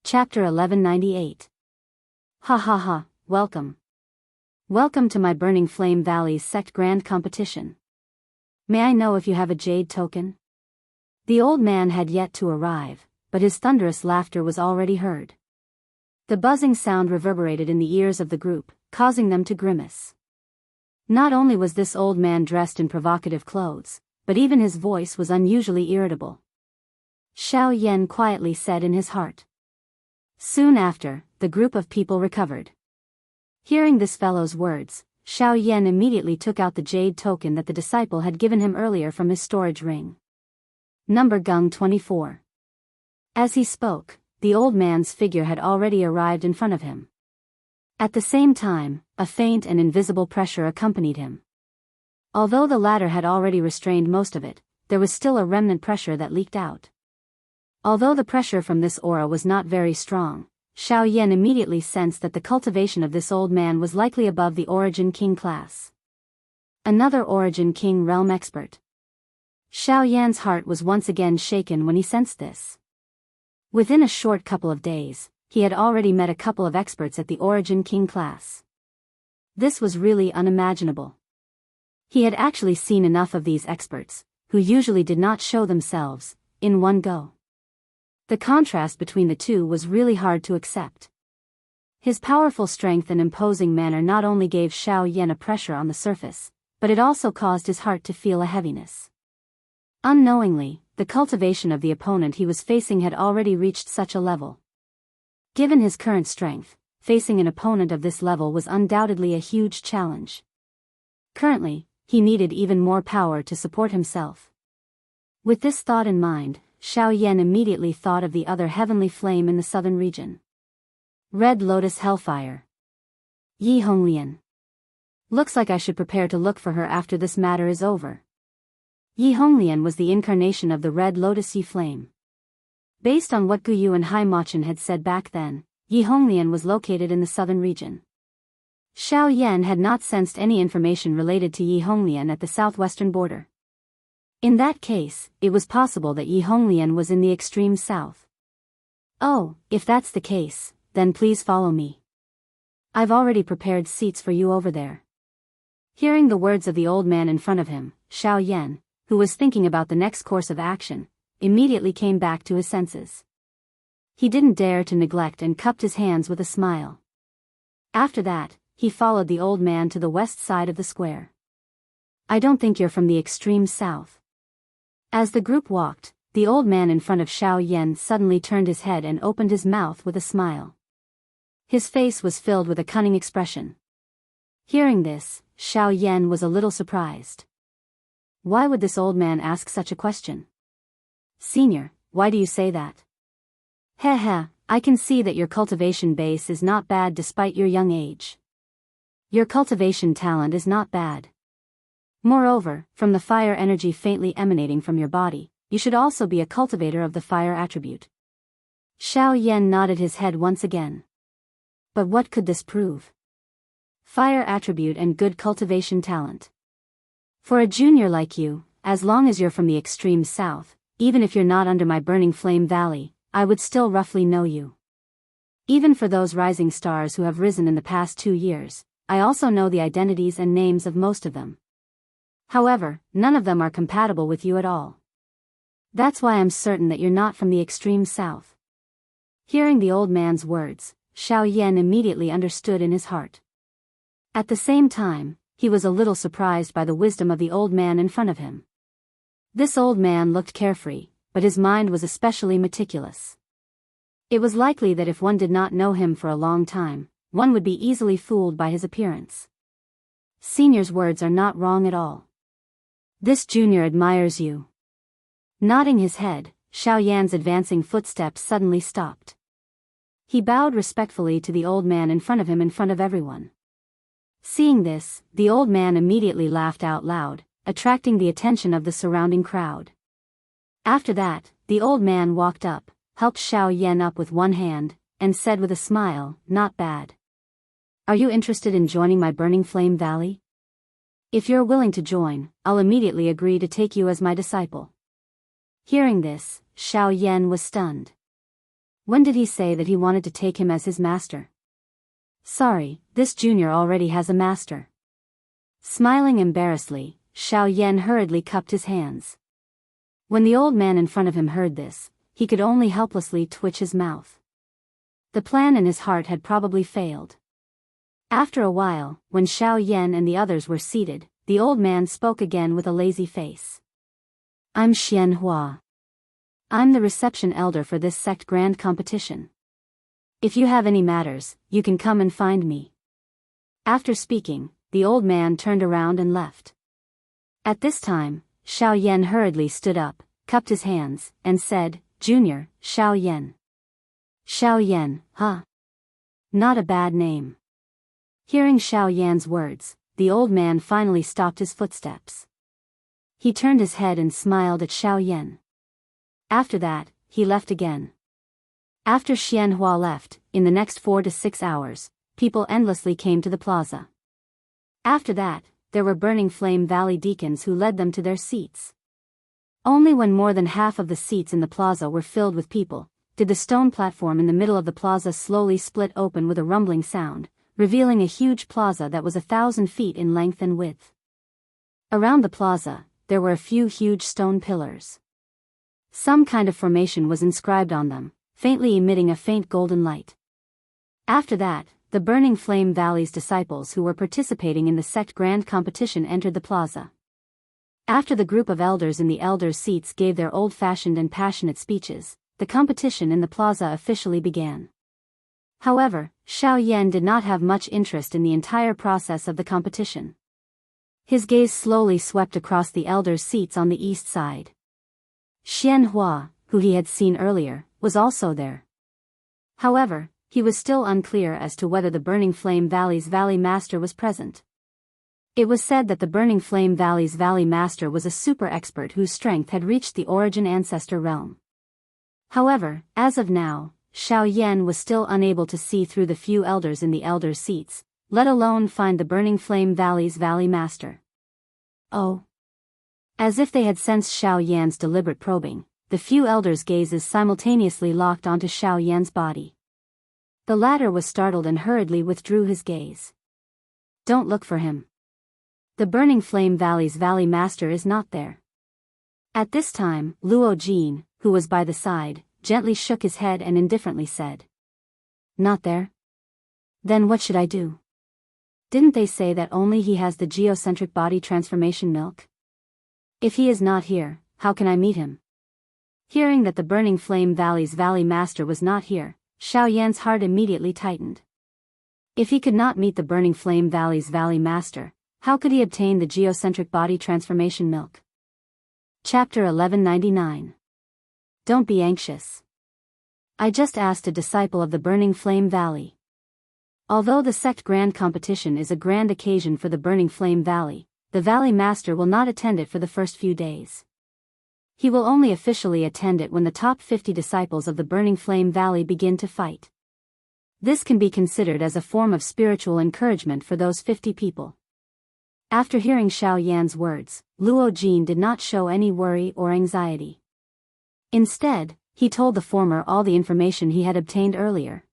Chapter 1198. Ha ha ha, welcome. Welcome to my Burning Flame Valley's Sect Grand Competition. May I know if you have a jade token? The old man had yet to arrive, but his thunderous laughter was already heard. The buzzing sound reverberated in the ears of the group, causing them to grimace. Not only was this old man dressed in provocative clothes, but even his voice was unusually irritable. Xiao Yan quietly said in his heart. Soon after, the group of people recovered. Hearing this fellow's words, Xiao Yan immediately took out the jade token that the disciple had given him earlier from his storage ring. Number Gung 24. As he spoke, the old man's figure had already arrived in front of him. At the same time, a faint and invisible pressure accompanied him. Although the latter had already restrained most of it, there was still a remnant pressure that leaked out. Although the pressure from this aura was not very strong, Xiao Yan immediately sensed that the cultivation of this old man was likely above the Origin King class. Another Origin King realm expert. Xiao Yan's heart was once again shaken when he sensed this. Within a short couple of days, he had already met a couple of experts at the Origin King class. This was really unimaginable. He had actually seen enough of these experts, who usually did not show themselves, in one go. The contrast between the two was really hard to accept. His powerful strength and imposing manner not only gave Xiao Yan a pressure on the surface, but it also caused his heart to feel a heaviness. Unknowingly, the cultivation of the opponent he was facing had already reached such a level. Given his current strength, facing an opponent of this level was undoubtedly a huge challenge. Currently, he needed even more power to support himself. With this thought in mind, Xiao Yan immediately thought of the other heavenly flame in the southern region. Red Lotus Hellfire. Yi Honglian. Looks like I should prepare to look for her after this matter is over. Yi Honglian was the incarnation of the Red Lotus Yi Flame. Based on what Guyu and Hai Machin had said back then, Yi Honglian was located in the southern region. Xiao Yan had not sensed any information related to Yi Honglian at the southwestern border. In that case, it was possible that Yi Honglian was in the extreme south. Oh, if that's the case, then please follow me. I've already prepared seats for you over there. Hearing the words of the old man in front of him, Xiao Yan, who was thinking about the next course of action, immediately came back to his senses. He didn't dare to neglect and cupped his hands with a smile. After that, he followed the old man to the west side of the square. I don't think you're from the extreme south. As the group walked, the old man in front of Xiao Yan suddenly turned his head and opened his mouth with a smile. His face was filled with a cunning expression. Hearing this, Xiao Yan was a little surprised. Why would this old man ask such a question? Senior, why do you say that? Heh, I can see that your cultivation base is not bad despite your young age. Your cultivation talent is not bad. Moreover, from the fire energy faintly emanating from your body, you should also be a cultivator of the fire attribute. Xiao Yan nodded his head once again. But what could this prove? Fire attribute and good cultivation talent. For a junior like you, as long as you're from the extreme south, even if you're not under my Burning Flame Valley, I would still roughly know you. Even for those rising stars who have risen in the past 2 years, I also know the identities and names of most of them. However, none of them are compatible with you at all. That's why I'm certain that you're not from the extreme south. Hearing the old man's words, Xiao Yan immediately understood in his heart. At the same time, he was a little surprised by the wisdom of the old man in front of him. This old man looked carefree, but his mind was especially meticulous. It was likely that if one did not know him for a long time, one would be easily fooled by his appearance. Senior's words are not wrong at all. This junior admires you. Nodding his head, Xiao Yan's advancing footsteps suddenly stopped. He bowed respectfully to the old man in front of everyone. Seeing this, the old man immediately laughed out loud, attracting the attention of the surrounding crowd. After that, the old man walked up, helped Xiao Yan up with one hand, and said with a smile, "Not bad. Are you interested in joining my Burning Flame Valley? If you're willing to join, I'll immediately agree to take you as my disciple." Hearing this, Xiao Yan was stunned. When did he say that he wanted to take him as his master? Sorry, this junior already has a master. Smiling embarrassedly, Xiao Yan hurriedly cupped his hands. When the old man in front of him heard this, he could only helplessly twitch his mouth. The plan in his heart had probably failed. After a while, when Xiao Yan and the others were seated, the old man spoke again with a lazy face. I'm Xian Hua. I'm the reception elder for this sect grand competition. If you have any matters, you can come and find me. After speaking, the old man turned around and left. At this time, Xiao Yan hurriedly stood up, cupped his hands, and said, Junior, Xiao Yan. Xiao Yan, huh? Not a bad name. Hearing Xiao Yan's words, the old man finally stopped his footsteps. He turned his head and smiled at Xiao Yan. After that, he left again. After Xianhua left, in the next 4 to 6 hours, people endlessly came to the plaza. After that, there were Burning Flame Valley deacons who led them to their seats. Only when more than half of the seats in the plaza were filled with people, did the stone platform in the middle of the plaza slowly split open with a rumbling sound, revealing a huge plaza that was 1,000 feet in length and width. Around the plaza, there were a few huge stone pillars. Some kind of formation was inscribed on them, faintly emitting a faint golden light. After that, the Burning Flame Valley's disciples who were participating in the sect grand competition entered the plaza. After the group of elders in the elders' seats gave their old-fashioned and passionate speeches, the competition in the plaza officially began. However, Xiao Yan did not have much interest in the entire process of the competition. His gaze slowly swept across the elders' seats on the east side. Xianhua, who he had seen earlier, was also there. However, he was still unclear as to whether the Burning Flame Valley's Valley Master was present. It was said that the Burning Flame Valley's Valley Master was a super expert whose strength had reached the Origin Ancestor realm. However, as of now, Xiao Yan was still unable to see through the few elders in the elders' seats, let alone find the Burning Flame Valley's Valley Master. Oh. As if they had sensed Xiao Yan's deliberate probing, the few elders' gazes simultaneously locked onto Xiao Yan's body. The latter was startled and hurriedly withdrew his gaze. Don't look for him. The Burning Flame Valley's Valley Master is not there. At this time, Luo Jin, who was by the side, gently shook his head and indifferently said. Not there? Then what should I do? Didn't they say that only he has the geocentric body transformation milk? If he is not here, how can I meet him? Hearing that the Burning Flame Valley's Valley Master was not here, Xiao Yan's heart immediately tightened. If he could not meet the Burning Flame Valley's Valley Master, how could he obtain the geocentric body transformation milk? Chapter 1199. Don't be anxious. I just asked a disciple of the Burning Flame Valley. Although the sect grand competition is a grand occasion for the Burning Flame Valley, the Valley Master will not attend it for the first few days. He will only officially attend it when the top 50 disciples of the Burning Flame Valley begin to fight. This can be considered as a form of spiritual encouragement for those 50 people. After hearing Xiao Yan's words, Luo Jin did not show any worry or anxiety. Instead, he told the former all the information he had obtained earlier.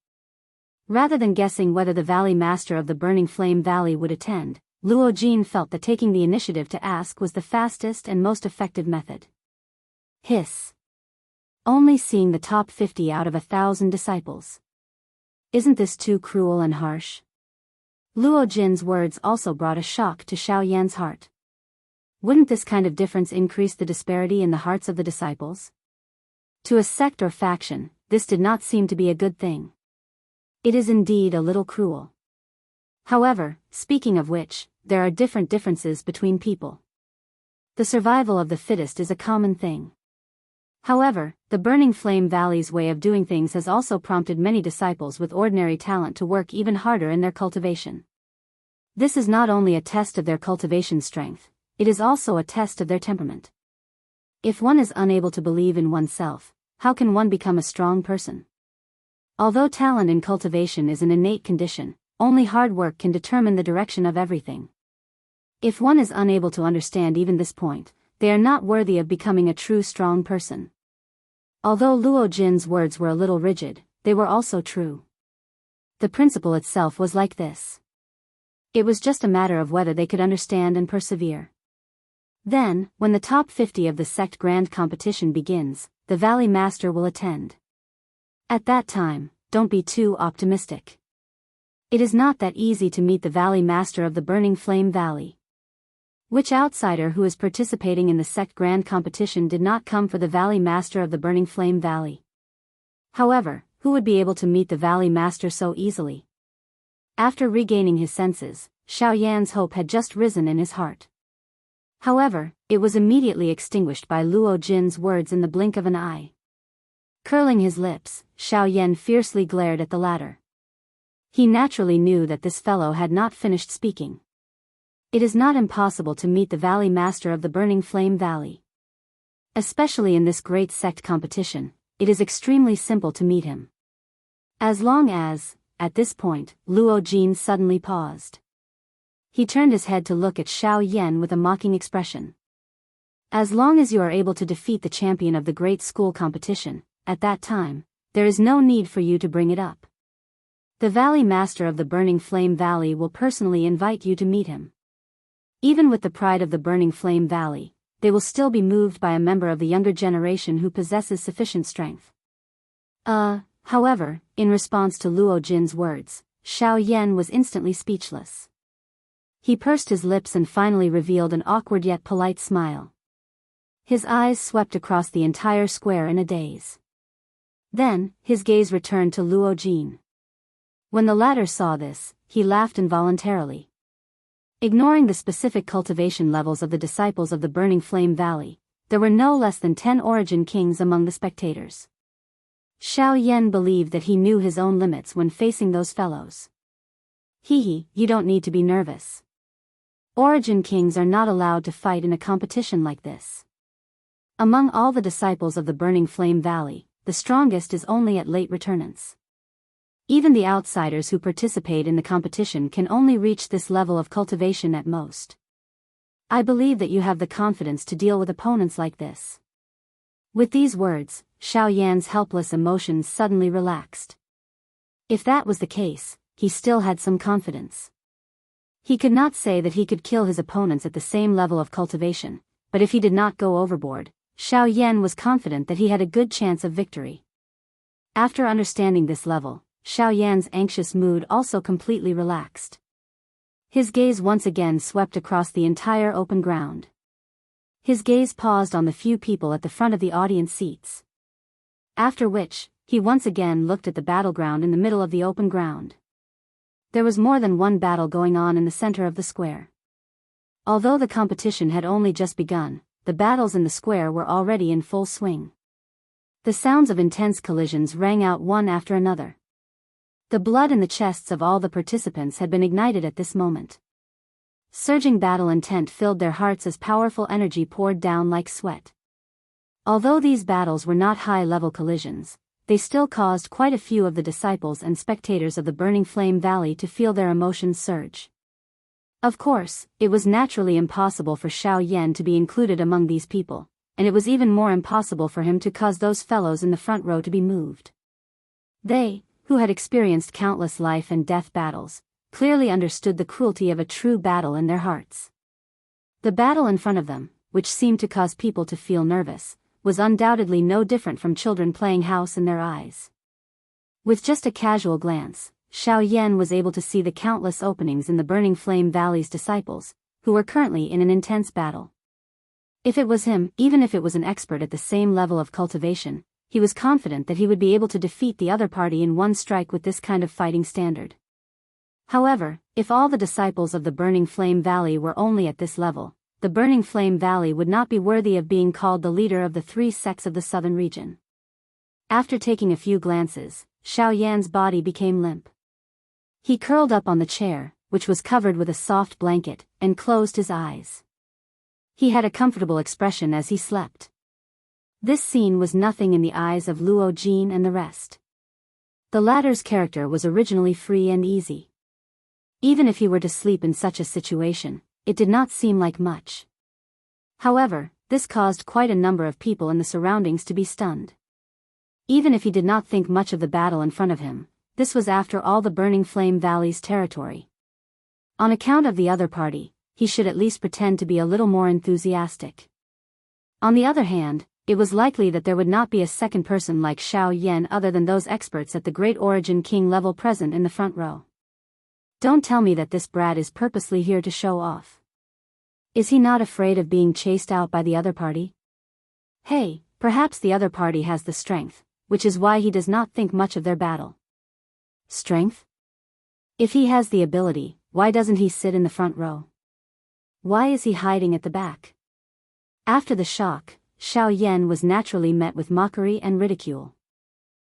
Rather than guessing whether the Valley Master of the Burning Flame Valley would attend, Luo Jin felt that taking the initiative to ask was the fastest and most effective method. Hiss. Only seeing the top 50 out of 1,000 disciples. Isn't this too cruel and harsh? Luo Jin's words also brought a shock to Xiao Yan's heart. Wouldn't this kind of difference increase the disparity in the hearts of the disciples? To a sect or faction, this did not seem to be a good thing. It is indeed a little cruel. However, speaking of which, there are differences between people. The survival of the fittest is a common thing. However, the Burning Flame Valley's way of doing things has also prompted many disciples with ordinary talent to work even harder in their cultivation. This is not only a test of their cultivation strength, it is also a test of their temperament. If one is unable to believe in oneself, how can one become a strong person? Although talent in cultivation is an innate condition, only hard work can determine the direction of everything. If one is unable to understand even this point, they are not worthy of becoming a true strong person. Although Luo Jin's words were a little rigid, they were also true. The principle itself was like this. It was just a matter of whether they could understand and persevere. Then, when the top 50 of the sect grand competition begins, the Valley Master will attend. At that time, don't be too optimistic. It is not that easy to meet the Valley Master of the Burning Flame Valley. Which outsider who is participating in the sect grand competition did not come for the Valley Master of the Burning Flame Valley? However, who would be able to meet the Valley Master so easily? After regaining his senses, Xiao Yan's hope had just risen in his heart. However, it was immediately extinguished by Luo Jin's words in the blink of an eye. Curling his lips, Xiao Yan fiercely glared at the latter. He naturally knew that this fellow had not finished speaking. It is not impossible to meet the Valley Master of the Burning Flame Valley. Especially in this great sect competition, it is extremely simple to meet him. As long as, at this point, Luo Jin suddenly paused. He turned his head to look at Xiao Yan with a mocking expression. As long as you are able to defeat the champion of the great school competition, at that time, there is no need for you to bring it up. The Valley Master of the Burning Flame Valley will personally invite you to meet him. Even with the pride of the Burning Flame Valley, they will still be moved by a member of the younger generation who possesses sufficient strength. However, in response to Luo Jin's words, Xiao Yan was instantly speechless. He pursed his lips and finally revealed an awkward yet polite smile. His eyes swept across the entire square in a daze. Then, his gaze returned to Luo Jin. When the latter saw this, he laughed involuntarily. Ignoring the specific cultivation levels of the disciples of the Burning Flame Valley, there were no less than 10 origin kings among the spectators. Xiao Yan believed that he knew his own limits when facing those fellows. You don't need to be nervous. Origin kings are not allowed to fight in a competition like this. Among all the disciples of the Burning Flame Valley, the strongest is only at late returnants. Even the outsiders who participate in the competition can only reach this level of cultivation at most. I believe that you have the confidence to deal with opponents like this. With these words, Xiao Yan's helpless emotions suddenly relaxed. If that was the case, he still had some confidence. He could not say that he could kill his opponents at the same level of cultivation, but if he did not go overboard, Xiao Yan was confident that he had a good chance of victory. After understanding this level, Xiao Yan's anxious mood also completely relaxed. His gaze once again swept across the entire open ground. His gaze paused on the few people at the front of the audience seats. After which, he once again looked at the battleground in the middle of the open ground. There was more than one battle going on in the center of the square. Although the competition had only just begun, the battles in the square were already in full swing. The sounds of intense collisions rang out one after another. The blood in the chests of all the participants had been ignited at this moment. Surging battle intent filled their hearts as powerful energy poured down like sweat. Although these battles were not high-level collisions, they still caused quite a few of the disciples and spectators of the Burning Flame Valley to feel their emotions surge. Of course, it was naturally impossible for Xiao Yan to be included among these people, and it was even more impossible for him to cause those fellows in the front row to be moved. They, who had experienced countless life and death battles, clearly understood the cruelty of a true battle in their hearts. The battle in front of them, which seemed to cause people to feel nervous, was undoubtedly no different from children playing house in their eyes. With just a casual glance, Xiao Yan was able to see the countless openings in the Burning Flame Valley's disciples, who were currently in an intense battle. If it was him, even if it was an expert at the same level of cultivation, he was confident that he would be able to defeat the other party in one strike with this kind of fighting standard. However, if all the disciples of the Burning Flame Valley were only at this level, the Burning Flame Valley would not be worthy of being called the leader of the 3 sects of the southern region. After taking a few glances, Xiao Yan's body became limp. He curled up on the chair, which was covered with a soft blanket, and closed his eyes. He had a comfortable expression as he slept. This scene was nothing in the eyes of Luo Jin and the rest. The latter's character was originally free and easy. Even if he were to sleep in such a situation, it did not seem like much. However, this caused quite a number of people in the surroundings to be stunned. Even if he did not think much of the battle in front of him, this was after all the Burning Flame Valley's territory. On account of the other party, he should at least pretend to be a little more enthusiastic. On the other hand, it was likely that there would not be a second person like Xiao Yan other than those experts at the Great Origin King level present in the front row. Don't tell me that this brat is purposely here to show off. Is he not afraid of being chased out by the other party? Hey, perhaps the other party has the strength, which is why he does not think much of their battle. Strength? If he has the ability, why doesn't he sit in the front row? Why is he hiding at the back? After the shock, Xiao Yan was naturally met with mockery and ridicule.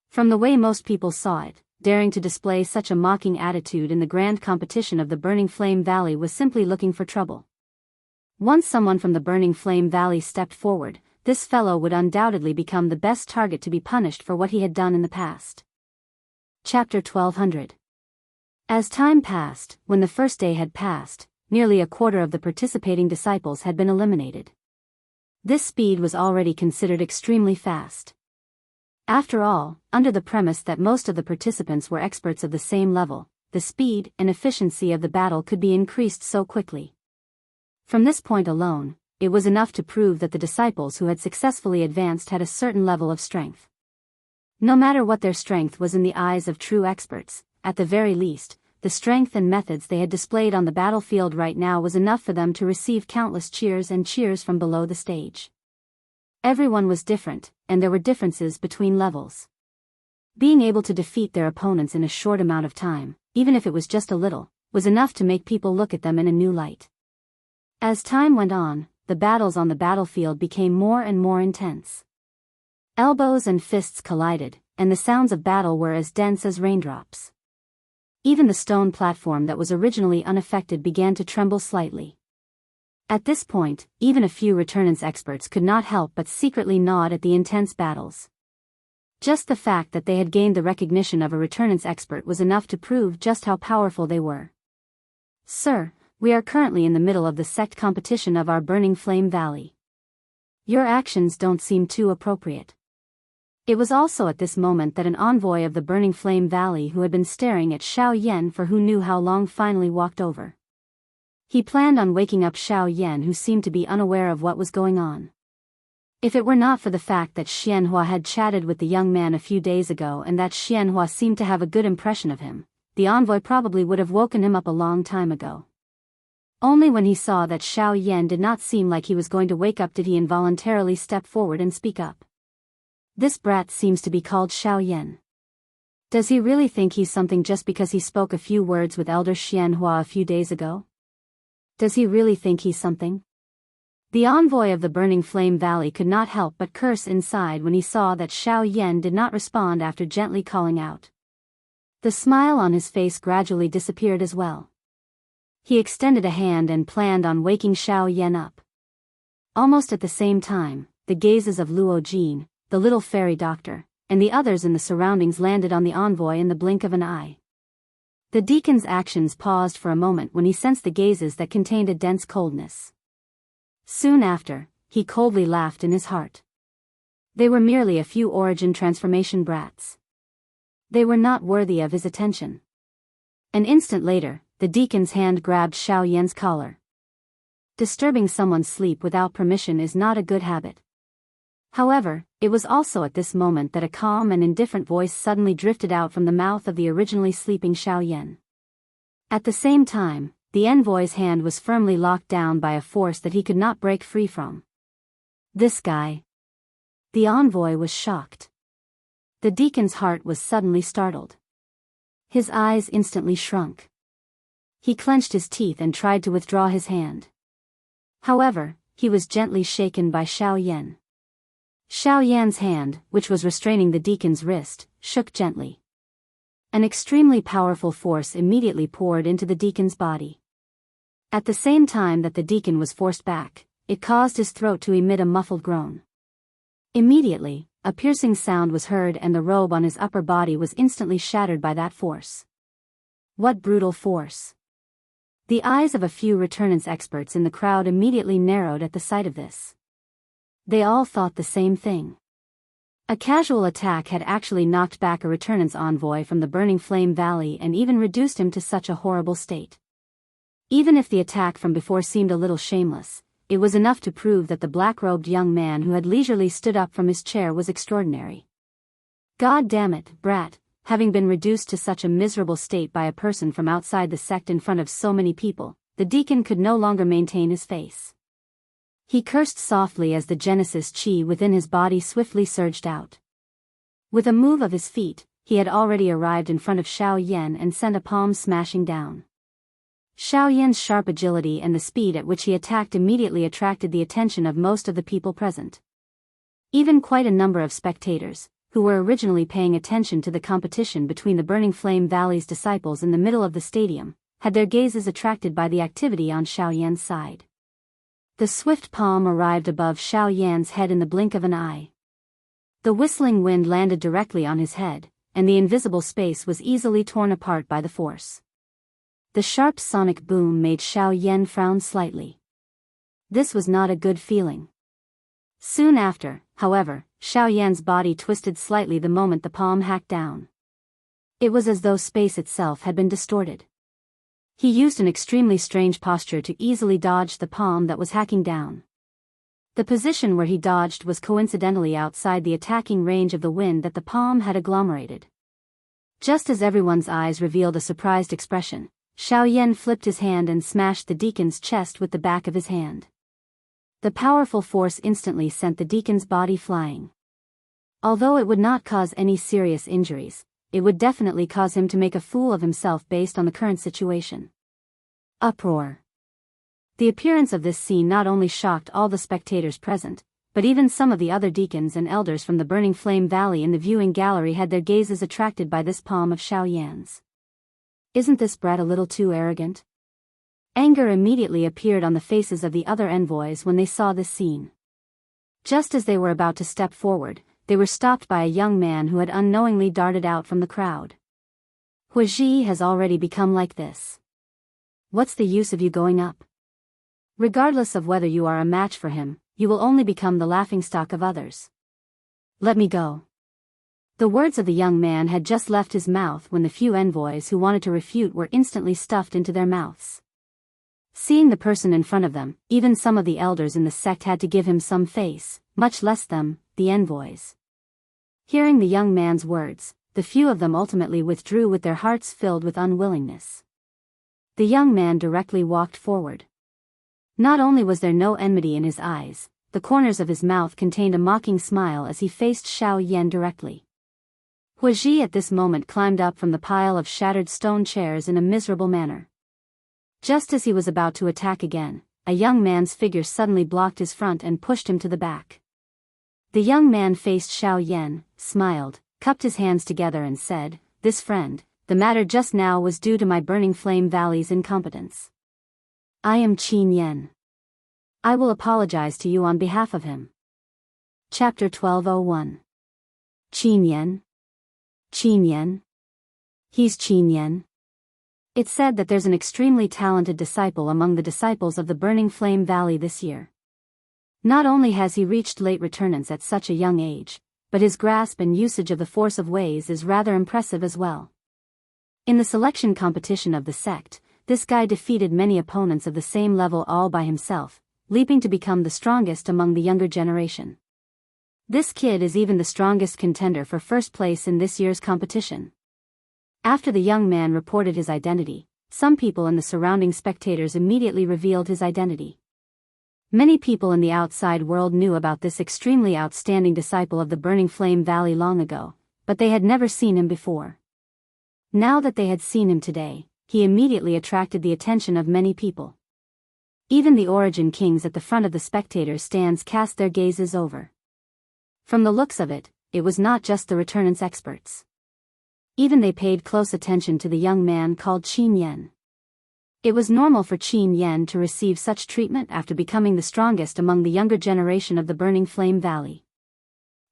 From the way most people saw it, daring to display such a mocking attitude in the grand competition of the Burning Flame Valley was simply looking for trouble. Once someone from the Burning Flame Valley stepped forward, this fellow would undoubtedly become the best target to be punished for what he had done in the past. Chapter 1200. As time passed, when the first day had passed, nearly a quarter of the participating disciples had been eliminated. This speed was already considered extremely fast. After all, under the premise that most of the participants were experts of the same level, the speed and efficiency of the battle could be increased so quickly. From this point alone, it was enough to prove that the disciples who had successfully advanced had a certain level of strength. No matter what their strength was in the eyes of true experts, at the very least, the strength and methods they had displayed on the battlefield right now was enough for them to receive countless cheers and cheers from below the stage. Everyone was different, and there were differences between levels. Being able to defeat their opponents in a short amount of time, even if it was just a little, was enough to make people look at them in a new light. As time went on, the battles on the battlefield became more and more intense. Elbows and fists collided, and the sounds of battle were as dense as raindrops. Even the stone platform that was originally unaffected began to tremble slightly. At this point, even a few returnance experts could not help but secretly nod at the intense battles. Just the fact that they had gained the recognition of a returnance expert was enough to prove just how powerful they were. Sir, we are currently in the middle of the sect competition of our Burning Flame Valley. Your actions don't seem too appropriate. It was also at this moment that an envoy of the Burning Flame Valley who had been staring at Xiao Yan for who knew how long finally walked over. He planned on waking up Xiao Yan, who seemed to be unaware of what was going on. If it were not for the fact that Xianhua had chatted with the young man a few days ago and that Xianhua seemed to have a good impression of him, the envoy probably would have woken him up a long time ago. Only when he saw that Xiao Yan did not seem like he was going to wake up did he involuntarily step forward and speak up. This brat seems to be called Xiao Yan. Does he really think he's something just because he spoke a few words with Elder Xianhua a few days ago? Does he really think he's something? The envoy of the Burning Flame Valley could not help but curse inside when he saw that Xiao Yan did not respond after gently calling out. The smile on his face gradually disappeared as well. He extended a hand and planned on waking Xiao Yan up. Almost at the same time, the gazes of Luo Jin, the little fairy doctor, and the others in the surroundings landed on the envoy in the blink of an eye. The deacon's actions paused for a moment when he sensed the gazes that contained a dense coldness. Soon after, he coldly laughed in his heart. They were merely a few origin transformation brats. They were not worthy of his attention. An instant later, the deacon's hand grabbed Xiao Yan's collar. Disturbing someone's sleep without permission is not a good habit. However, it was also at this moment that a calm and indifferent voice suddenly drifted out from the mouth of the originally sleeping Xiao Yan. At the same time, the envoy's hand was firmly locked down by a force that he could not break free from. This guy. The envoy was shocked. The deacon's heart was suddenly startled. His eyes instantly shrunk. He clenched his teeth and tried to withdraw his hand. However, he was gently shaken by Xiao Yan. Xiao Yan's hand, which was restraining the deacon's wrist, shook gently. An extremely powerful force immediately poured into the deacon's body. At the same time that the deacon was forced back, it caused his throat to emit a muffled groan. Immediately, a piercing sound was heard and the robe on his upper body was instantly shattered by that force. What brutal force! The eyes of a few returnance experts in the crowd immediately narrowed at the sight of this. They all thought the same thing. A casual attack had actually knocked back a returnance envoy from the Burning Flame Valley and even reduced him to such a horrible state. Even if the attack from before seemed a little shameless, it was enough to prove that the black-robed young man who had leisurely stood up from his chair was extraordinary. God damn it, brat, having been reduced to such a miserable state by a person from outside the sect in front of so many people, the deacon could no longer maintain his face. He cursed softly as the Genesis chi within his body swiftly surged out. With a move of his feet, he had already arrived in front of Xiao Yan and sent a palm smashing down. Xiao Yan's sharp agility and the speed at which he attacked immediately attracted the attention of most of the people present. Even quite a number of spectators, who were originally paying attention to the competition between the Burning Flame Valley's disciples in the middle of the stadium, had their gazes attracted by the activity on Xiao Yan's side. The swift palm arrived above Xiao Yan's head in the blink of an eye. The whistling wind landed directly on his head, and the invisible space was easily torn apart by the force. The sharp sonic boom made Xiao Yan frown slightly. This was not a good feeling. Soon after, however, Xiao Yan's body twisted slightly the moment the palm hacked down. It was as though space itself had been distorted. He used an extremely strange posture to easily dodge the palm that was hacking down. The position where he dodged was coincidentally outside the attacking range of the wind that the palm had agglomerated. Just as everyone's eyes revealed a surprised expression, Xiao Yan flipped his hand and smashed the deacon's chest with the back of his hand. The powerful force instantly sent the deacon's body flying. Although it would not cause any serious injuries, it would definitely cause him to make a fool of himself based on the current situation. Uproar. The appearance of this scene not only shocked all the spectators present, but even some of the other deacons and elders from the Burning Flame Valley in the viewing gallery had their gazes attracted by this palm of Xiao Yan's. Isn't this brat a little too arrogant? Anger immediately appeared on the faces of the other envoys when they saw this scene. Just as they were about to step forward, they were stopped by a young man who had unknowingly darted out from the crowd. Huaji has already become like this. What's the use of you going up? Regardless of whether you are a match for him, you will only become the laughingstock of others. Let me go. The words of the young man had just left his mouth when the few envoys who wanted to refute were instantly stuffed into their mouths. Seeing the person in front of them, even some of the elders in the sect had to give him some face, much less them, the envoys. Hearing the young man's words, the few of them ultimately withdrew with their hearts filled with unwillingness. The young man directly walked forward. Not only was there no enmity in his eyes, the corners of his mouth contained a mocking smile as he faced Xiao Yan directly. Huaji at this moment climbed up from the pile of shattered stone chairs in a miserable manner. Just as he was about to attack again, a young man's figure suddenly blocked his front and pushed him to the back. The young man faced Xiao Yan, smiled, cupped his hands together and said, "This friend, the matter just now was due to my Burning Flame Valley's incompetence. I am Qin Yan. I will apologize to you on behalf of him." Chapter 1201. Qin Yan? Qin Yan? He's Qin Yan. It's said that there's an extremely talented disciple among the disciples of the Burning Flame Valley this year. Not only has he reached late returnance at such a young age, but his grasp and usage of the force of ways is rather impressive as well. In the selection competition of the sect, this guy defeated many opponents of the same level all by himself, leaping to become the strongest among the younger generation. This kid is even the strongest contender for first place in this year's competition. After the young man reported his identity, some people in the surrounding spectators immediately revealed his identity. Many people in the outside world knew about this extremely outstanding disciple of the Burning Flame Valley long ago, but they had never seen him before. Now that they had seen him today, he immediately attracted the attention of many people. Even the Origin Kings at the front of the spectators' stands cast their gazes over. From the looks of it, it was not just the returnance experts. Even they paid close attention to the young man called Qin Yan. It was normal for Qin Yan to receive such treatment after becoming the strongest among the younger generation of the Burning Flame Valley.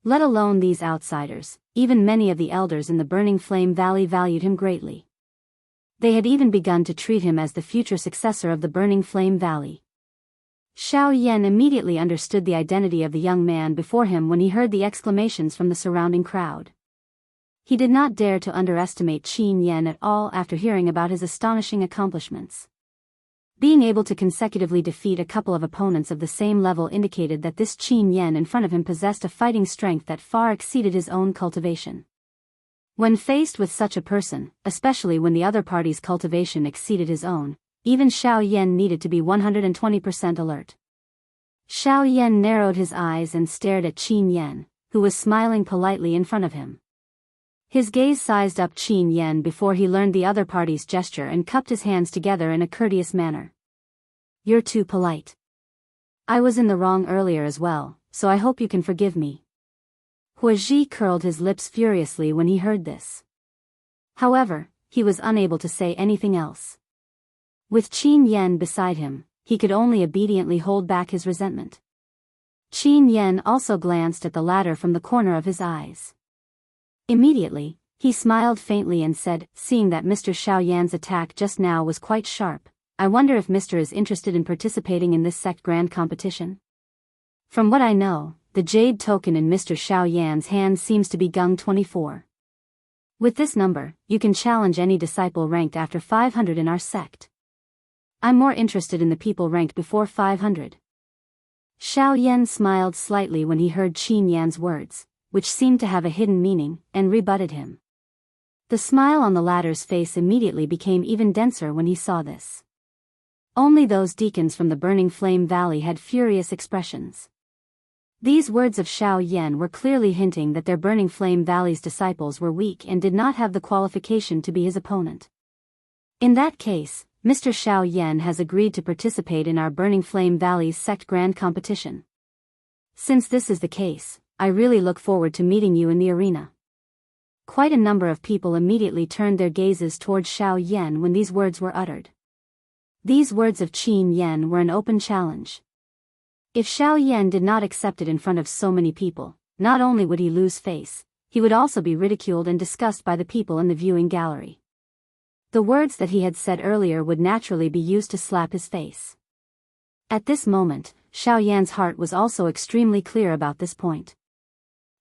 Let alone these outsiders, even many of the elders in the Burning Flame Valley valued him greatly. They had even begun to treat him as the future successor of the Burning Flame Valley. Xiao Yan immediately understood the identity of the young man before him when he heard the exclamations from the surrounding crowd. He did not dare to underestimate Qin Yan at all after hearing about his astonishing accomplishments. Being able to consecutively defeat a couple of opponents of the same level indicated that this Qin Yan in front of him possessed a fighting strength that far exceeded his own cultivation. When faced with such a person, especially when the other party's cultivation exceeded his own, even Xiao Yan needed to be 120% alert. Xiao Yan narrowed his eyes and stared at Qin Yan, who was smiling politely in front of him. His gaze sized up Qin Yan before he learned the other party's gesture and cupped his hands together in a courteous manner. "You're too polite. I was in the wrong earlier as well, so I hope you can forgive me." Huazhi curled his lips furiously when he heard this. However, he was unable to say anything else. With Qin Yan beside him, he could only obediently hold back his resentment. Qin Yan also glanced at the latter from the corner of his eyes. Immediately, he smiled faintly and said, seeing that Mr. Xiao Yan's attack just now was quite sharp, "I wonder if Mr. is interested in participating in this sect grand competition? From what I know, the jade token in Mr. Xiao Yan's hand seems to be Gung 24. With this number, you can challenge any disciple ranked after 500 in our sect. I'm more interested in the people ranked before 500. Xiao Yan smiled slightly when he heard Qin Yan's words, which seemed to have a hidden meaning, and rebutted him. The smile on the latter's face immediately became even denser when he saw this. Only those deacons from the Burning Flame Valley had furious expressions. These words of Xiao Yan were clearly hinting that their Burning Flame Valley's disciples were weak and did not have the qualification to be his opponent. In that case, Mr. Xiao Yan has agreed to participate in our Burning Flame Valley's sect grand competition. Since this is the case, I really look forward to meeting you in the arena. Quite a number of people immediately turned their gazes towards Xiao Yan when these words were uttered. These words of Qin Yan were an open challenge. If Xiao Yan did not accept it in front of so many people, not only would he lose face, he would also be ridiculed and discussed by the people in the viewing gallery. The words that he had said earlier would naturally be used to slap his face. At this moment, Xiao Yan's heart was also extremely clear about this point.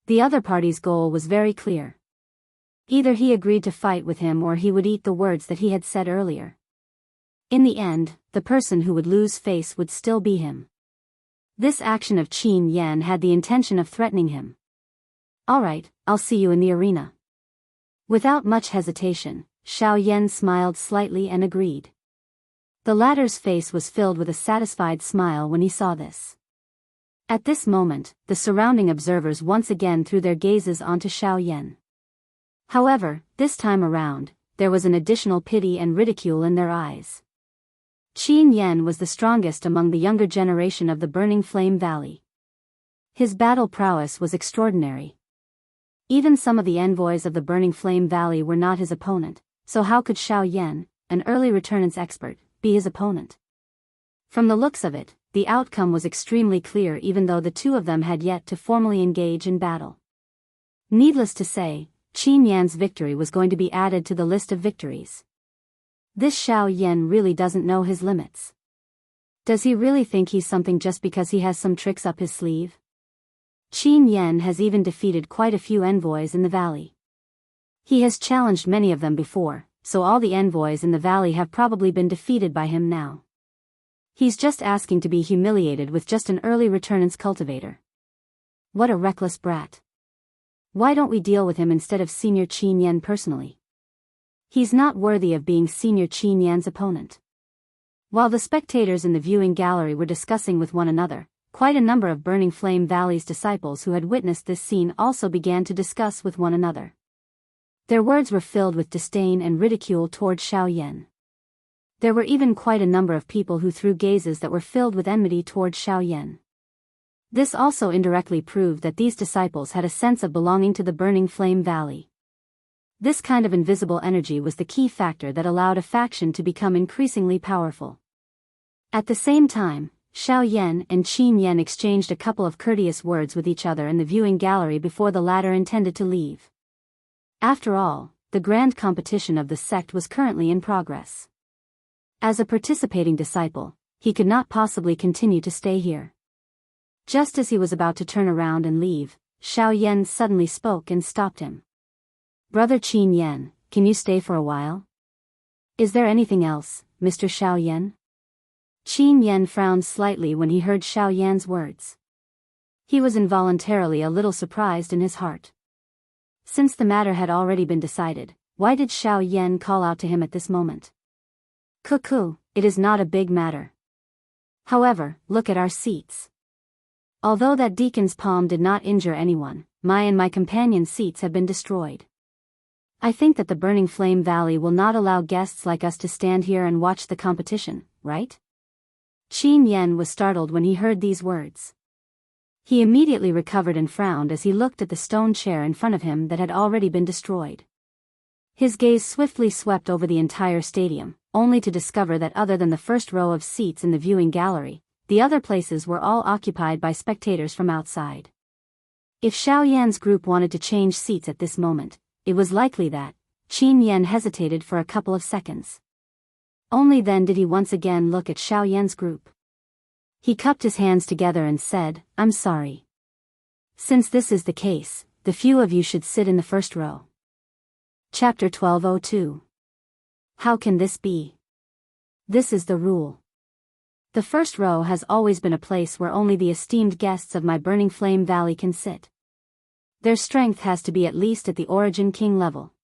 The other party's goal was very clear. Either he agreed to fight with him or he would eat the words that he had said earlier. In the end, the person who would lose face would still be him. This action of Qin Yan had the intention of threatening him. "Alright, I'll see you in the arena." Without much hesitation, Xiao Yan smiled slightly and agreed. The latter's face was filled with a satisfied smile when he saw this. At this moment, the surrounding observers once again threw their gazes onto Xiao Yan. However, this time around, there was an additional pity and ridicule in their eyes. Qin Yan was the strongest among the younger generation of the Burning Flame Valley. His battle prowess was extraordinary. Even some of the envoys of the Burning Flame Valley were not his opponent, so how could Xiao Yan, an early returnance expert, be his opponent? From the looks of it, the outcome was extremely clear even though the two of them had yet to formally engage in battle. Needless to say, Qin Yan's victory was going to be added to the list of victories. This Xiao Yan really doesn't know his limits. Does he really think he's something just because he has some tricks up his sleeve? Qin Yan has even defeated quite a few envoys in the valley. He has challenged many of them before, so all the envoys in the valley have probably been defeated by him now. He's just asking to be humiliated with just an early returnance cultivator. What a reckless brat. Why don't we deal with him instead of Senior Qin Yan personally? He's not worthy of being Senior Qin Yan's opponent. While the spectators in the viewing gallery were discussing with one another, quite a number of Burning Flame Valley's disciples who had witnessed this scene also began to discuss with one another. Their words were filled with disdain and ridicule toward Xiao Yan. There were even quite a number of people who threw gazes that were filled with enmity toward Xiao Yan. This also indirectly proved that these disciples had a sense of belonging to the Burning Flame Valley. This kind of invisible energy was the key factor that allowed a faction to become increasingly powerful. At the same time, Xiao Yan and Qin Yan exchanged a couple of courteous words with each other in the viewing gallery before the latter intended to leave. After all, the grand competition of the sect was currently in progress. As a participating disciple, he could not possibly continue to stay here. Just as he was about to turn around and leave, Xiao Yan suddenly spoke and stopped him. Brother Qin Yan, can you stay for a while? Is there anything else, Mr. Xiao Yan? Qin Yan frowned slightly when he heard Xiao Yan's words. He was involuntarily a little surprised in his heart. Since the matter had already been decided, why did Xiao Yan call out to him at this moment? Cuckoo, it is not a big matter. However, look at our seats. Although that deacon's palm did not injure anyone, my and my companion's seats have been destroyed. I think that the Burning Flame Valley will not allow guests like us to stand here and watch the competition, right? Qin Yan was startled when he heard these words. He immediately recovered and frowned as he looked at the stone chair in front of him that had already been destroyed. His gaze swiftly swept over the entire stadium, only to discover that other than the first row of seats in the viewing gallery, the other places were all occupied by spectators from outside. If Xiao Yan's group wanted to change seats at this moment, it was likely that Qin Yan hesitated for a couple of seconds. Only then did he once again look at Xiao Yan's group. He cupped his hands together and said, "I'm sorry. Since this is the case, the few of you should sit in the first row." Chapter 1202. How can this be? This is the rule. The first row has always been a place where only the esteemed guests of my Burning Flame Valley can sit. Their strength has to be at least at the Origin King level.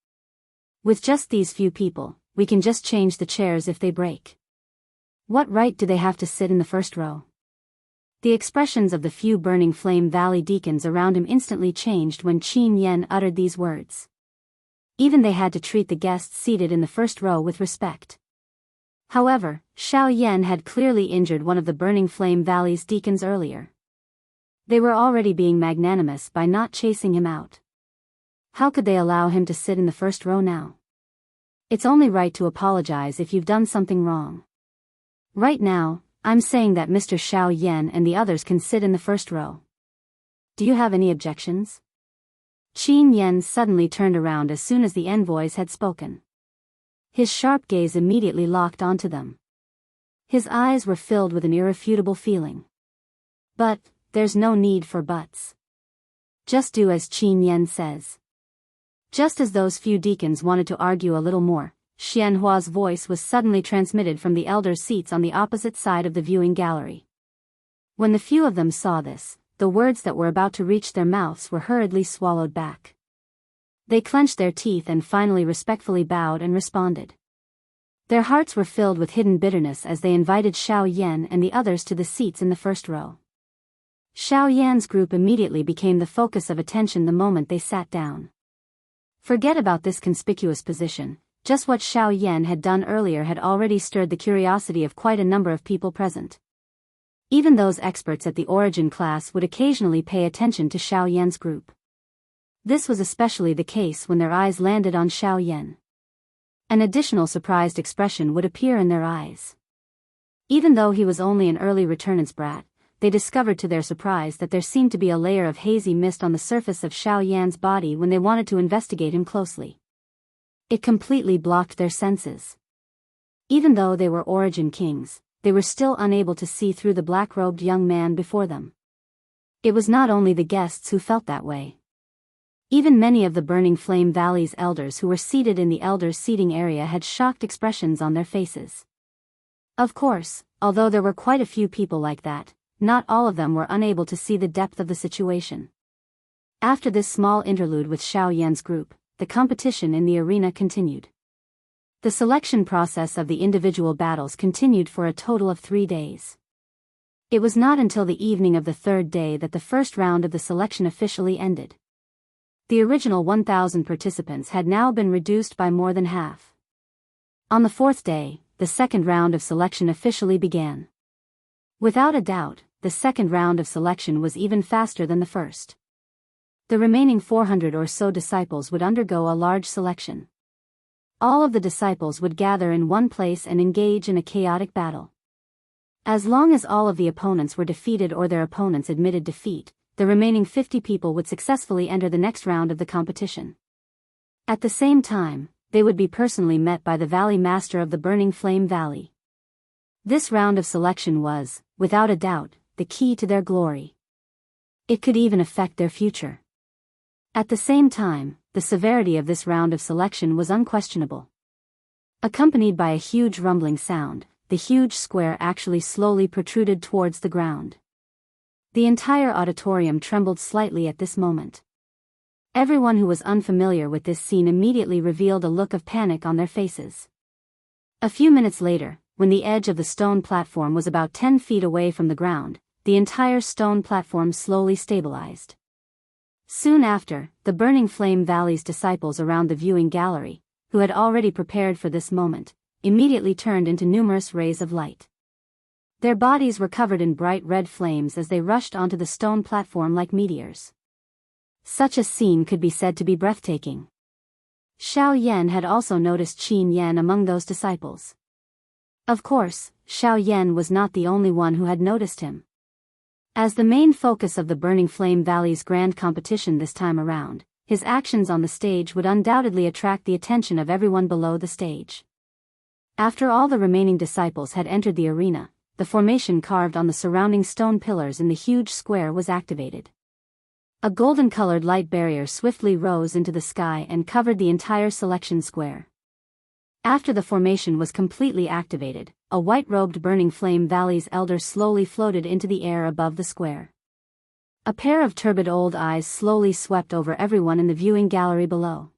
With just these few people, we can just change the chairs if they break. What right do they have to sit in the first row? The expressions of the few Burning Flame Valley deacons around him instantly changed when Qin Yan uttered these words. Even they had to treat the guests seated in the first row with respect. However, Xiao Yan had clearly injured one of the Burning Flame Valley's deacons earlier. They were already being magnanimous by not chasing him out. How could they allow him to sit in the first row now? It's only right to apologize if you've done something wrong. Right now, I'm saying that Mr. Xiao Yan and the others can sit in the first row. Do you have any objections? Qin Yan suddenly turned around as soon as the envoys had spoken. His sharp gaze immediately locked onto them. His eyes were filled with an irrefutable feeling. But, there's no need for buts. Just do as Qin Yan says. Just as those few deacons wanted to argue a little more, Xianhua's voice was suddenly transmitted from the elders' seats on the opposite side of the viewing gallery. When the few of them saw this, the words that were about to reach their mouths were hurriedly swallowed back. They clenched their teeth and finally respectfully bowed and responded. Their hearts were filled with hidden bitterness as they invited Xiao Yan and the others to the seats in the first row. Xiao Yan's group immediately became the focus of attention the moment they sat down. Forget about this conspicuous position. Just what Xiao Yan had done earlier had already stirred the curiosity of quite a number of people present. Even those experts at the Origin class would occasionally pay attention to Xiao Yan's group. This was especially the case when their eyes landed on Xiao Yan. An additional surprised expression would appear in their eyes. Even though he was only an early returnant's brat, they discovered to their surprise that there seemed to be a layer of hazy mist on the surface of Xiao Yan's body when they wanted to investigate him closely. It completely blocked their senses. Even though they were Origin Kings, they were still unable to see through the black-robed young man before them. It was not only the guests who felt that way. Even many of the Burning Flame Valley's elders who were seated in the elders' seating area had shocked expressions on their faces. Of course, although there were quite a few people like that, not all of them were unable to see the depth of the situation. After this small interlude with Xiao Yan's group, the competition in the arena continued. The selection process of the individual battles continued for a total of 3 days. It was not until the evening of the third day that the first round of the selection officially ended. The original 1,000 participants had now been reduced by more than half. On the fourth day, the second round of selection officially began. Without a doubt, the second round of selection was even faster than the first. The remaining 400 or so disciples would undergo a large selection. All of the disciples would gather in one place and engage in a chaotic battle. As long as all of the opponents were defeated or their opponents admitted defeat, the remaining 50 people would successfully enter the next round of the competition. At the same time, they would be personally met by the Valley Master of the Burning Flame Valley. This round of selection was, without a doubt, the key to their glory. It could even affect their future. At the same time, the severity of this round of selection was unquestionable. Accompanied by a huge rumbling sound, the huge square actually slowly protruded towards the ground. The entire auditorium trembled slightly at this moment. Everyone who was unfamiliar with this scene immediately revealed a look of panic on their faces. A few minutes later, when the edge of the stone platform was about 10 feet away from the ground, the entire stone platform slowly stabilized. Soon after, the Burning Flame Valley's disciples around the viewing gallery, who had already prepared for this moment, immediately turned into numerous rays of light. Their bodies were covered in bright red flames as they rushed onto the stone platform like meteors. Such a scene could be said to be breathtaking. Xiao Yan had also noticed Qin Yan among those disciples. Of course, Xiao Yan was not the only one who had noticed him. As the main focus of the Burning Flame Valley's grand competition this time around, his actions on the stage would undoubtedly attract the attention of everyone below the stage. After all the remaining disciples had entered the arena, the formation carved on the surrounding stone pillars in the huge square was activated. A golden-colored light barrier swiftly rose into the sky and covered the entire selection square. After the formation was completely activated, a white-robed Burning Flame Valley's elder slowly floated into the air above the square. A pair of turbid old eyes slowly swept over everyone in the viewing gallery below.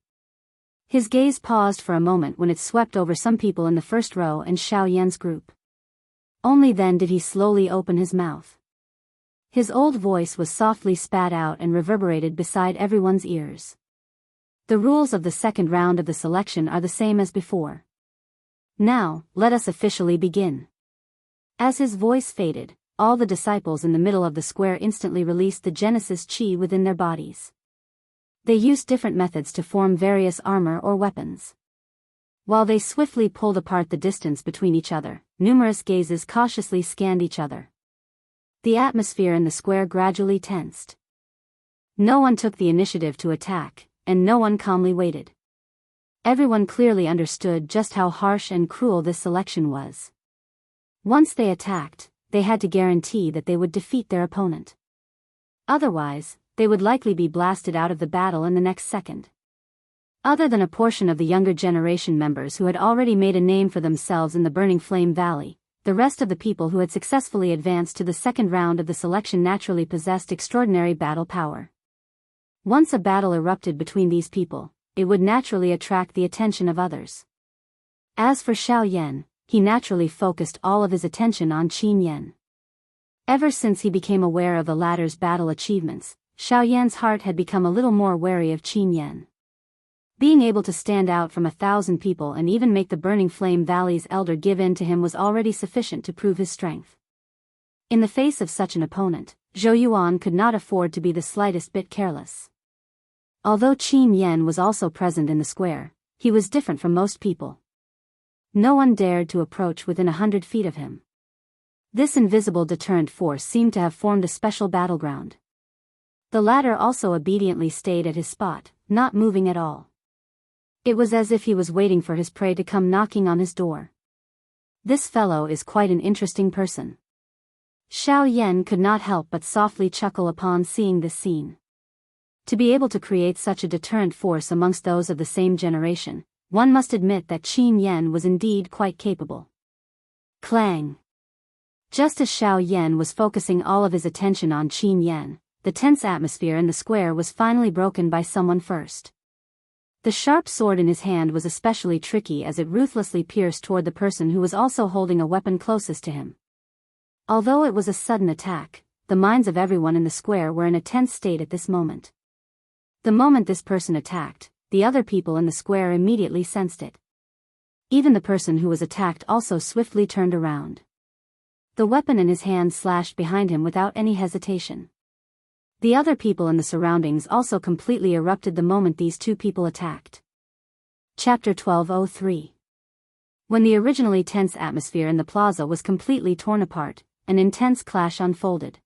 His gaze paused for a moment when it swept over some people in the first row and Xiao Yan's group. Only then did he slowly open his mouth. His old voice was softly spat out and reverberated beside everyone's ears. The rules of the second round of the selection are the same as before. Now, let us officially begin. As his voice faded, all the disciples in the middle of the square instantly released the Genesis Chi within their bodies. They used different methods to form various armor or weapons. While they swiftly pulled apart the distance between each other, numerous gazes cautiously scanned each other. The atmosphere in the square gradually tensed. No one took the initiative to attack, and no one calmly waited. Everyone clearly understood just how harsh and cruel this selection was. Once they attacked, they had to guarantee that they would defeat their opponent. Otherwise, they would likely be blasted out of the battle in the next second. Other than a portion of the younger generation members who had already made a name for themselves in the Burning Flame Valley, the rest of the people who had successfully advanced to the second round of the selection naturally possessed extraordinary battle power. Once a battle erupted between these people, it would naturally attract the attention of others. As for Xiao Yan, he naturally focused all of his attention on Qin Yan. Ever since he became aware of the latter's battle achievements, Xiao Yan's heart had become a little more wary of Qin Yan. Being able to stand out from 1,000 people and even make the Burning Flame Valley's elder give in to him was already sufficient to prove his strength. In the face of such an opponent, Zhou Yuan could not afford to be the slightest bit careless. Although Qin Yan was also present in the square, he was different from most people. No one dared to approach within 100 feet of him. This invisible deterrent force seemed to have formed a special battleground. The latter also obediently stayed at his spot, not moving at all. It was as if he was waiting for his prey to come knocking on his door. This fellow is quite an interesting person. Xiao Yan could not help but softly chuckle upon seeing this scene. To be able to create such a deterrent force amongst those of the same generation, one must admit that Qin Yan was indeed quite capable. Clang! Just as Xiao Yan was focusing all of his attention on Qin Yan, the tense atmosphere in the square was finally broken by someone first. The sharp sword in his hand was especially tricky as it ruthlessly pierced toward the person who was also holding a weapon closest to him. Although it was a sudden attack, the minds of everyone in the square were in a tense state at this moment. The moment this person attacked, the other people in the square immediately sensed it. Even the person who was attacked also swiftly turned around. The weapon in his hand slashed behind him without any hesitation. The other people in the surroundings also completely erupted the moment these two people attacked. Chapter 1203. When the originally tense atmosphere in the plaza was completely torn apart, an intense clash unfolded.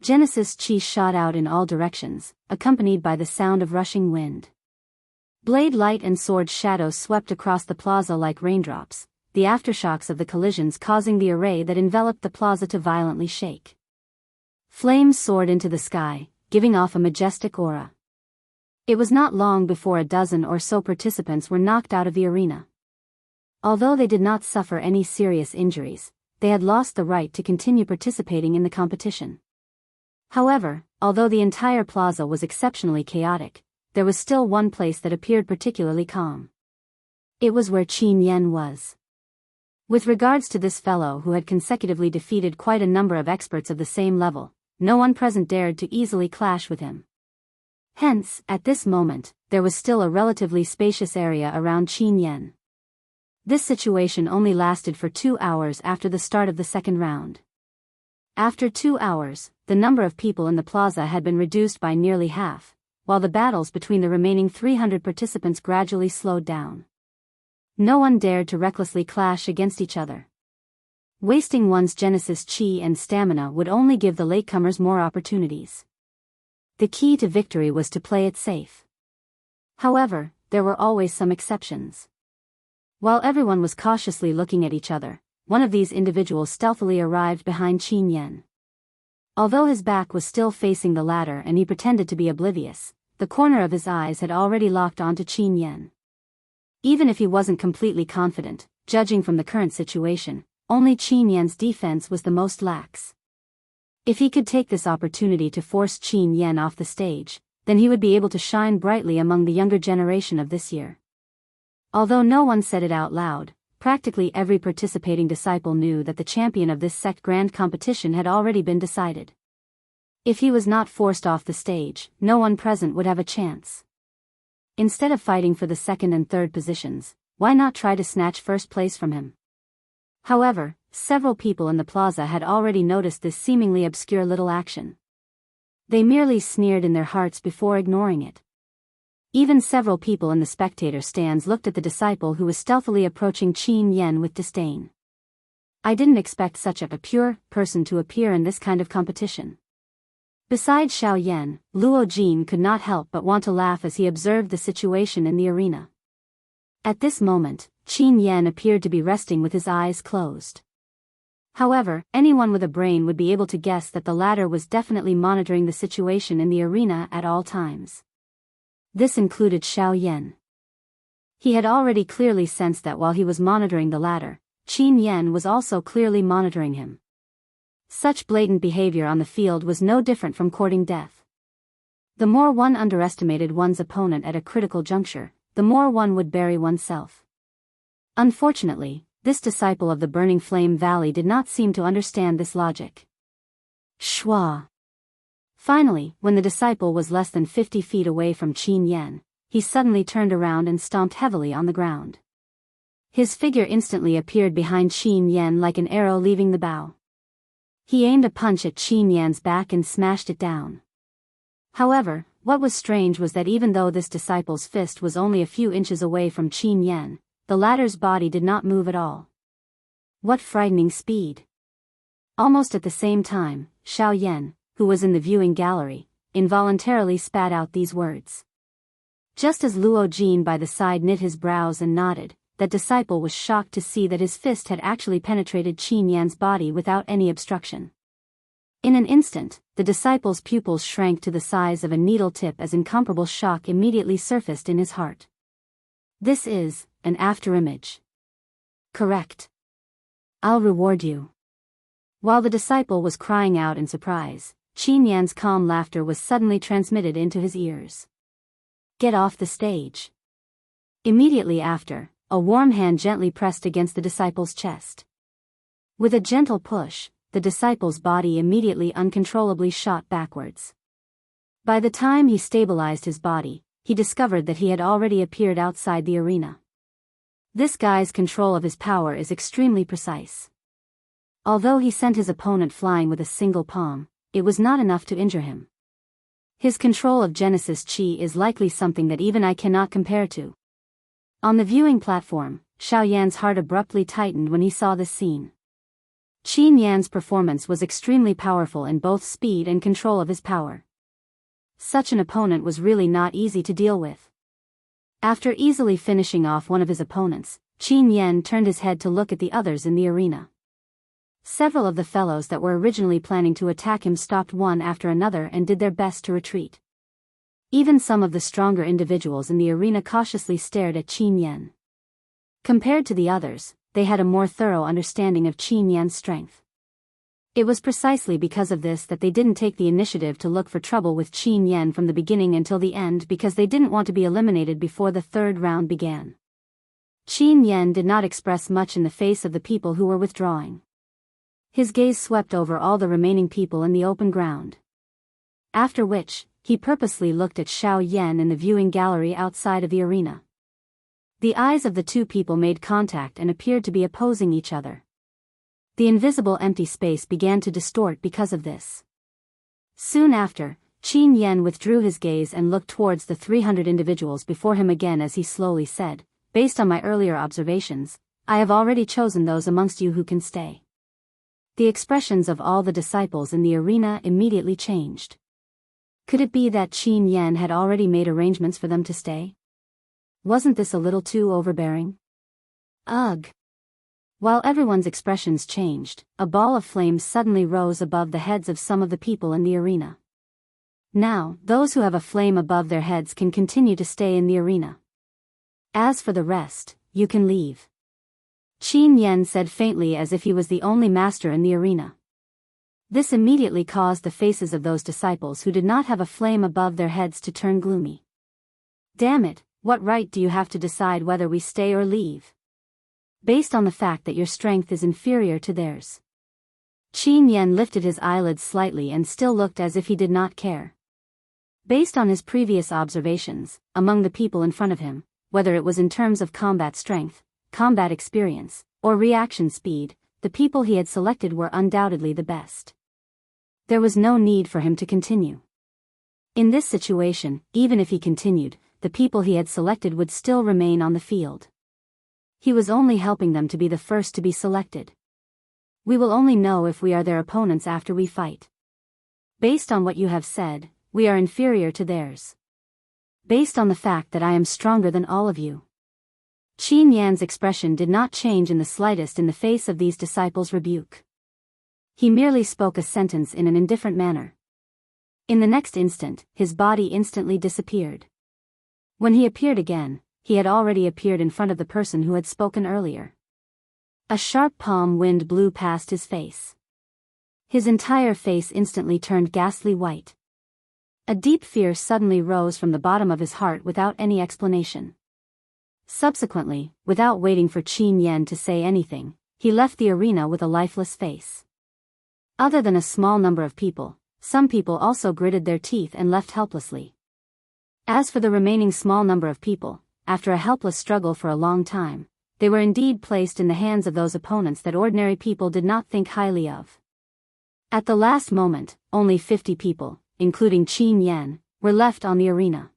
Genesis Chi shot out in all directions, accompanied by the sound of rushing wind. Blade light and sword shadows swept across the plaza like raindrops, the aftershocks of the collisions causing the array that enveloped the plaza to violently shake. Flames soared into the sky, giving off a majestic aura. It was not long before a dozen or so participants were knocked out of the arena. Although they did not suffer any serious injuries, they had lost the right to continue participating in the competition. However, although the entire plaza was exceptionally chaotic, there was still one place that appeared particularly calm. It was where Qin Yen was. With regards to this fellow who had consecutively defeated quite a number of experts of the same level, no one present dared to easily clash with him. Hence, at this moment, there was still a relatively spacious area around Qin Yen. This situation only lasted for 2 hours after the start of the second round. After 2 hours, the number of people in the plaza had been reduced by nearly half, while the battles between the remaining 300 participants gradually slowed down. No one dared to recklessly clash against each other. Wasting one's Genesis chi and stamina would only give the latecomers more opportunities. The key to victory was to play it safe. However, there were always some exceptions. While everyone was cautiously looking at each other, one of these individuals stealthily arrived behind Qin Yen. Although his back was still facing the ladder and he pretended to be oblivious, the corner of his eyes had already locked onto Qin Yen. Even if he wasn't completely confident, judging from the current situation, only Qin Yen's defense was the most lax. If he could take this opportunity to force Qin Yen off the stage, then he would be able to shine brightly among the younger generation of this year. Although no one said it out loud, practically every participating disciple knew that the champion of this sect grand competition had already been decided. If he was not forced off the stage, no one present would have a chance. Instead of fighting for the second and third positions, why not try to snatch first place from him? However, several people in the plaza had already noticed this seemingly obscure little action. They merely sneered in their hearts before ignoring it. Even several people in the spectator stands looked at the disciple who was stealthily approaching Qin Yen with disdain. I didn't expect such a pure person to appear in this kind of competition. Besides Xiao Yan, Luo Jin could not help but want to laugh as he observed the situation in the arena. At this moment, Qin Yen appeared to be resting with his eyes closed. However, anyone with a brain would be able to guess that the latter was definitely monitoring the situation in the arena at all times. This included Xiao Yan. He had already clearly sensed that while he was monitoring the latter, Qin Yen was also clearly monitoring him. Such blatant behavior on the field was no different from courting death. The more one underestimated one's opponent at a critical juncture, the more one would bury oneself. Unfortunately, this disciple of the Burning Flame Valley did not seem to understand this logic. Schwa. Finally, when the disciple was less than 50 feet away from Qin Yen, he suddenly turned around and stomped heavily on the ground. His figure instantly appeared behind Qin Yen like an arrow leaving the bow. He aimed a punch at Qin Yan's back and smashed it down. However, what was strange was that even though this disciple's fist was only a few inches away from Qin Yen, the latter's body did not move at all. What frightening speed! Almost at the same time, Xiao Yan, who was in the viewing gallery, involuntarily spat out these words. Just as Luo Jin by the side knit his brows and nodded, that disciple was shocked to see that his fist had actually penetrated Qin Yan's body without any obstruction. In an instant, the disciple's pupils shrank to the size of a needle tip as incomparable shock immediately surfaced in his heart. This is an afterimage. Correct. I'll reward you. While the disciple was crying out in surprise, Qin Yan's calm laughter was suddenly transmitted into his ears. Get off the stage. Immediately after, a warm hand gently pressed against the disciple's chest. With a gentle push, the disciple's body immediately uncontrollably shot backwards. By the time he stabilized his body, he discovered that he had already appeared outside the arena. This guy's control of his power is extremely precise. Although he sent his opponent flying with a single palm, it was not enough to injure him. His control of Genesis Chi is likely something that even I cannot compare to. On the viewing platform, Xiao Yan's heart abruptly tightened when he saw this scene. Qin Yan's performance was extremely powerful in both speed and control of his power. Such an opponent was really not easy to deal with. After easily finishing off one of his opponents, Qin Yan turned his head to look at the others in the arena. Several of the fellows that were originally planning to attack him stopped one after another and did their best to retreat. Even some of the stronger individuals in the arena cautiously stared at Qin Yan. Compared to the others, they had a more thorough understanding of Qin Yan's strength. It was precisely because of this that they didn't take the initiative to look for trouble with Qin Yan from the beginning until the end, because they didn't want to be eliminated before the third round began. Qin Yan did not express much in the face of the people who were withdrawing. His gaze swept over all the remaining people in the open ground. After which, he purposely looked at Xiao Yan in the viewing gallery outside of the arena. The eyes of the two people made contact and appeared to be opposing each other. The invisible empty space began to distort because of this. Soon after, Qin Yan withdrew his gaze and looked towards the 300 individuals before him again as he slowly said, "Based on my earlier observations, I have already chosen those amongst you who can stay." The expressions of all the disciples in the arena immediately changed. Could it be that Qin Yan had already made arrangements for them to stay? Wasn't this a little too overbearing? Ugh! While everyone's expressions changed, a ball of flames suddenly rose above the heads of some of the people in the arena. Now, those who have a flame above their heads can continue to stay in the arena. As for the rest, you can leave. Qin Yan said faintly as if he was the only master in the arena. This immediately caused the faces of those disciples who did not have a flame above their heads to turn gloomy. Damn it, what right do you have to decide whether we stay or leave? Based on the fact that your strength is inferior to theirs. Qin Yan lifted his eyelids slightly and still looked as if he did not care. Based on his previous observations, among the people in front of him, whether it was in terms of combat strength, combat experience, or reaction speed, the people he had selected were undoubtedly the best. There was no need for him to continue. In this situation, even if he continued, the people he had selected would still remain on the field. He was only helping them to be the first to be selected. We will only know if we are their opponents after we fight. Based on what you have said, we are inferior to theirs. Based on the fact that I am stronger than all of you. Qin Yan's expression did not change in the slightest in the face of these disciples' rebuke. He merely spoke a sentence in an indifferent manner. In the next instant, his body instantly disappeared. When he appeared again, he had already appeared in front of the person who had spoken earlier. A sharp palm wind blew past his face. His entire face instantly turned ghastly white. A deep fear suddenly rose from the bottom of his heart without any explanation. Subsequently, without waiting for Qin Yan to say anything, he left the arena with a lifeless face. Other than a small number of people, some people also gritted their teeth and left helplessly. As for the remaining small number of people, after a helpless struggle for a long time, they were indeed placed in the hands of those opponents that ordinary people did not think highly of. At the last moment, only 50 people, including Qin Yan, were left on the arena.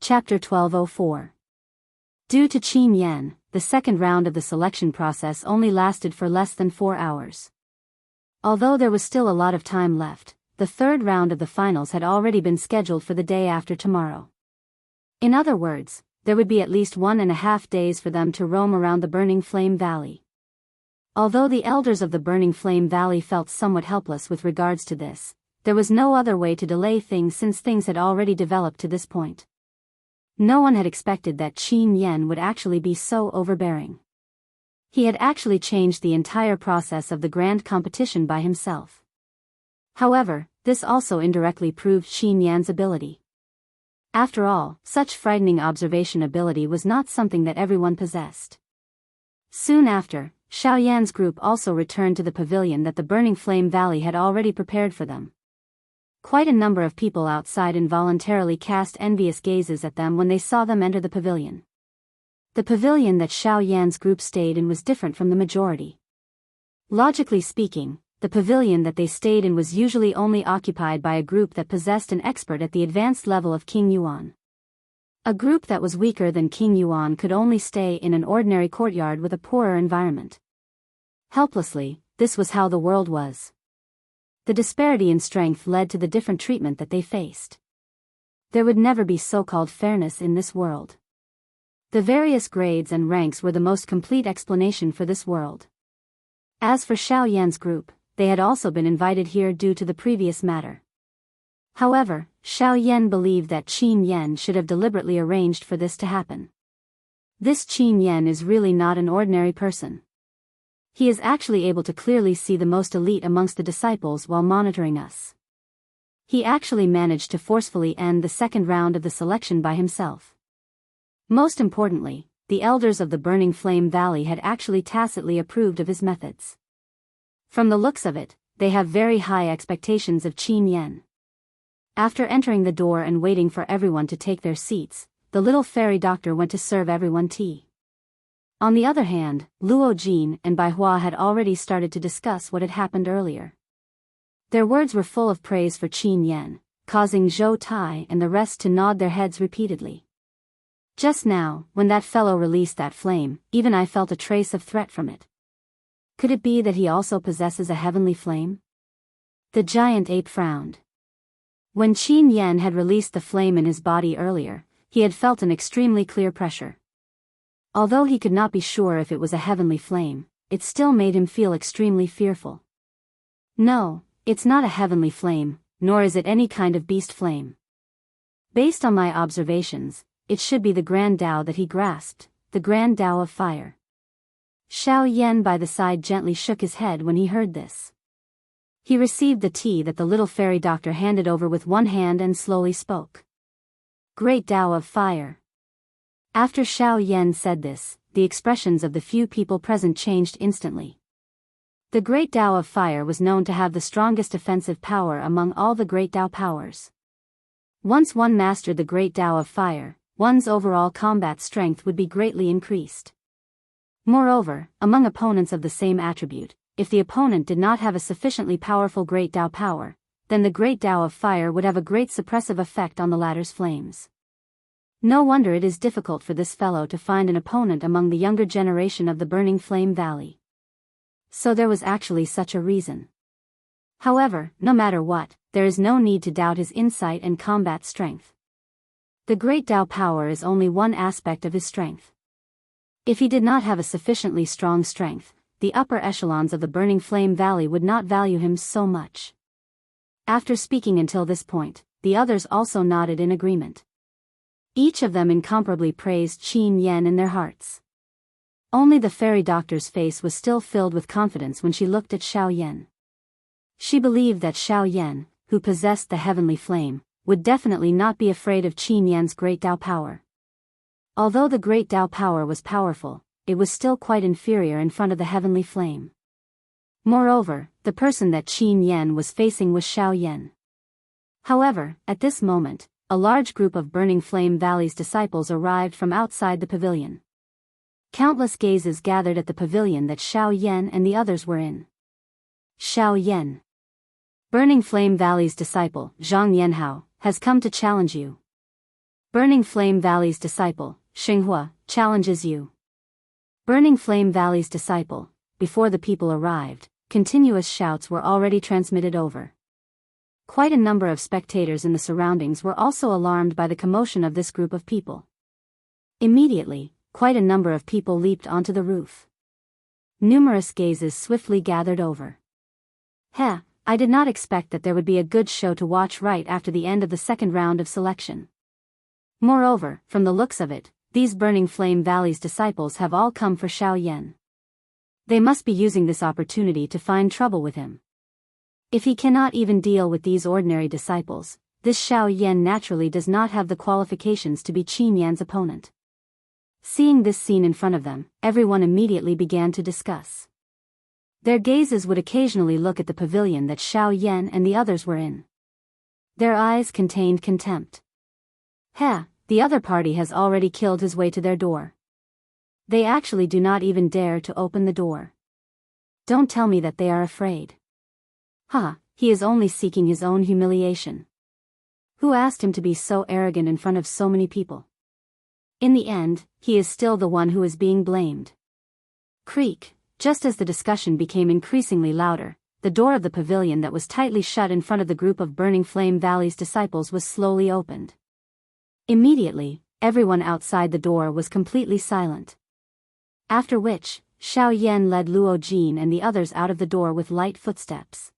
Chapter 1204. Due to Qin Yan, the second round of the selection process only lasted for less than 4 hours. Although there was still a lot of time left, the third round of the finals had already been scheduled for the day after tomorrow. In other words, there would be at least 1.5 days for them to roam around the Burning Flame Valley. Although the elders of the Burning Flame Valley felt somewhat helpless with regards to this, there was no other way to delay things since things had already developed to this point. No one had expected that Qin Yan would actually be so overbearing. He had actually changed the entire process of the grand competition by himself. However, this also indirectly proved Qin Yan's ability. After all, such frightening observation ability was not something that everyone possessed. Soon after, Xiao Yan's group also returned to the pavilion that the Burning Flame Valley had already prepared for them. Quite a number of people outside involuntarily cast envious gazes at them when they saw them enter the pavilion. The pavilion that Xiao Yan's group stayed in was different from the majority. Logically speaking, the pavilion that they stayed in was usually only occupied by a group that possessed an expert at the advanced level of King Yuan. A group that was weaker than King Yuan could only stay in an ordinary courtyard with a poorer environment. Helplessly, this was how the world was. The disparity in strength led to the different treatment that they faced. There would never be so-called fairness in this world. The various grades and ranks were the most complete explanation for this world. As for Xiao Yan's group, they had also been invited here due to the previous matter. However, Xiao Yan believed that Qin Yan should have deliberately arranged for this to happen. This Qin Yan is really not an ordinary person. He is actually able to clearly see the most elite amongst the disciples while monitoring us. He actually managed to forcefully end the second round of the selection by himself. Most importantly, the elders of the Burning Flame Valley had actually tacitly approved of his methods. From the looks of it, they have very high expectations of Qin Yan. After entering the door and waiting for everyone to take their seats, the little fairy doctor went to serve everyone tea. On the other hand, Luo Jin and Bai Hua had already started to discuss what had happened earlier. Their words were full of praise for Qin Yan, causing Zhou Tai and the rest to nod their heads repeatedly. Just now, when that fellow released that flame, even I felt a trace of threat from it. Could it be that he also possesses a heavenly flame? The giant ape frowned. When Qin Yan had released the flame in his body earlier, he had felt an extremely clear pressure. Although he could not be sure if it was a heavenly flame, it still made him feel extremely fearful. No, it's not a heavenly flame, nor is it any kind of beast flame. Based on my observations, it should be the Grand Tao that he grasped, the Grand Tao of fire. Xiao Yan by the side gently shook his head when he heard this. He received the tea that the little fairy doctor handed over with one hand and slowly spoke. Great Tao of fire. After Xiao Yan said this, the expressions of the few people present changed instantly. The Great Tao of Fire was known to have the strongest offensive power among all the Great Tao powers. Once one mastered the Great Tao of Fire, one's overall combat strength would be greatly increased. Moreover, among opponents of the same attribute, if the opponent did not have a sufficiently powerful Great Tao power, then the Great Tao of Fire would have a great suppressive effect on the latter's flames. No wonder it is difficult for this fellow to find an opponent among the younger generation of the Burning Flame Valley. So there was actually such a reason. However, no matter what, there is no need to doubt his insight and combat strength. The Great Tao power is only one aspect of his strength. If he did not have a sufficiently strong strength, the upper echelons of the Burning Flame Valley would not value him so much. After speaking until this point, the others also nodded in agreement. Each of them incomparably praised Qin Yan in their hearts. Only the fairy doctor's face was still filled with confidence when she looked at Xiao Yan. She believed that Xiao Yan, who possessed the heavenly flame, would definitely not be afraid of Qin Yan's Great Tao power. Although the Great Tao power was powerful, it was still quite inferior in front of the heavenly flame. Moreover, the person that Qin Yan was facing was Xiao Yan. However, at this moment, a large group of Burning Flame Valley's disciples arrived from outside the pavilion. Countless gazes gathered at the pavilion that Xiao Yan and the others were in. Xiao Yan, Burning Flame Valley's disciple, Zhang Yanhao, has come to challenge you. Burning Flame Valley's disciple, Xinghua, challenges you. Burning Flame Valley's disciple. Before the people arrived, continuous shouts were already transmitted over. Quite a number of spectators in the surroundings were also alarmed by the commotion of this group of people. Immediately, quite a number of people leaped onto the roof. Numerous gazes swiftly gathered over. I did not expect that there would be a good show to watch right after the end of the second round of selection. Moreover, from the looks of it, these Burning Flame Valley's disciples have all come for Xiao Yan. They must be using this opportunity to find trouble with him. If he cannot even deal with these ordinary disciples, this Xiao Yan naturally does not have the qualifications to be Qin Yan's opponent. Seeing this scene in front of them, everyone immediately began to discuss. Their gazes would occasionally look at the pavilion that Xiao Yan and the others were in. Their eyes contained contempt. The other party has already killed his way to their door. They actually do not even dare to open the door. Don't tell me that they are afraid. He is only seeking his own humiliation. Who asked him to be so arrogant in front of so many people? In the end, he is still the one who is being blamed. Creak, just as the discussion became increasingly louder, the door of the pavilion that was tightly shut in front of the group of Burning Flame Valley's disciples was slowly opened. Immediately, everyone outside the door was completely silent. After which, Xiao Yan led Luo Jin and the others out of the door with light footsteps.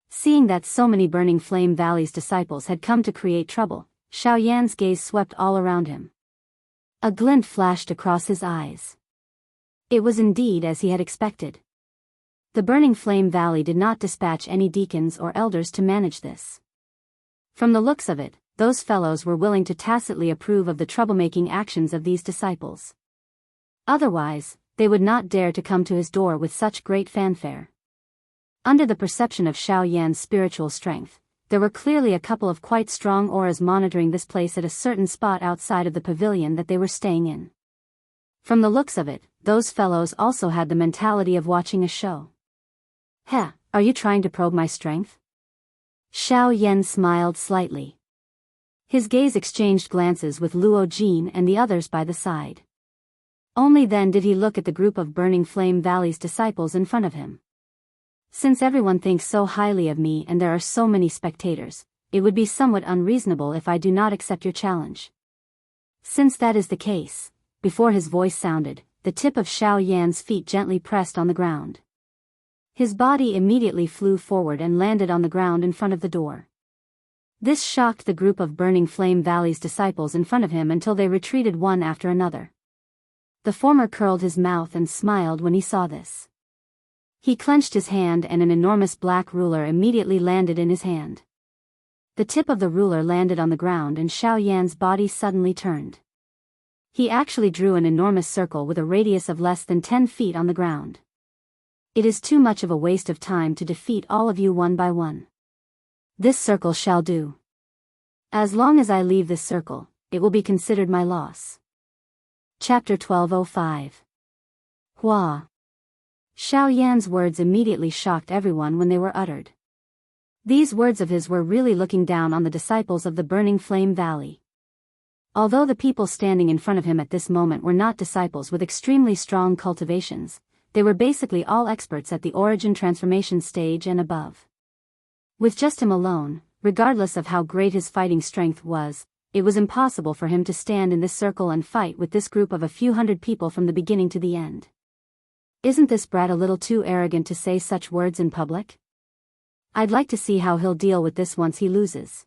Seeing that so many Burning Flame Valley's disciples had come to create trouble, Xiao Yan's gaze swept all around him. A glint flashed across his eyes. It was indeed as he had expected. The Burning Flame Valley did not dispatch any deacons or elders to manage this. From the looks of it, those fellows were willing to tacitly approve of the troublemaking actions of these disciples. Otherwise, they would not dare to come to his door with such great fanfare. Under the perception of Xiao Yan's spiritual strength, there were clearly a couple of quite strong auras monitoring this place at a certain spot outside of the pavilion that they were staying in. From the looks of it, those fellows also had the mentality of watching a show. Heh, are you trying to probe my strength? Xiao Yan smiled slightly. His gaze exchanged glances with Luo Jin and the others by the side. Only then did he look at the group of Burning Flame Valley's disciples in front of him. Since everyone thinks so highly of me and there are so many spectators, it would be somewhat unreasonable if I do not accept your challenge. Since that is the case, before his voice sounded, the tip of Xiao Yan's feet gently pressed on the ground. His body immediately flew forward and landed on the ground in front of the door. This shocked the group of Burning Flame Valley's disciples in front of him until they retreated one after another. The former curled his mouth and smiled when he saw this. He clenched his hand and an enormous black ruler immediately landed in his hand. The tip of the ruler landed on the ground and Xiao Yan's body suddenly turned. He actually drew an enormous circle with a radius of less than 10 feet on the ground. It is too much of a waste of time to defeat all of you one by one. This circle shall do. As long as I leave this circle, it will be considered my loss. Chapter 1205. Hua. Xiao Yan's words immediately shocked everyone when they were uttered. These words of his were really looking down on the disciples of the Burning Flame Valley. Although the people standing in front of him at this moment were not disciples with extremely strong cultivations, they were basically all experts at the origin transformation stage and above. With just him alone, regardless of how great his fighting strength was, it was impossible for him to stand in this circle and fight with this group of a few hundred people from the beginning to the end. Isn't this brat a little too arrogant to say such words in public? I'd like to see how he'll deal with this once he loses.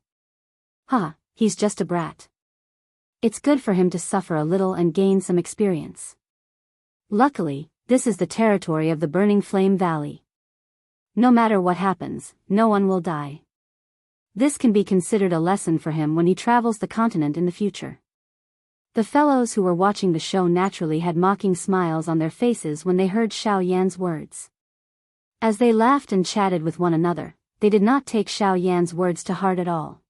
He's just a brat. It's good for him to suffer a little and gain some experience. Luckily, this is the territory of the Burning Flame Valley. No matter what happens, no one will die. This can be considered a lesson for him when he travels the continent in the future. The fellows who were watching the show naturally had mocking smiles on their faces when they heard Xiao Yan's words. As they laughed and chatted with one another, they did not take Xiao Yan's words to heart at all.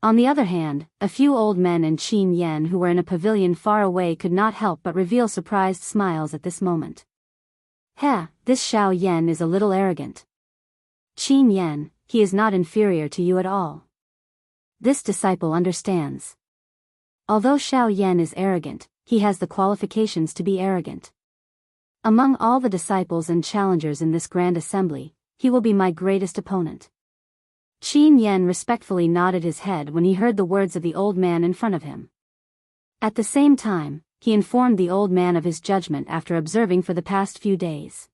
On the other hand, a few old men and Qin Yan who were in a pavilion far away could not help but reveal surprised smiles at this moment. This Xiao Yan is a little arrogant. Qin Yan, he is not inferior to you at all. This disciple understands. Although Xiao Yan is arrogant, he has the qualifications to be arrogant. Among all the disciples and challengers in this grand assembly, he will be my greatest opponent. Qin Yan respectfully nodded his head when he heard the words of the old man in front of him. At the same time, he informed the old man of his judgment after observing for the past few days.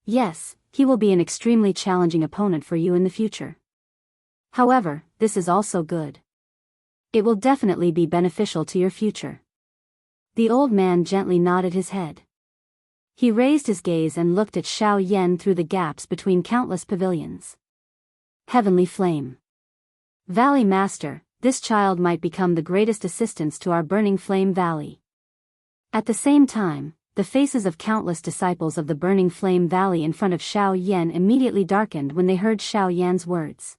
Yes, he will be an extremely challenging opponent for you in the future. However, this is also good. It will definitely be beneficial to your future. The old man gently nodded his head. He raised his gaze and looked at Xiao Yan through the gaps between countless pavilions. Heavenly Flame. Valley Master, this child might become the greatest assistance to our Burning Flame Valley. At the same time, the faces of countless disciples of the Burning Flame Valley in front of Xiao Yan immediately darkened when they heard Xiao Yan's words.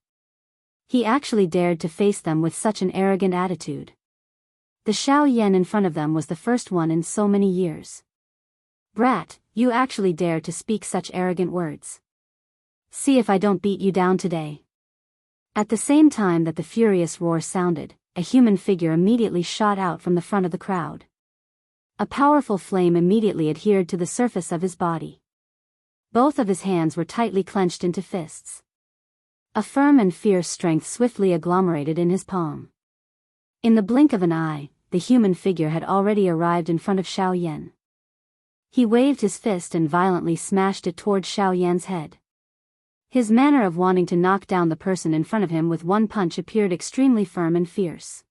He actually dared to face them with such an arrogant attitude. The Xiao Yan in front of them was the first one in so many years. Brat, you actually dare to speak such arrogant words. See if I don't beat you down today. At the same time that the furious roar sounded, a human figure immediately shot out from the front of the crowd. A powerful flame immediately adhered to the surface of his body. Both of his hands were tightly clenched into fists. A firm and fierce strength swiftly agglomerated in his palm. In the blink of an eye, the human figure had already arrived in front of Xiao Yan. He waved his fist and violently smashed it towards Xiao Yan's head. His manner of wanting to knock down the person in front of him with one punch appeared extremely firm and fierce.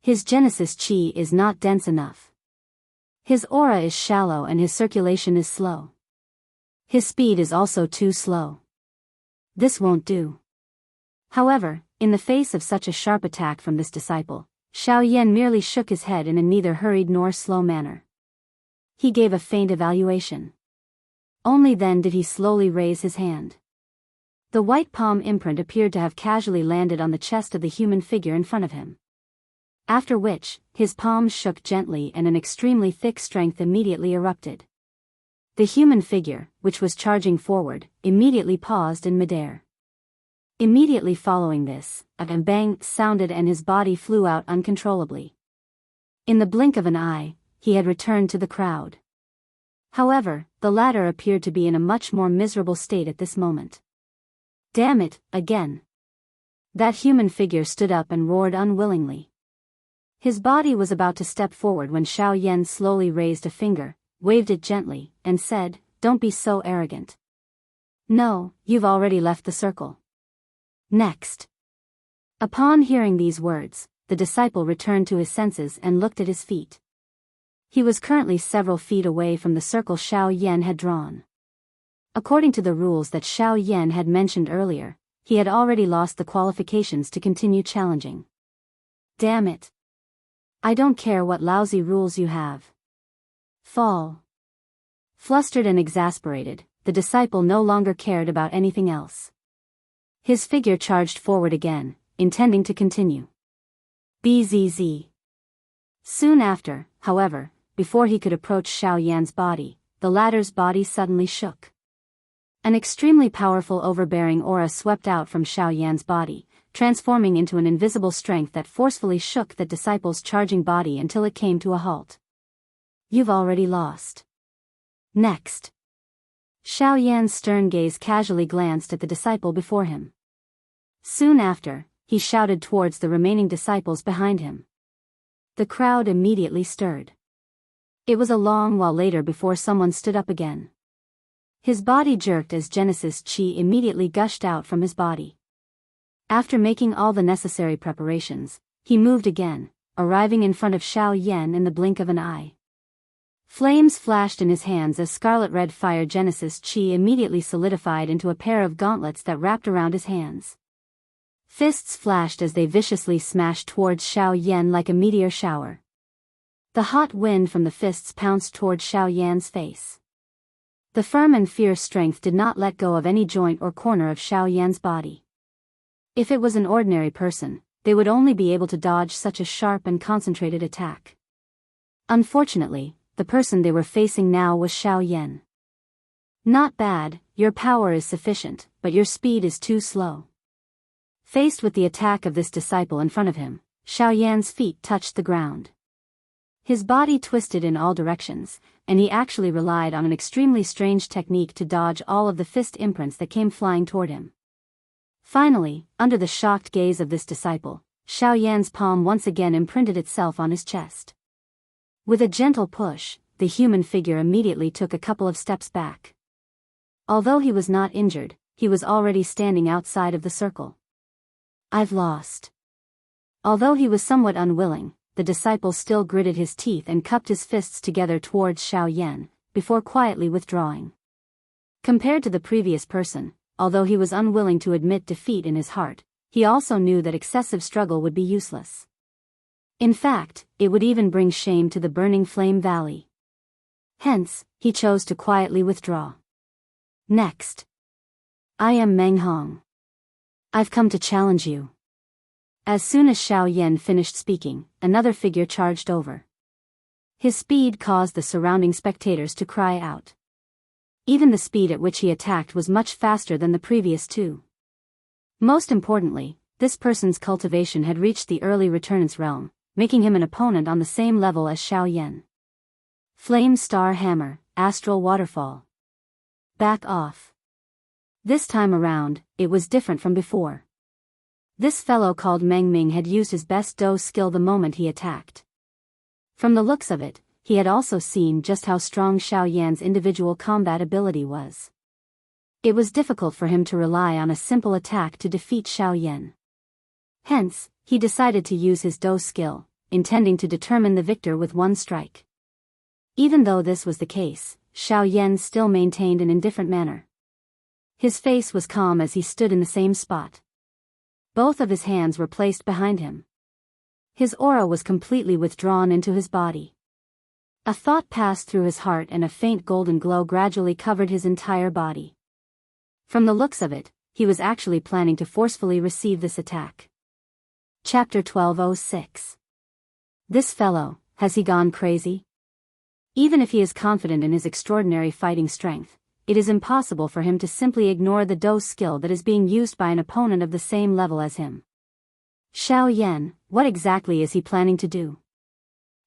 His Genesis chi is not dense enough. His aura is shallow and his circulation is slow. His speed is also too slow. This won't do. However, in the face of such a sharp attack from this disciple, Xiao Yan merely shook his head in a neither hurried nor slow manner. He gave a faint evaluation. Only then did he slowly raise his hand. The white palm imprint appeared to have casually landed on the chest of the human figure in front of him. After which, his palms shook gently and an extremely thick strength immediately erupted. The human figure, which was charging forward, immediately paused in midair. Immediately following this, a bang sounded and his body flew out uncontrollably. In the blink of an eye, he had returned to the crowd. However, the latter appeared to be in a much more miserable state at this moment. Damn it, again! That human figure stood up and roared unwillingly. His body was about to step forward when Xiao Yan slowly raised a finger, waved it gently, and said, "Don't be so arrogant. No, you've already left the circle. Next." Upon hearing these words, the disciple returned to his senses and looked at his feet. He was currently several feet away from the circle Xiao Yan had drawn. According to the rules that Xiao Yan had mentioned earlier, he had already lost the qualifications to continue challenging. Damn it! I don't care what lousy rules you have. Fall. Flustered and exasperated, the disciple no longer cared about anything else. His figure charged forward again, intending to continue. Bzz. Soon after, however, before he could approach Xiao Yan's body, the latter's body suddenly shook. An extremely powerful overbearing aura swept out from Xiao Yan's body, transforming into an invisible strength that forcefully shook the disciple's charging body until it came to a halt. You've already lost. Next. Xiao Yan's stern gaze casually glanced at the disciple before him. Soon after, he shouted towards the remaining disciples behind him. The crowd immediately stirred. It was a long while later before someone stood up again. His body jerked as Genesis chi immediately gushed out from his body. After making all the necessary preparations, he moved again, arriving in front of Xiao Yan in the blink of an eye. Flames flashed in his hands as scarlet-red fire Genesis chi immediately solidified into a pair of gauntlets that wrapped around his hands. Fists flashed as they viciously smashed towards Xiao Yan like a meteor shower. The hot wind from the fists pounced towards Xiao Yan's face. The firm and fierce strength did not let go of any joint or corner of Xiao Yan's body. If it was an ordinary person, they would only be able to dodge such a sharp and concentrated attack. Unfortunately, the person they were facing now was Xiao Yan. Not bad, your power is sufficient, but your speed is too slow. Faced with the attack of this disciple in front of him, Xiao Yan's feet touched the ground. His body twisted in all directions, and he actually relied on an extremely strange technique to dodge all of the fist imprints that came flying toward him. Finally, under the shocked gaze of this disciple, Xiao Yan's palm once again imprinted itself on his chest. With a gentle push, the human figure immediately took a couple of steps back. Although he was not injured, he was already standing outside of the circle. I've lost. Although he was somewhat unwilling, the disciple still gritted his teeth and cupped his fists together towards Xiao Yan, before quietly withdrawing. Compared to the previous person, although he was unwilling to admit defeat in his heart, he also knew that excessive struggle would be useless. In fact, it would even bring shame to the burning flame valley. Hence, he chose to quietly withdraw. Next. I am Meng Hong. I've come to challenge you. As soon as Xiao Yan finished speaking, another figure charged over. His speed caused the surrounding spectators to cry out. Even the speed at which he attacked was much faster than the previous two. Most importantly, this person's cultivation had reached the early returnance realm, making him an opponent on the same level as Xiao Yan. Flame Star Hammer, Astral Waterfall. Back off. This time around, it was different from before. This fellow called Meng Ming had used his best Do skill the moment he attacked. From the looks of it, he had also seen just how strong Xiao Yan's individual combat ability was. It was difficult for him to rely on a simple attack to defeat Xiao Yan. Hence, he decided to use his Do skill, intending to determine the victor with one strike. Even though this was the case, Xiao Yan still maintained an indifferent manner. His face was calm as he stood in the same spot. Both of his hands were placed behind him. His aura was completely withdrawn into his body. A thought passed through his heart and a faint golden glow gradually covered his entire body. From the looks of it, he was actually planning to forcefully receive this attack. Chapter 1206. This fellow, has he gone crazy? Even if he is confident in his extraordinary fighting strength, it is impossible for him to simply ignore the Do skill that is being used by an opponent of the same level as him. Xiao Yan, what exactly is he planning to do?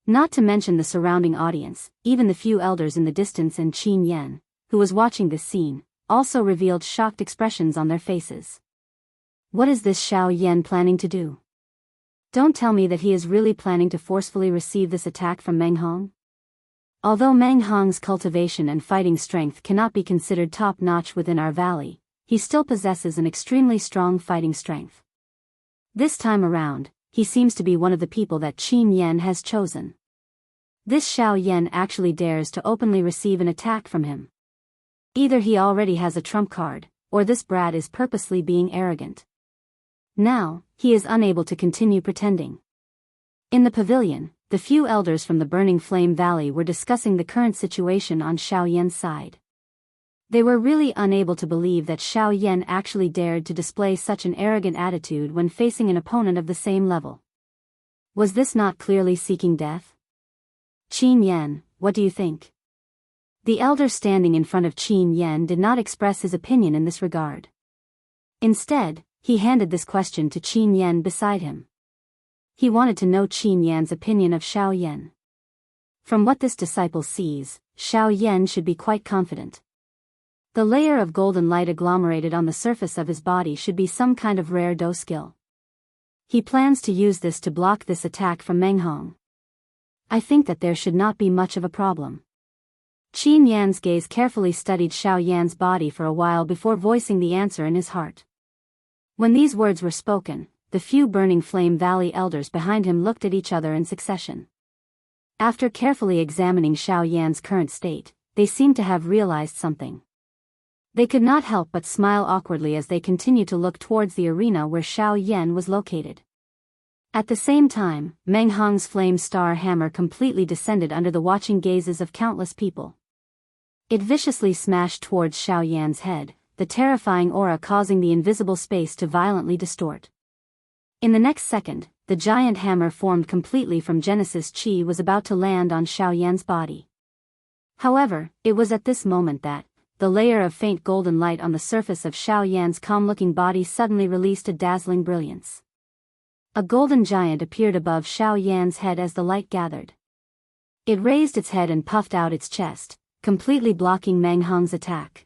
Not to mention the surrounding audience, even the few elders in the distance and Qin Yan, who was watching this scene, also revealed shocked expressions on their faces. What is this Xiao Yan planning to do? Don't tell me that he is really planning to forcefully receive this attack from Meng Hong? Although Meng Hong's cultivation and fighting strength cannot be considered top-notch within our valley, he still possesses an extremely strong fighting strength. This time around, he seems to be one of the people that Qin Yan has chosen. This Xiao Yan actually dares to openly receive an attack from him. Either he already has a trump card, or this brat is purposely being arrogant. Now, he is unable to continue pretending. In the pavilion, the few elders from the Burning Flame Valley were discussing the current situation on Xiao Yan's side. They were really unable to believe that Xiao Yan actually dared to display such an arrogant attitude when facing an opponent of the same level. Was this not clearly seeking death? Qin Yan, what do you think? The elder standing in front of Qin Yan did not express his opinion in this regard. Instead, he handed this question to Qin Yan beside him. He wanted to know Qin Yan's opinion of Xiao Yan. From what this disciple sees, Xiao Yan should be quite confident. The layer of golden light agglomerated on the surface of his body should be some kind of rare Do skill. He plans to use this to block this attack from Meng Hong. I think that there should not be much of a problem. Qin Yan's gaze carefully studied Xiao Yan's body for a while before voicing the answer in his heart. When these words were spoken, the few Burning Flame Valley elders behind him looked at each other in succession. After carefully examining Xiao Yan's current state, they seemed to have realized something. They could not help but smile awkwardly as they continued to look towards the arena where Xiao Yan was located. At the same time, Meng Hong's flame star hammer completely descended under the watching gazes of countless people. It viciously smashed towards Xiao Yan's head, the terrifying aura causing the invisible space to violently distort. In the next second, the giant hammer formed completely from Genesis Chi was about to land on Xiao Yan's body. However, it was at this moment that, the layer of faint golden light on the surface of Xiao Yan's calm-looking body suddenly released a dazzling brilliance. A golden giant appeared above Xiao Yan's head as the light gathered. It raised its head and puffed out its chest, completely blocking Meng Hong's attack.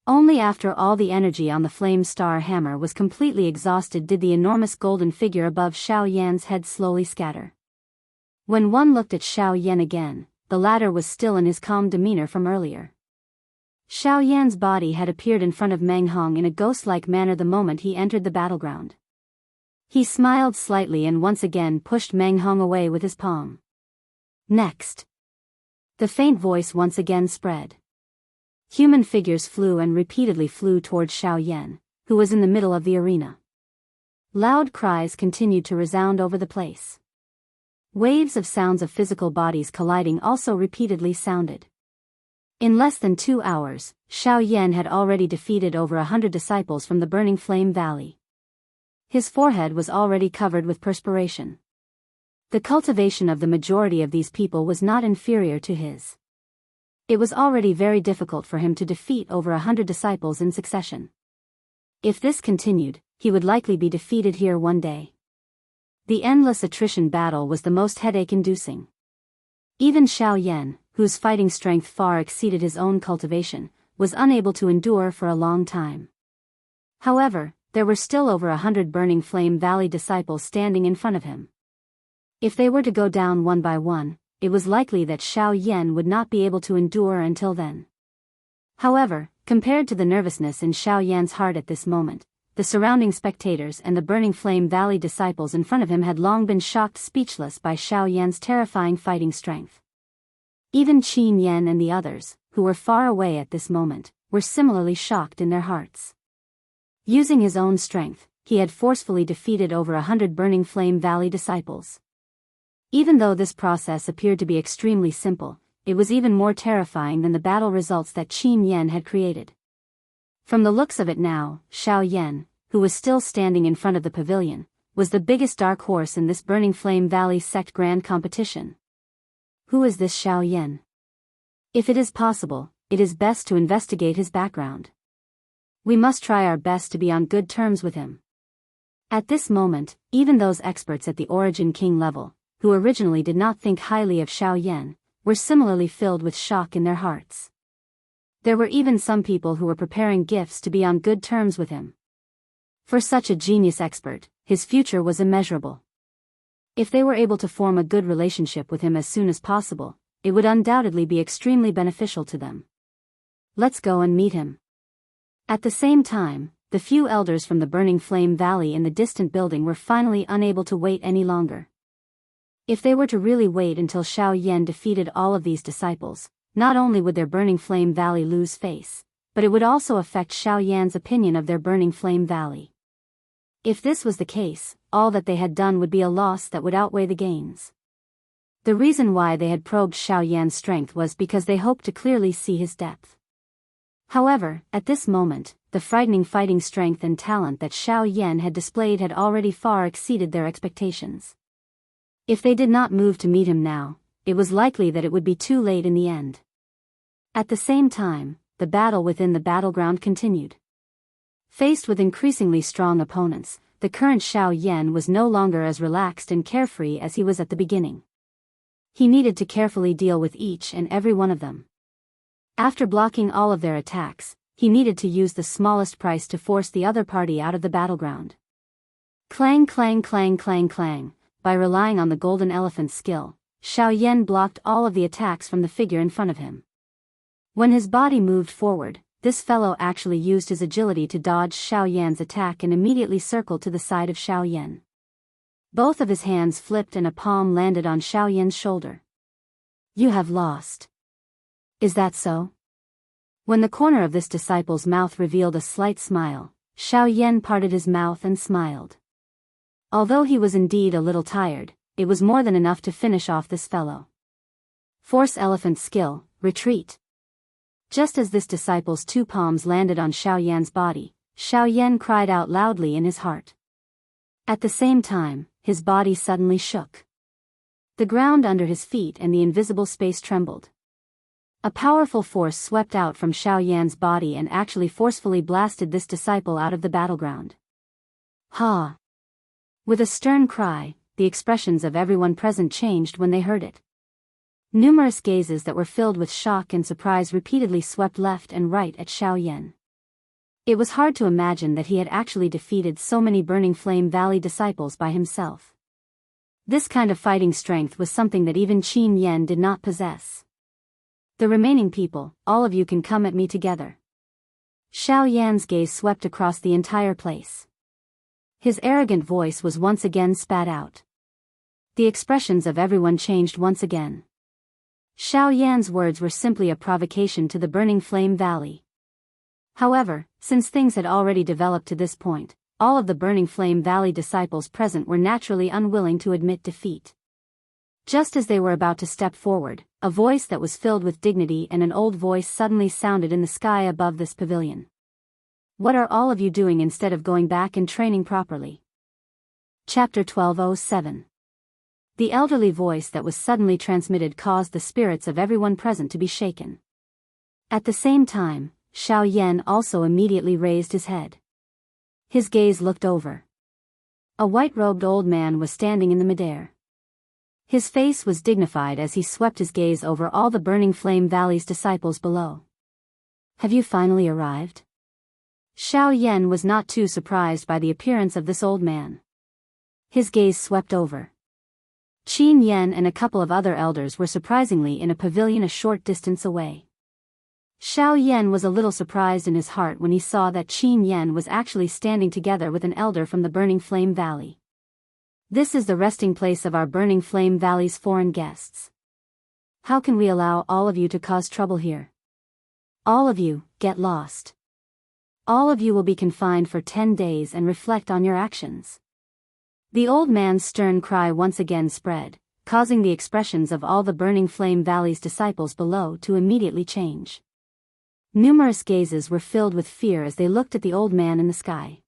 Only after all the energy on the flame star hammer was completely exhausted did the enormous golden figure above Xiao Yan's head slowly scatter. When one looked at Xiao Yan again, the latter was still in his calm demeanor from earlier. Xiao Yan's body had appeared in front of Meng Hong in a ghost-like manner the moment he entered the battleground. He smiled slightly and once again pushed Meng Hong away with his palm. Next. The faint voice once again spread. Human figures flew and repeatedly flew towards Xiao Yan, who was in the middle of the arena. Loud cries continued to resound over the place. Waves of sounds of physical bodies colliding also repeatedly sounded. In less than 2 hours, Xiao Yan had already defeated over 100 disciples from the Burning Flame Valley. His forehead was already covered with perspiration. The cultivation of the majority of these people was not inferior to his. It was already very difficult for him to defeat over 100 disciples in succession. If this continued, he would likely be defeated here one day. The endless attrition battle was the most headache-inducing. Even Xiao Yan, whose fighting strength far exceeded his own cultivation, was unable to endure for a long time. However, there were still over 100 Burning Flame Valley disciples standing in front of him. If they were to go down one by one, it was likely that Xiao Yan would not be able to endure until then. However, compared to the nervousness in Xiao Yan's heart at this moment, the surrounding spectators and the Burning Flame Valley disciples in front of him had long been shocked speechless by Xiao Yan's terrifying fighting strength. Even Qin Yan and the others, who were far away at this moment, were similarly shocked in their hearts. Using his own strength, he had forcefully defeated over 100 Burning Flame Valley disciples. Even though this process appeared to be extremely simple, it was even more terrifying than the battle results that Qin Yan had created. From the looks of it now, Xiao Yan, who was still standing in front of the pavilion, was the biggest dark horse in this Burning Flame Valley sect grand competition. Who is this Xiao Yan? If it is possible, it is best to investigate his background. We must try our best to be on good terms with him. At this moment, even those experts at the Origin King level, who originally did not think highly of Xiao Yan, were similarly filled with shock in their hearts. There were even some people who were preparing gifts to be on good terms with him. For such a genius expert, his future was immeasurable. If they were able to form a good relationship with him as soon as possible, it would undoubtedly be extremely beneficial to them. Let's go and meet him. At the same time, the few elders from the Burning Flame Valley in the distant building were finally unable to wait any longer. If they were to really wait until Xiao Yan defeated all of these disciples, not only would their Burning Flame Valley lose face, but it would also affect Xiao Yan's opinion of their Burning Flame Valley. If this was the case, all that they had done would be a loss that would outweigh the gains. The reason why they had probed Xiao Yan's strength was because they hoped to clearly see his depth. However, at this moment, the frightening fighting strength and talent that Xiao Yan had displayed had already far exceeded their expectations. If they did not move to meet him now, it was likely that it would be too late in the end. At the same time, the battle within the battleground continued. Faced with increasingly strong opponents, the current Xiao Yan was no longer as relaxed and carefree as he was at the beginning. He needed to carefully deal with each and every one of them. After blocking all of their attacks, he needed to use the smallest price to force the other party out of the battleground. Clang clang clang clang clang. By relying on the golden elephant's skill, Xiao Yan blocked all of the attacks from the figure in front of him. When his body moved forward, this fellow actually used his agility to dodge Xiao Yan's attack and immediately circled to the side of Xiao Yan. Both of his hands flipped and a palm landed on Xiao Yan's shoulder. You have lost. Is that so? When the corner of this disciple's mouth revealed a slight smile, Xiao Yan parted his mouth and smiled. Although he was indeed a little tired, it was more than enough to finish off this fellow. Force elephant skill, retreat. Just as this disciple's two palms landed on Xiao Yan's body, Xiao Yan cried out loudly in his heart. At the same time, his body suddenly shook. The ground under his feet and the invisible space trembled. A powerful force swept out from Xiao Yan's body and actually forcefully blasted this disciple out of the battleground. Ha! With a stern cry, the expressions of everyone present changed when they heard it. Numerous gazes that were filled with shock and surprise repeatedly swept left and right at Xiao Yan. It was hard to imagine that he had actually defeated so many Burning Flame Valley disciples by himself. This kind of fighting strength was something that even Qin Yan did not possess. The remaining people, all of you can come at me together. Xiao Yan's gaze swept across the entire place. His arrogant voice was once again spat out. The expressions of everyone changed once again. Xiao Yan's words were simply a provocation to the Burning Flame Valley. However, since things had already developed to this point, all of the Burning Flame Valley disciples present were naturally unwilling to admit defeat. Just as they were about to step forward, a voice that was filled with dignity and an old voice suddenly sounded in the sky above this pavilion. What are all of you doing instead of going back and training properly? Chapter 1207. The elderly voice that was suddenly transmitted caused the spirits of everyone present to be shaken. At the same time, Xiao Yan also immediately raised his head. His gaze looked over. A white-robed old man was standing in the midair. His face was dignified as he swept his gaze over all the Burning Flame Valley's disciples below. Have you finally arrived? Xiao Yan was not too surprised by the appearance of this old man. His gaze swept over. Qin Yan and a couple of other elders were surprisingly in a pavilion a short distance away. Xiao Yan was a little surprised in his heart when he saw that Qin Yan was actually standing together with an elder from the Burning Flame Valley. This is the resting place of our Burning Flame Valley's foreign guests. How can we allow all of you to cause trouble here? All of you, get lost. All of you will be confined for 10 days and reflect on your actions. The old man's stern cry once again spread, causing the expressions of all the Burning Flame Valley's disciples below to immediately change. Numerous gazes were filled with fear as they looked at the old man in the sky.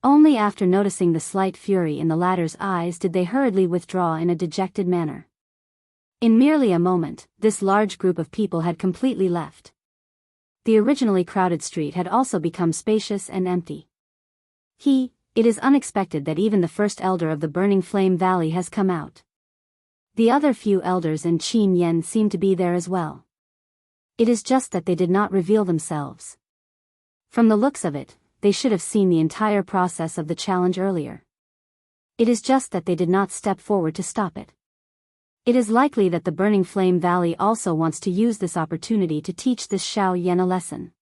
Only after noticing the slight fury in the latter's eyes did they hurriedly withdraw in a dejected manner. In merely a moment, this large group of people had completely left. The originally crowded street had also become spacious and empty. It is unexpected that even the first elder of the Burning Flame Valley has come out. The other few elders and Qin Yan seem to be there as well. It is just that they did not reveal themselves. From the looks of it, they should have seen the entire process of the challenge earlier. It is just that they did not step forward to stop it. It is likely that the Burning Flame Valley also wants to use this opportunity to teach this Xiao Yan a lesson.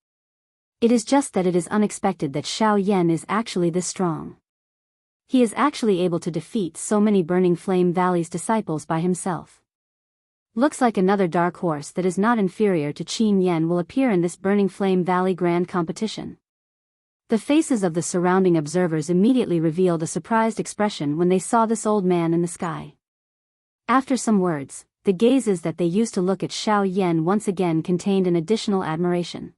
It is just that it is unexpected that Xiao Yan is actually this strong. He is actually able to defeat so many Burning Flame Valley's disciples by himself. Looks like another dark horse that is not inferior to Qin Yan will appear in this Burning Flame Valley Grand Competition. The faces of the surrounding observers immediately revealed a surprised expression when they saw this old man in the sky. After some words, the gazes that they used to look at Xiao Yan once again contained an additional admiration.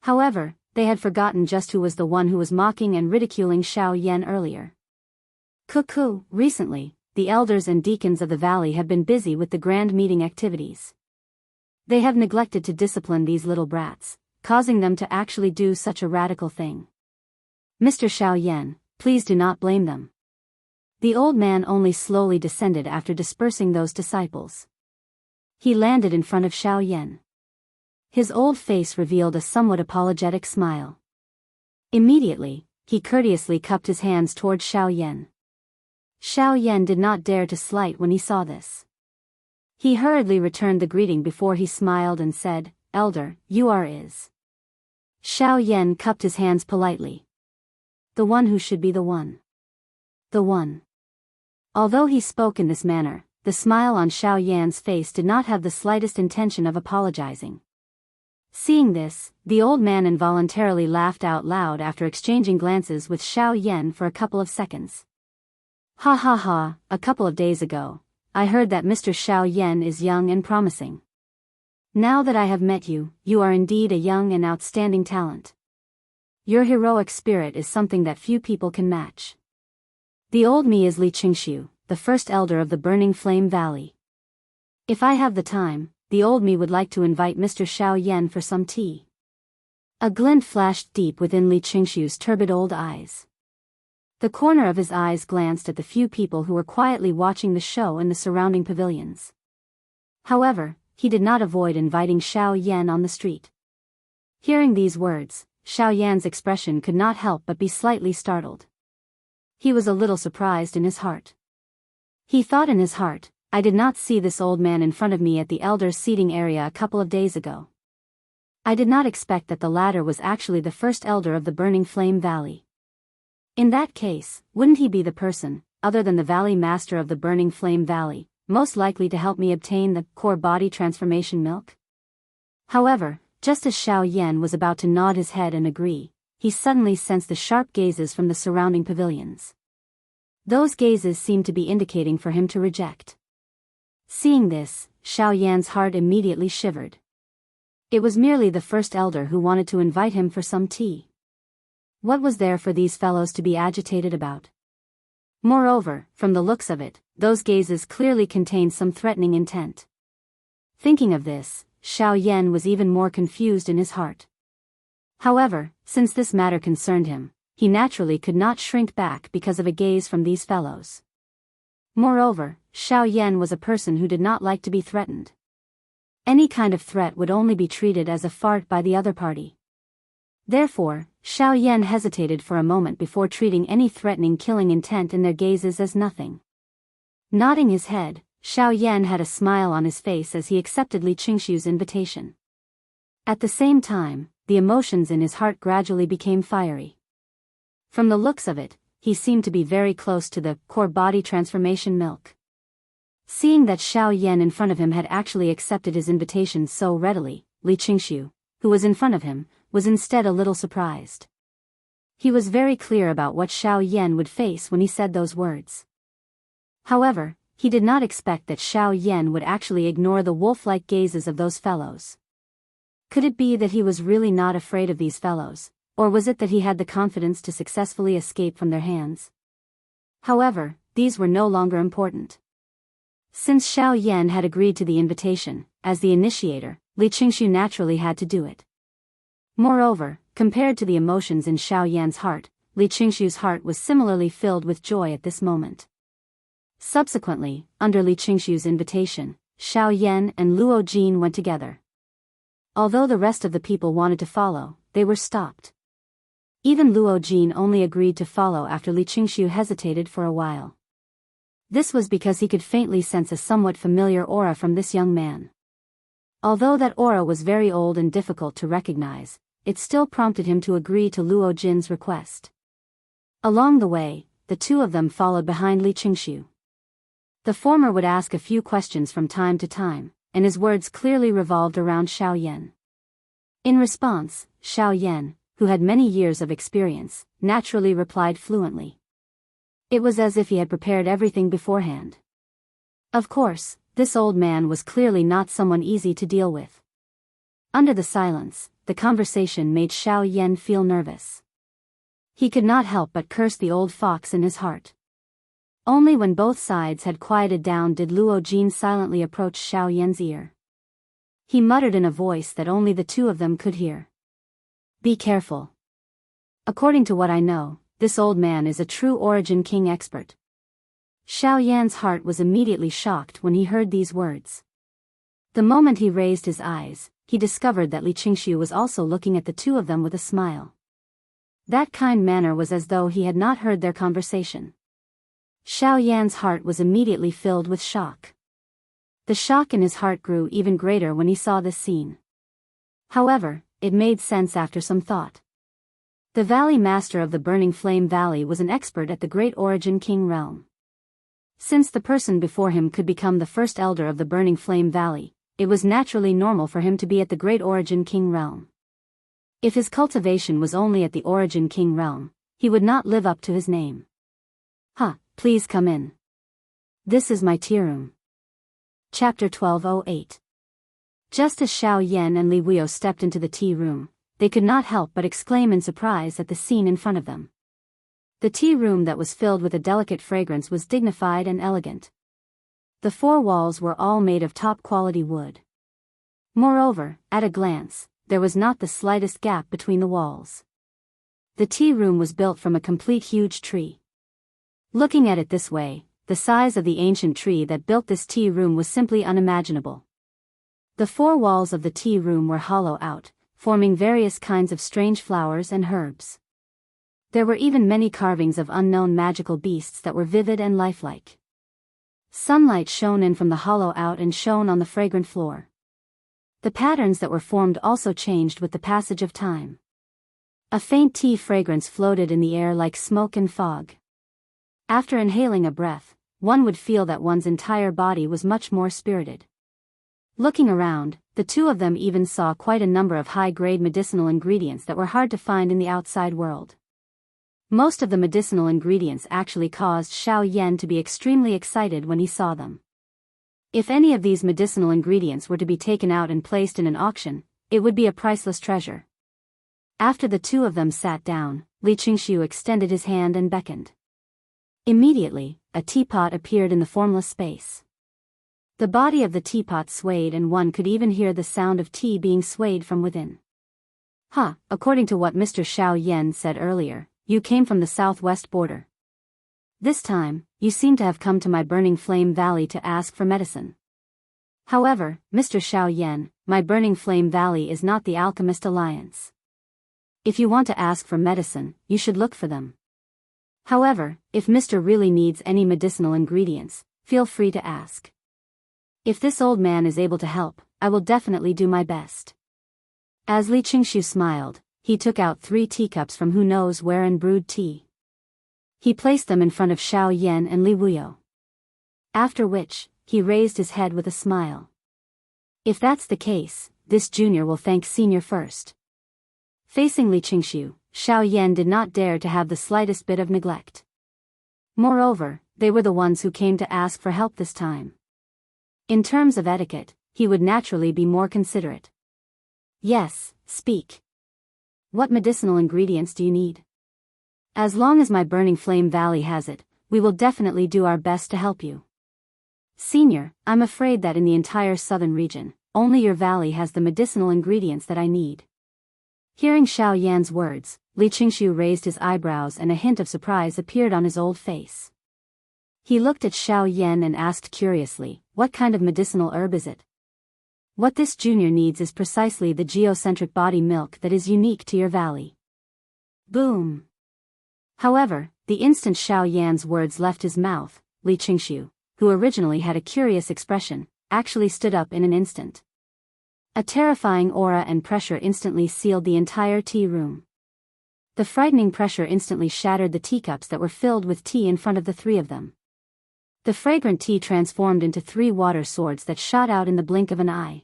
However, they had forgotten just who was the one who was mocking and ridiculing Xiao Yan earlier. Cuckoo, recently, the elders and deacons of the valley have been busy with the grand meeting activities. They have neglected to discipline these little brats, causing them to actually do such a radical thing. Mr. Xiao Yan, please do not blame them. The old man only slowly descended after dispersing those disciples. He landed in front of Xiao Yan. His old face revealed a somewhat apologetic smile. Immediately, he courteously cupped his hands toward Xiao Yan. Xiao Yan did not dare to slight when he saw this. He hurriedly returned the greeting before he smiled and said, "Elder, you are is." Xiao Yan cupped his hands politely. The one who should be the one. The one. Although he spoke in this manner, the smile on Xiao Yan's face did not have the slightest intention of apologizing. Seeing this, the old man involuntarily laughed out loud after exchanging glances with Xiao Yan for a couple of seconds. Ha ha ha, a couple of days ago, I heard that Mr. Xiao Yan is young and promising. Now that I have met you, you are indeed a young and outstanding talent. Your heroic spirit is something that few people can match. The old me is Li Qingxiu, the first elder of the Burning Flame Valley. If I have the time, the old me would like to invite Mr. Xiao Yan for some tea. A glint flashed deep within Li Qingxiu's turbid old eyes. The corner of his eyes glanced at the few people who were quietly watching the show in the surrounding pavilions. However, he did not avoid inviting Xiao Yan on the street. Hearing these words, Xiao Yan's expression could not help but be slightly startled. He was a little surprised in his heart. He thought in his heart, I did not see this old man in front of me at the elders' seating area a couple of days ago. I did not expect that the latter was actually the first elder of the Burning Flame Valley. In that case, wouldn't he be the person, other than the Valley Master of the Burning Flame Valley, most likely to help me obtain the core body transformation milk? However, just as Xiao Yan was about to nod his head and agree, he suddenly sensed the sharp gazes from the surrounding pavilions. Those gazes seemed to be indicating for him to reject. Seeing this, Xiao Yan's heart immediately shivered. It was merely the first elder who wanted to invite him for some tea. What was there for these fellows to be agitated about? Moreover, from the looks of it, those gazes clearly contained some threatening intent. Thinking of this, Xiao Yan was even more confused in his heart. However, since this matter concerned him, he naturally could not shrink back because of a gaze from these fellows. Moreover, Xiao Yan was a person who did not like to be threatened. Any kind of threat would only be treated as a fart by the other party. Therefore, Xiao Yan hesitated for a moment before treating any threatening killing intent in their gazes as nothing. Nodding his head, Xiao Yan had a smile on his face as he accepted Li Qingshu's invitation. At the same time, the emotions in his heart gradually became fiery. From the looks of it, he seemed to be very close to the core body transformation milk. Seeing that Xiao Yan in front of him had actually accepted his invitation so readily, Li Qingshu, who was in front of him, was instead a little surprised. He was very clear about what Xiao Yan would face when he said those words. However, he did not expect that Xiao Yan would actually ignore the wolf-like gazes of those fellows. Could it be that he was really not afraid of these fellows, or was it that he had the confidence to successfully escape from their hands? However, these were no longer important. Since Xiao Yan had agreed to the invitation, as the initiator, Li Qingshu naturally had to do it. Moreover, compared to the emotions in Xiao Yan's heart, Li Qingshu's heart was similarly filled with joy at this moment. Subsequently, under Li Qingshu's invitation, Xiao Yan and Luo Jin went together. Although the rest of the people wanted to follow, they were stopped. Even Luo Jin only agreed to follow after Li Qingshu hesitated for a while. This was because he could faintly sense a somewhat familiar aura from this young man. Although that aura was very old and difficult to recognize, it still prompted him to agree to Luo Jin's request. Along the way, the two of them followed behind Li Qingshu. The former would ask a few questions from time to time, and his words clearly revolved around Xiao Yan. In response, Xiao Yan, who had many years of experience, naturally replied fluently. It was as if he had prepared everything beforehand. Of course, this old man was clearly not someone easy to deal with. Under the silence, the conversation made Xiao Yan feel nervous. He could not help but curse the old fox in his heart. Only when both sides had quieted down did Luo Jin silently approach Xiao Yan's ear. He muttered in a voice that only the two of them could hear. Be careful. According to what I know, this old man is a true Origin King expert. Xiao Yan's heart was immediately shocked when he heard these words. The moment he raised his eyes, he discovered that Li Qingshu was also looking at the two of them with a smile. That kind manner was as though he had not heard their conversation. Xiao Yan's heart was immediately filled with shock. The shock in his heart grew even greater when he saw this scene. However, it made sense after some thought. The Valley Master of the Burning Flame Valley was an expert at the Great Origin King realm. Since the person before him could become the first elder of the Burning Flame Valley, it was naturally normal for him to be at the Great Origin King realm. If his cultivation was only at the Origin King realm, he would not live up to his name. Please come in. This is my tea room. Chapter 1208. Just as Xiao Yan and Li Wuyo stepped into the tea room, they could not help but exclaim in surprise at the scene in front of them. The tea room that was filled with a delicate fragrance was dignified and elegant. The four walls were all made of top-quality wood. Moreover, at a glance, there was not the slightest gap between the walls. The tea room was built from a complete huge tree. Looking at it this way, the size of the ancient tree that built this tea room was simply unimaginable. The four walls of the tea room were hollow out, forming various kinds of strange flowers and herbs. There were even many carvings of unknown magical beasts that were vivid and lifelike. Sunlight shone in from the hollow out and shone on the fragrant floor. The patterns that were formed also changed with the passage of time. A faint tea fragrance floated in the air like smoke and fog. After inhaling a breath, one would feel that one's entire body was much more spirited. Looking around, the two of them even saw quite a number of high-grade medicinal ingredients that were hard to find in the outside world. Most of the medicinal ingredients actually caused Xiao Yan to be extremely excited when he saw them. If any of these medicinal ingredients were to be taken out and placed in an auction, it would be a priceless treasure. After the two of them sat down, Li Qingshu extended his hand and beckoned. Immediately, a teapot appeared in the formless space. The body of the teapot swayed and one could even hear the sound of tea being swayed from within. According to what Mr. Xiao Yan said earlier, you came from the southwest border. This time, you seem to have come to my Burning Flame Valley to ask for medicine. However, Mr. Xiao Yan, my Burning Flame Valley is not the Alchemist Alliance. If you want to ask for medicine, you should look for them. However, if Mr. really needs any medicinal ingredients, feel free to ask. If this old man is able to help, I will definitely do my best. As Li Qingxiu smiled, he took out 3 teacups from who knows where and brewed tea. He placed them in front of Xiao Yan and Li Wuyo. After which, he raised his head with a smile. If that's the case, this junior will thank senior first. Facing Li Qingxiu, Xiao Yan did not dare to have the slightest bit of neglect. Moreover, they were the ones who came to ask for help this time. In terms of etiquette, he would naturally be more considerate. Yes, speak. What medicinal ingredients do you need? As long as my Burning Flame Valley has it, we will definitely do our best to help you. Senior, I'm afraid that in the entire southern region, only your valley has the medicinal ingredients that I need. Hearing Xiao Yan's words, Li Qingxiu raised his eyebrows and a hint of surprise appeared on his old face. He looked at Xiao Yan and asked curiously, what kind of medicinal herb is it? What this junior needs is precisely the geocentric body milk that is unique to your valley. Boom! However, the instant Xiao Yan's words left his mouth, Li Qingxiu, who originally had a curious expression, actually stood up in an instant. A terrifying aura and pressure instantly sealed the entire tea room. The frightening pressure instantly shattered the teacups that were filled with tea in front of the 3 of them. The fragrant tea transformed into 3 water swords that shot out in the blink of an eye.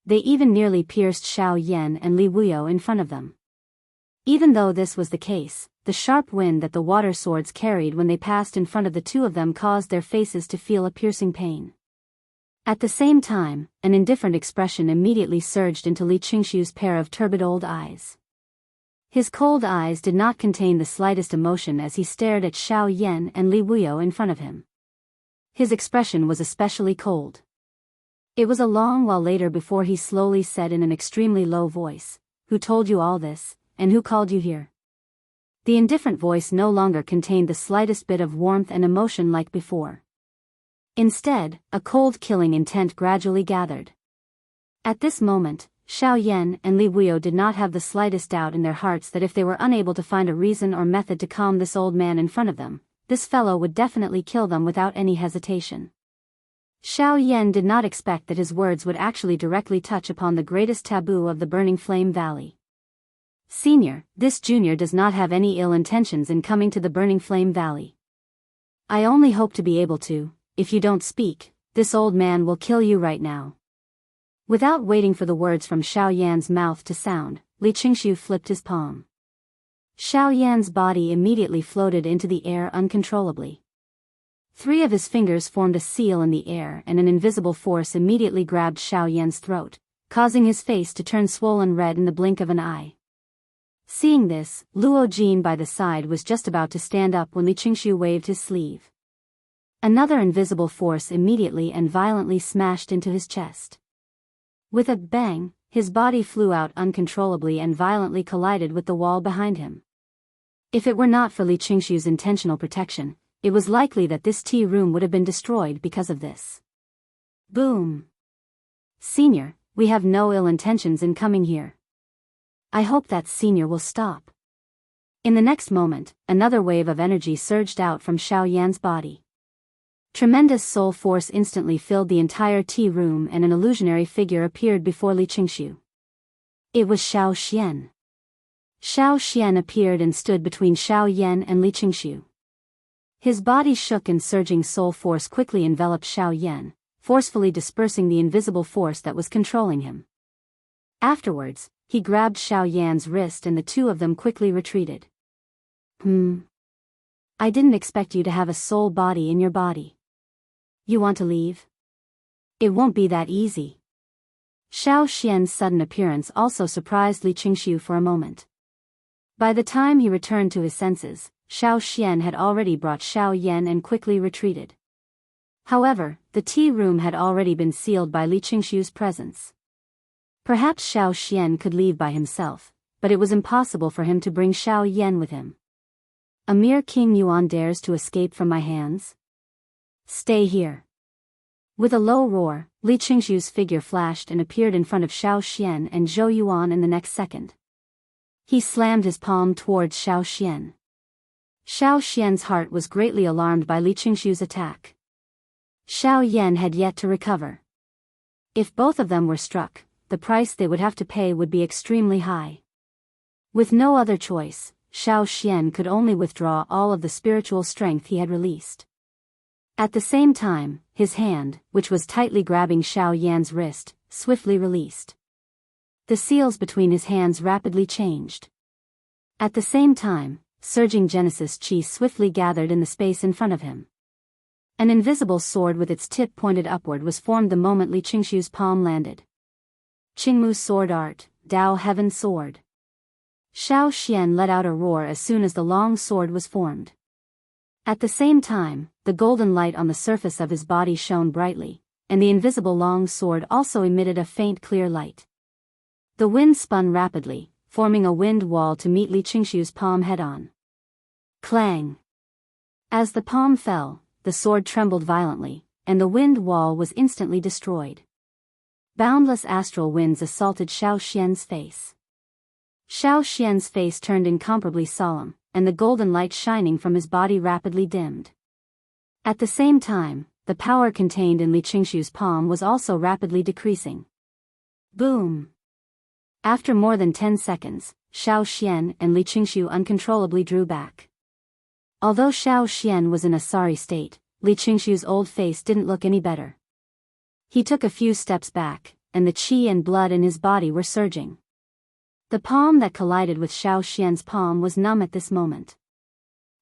They even nearly pierced Xiao Yan and Li Wuyo in front of them. Even though this was the case, the sharp wind that the water swords carried when they passed in front of the 2 of them caused their faces to feel a piercing pain. At the same time, an indifferent expression immediately surged into Li Qingxiu's pair of turbid old eyes. His cold eyes did not contain the slightest emotion as he stared at Xiao Yan and Li Wuyo in front of him. His expression was especially cold. It was a long while later before he slowly said in an extremely low voice, "Who told you all this, and who called you here?" The indifferent voice no longer contained the slightest bit of warmth and emotion like before. Instead, a cold killing intent gradually gathered. At this moment, Xiao Yan and Li Wuyo did not have the slightest doubt in their hearts that if they were unable to find a reason or method to calm this old man in front of them, this fellow would definitely kill them without any hesitation. Xiao Yan did not expect that his words would actually directly touch upon the greatest taboo of the Burning Flame Valley. Senior, this junior does not have any ill intentions in coming to the Burning Flame Valley. I only hope to be able to, if you don't speak, this old man will kill you right now. Without waiting for the words from Xiao Yan's mouth to sound, Li Qingxiu flipped his palm. Xiao Yan's body immediately floated into the air uncontrollably. 3 of his fingers formed a seal in the air and an invisible force immediately grabbed Xiao Yan's throat, causing his face to turn swollen red in the blink of an eye. Seeing this, Luo Jin by the side was just about to stand up when Li Qingxiu waved his sleeve. Another invisible force immediately and violently smashed into his chest. With a bang, his body flew out uncontrollably and violently collided with the wall behind him. If it were not for Li Qingxiu's intentional protection, it was likely that this tea room would have been destroyed because of this. Boom! Senior, we have no ill intentions in coming here. I hope that senior will stop. In the next moment, another wave of energy surged out from Xiao Yan's body. Tremendous soul force instantly filled the entire tea room and an illusionary figure appeared before Li Qingxiu. It was Xiao Xian. Xiao Xian appeared and stood between Xiao Yan and Li Qingxiu. His body shook and surging soul force quickly enveloped Xiao Yan, forcefully dispersing the invisible force that was controlling him. Afterwards, he grabbed Xiao Yan's wrist and the 2 of them quickly retreated. I didn't expect you to have a soul body in your body. You want to leave? It won't be that easy. Xiao Xian's sudden appearance also surprised Li Qingxiu for a moment. By the time he returned to his senses, Xiao Xian had already brought Xiao Yan and quickly retreated. However, the tea room had already been sealed by Li Qingxiu's presence. Perhaps Xiao Xian could leave by himself, but it was impossible for him to bring Xiao Yan with him. A mere King Yuan dares to escape from my hands? Stay here. With a low roar, Li Qingxiu's figure flashed and appeared in front of Xiao Xian and Zhou Yuan in the next second. He slammed his palm towards Xiao Xian. Xiao Xian's heart was greatly alarmed by Li Qingxiu's attack. Xiao Yan had yet to recover. If both of them were struck, the price they would have to pay would be extremely high. With no other choice, Xiao Xian could only withdraw all of the spiritual strength he had released. At the same time, his hand, which was tightly grabbing Xiao Yan's wrist, swiftly released. The seals between his hands rapidly changed. At the same time, surging Genesis Chi swiftly gathered in the space in front of him. An invisible sword with its tip pointed upward was formed the moment Li Qingshu's palm landed. Qingmu Sword Art, Dao Heaven Sword. Xiao Xian let out a roar as soon as the long sword was formed. At the same time, the golden light on the surface of his body shone brightly, and the invisible long sword also emitted a faint clear light. The wind spun rapidly, forming a wind wall to meet Li Qingshu's palm head-on. Clang! As the palm fell, the sword trembled violently, and the wind wall was instantly destroyed. Boundless astral winds assaulted Xiao Xian's face. Xiao Xian's face turned incomparably solemn, and the golden light shining from his body rapidly dimmed. At the same time, the power contained in Li Qingshu's palm was also rapidly decreasing. Boom! After more than 10 seconds, Xiao Xian and Li Qingshu uncontrollably drew back. Although Xiao Xian was in a sorry state, Li Qingshu's old face didn't look any better. He took a few steps back, and the qi and blood in his body were surging. The palm that collided with Xiao Xian's palm was numb at this moment.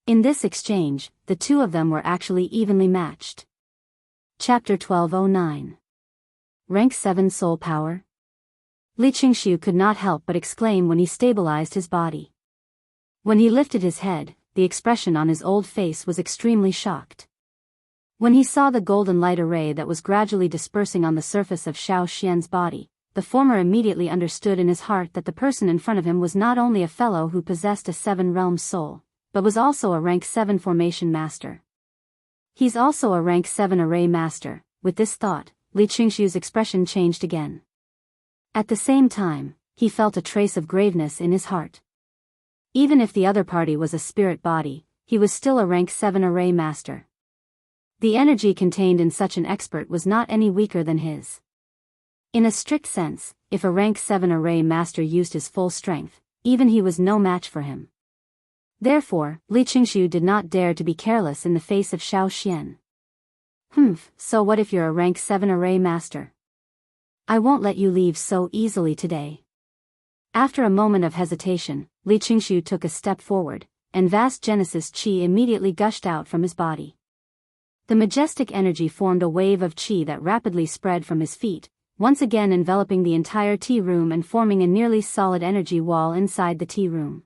In this exchange, the two of them were actually evenly matched. Chapter 1209. Rank 7 Soul Power. Li Qingshu could not help but exclaim when he stabilized his body. When he lifted his head, the expression on his old face was extremely shocked. When he saw the golden light array that was gradually dispersing on the surface of Xiao Xian's body, the former immediately understood in his heart that the person in front of him was not only a fellow who possessed a 7-realm soul, but was also a rank 7 formation master. He's also a rank 7 array master. With this thought, Li Qingshu's expression changed again. At the same time, he felt a trace of graveness in his heart. Even if the other party was a spirit body, he was still a rank 7 array master. The energy contained in such an expert was not any weaker than his. In a strict sense, if a rank 7 array master used his full strength, even he was no match for him. Therefore, Li Qingshu did not dare to be careless in the face of Xiao Xian. So what if you're a rank 7 array master? I won't let you leave so easily today. After a moment of hesitation, Li Qingshu took a step forward, and vast Genesis Qi immediately gushed out from his body. The majestic energy formed a wave of Qi that rapidly spread from his feet, once again enveloping the entire tea room and forming a nearly solid energy wall inside the tea room.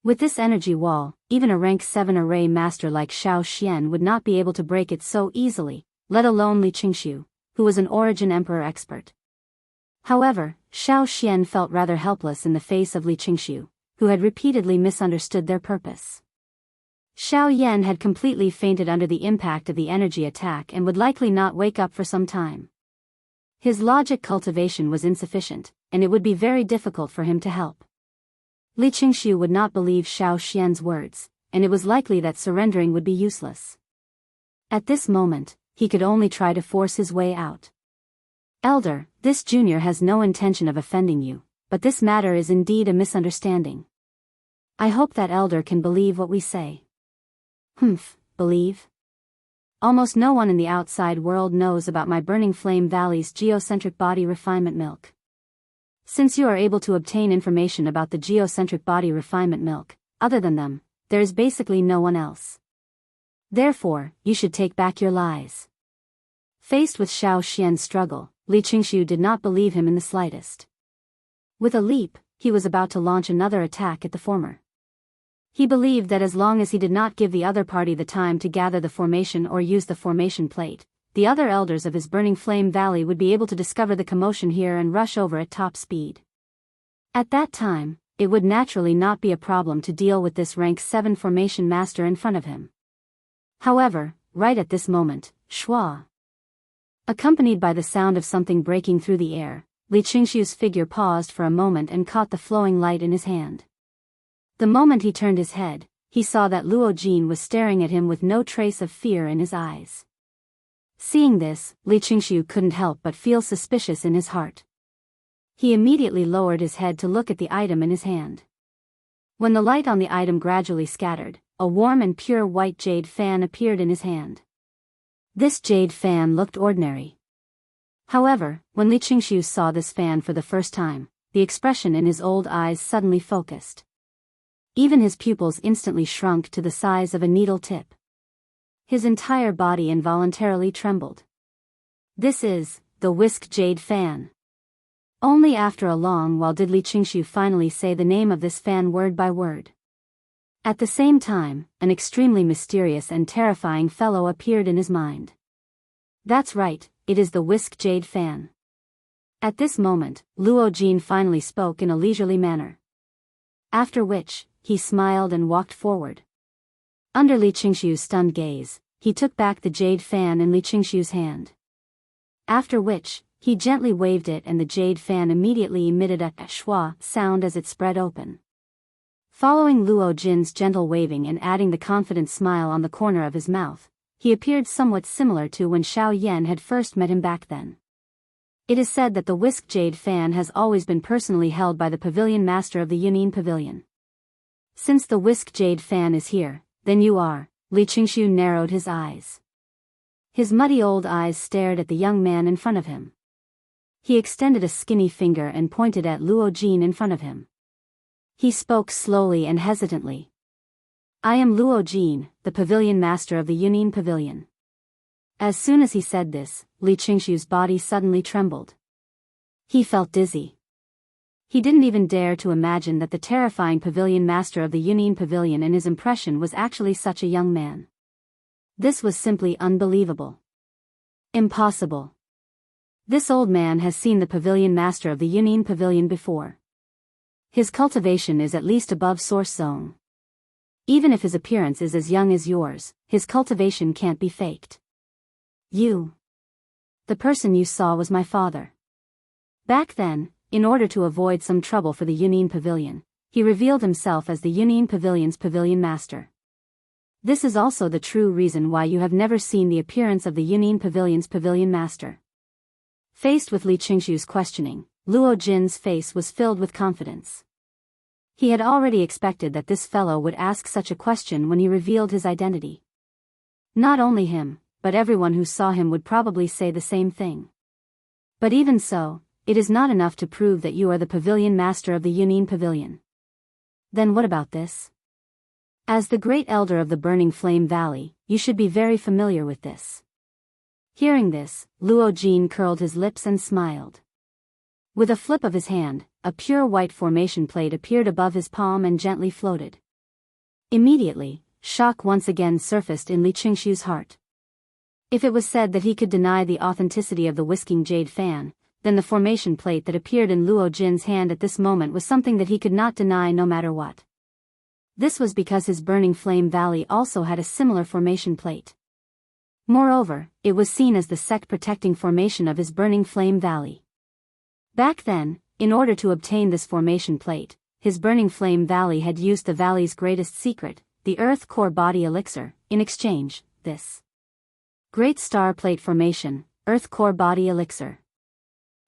With this energy wall, even a rank 7 array master like Xiao Xian would not be able to break it so easily, let alone Li Qingshu, who was an Origin Emperor expert. However, Xiao Xian felt rather helpless in the face of Li Qingshu, who had repeatedly misunderstood their purpose. Xiao Yan had completely fainted under the impact of the energy attack and would likely not wake up for some time. His logic cultivation was insufficient, and it would be very difficult for him to help. Li Qingshu would not believe Xiao Xian's words, and it was likely that surrendering would be useless. At this moment, he could only try to force his way out. Elder, this junior has no intention of offending you, but this matter is indeed a misunderstanding. I hope that elder can believe what we say. Believe? Almost no one in the outside world knows about my Burning Flame Valley's geocentric body refinement milk. Since you are able to obtain information about the geocentric body refinement milk, other than them, there is basically no one else. Therefore, you should take back your lies. Faced with Xiao Xian's struggle, Li Qingshu did not believe him in the slightest. With a leap, he was about to launch another attack at the former. He believed that as long as he did not give the other party the time to gather the formation or use the formation plate, the other elders of his Burning Flame Valley would be able to discover the commotion here and rush over at top speed. At that time, it would naturally not be a problem to deal with this rank 7 formation master in front of him. However, right at this moment, Shua. Accompanied by the sound of something breaking through the air, Li Qingshu's figure paused for a moment and caught the flowing light in his hand. The moment he turned his head, he saw that Luo Jin was staring at him with no trace of fear in his eyes. Seeing this, Li Qingshu couldn't help but feel suspicious in his heart. He immediately lowered his head to look at the item in his hand. When the light on the item gradually scattered, a warm and pure white jade fan appeared in his hand. This jade fan looked ordinary. However, when Li Qingshu saw this fan for the first time, the expression in his old eyes suddenly focused. Even his pupils instantly shrunk to the size of a needle tip. His entire body involuntarily trembled. This is the whisk jade fan. Only after a long while did Li Qingshu finally say the name of this fan word by word. At the same time, an extremely mysterious and terrifying fellow appeared in his mind. That's right, it is the whisk jade fan. At this moment, Luo Jin finally spoke in a leisurely manner. After which, he smiled and walked forward. Under Li Qingshu's stunned gaze, he took back the jade fan in Li Qingshu's hand. After which, he gently waved it and the jade fan immediately emitted a schwa sound as it spread open. Following Luo Jin's gentle waving and adding the confident smile on the corner of his mouth, he appeared somewhat similar to when Xiao Yan had first met him back then. It is said that the whisk jade fan has always been personally held by the pavilion master of the Yunin Pavilion. Since the whisk jade fan is here, then you are. Li Qingshu narrowed his eyes. His muddy old eyes stared at the young man in front of him. He extended a skinny finger and pointed at Luo Jin in front of him. He spoke slowly and hesitantly. I am Luo Jin, the pavilion master of the Yunin Pavilion. As soon as he said this, Li Qingshu's body suddenly trembled. He felt dizzy. He didn't even dare to imagine that the terrifying pavilion master of the Yunin Pavilion in his impression was actually such a young man. This was simply unbelievable. Impossible. This old man has seen the pavilion master of the Yunin Pavilion before. His cultivation is at least above source zone. Even if his appearance is as young as yours, his cultivation can't be faked. The person you saw was my father. Back then, in order to avoid some trouble for the Yunin Pavilion, he revealed himself as the Yunin Pavilion's pavilion master. This is also the true reason why you have never seen the appearance of the Yunin Pavilion's pavilion master. Faced with Li Qingshu's questioning, Luo Jin's face was filled with confidence. He had already expected that this fellow would ask such a question when he revealed his identity. Not only him, but everyone who saw him would probably say the same thing. But even so, it is not enough to prove that you are the pavilion master of the Yunin Pavilion. Then what about this? As the great elder of the Burning Flame Valley, you should be very familiar with this. Hearing this, Luo Jin curled his lips and smiled. With a flip of his hand, a pure white formation plate appeared above his palm and gently floated. Immediately, shock once again surfaced in Li Qingshu's heart. If it was said that he could deny the authenticity of the whisking jade fan, then the formation plate that appeared in Luo Jin's hand at this moment was something that he could not deny no matter what. This was because his Burning Flame Valley also had a similar formation plate. Moreover, it was seen as the sect-protecting formation of his Burning Flame Valley. Back then, in order to obtain this formation plate, his Burning Flame Valley had used the valley's greatest secret, the Earth Core Body Elixir, in exchange, this Great Star Plate Formation, Earth Core Body Elixir.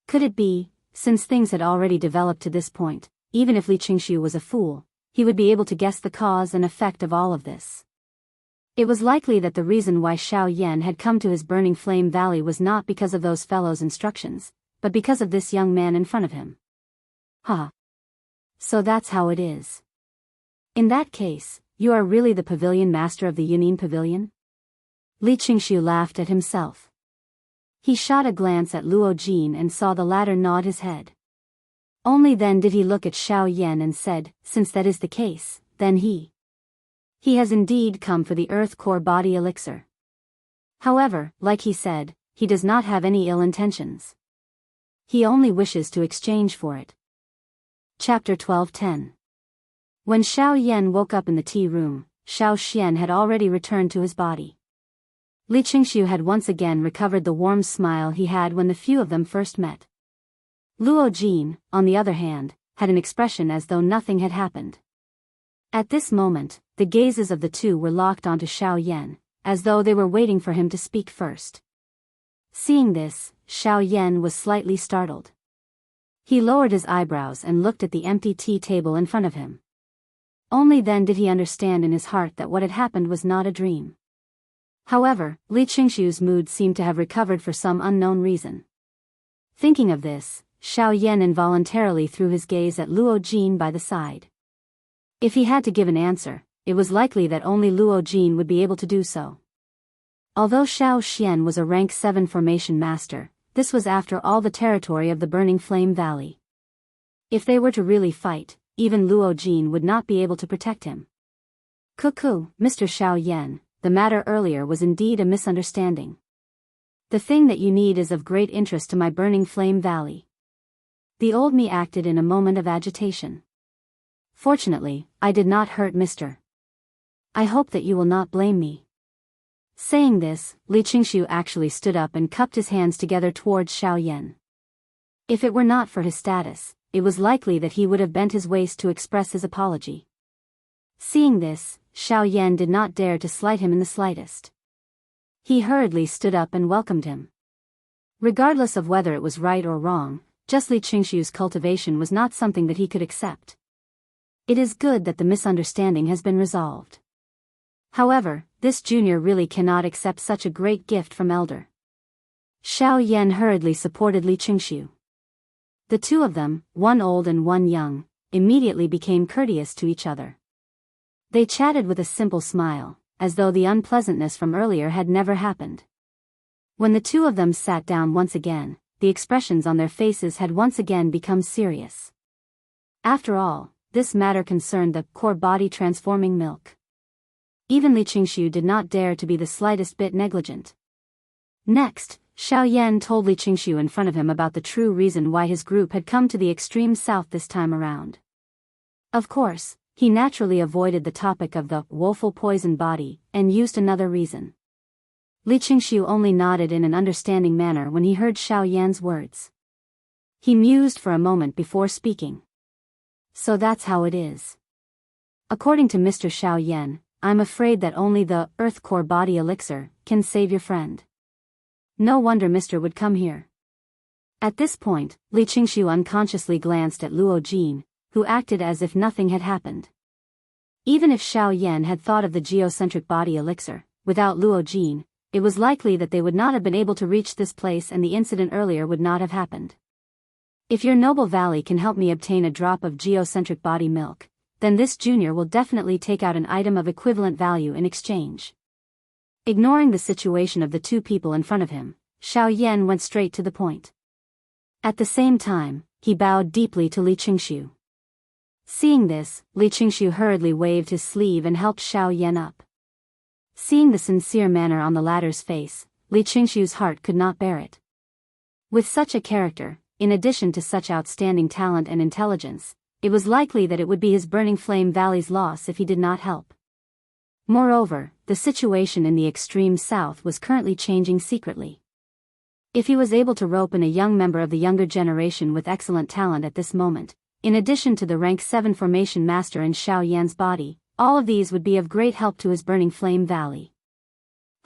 Could it be, since things had already developed to this point, even if Li Qingshu was a fool, he would be able to guess the cause and effect of all of this? It was likely that the reason why Xiao Yan had come to his Burning Flame Valley was not because of those fellows' instructions, but because of this young man in front of him. So that's how it is. In that case, you are really the pavilion master of the Yunin Pavilion? Li Qingshu laughed at himself. He shot a glance at Luo Jin and saw the latter nod his head. Only then did he look at Xiao Yan and said, since that is the case, then he has indeed come for the Earth Core Body Elixir. However, like he said, he does not have any ill intentions. He only wishes to exchange for it. Chapter 12:10. When Xiao Yan woke up in the tea room, Xiao Xian had already returned to his body. Li Qingshu had once again recovered the warm smile he had when the few of them first met. Luo Jin, on the other hand, had an expression as though nothing had happened. At this moment, the gazes of the two were locked onto Xiao Yan, as though they were waiting for him to speak first. Seeing this, Xiao Yan was slightly startled. He lowered his eyebrows and looked at the empty tea table in front of him. Only then did he understand in his heart that what had happened was not a dream. However, Li Qingxiu's mood seemed to have recovered for some unknown reason. Thinking of this, Xiao Yan involuntarily threw his gaze at Luo Jin by the side. If he had to give an answer, it was likely that only Luo Jin would be able to do so. Although Xiao Xian was a rank 7 formation master, this was after all the territory of the Burning Flame Valley. If they were to really fight, even Luo Jin would not be able to protect him. Cuckoo, Mr. Xiao Yan, the matter earlier was indeed a misunderstanding. The thing that you need is of great interest to my Burning Flame Valley. The old me acted in a moment of agitation. Fortunately, I did not hurt Mr. I hope that you will not blame me. Saying this, Li Qingxiu actually stood up and cupped his hands together towards Xiao Yan. If it were not for his status, it was likely that he would have bent his waist to express his apology. Seeing this, Xiao Yan did not dare to slight him in the slightest. He hurriedly stood up and welcomed him. Regardless of whether it was right or wrong, just Li Qingxiu's cultivation was not something that he could accept. It is good that the misunderstanding has been resolved. However, this junior really cannot accept such a great gift from elder. Xiao Yan hurriedly supported Li Qingxiu. The two of them, one old and one young, immediately became courteous to each other. They chatted with a simple smile, as though the unpleasantness from earlier had never happened. When the two of them sat down once again, the expressions on their faces had once again become serious. After all, this matter concerned the core body transforming milk. Even Li Qingxiu did not dare to be the slightest bit negligent. Next, Xiao Yan told Li Qingxiu in front of him about the true reason why his group had come to the extreme south this time around. Of course, he naturally avoided the topic of the woeful poison body, and used another reason. Li Qingxiu only nodded in an understanding manner when he heard Xiao Yan's words. He mused for a moment before speaking. So that's how it is. According to Mr. Xiao Yan, I'm afraid that only the Earth Core Body Elixir can save your friend. No wonder Mr. would come here. At this point, Li Qingxiu unconsciously glanced at Luo Jin, who acted as if nothing had happened. Even if Xiao Yan had thought of the geocentric body elixir, without Luo Jin, it was likely that they would not have been able to reach this place and the incident earlier would not have happened. If your noble valley can help me obtain a drop of geocentric body milk, then this junior will definitely take out an item of equivalent value in exchange. Ignoring the situation of the two people in front of him, Xiao Yan went straight to the point. At the same time, he bowed deeply to Li Qingxiu. Seeing this, Li Qingxiu hurriedly waved his sleeve and helped Xiao Yan up. Seeing the sincere manner on the latter's face, Li Qingxiu's heart could not bear it. With such a character, in addition to such outstanding talent and intelligence, it was likely that it would be his Burning Flame Valley's loss if he did not help. Moreover, the situation in the extreme south was currently changing secretly. If he was able to rope in a young member of the younger generation with excellent talent at this moment, in addition to the rank 7 formation master in Xiao Yan's body, all of these would be of great help to his Burning Flame Valley.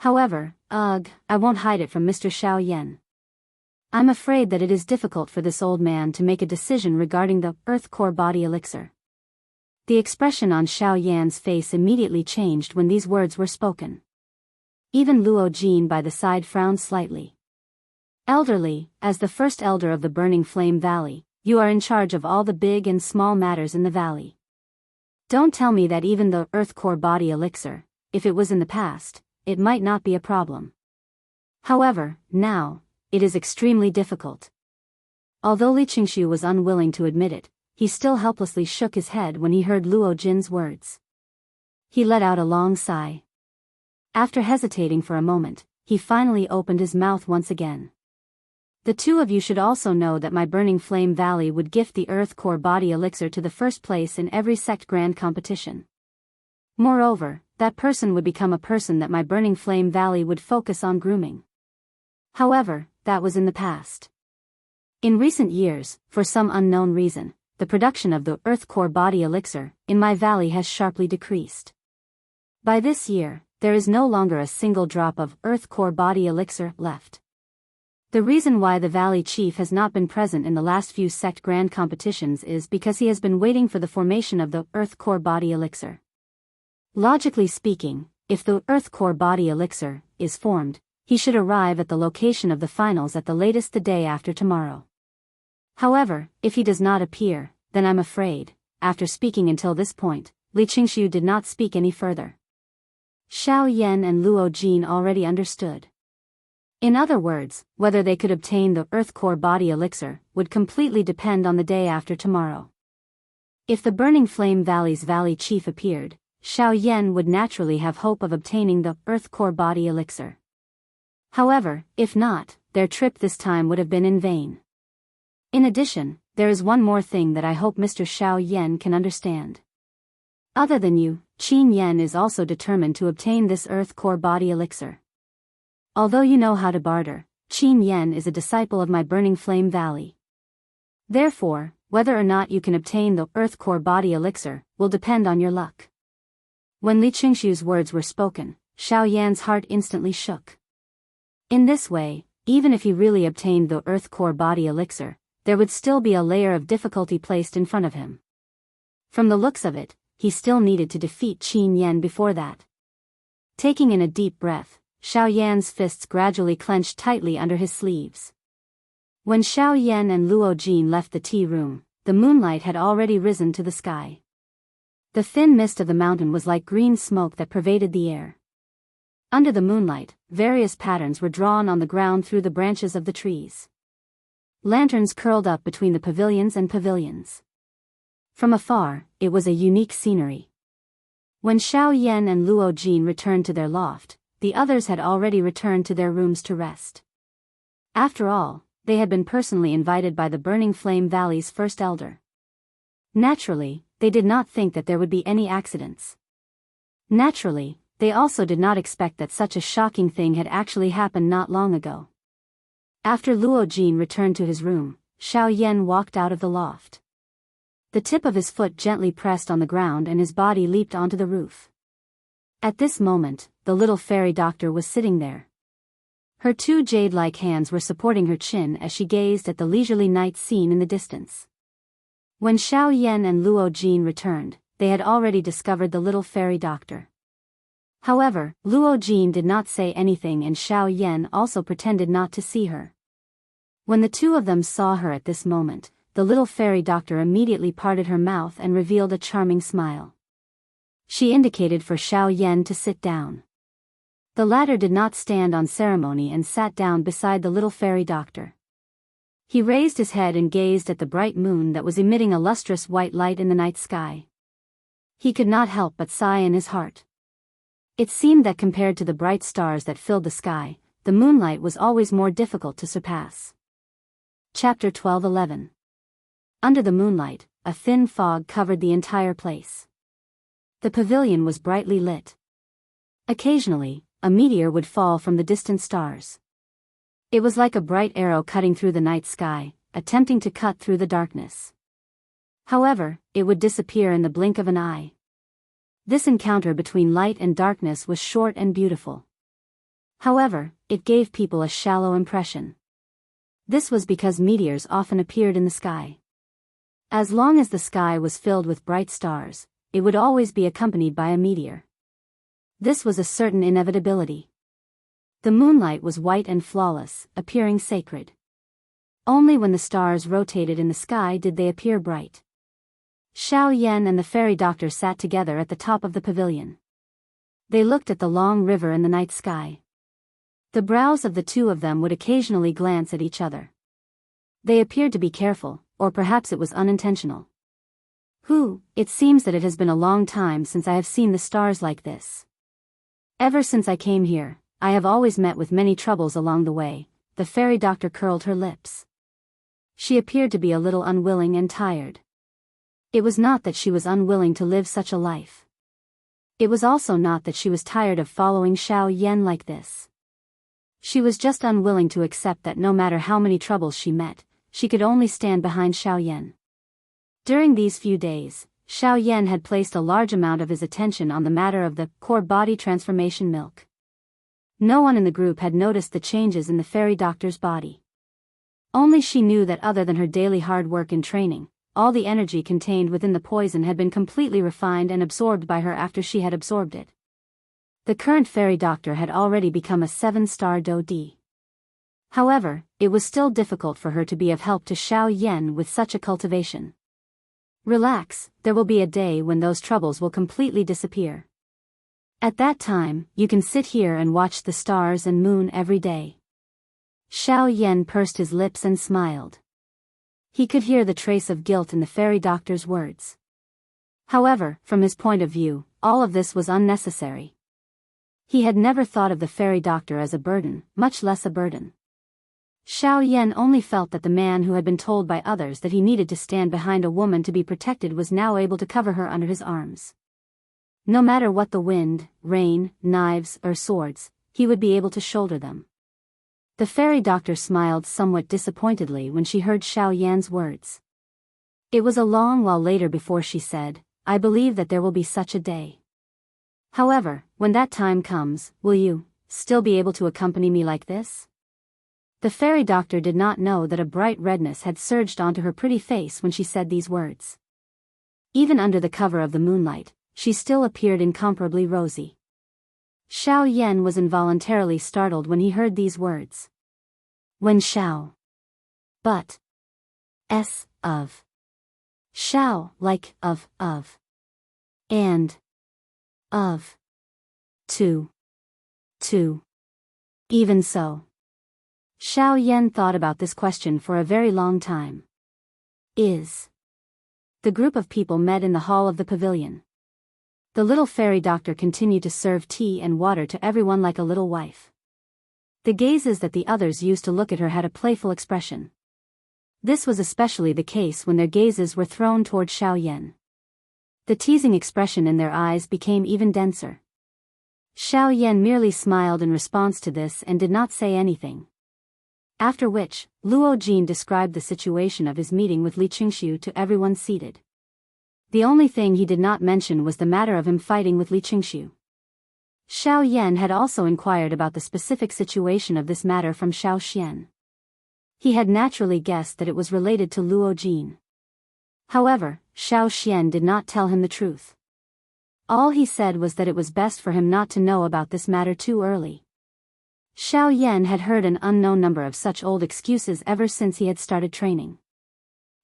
However, I won't hide it from Mr. Xiao Yan. I'm afraid that it is difficult for this old man to make a decision regarding the Earth Core Body Elixir. The expression on Xiao Yan's face immediately changed when these words were spoken. Even Luo Jin by the side frowned slightly. Elderly, as the first elder of the Burning Flame Valley, you are in charge of all the big and small matters in the valley. Don't tell me that even the Earth Core Body Elixir, if it was in the past, it might not be a problem. However, now, it is extremely difficult. Although Li Qingxiu was unwilling to admit it, he still helplessly shook his head when he heard Luo Jin's words. He let out a long sigh. After hesitating for a moment, he finally opened his mouth once again. The two of you should also know that my Burning Flame Valley would gift the Earth Core Body Elixir to the first place in every sect grand competition. Moreover, that person would become a person that my Burning Flame Valley would focus on grooming. However, that was in the past. In recent years, for some unknown reason, the production of the Earth Core Body Elixir in my valley has sharply decreased. By this year, there is no longer a single drop of Earth Core Body Elixir left. The reason why the Valley Chief has not been present in the last few sect grand competitions is because he has been waiting for the formation of the Earth Core Body Elixir. Logically speaking, if the Earth Core Body Elixir is formed, he should arrive at the location of the finals at the latest the day after tomorrow. However, if he does not appear, then I'm afraid, after speaking until this point, Li Qingxiu did not speak any further. Xiao Yan and Luo Jin already understood. In other words, whether they could obtain the Earth Core Body Elixir would completely depend on the day after tomorrow. If the Burning Flame Valley's Valley Chief appeared, Xiao Yan would naturally have hope of obtaining the Earth Core Body Elixir. However, if not, their trip this time would have been in vain. In addition, there is one more thing that I hope Mr. Xiao Yan can understand. Other than you, Qin Yan is also determined to obtain this Earth Core Body Elixir. Although you know how to barter, Qin Yan is a disciple of my Burning Flame Valley. Therefore, whether or not you can obtain the Earth Core Body Elixir will depend on your luck. When Li Qingxiu's words were spoken, Xiao Yan's heart instantly shook. In this way, even if he really obtained the Earth Core Body Elixir, there would still be a layer of difficulty placed in front of him. From the looks of it, he still needed to defeat Qin Yan before that. Taking in a deep breath, Xiao Yan's fists gradually clenched tightly under his sleeves. When Xiao Yan and Luo Jin left the tea room, the moonlight had already risen to the sky. The thin mist of the mountain was like green smoke that pervaded the air. Under the moonlight, various patterns were drawn on the ground through the branches of the trees. Lanterns curled up between the pavilions and pavilions. From afar, it was a unique scenery. When Xiao Yan and Luo Jin returned to their loft, the others had already returned to their rooms to rest. After all, they had been personally invited by the Burning Flame Valley's first elder. Naturally, they did not think that there would be any accidents. Naturally, they also did not expect that such a shocking thing had actually happened not long ago. After Luo Jin returned to his room, Xiao Yan walked out of the loft. The tip of his foot gently pressed on the ground and his body leaped onto the roof. At this moment, the little fairy doctor was sitting there. Her two jade-like hands were supporting her chin as she gazed at the leisurely night scene in the distance. When Xiao Yan and Luo Jin returned, they had already discovered the little fairy doctor. However, Luo Jin did not say anything and Xiao Yan also pretended not to see her. When the two of them saw her at this moment, the little fairy doctor immediately parted her mouth and revealed a charming smile. She indicated for Xiao Yan to sit down. The latter did not stand on ceremony and sat down beside the little fairy doctor. He raised his head and gazed at the bright moon that was emitting a lustrous white light in the night sky. He could not help but sigh in his heart. It seemed that compared to the bright stars that filled the sky, the moonlight was always more difficult to surpass. Chapter 12:11. Under the moonlight, a thin fog covered the entire place. The pavilion was brightly lit. Occasionally, a meteor would fall from the distant stars. It was like a bright arrow cutting through the night sky, attempting to cut through the darkness. However, it would disappear in the blink of an eye. This encounter between light and darkness was short and beautiful. However, it gave people a shallow impression. This was because meteors often appeared in the sky. As long as the sky was filled with bright stars, it would always be accompanied by a meteor. This was a certain inevitability. The moonlight was white and flawless, appearing sacred. Only when the stars rotated in the sky did they appear bright. Xiao Yan and the fairy doctor sat together at the top of the pavilion. They looked at the long river in the night sky. The brows of the two of them would occasionally glance at each other. They appeared to be careful, or perhaps it was unintentional. It seems that it has been a long time since I have seen the stars like this. Ever since I came here, I have always met with many troubles along the way. The fairy doctor curled her lips. She appeared to be a little unwilling and tired. It was not that she was unwilling to live such a life. It was also not that she was tired of following Xiao Yan like this. She was just unwilling to accept that no matter how many troubles she met, she could only stand behind Xiao Yan. During these few days, Xiao Yan had placed a large amount of his attention on the matter of the core body transformation milk. No one in the group had noticed the changes in the fairy doctor's body. Only she knew that other than her daily hard work and training, all the energy contained within the poison had been completely refined and absorbed by her after she had absorbed it. The current fairy doctor had already become a 7-star Dodi. However, it was still difficult for her to be of help to Xiao Yan with such a cultivation. Relax, there will be a day when those troubles will completely disappear. At that time, you can sit here and watch the stars and moon every day. Xiao Yan pursed his lips and smiled. He could hear the trace of guilt in the fairy doctor's words. However, from his point of view, all of this was unnecessary. He had never thought of the fairy doctor as a burden, much less a burden. Xiao Yan only felt that the man who had been told by others that he needed to stand behind a woman to be protected was now able to cover her under his arms. No matter what the wind, rain, knives, or swords, he would be able to shoulder them. The fairy doctor smiled somewhat disappointedly when she heard Xiao Yan's words. It was a long while later before she said, "I believe that there will be such a day. However, when that time comes, will you still be able to accompany me like this?" The fairy doctor did not know that a bright redness had surged onto her pretty face when she said these words. Even under the cover of the moonlight, she still appeared incomparably rosy. Xiao Yan was involuntarily startled when he heard these words. When Xiao. But. S. Of. Xiao, like, of. And. Of. To. Even so. Xiao Yan thought about this question for a very long time. Is. The group of people met in the hall of the pavilion. The little fairy doctor continued to serve tea and water to everyone like a little wife. The gazes that the others used to look at her had a playful expression. This was especially the case when their gazes were thrown toward Xiao Yan. The teasing expression in their eyes became even denser. Xiao Yan merely smiled in response to this and did not say anything. After which, Luo Jin described the situation of his meeting with Li Qingxiu to everyone seated. The only thing he did not mention was the matter of him fighting with Li Qingxiu. Xiao Yan had also inquired about the specific situation of this matter from Xiao Xian. He had naturally guessed that it was related to Luo Jin. However, Xiao Xian did not tell him the truth. All he said was that it was best for him not to know about this matter too early. Xiao Yan had heard an unknown number of such old excuses ever since he had started training.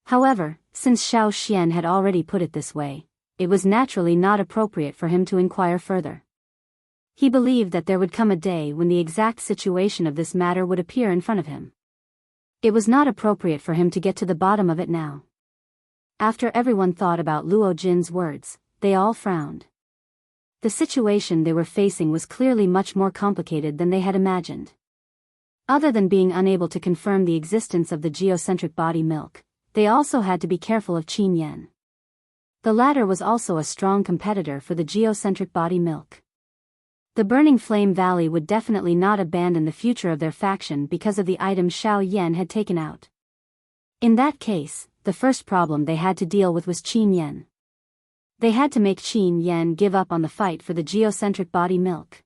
However, since Xiao Xian had already put it this way, it was naturally not appropriate for him to inquire further. He believed that there would come a day when the exact situation of this matter would appear in front of him. It was not appropriate for him to get to the bottom of it now. After everyone thought about Luo Jin's words, they all frowned. The situation they were facing was clearly much more complicated than they had imagined. Other than being unable to confirm the existence of the geocentric body milk, they also had to be careful of Qin Yan. The latter was also a strong competitor for the geocentric body milk. The Burning Flame Valley would definitely not abandon the future of their faction because of the item Xiao Yan had taken out. In that case, the first problem they had to deal with was Qin Yan. They had to make Qin Yan give up on the fight for the geocentric body milk.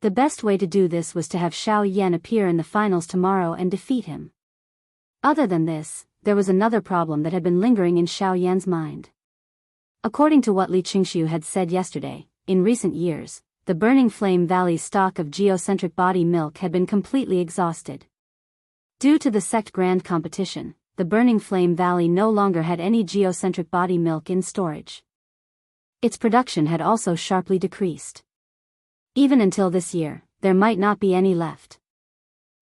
The best way to do this was to have Xiao Yan appear in the finals tomorrow and defeat him. Other than this, there was another problem that had been lingering in Xiao Yan's mind. According to what Li Qingxiu had said yesterday, in recent years, the Burning Flame Valley's stock of geocentric body milk had been completely exhausted. Due to the sect grand competition, the Burning Flame Valley no longer had any geocentric body milk in storage. Its production had also sharply decreased. Even until this year, there might not be any left.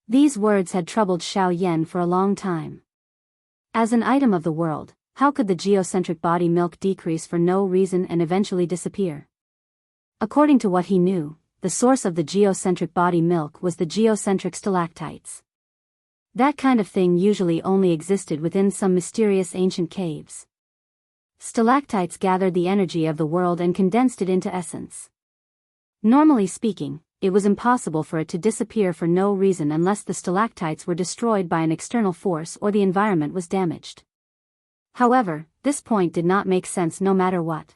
These words had troubled Xiao Yan for a long time. As an item of the world, how could the geocentric body milk decrease for no reason and eventually disappear? According to what he knew, the source of the geocentric body milk was the geocentric stalactites. That kind of thing usually only existed within some mysterious ancient caves. Stalactites gathered the energy of the world and condensed it into essence. Normally speaking, it was impossible for it to disappear for no reason unless the stalactites were destroyed by an external force or the environment was damaged. However, this point did not make sense no matter what.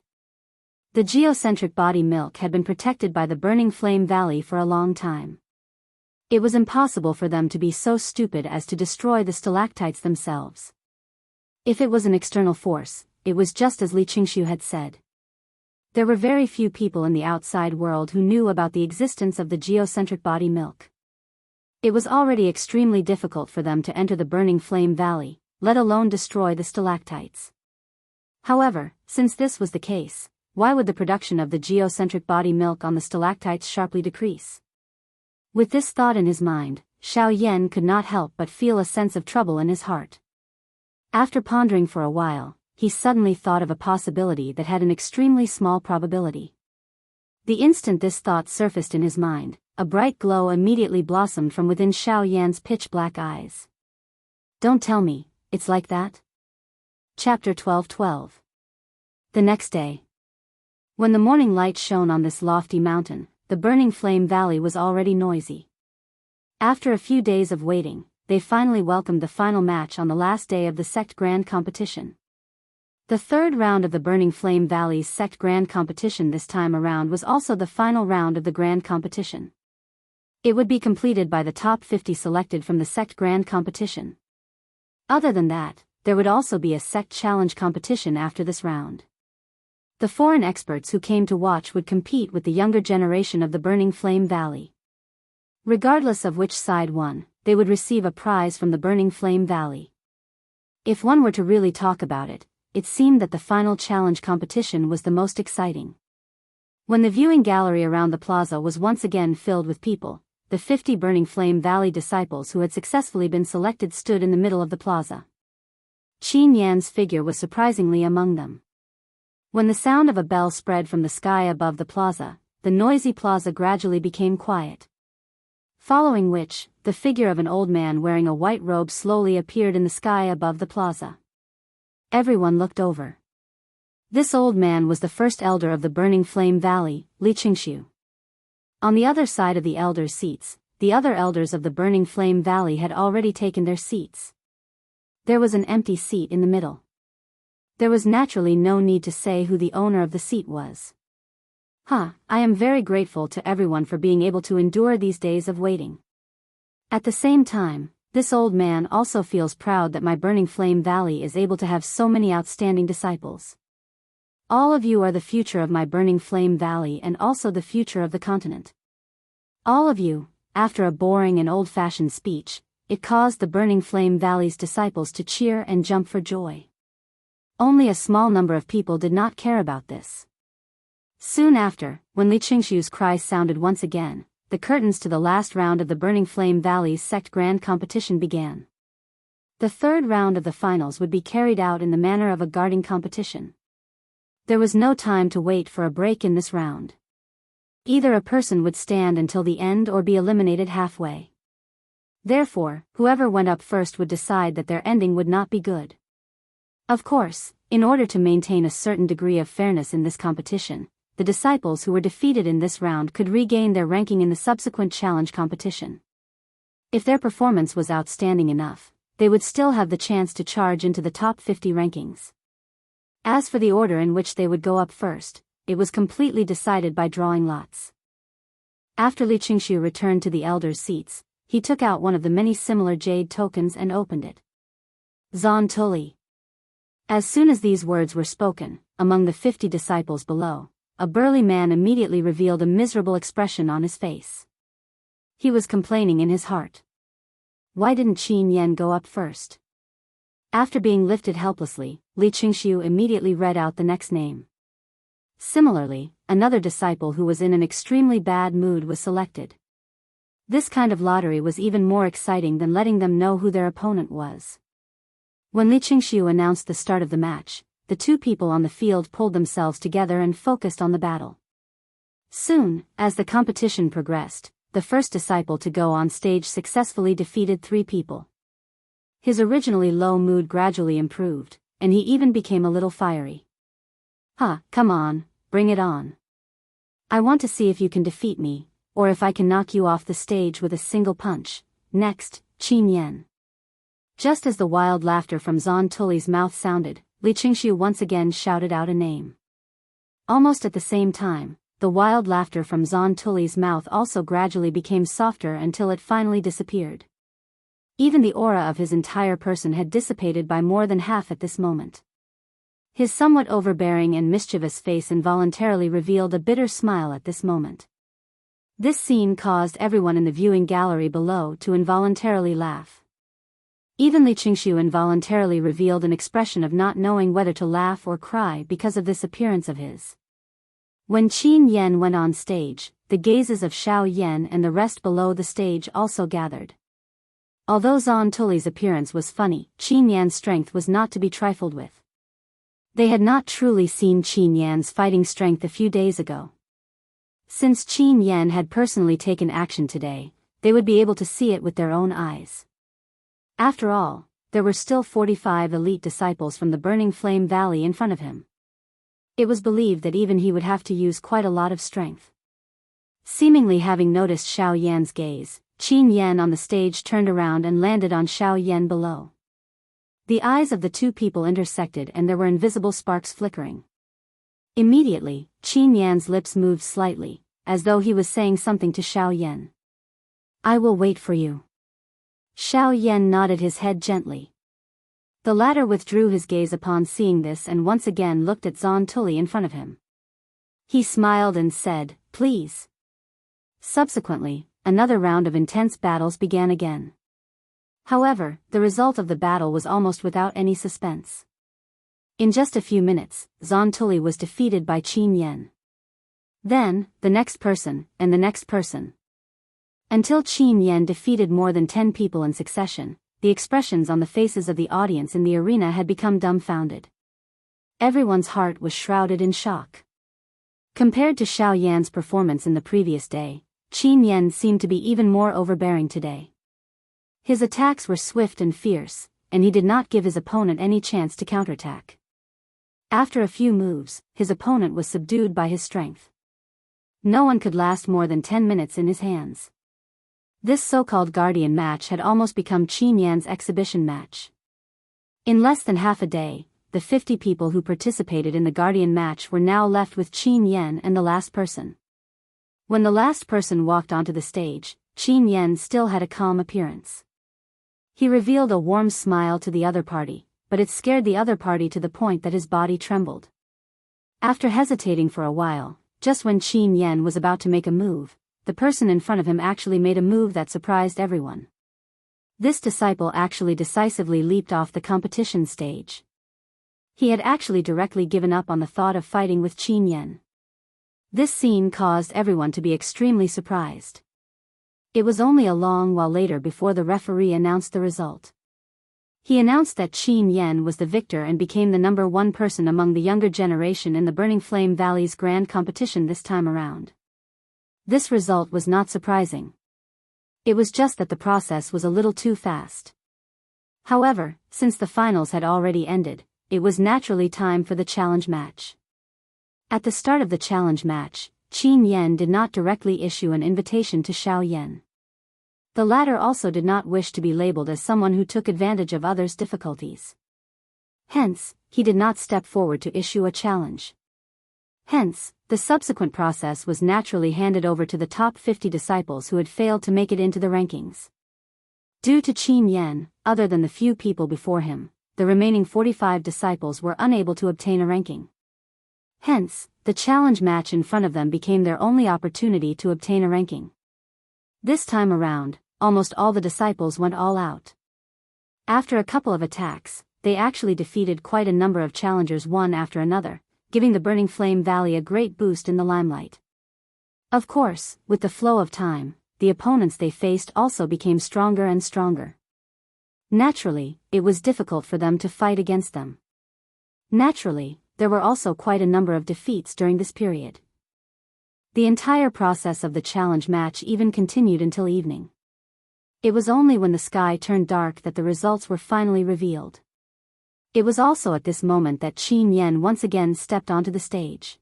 The geocentric body milk had been protected by the Burning Flame Valley for a long time. It was impossible for them to be so stupid as to destroy the stalactites themselves. If it was an external force, it was just as Li Qingshu had said. There were very few people in the outside world who knew about the existence of the geocentric body milk. It was already extremely difficult for them to enter the Burning Flame Valley, let alone destroy the stalactites. However, since this was the case, why would the production of the geocentric body milk on the stalactites sharply decrease? With this thought in his mind, Xiao Yan could not help but feel a sense of trouble in his heart. After pondering for a while, he suddenly thought of a possibility that had an extremely small probability. The instant this thought surfaced in his mind, a bright glow immediately blossomed from within Xiao Yan's pitch-black eyes. Don't tell me, it's like that? Chapter 12:12. The next day. When the morning light shone on this lofty mountain, the Burning Flame Valley was already noisy. After a few days of waiting, they finally welcomed the final match on the last day of the Sect Grand Competition. The third round of the Burning Flame Valley's Sect Grand Competition this time around was also the final round of the Grand Competition. It would be completed by the top 50 selected from the Sect Grand Competition. Other than that, there would also be a Sect Challenge competition after this round. The foreign experts who came to watch would compete with the younger generation of the Burning Flame Valley. Regardless of which side won, they would receive a prize from the Burning Flame Valley. If one were to really talk about it, it seemed that the final challenge competition was the most exciting. When the viewing gallery around the plaza was once again filled with people, the 50 Burning Flame Valley disciples who had successfully been selected stood in the middle of the plaza. Qin Yan's figure was surprisingly among them. When the sound of a bell spread from the sky above the plaza, the noisy plaza gradually became quiet. Following which, the figure of an old man wearing a white robe slowly appeared in the sky above the plaza. Everyone looked over. This old man was the first elder of the Burning Flame Valley, Li Qingshu. On the other side of the elders' seats, the other elders of the Burning Flame Valley had already taken their seats. There was an empty seat in the middle. There was naturally no need to say who the owner of the seat was. I am very grateful to everyone for being able to endure these days of waiting. At the same time, this old man also feels proud that my Burning Flame Valley is able to have so many outstanding disciples. All of you are the future of my Burning Flame Valley and also the future of the continent. All of you, after a boring and old-fashioned speech, it caused the Burning Flame Valley's disciples to cheer and jump for joy. Only a small number of people did not care about this. Soon after, when Li Qingshu's cries sounded once again, the curtains to the last round of the Burning Flame Valley's Sect Grand Competition began. The third round of the finals would be carried out in the manner of a guarding competition. There was no time to wait for a break in this round. Either a person would stand until the end or be eliminated halfway. Therefore, whoever went up first would decide that their ending would not be good. Of course, in order to maintain a certain degree of fairness in this competition, the disciples who were defeated in this round could regain their ranking in the subsequent challenge competition. If their performance was outstanding enough, they would still have the chance to charge into the top 50 rankings. As for the order in which they would go up first, it was completely decided by drawing lots. After Li Qingshu returned to the elders' seats, he took out one of the many similar jade tokens and opened it. Zon Tuli. As soon as these words were spoken, among the 50 disciples below, a burly man immediately revealed a miserable expression on his face. He was complaining in his heart. Why didn't Qin Yan go up first? After being lifted helplessly, Li Qingshu immediately read out the next name. Similarly, another disciple who was in an extremely bad mood was selected. This kind of lottery was even more exciting than letting them know who their opponent was. When Li Qingshu announced the start of the match, the two people on the field pulled themselves together and focused on the battle. Soon, as the competition progressed, the first disciple to go on stage successfully defeated 3 people. His originally low mood gradually improved, and he even became a little fiery. Come on, bring it on. I want to see if you can defeat me, or if I can knock you off the stage with a single punch. Next, Qin Yan. Just as the wild laughter from Zon Tuli's mouth sounded, Li Qingshu once again shouted out a name. Almost at the same time, the wild laughter from Zon Tully's mouth also gradually became softer until it finally disappeared. Even the aura of his entire person had dissipated by more than half at this moment. His somewhat overbearing and mischievous face involuntarily revealed a bitter smile at this moment. This scene caused everyone in the viewing gallery below to involuntarily laugh. Even Li Qingshu involuntarily revealed an expression of not knowing whether to laugh or cry because of this appearance of his. When Qin Yan went on stage, the gazes of Xiao Yan and the rest below the stage also gathered. Although Zon Tully's appearance was funny, Qin Yan's strength was not to be trifled with. They had not truly seen Qin Yan's fighting strength a few days ago. Since Qin Yan had personally taken action today, they would be able to see it with their own eyes. After all, there were still 45 elite disciples from the Burning Flame Valley in front of him. It was believed that even he would have to use quite a lot of strength. Seemingly having noticed Xiao Yan's gaze, Qin Yan on the stage turned around and landed on Xiao Yan below. The eyes of the two people intersected and there were invisible sparks flickering. Immediately, Qin Yan's lips moved slightly, as though he was saying something to Xiao Yan. "I will wait for you." Xiao Yan nodded his head gently. The latter withdrew his gaze upon seeing this and once again looked at Zon Tully in front of him. He smiled and said, "Please." Subsequently, another round of intense battles began again. However, the result of the battle was almost without any suspense. In just a few minutes, Zon Tully was defeated by Qin Yan. Then, the next person, and the next person. Until Qin Yan defeated more than 10 people in succession, the expressions on the faces of the audience in the arena had become dumbfounded. Everyone's heart was shrouded in shock. Compared to Xiao Yan's performance in the previous day, Qin Yan seemed to be even more overbearing today. His attacks were swift and fierce, and he did not give his opponent any chance to counterattack. After a few moves, his opponent was subdued by his strength. No one could last more than 10 minutes in his hands. This so-called guardian match had almost become Qin Yan's exhibition match. In less than half a day, the 50 people who participated in the guardian match were now left with Qin Yan and the last person. When the last person walked onto the stage, Qin Yan still had a calm appearance. He revealed a warm smile to the other party, but it scared the other party to the point that his body trembled. After hesitating for a while, just when Qin Yan was about to make a move, the person in front of him actually made a move that surprised everyone. This disciple actually decisively leaped off the competition stage. He had actually directly given up on the thought of fighting with Qin Yan. This scene caused everyone to be extremely surprised. It was only a long while later before the referee announced the result. He announced that Qin Yan was the victor and became the number 1 person among the younger generation in the Burning Flame Valley's grand competition this time around. This result was not surprising. It was just that the process was a little too fast. However, since the finals had already ended, it was naturally time for the challenge match. At the start of the challenge match, Qin Yan did not directly issue an invitation to Xiao Yan. The latter also did not wish to be labeled as someone who took advantage of others' difficulties. Hence, he did not step forward to issue a challenge. Hence, the subsequent process was naturally handed over to the top 50 disciples who had failed to make it into the rankings. Due to Qin Yan, other than the few people before him, the remaining 45 disciples were unable to obtain a ranking. Hence, the challenge match in front of them became their only opportunity to obtain a ranking. This time around, almost all the disciples went all out. After a couple of attacks, they actually defeated quite a number of challengers one after another, giving the Burning Flame Valley a great boost in the limelight. Of course, with the flow of time, the opponents they faced also became stronger and stronger. Naturally, it was difficult for them to fight against them. Naturally, there were also quite a number of defeats during this period. The entire process of the challenge match even continued until evening. It was only when the sky turned dark that the results were finally revealed. It was also at this moment that Qin Yan once again stepped onto the stage.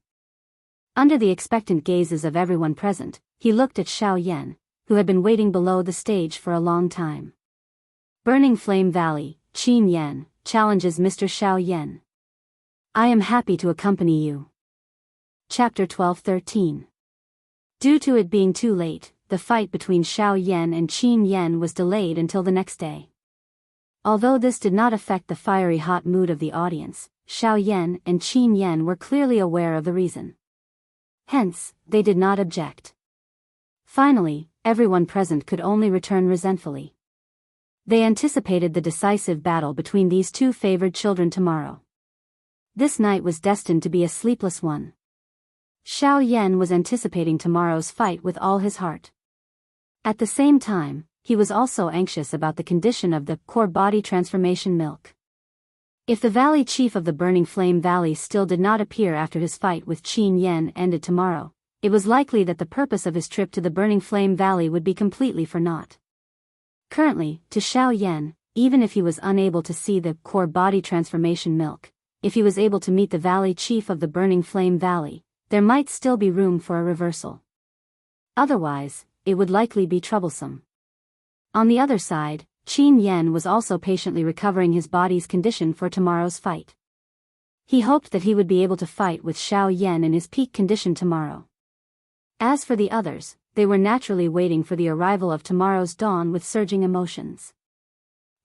Under the expectant gazes of everyone present, he looked at Xiao Yan, who had been waiting below the stage for a long time. Burning Flame Valley, Qin Yan, challenges Mr. Xiao Yan. I am happy to accompany you. Chapter 12-13. Due to it being too late, the fight between Xiao Yan and Qin Yan was delayed until the next day. Although this did not affect the fiery hot mood of the audience, Xiao Yan and Qin Yan were clearly aware of the reason. Hence, they did not object. Finally, everyone present could only return resentfully. They anticipated the decisive battle between these two favored children tomorrow. This night was destined to be a sleepless one. Xiao Yan was anticipating tomorrow's fight with all his heart. At the same time, he was also anxious about the condition of the core body transformation milk. If the valley chief of the Burning Flame Valley still did not appear after his fight with Qin Yan ended tomorrow, it was likely that the purpose of his trip to the Burning Flame Valley would be completely for naught. Currently, to Xiao Yan, even if he was unable to see the core body transformation milk, if he was able to meet the valley chief of the Burning Flame Valley, there might still be room for a reversal. Otherwise, it would likely be troublesome. On the other side, Qin Yan was also patiently recovering his body's condition for tomorrow's fight. He hoped that he would be able to fight with Xiao Yan in his peak condition tomorrow. As for the others, they were naturally waiting for the arrival of tomorrow's dawn with surging emotions.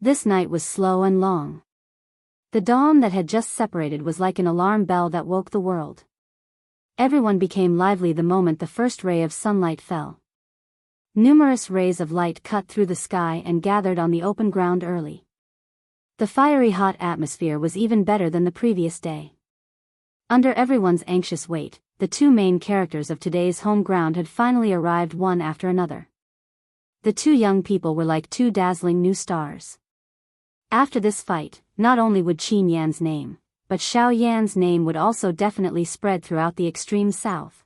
This night was slow and long. The dawn that had just separated was like an alarm bell that woke the world. Everyone became lively the moment the first ray of sunlight fell. Numerous rays of light cut through the sky and gathered on the open ground early. The fiery hot atmosphere was even better than the previous day. Under everyone's anxious wait, the two main characters of today's home ground had finally arrived one after another. The two young people were like two dazzling new stars. After this fight, not only would Qin Yan's name, but Xiao Yan's name would also definitely spread throughout the extreme south.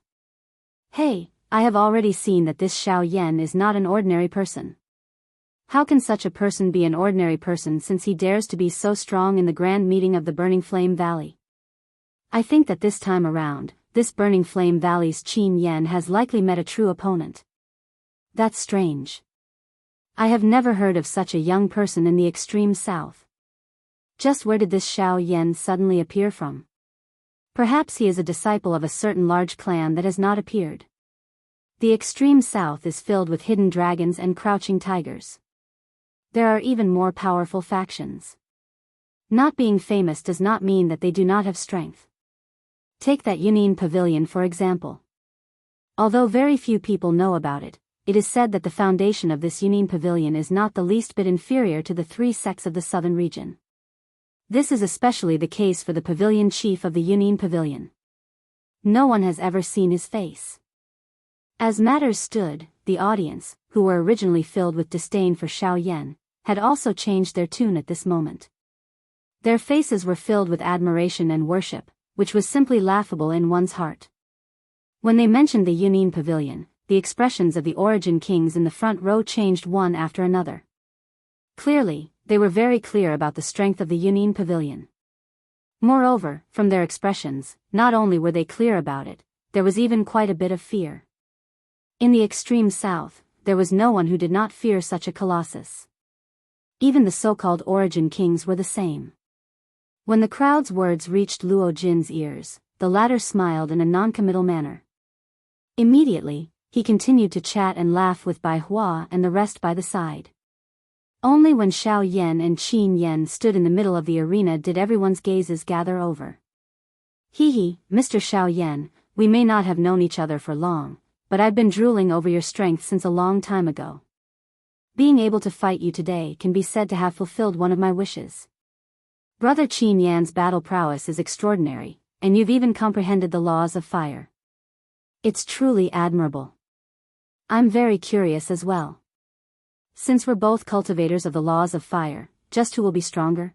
Hey, I have already seen that this Xiao Yan is not an ordinary person. How can such a person be an ordinary person since he dares to be so strong in the grand meeting of the Burning Flame Valley? I think that this time around, this Burning Flame Valley's Qin Yan has likely met a true opponent. That's strange. I have never heard of such a young person in the extreme south. Just where did this Xiao Yan suddenly appear from? Perhaps he is a disciple of a certain large clan that has not appeared. The extreme south is filled with hidden dragons and crouching tigers. There are even more powerful factions. Not being famous does not mean that they do not have strength. Take that Yunin Pavilion for example. Although very few people know about it, it is said that the foundation of this Yunin Pavilion is not the least bit inferior to the three sects of the southern region. This is especially the case for the pavilion chief of the Yunin Pavilion. No one has ever seen his face. As matters stood, the audience, who were originally filled with disdain for Xiao Yan, had also changed their tune at this moment. Their faces were filled with admiration and worship, which was simply laughable in one's heart. When they mentioned the Yunin Pavilion, the expressions of the Origin Kings in the front row changed one after another. Clearly, they were very clear about the strength of the Yunin Pavilion. Moreover, from their expressions, not only were they clear about it, there was even quite a bit of fear. In the extreme south, there was no one who did not fear such a colossus. Even the so-called Origin Kings were the same. When the crowd's words reached Luo Jin's ears, the latter smiled in a non-committal manner. Immediately, he continued to chat and laugh with Bai Hua and the rest by the side. Only when Xiao Yan and Qin Yan stood in the middle of the arena did everyone's gazes gather over. Hee, Mr. Xiao Yan, we may not have known each other for long, but I've been drooling over your strength since a long time ago. Being able to fight you today can be said to have fulfilled one of my wishes. Brother Qin Yan's battle prowess is extraordinary, and you've even comprehended the laws of fire. It's truly admirable. I'm very curious as well. Since we're both cultivators of the laws of fire, just who will be stronger?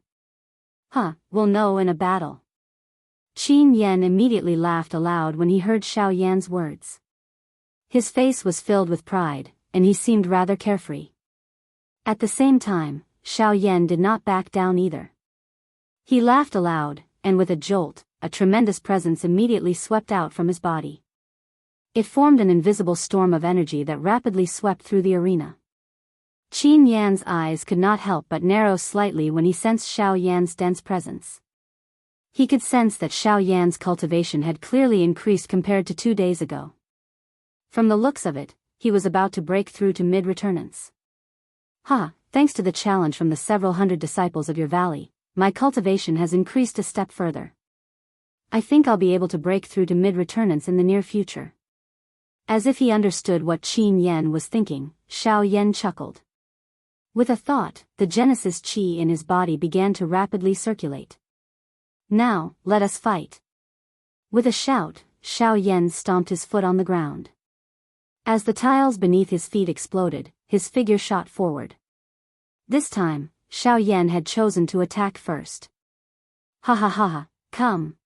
We'll know in a battle. Qin Yan immediately laughed aloud when he heard Xiao Yan's words. His face was filled with pride, and he seemed rather carefree. At the same time, Xiao Yan did not back down either. He laughed aloud, and with a jolt, a tremendous presence immediately swept out from his body. It formed an invisible storm of energy that rapidly swept through the arena. Qin Yan's eyes could not help but narrow slightly when he sensed Xiao Yan's dense presence. He could sense that Xiao Yan's cultivation had clearly increased compared to 2 days ago. From the looks of it, he was about to break through to mid-returnance. Thanks to the challenge from the several hundred disciples of your valley, my cultivation has increased a step further. I think I'll be able to break through to mid-returnance in the near future. As if he understood what Qin Yan was thinking, Xiao Yan chuckled. With a thought, the Genesis Qi in his body began to rapidly circulate. Now, let us fight. With a shout, Xiao Yan stomped his foot on the ground. As the tiles beneath his feet exploded, his figure shot forward. This time, Xiao Yan had chosen to attack first. Come.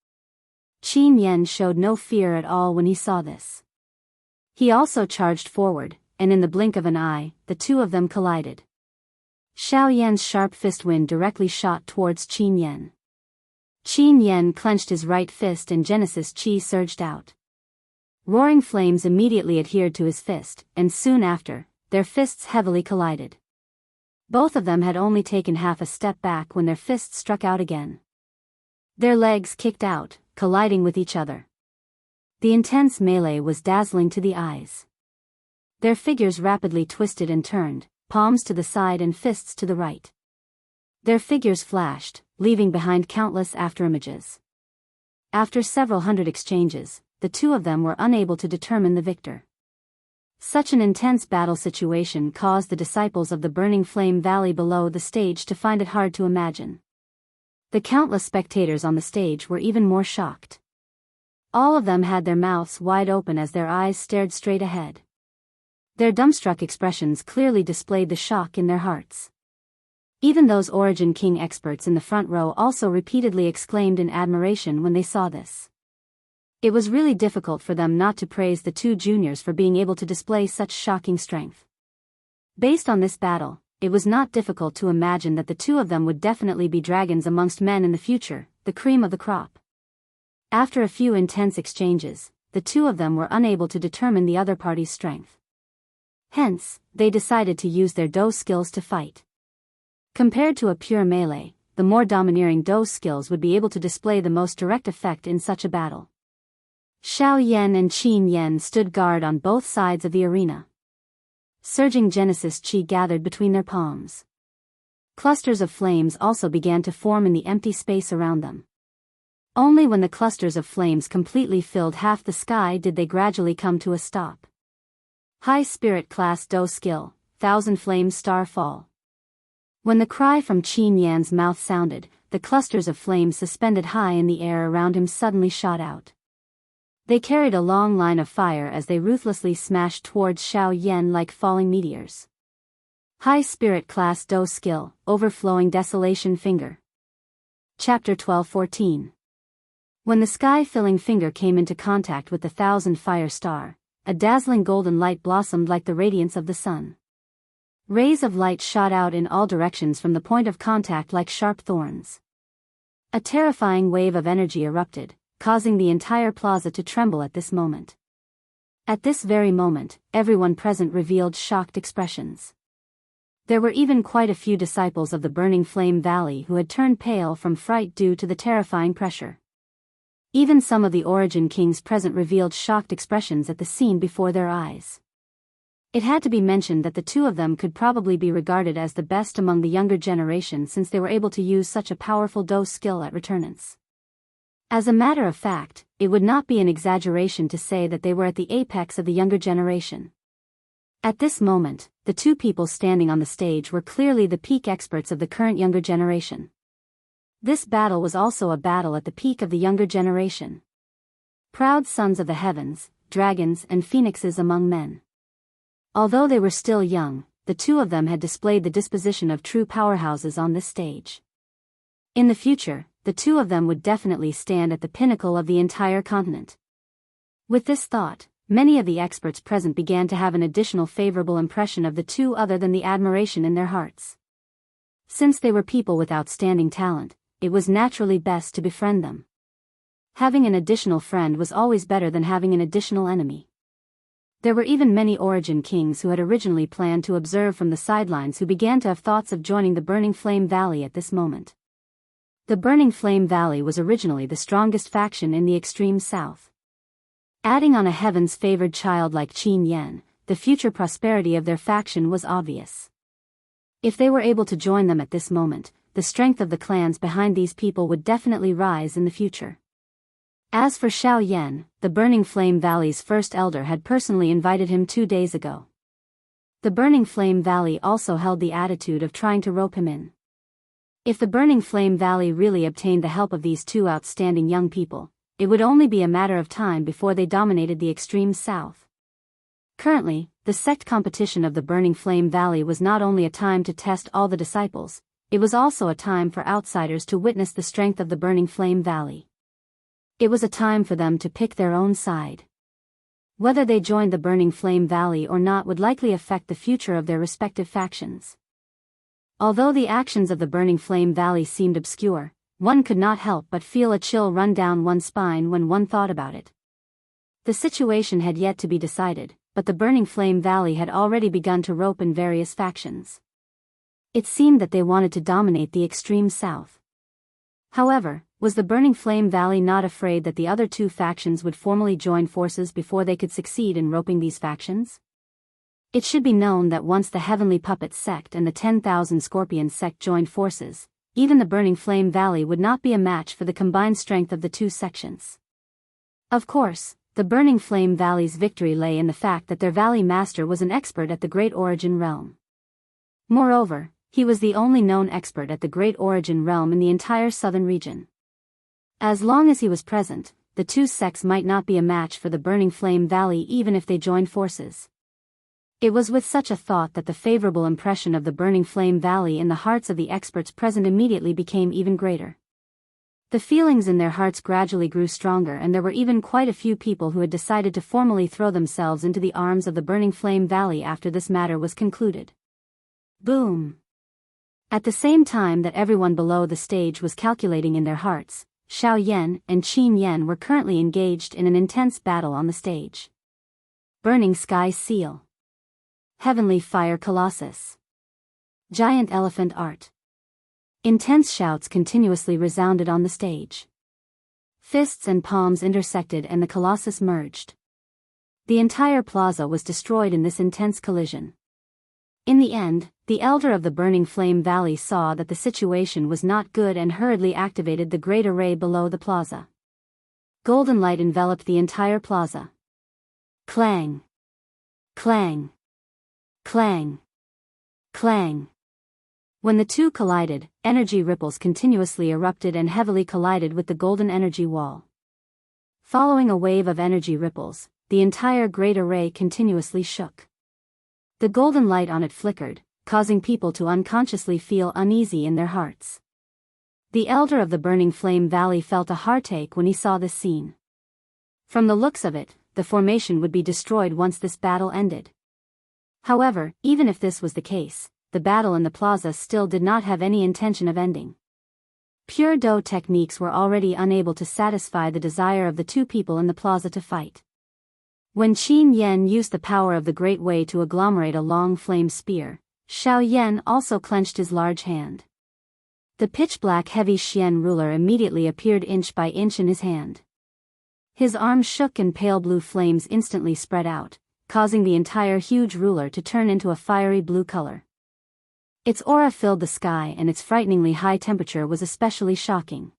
Qin Yan showed no fear at all when he saw this. He also charged forward, and in the blink of an eye, the two of them collided. Xiao Yan's sharp fist wind directly shot towards Qin Yan. Qin Yan clenched his right fist and Genesis Qi surged out. Roaring flames immediately adhered to his fist, and soon after, their fists heavily collided. Both of them had only taken half a step back when their fists struck out again. Their legs kicked out, colliding with each other. The intense melee was dazzling to the eyes. Their figures rapidly twisted and turned, palms to the side and fists to the right. Their figures flashed, leaving behind countless afterimages. After several hundred exchanges, the two of them were unable to determine the victor. Such an intense battle situation caused the disciples of the Burning Flame Valley below the stage to find it hard to imagine. The countless spectators on the stage were even more shocked. All of them had their mouths wide open as their eyes stared straight ahead. Their dumbstruck expressions clearly displayed the shock in their hearts. Even those Origin King experts in the front row also repeatedly exclaimed in admiration when they saw this. It was really difficult for them not to praise the two juniors for being able to display such shocking strength. Based on this battle, it was not difficult to imagine that the two of them would definitely be dragons amongst men in the future, the cream of the crop. After a few intense exchanges, the two of them were unable to determine the other party's strength. Hence, they decided to use their Do skills to fight. Compared to a pure melee, the more domineering Do skills would be able to display the most direct effect in such a battle. Xiao Yan and Qin Yan stood guard on both sides of the arena. Surging Genesis Qi gathered between their palms. Clusters of flames also began to form in the empty space around them. Only when the clusters of flames completely filled half the sky did they gradually come to a stop. High Spirit Class Do Skill, 1000 Flames Star Fall. When the cry from Qin Yan's mouth sounded, the clusters of flames suspended high in the air around him suddenly shot out. They carried a long line of fire as they ruthlessly smashed towards Xiao Yan like falling meteors. High Spirit Class Do Skill, Overflowing Desolation Finger. Chapter 12-14. When the sky-filling finger came into contact with the 1000 fire star, a dazzling golden light blossomed like the radiance of the sun. Rays of light shot out in all directions from the point of contact like sharp thorns. A terrifying wave of energy erupted, causing the entire plaza to tremble at this moment. At this very moment, everyone present revealed shocked expressions. There were even quite a few disciples of the Burning Flame Valley who had turned pale from fright due to the terrifying pressure. Even some of the Origin Kings present revealed shocked expressions at the scene before their eyes. It had to be mentioned that the two of them could probably be regarded as the best among the younger generation since they were able to use such a powerful Do skill at returnance. As a matter of fact, it would not be an exaggeration to say that they were at the apex of the younger generation. At this moment, the two people standing on the stage were clearly the peak experts of the current younger generation. This battle was also a battle at the peak of the younger generation. Proud sons of the heavens, dragons and phoenixes among men. Although they were still young, the two of them had displayed the disposition of true powerhouses on this stage. In the future, the two of them would definitely stand at the pinnacle of the entire continent. With this thought, many of the experts present began to have an additional favorable impression of the two other than the admiration in their hearts. Since they were people with outstanding talent, it was naturally best to befriend them. Having an additional friend was always better than having an additional enemy. There were even many Origin Kings who had originally planned to observe from the sidelines who began to have thoughts of joining the Burning Flame Valley at this moment. The Burning Flame Valley was originally the strongest faction in the extreme south. Adding on a heaven's favored child like Qin Yan, the future prosperity of their faction was obvious. If they were able to join them at this moment, the strength of the clans behind these people would definitely rise in the future. As for Xiao Yan, the Burning Flame Valley's first elder had personally invited him 2 days ago. The Burning Flame Valley also held the attitude of trying to rope him in. If the Burning Flame Valley really obtained the help of these two outstanding young people, it would only be a matter of time before they dominated the extreme south. Currently, the sect competition of the Burning Flame Valley was not only a time to test all the disciples, it was also a time for outsiders to witness the strength of the Burning Flame Valley. It was a time for them to pick their own side. Whether they joined the Burning Flame Valley or not would likely affect the future of their respective factions. Although the actions of the Burning Flame Valley seemed obscure, one could not help but feel a chill run down one's spine when one thought about it. The situation had yet to be decided, but the Burning Flame Valley had already begun to rope in various factions. It seemed that they wanted to dominate the extreme south. However, was the Burning Flame Valley not afraid that the other two factions would formally join forces before they could succeed in roping these factions? It should be known that once the Heavenly Puppet sect and the 10,000 Scorpion sect joined forces, even the Burning Flame Valley would not be a match for the combined strength of the two sections. Of course, the Burning Flame Valley's victory lay in the fact that their Valley Master was an expert at the Great Origin Realm. Moreover, he was the only known expert at the Great Origin Realm in the entire southern region. As long as he was present, the two sects might not be a match for the Burning Flame Valley even if they joined forces. It was with such a thought that the favorable impression of the Burning Flame Valley in the hearts of the experts present immediately became even greater. The feelings in their hearts gradually grew stronger, and there were even quite a few people who had decided to formally throw themselves into the arms of the Burning Flame Valley after this matter was concluded. Boom! At the same time that everyone below the stage was calculating in their hearts, Xiao Yan and Qin Yan were currently engaged in an intense battle on the stage. Burning Sky Seal. Heavenly Fire Colossus. Giant Elephant Art. Intense shouts continuously resounded on the stage. Fists and palms intersected and the Colossus merged. The entire plaza was destroyed in this intense collision. In the end, the elder of the Burning Flame Valley saw that the situation was not good and hurriedly activated the great array below the plaza. Golden light enveloped the entire plaza. Clang! Clang! Clang! Clang! When the two collided, energy ripples continuously erupted and heavily collided with the golden energy wall. Following a wave of energy ripples, the entire great array continuously shook. The golden light on it flickered, causing people to unconsciously feel uneasy in their hearts. The elder of the Burning Flame Valley felt a heartache when he saw this scene. From the looks of it, the formation would be destroyed once this battle ended. However, even if this was the case, the battle in the plaza still did not have any intention of ending. Pure Do techniques were already unable to satisfy the desire of the two people in the plaza to fight. When Qin Yan used the power of the Great Way to agglomerate a long flame spear, Xiao Yan also clenched his large hand. The pitch-black heavy Xian ruler immediately appeared inch by inch in his hand. His arm shook and pale blue flames instantly spread out, causing the entire huge ruler to turn into a fiery blue color. Its aura filled the sky and its frighteningly high temperature was especially shocking.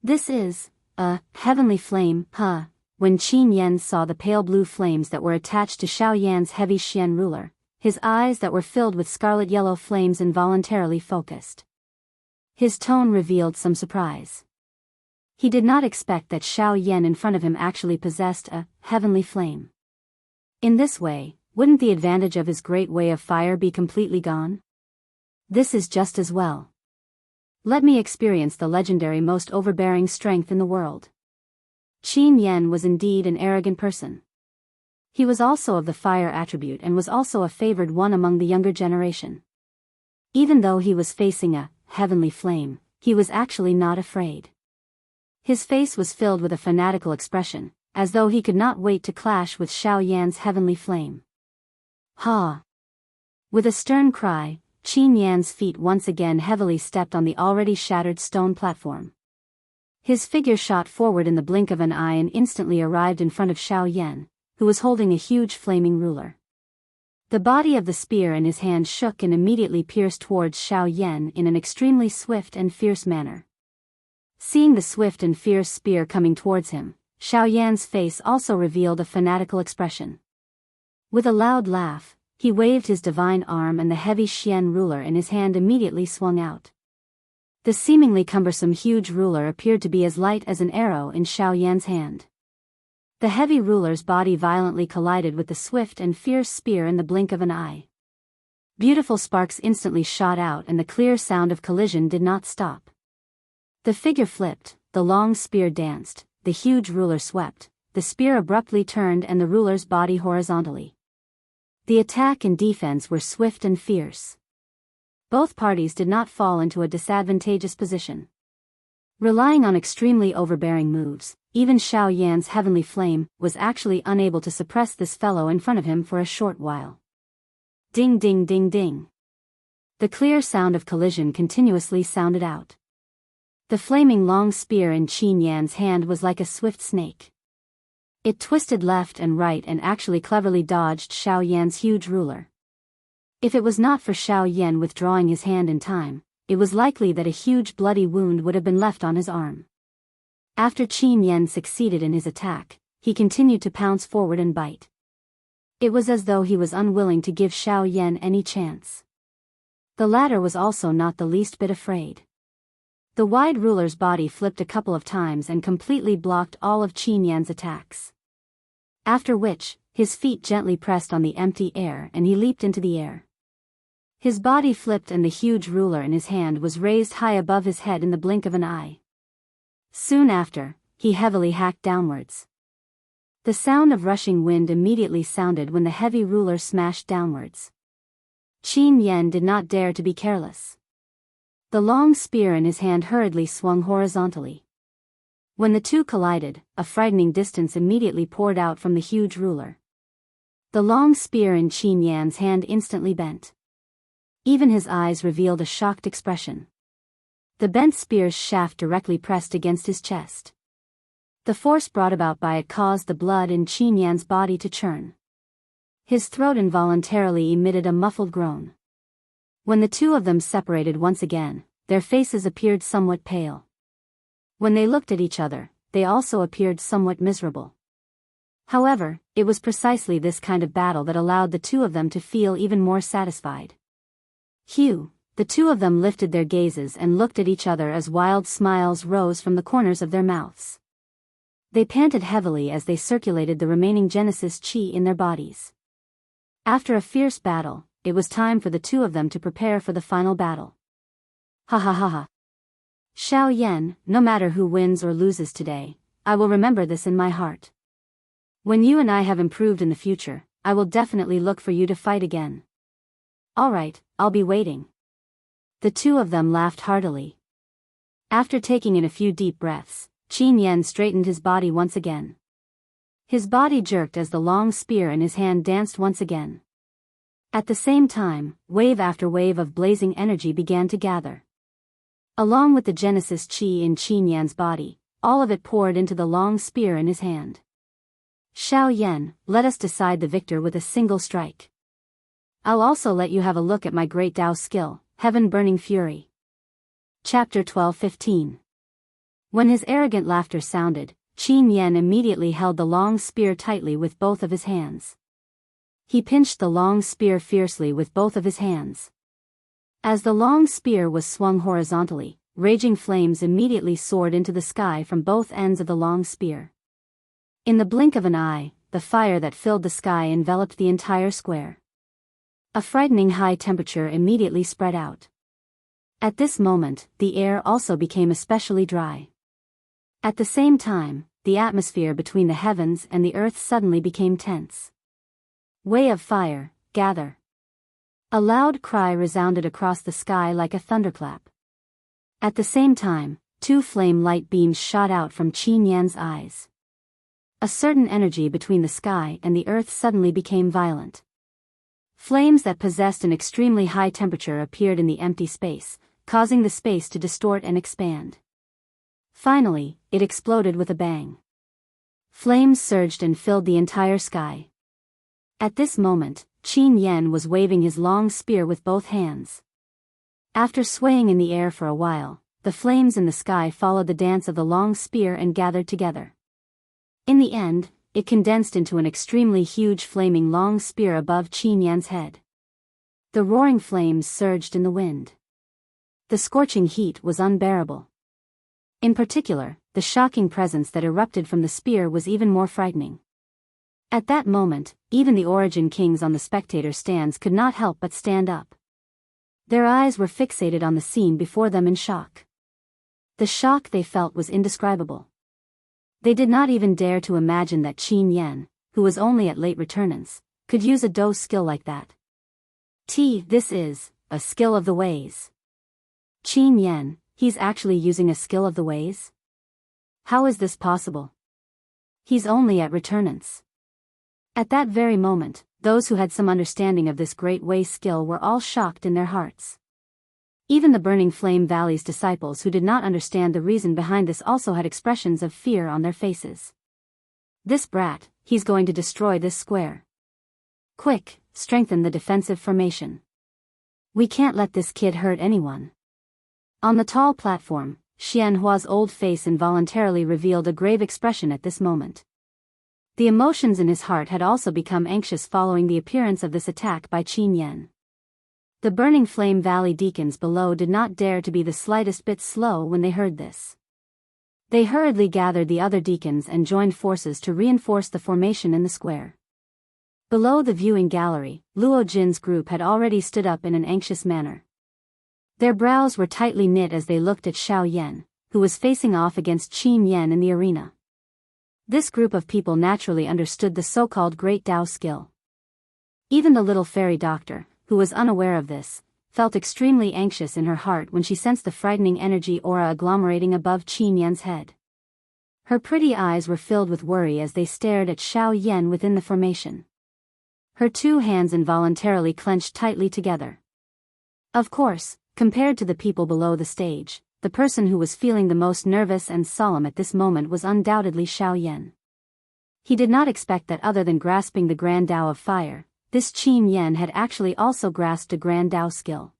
This is a heavenly flame, huh? When Qin Yan saw the pale blue flames that were attached to Xiao Yan's heavy Xian ruler, his eyes that were filled with scarlet-yellow flames involuntarily focused. His tone revealed some surprise. He did not expect that Xiao Yan in front of him actually possessed a heavenly flame. In this way, wouldn't the advantage of his great way of fire be completely gone? This is just as well. Let me experience the legendary most overbearing strength in the world. Qin Yan was indeed an arrogant person. He was also of the fire attribute and was also a favored one among the younger generation. Even though he was facing a heavenly flame, he was actually not afraid. His face was filled with a fanatical expression, as though he could not wait to clash with Xiao Yan's heavenly flame. Ha! With a stern cry, Qin Yan's feet once again heavily stepped on the already shattered stone platform. His figure shot forward in the blink of an eye and instantly arrived in front of Xiao Yan, who was holding a huge flaming ruler. The body of the spear in his hand shook and immediately pierced towards Xiao Yan in an extremely swift and fierce manner. Seeing the swift and fierce spear coming towards him, Xiao Yan's face also revealed a fanatical expression. With a loud laugh, he waved his divine arm and the heavy Xian ruler in his hand immediately swung out. The seemingly cumbersome huge ruler appeared to be as light as an arrow in Xiao Yan's hand. The heavy ruler's body violently collided with the swift and fierce spear in the blink of an eye. Beautiful sparks instantly shot out and the clear sound of collision did not stop. The figure flipped, the long spear danced, the huge ruler swept, the spear abruptly turned and the ruler's body horizontally. The attack and defense were swift and fierce. Both parties did not fall into a disadvantageous position. Relying on extremely overbearing moves, even Xiao Yan's heavenly flame was actually unable to suppress this fellow in front of him for a short while. Ding ding ding ding. The clear sound of collision continuously sounded out. The flaming long spear in Qin Yan's hand was like a swift snake. It twisted left and right and actually cleverly dodged Xiao Yan's huge ruler. If it was not for Xiao Yan withdrawing his hand in time, it was likely that a huge bloody wound would have been left on his arm. After Qin Yan succeeded in his attack, he continued to pounce forward and bite. It was as though he was unwilling to give Xiao Yan any chance. The latter was also not the least bit afraid. The wide ruler's body flipped a couple of times and completely blocked all of Qin Yan's attacks. After which, his feet gently pressed on the empty air and he leaped into the air. His body flipped and the huge ruler in his hand was raised high above his head in the blink of an eye. Soon after, he heavily hacked downwards. The sound of rushing wind immediately sounded when the heavy ruler smashed downwards. Qin Yan did not dare to be careless. The long spear in his hand hurriedly swung horizontally. When the two collided, a frightening distance immediately poured out from the huge ruler. The long spear in Qin Yan's hand instantly bent. Even his eyes revealed a shocked expression. The bent spear's shaft directly pressed against his chest. The force brought about by it caused the blood in Qin Yan's body to churn. His throat involuntarily emitted a muffled groan. When the two of them separated once again, their faces appeared somewhat pale. When they looked at each other, they also appeared somewhat miserable. However, it was precisely this kind of battle that allowed the two of them to feel even more satisfied. The two of them lifted their gazes and looked at each other as wild smiles rose from the corners of their mouths. They panted heavily as they circulated the remaining Genesis chi in their bodies. After a fierce battle, it was time for the two of them to prepare for the final battle. Ha ha ha ha. Xiao Yan, no matter who wins or loses today, I will remember this in my heart. When you and I have improved in the future, I will definitely look for you to fight again. Alright, I'll be waiting. The two of them laughed heartily. After taking in a few deep breaths, Qin Yan straightened his body once again. His body jerked as the long spear in his hand danced once again. At the same time, wave after wave of blazing energy began to gather. Along with the Genesis chi in Qin Yan's body, all of it poured into the long spear in his hand. Xiao Yan, let us decide the victor with a single strike. I'll also let you have a look at my great Tao skill, Heaven-Burning Fury. Chapter 12:15. When his arrogant laughter sounded, Qin Yan immediately held the long spear tightly with both of his hands. He pinched the long spear fiercely with both of his hands. As the long spear was swung horizontally, raging flames immediately soared into the sky from both ends of the long spear. In the blink of an eye, the fire that filled the sky enveloped the entire square. A frightening high temperature immediately spread out. At this moment, the air also became especially dry. At the same time, the atmosphere between the heavens and the earth suddenly became tense. Way of fire, gather. A loud cry resounded across the sky like a thunderclap. At the same time, two flame light beams shot out from Qin Yan's eyes. A certain energy between the sky and the earth suddenly became violent. Flames that possessed an extremely high temperature appeared in the empty space, causing the space to distort and expand. Finally, it exploded with a bang. Flames surged and filled the entire sky. At this moment, Qin Yen was waving his long spear with both hands. After swaying in the air for a while, the flames in the sky followed the dance of the long spear and gathered together. In the end, it condensed into an extremely huge flaming long spear above Qin Yan's head. The roaring flames surged in the wind. The scorching heat was unbearable. In particular, the shocking presence that erupted from the spear was even more frightening. At that moment, even the Origin Kings on the spectator stands could not help but stand up. Their eyes were fixated on the scene before them in shock. The shock they felt was indescribable. They did not even dare to imagine that Qin Yen, who was only at late returnance, could use a Do skill like that. This is a skill of the ways. Qin Yen, he's actually using a skill of the ways? How is this possible? He's only at returnance. At that very moment, those who had some understanding of this great way skill were all shocked in their hearts. Even the Burning Flame Valley's disciples who did not understand the reason behind this also had expressions of fear on their faces. This brat, he's going to destroy this square. Quick, strengthen the defensive formation. We can't let this kid hurt anyone. On the tall platform, Xianhua's old face involuntarily revealed a grave expression at this moment. The emotions in his heart had also become anxious following the appearance of this attack by Qin Yen. The Burning Flame Valley deacons below did not dare to be the slightest bit slow when they heard this. They hurriedly gathered the other deacons and joined forces to reinforce the formation in the square. Below the viewing gallery, Luo Jin's group had already stood up in an anxious manner. Their brows were tightly knit as they looked at Xiao Yan, who was facing off against Qin Yen in the arena. This group of people naturally understood the so-called Great Tao skill. Even the little fairy doctor, who was unaware of this, felt extremely anxious in her heart when she sensed the frightening energy aura agglomerating above Qin Yan's head. Her pretty eyes were filled with worry as they stared at Xiao Yan within the formation. Her two hands involuntarily clenched tightly together. Of course, compared to the people below the stage, the person who was feeling the most nervous and solemn at this moment was undoubtedly Xiao Yan. He did not expect that other than grasping the Grand Tao of Fire, this Qin Yen had actually also grasped a Grand Tao skill.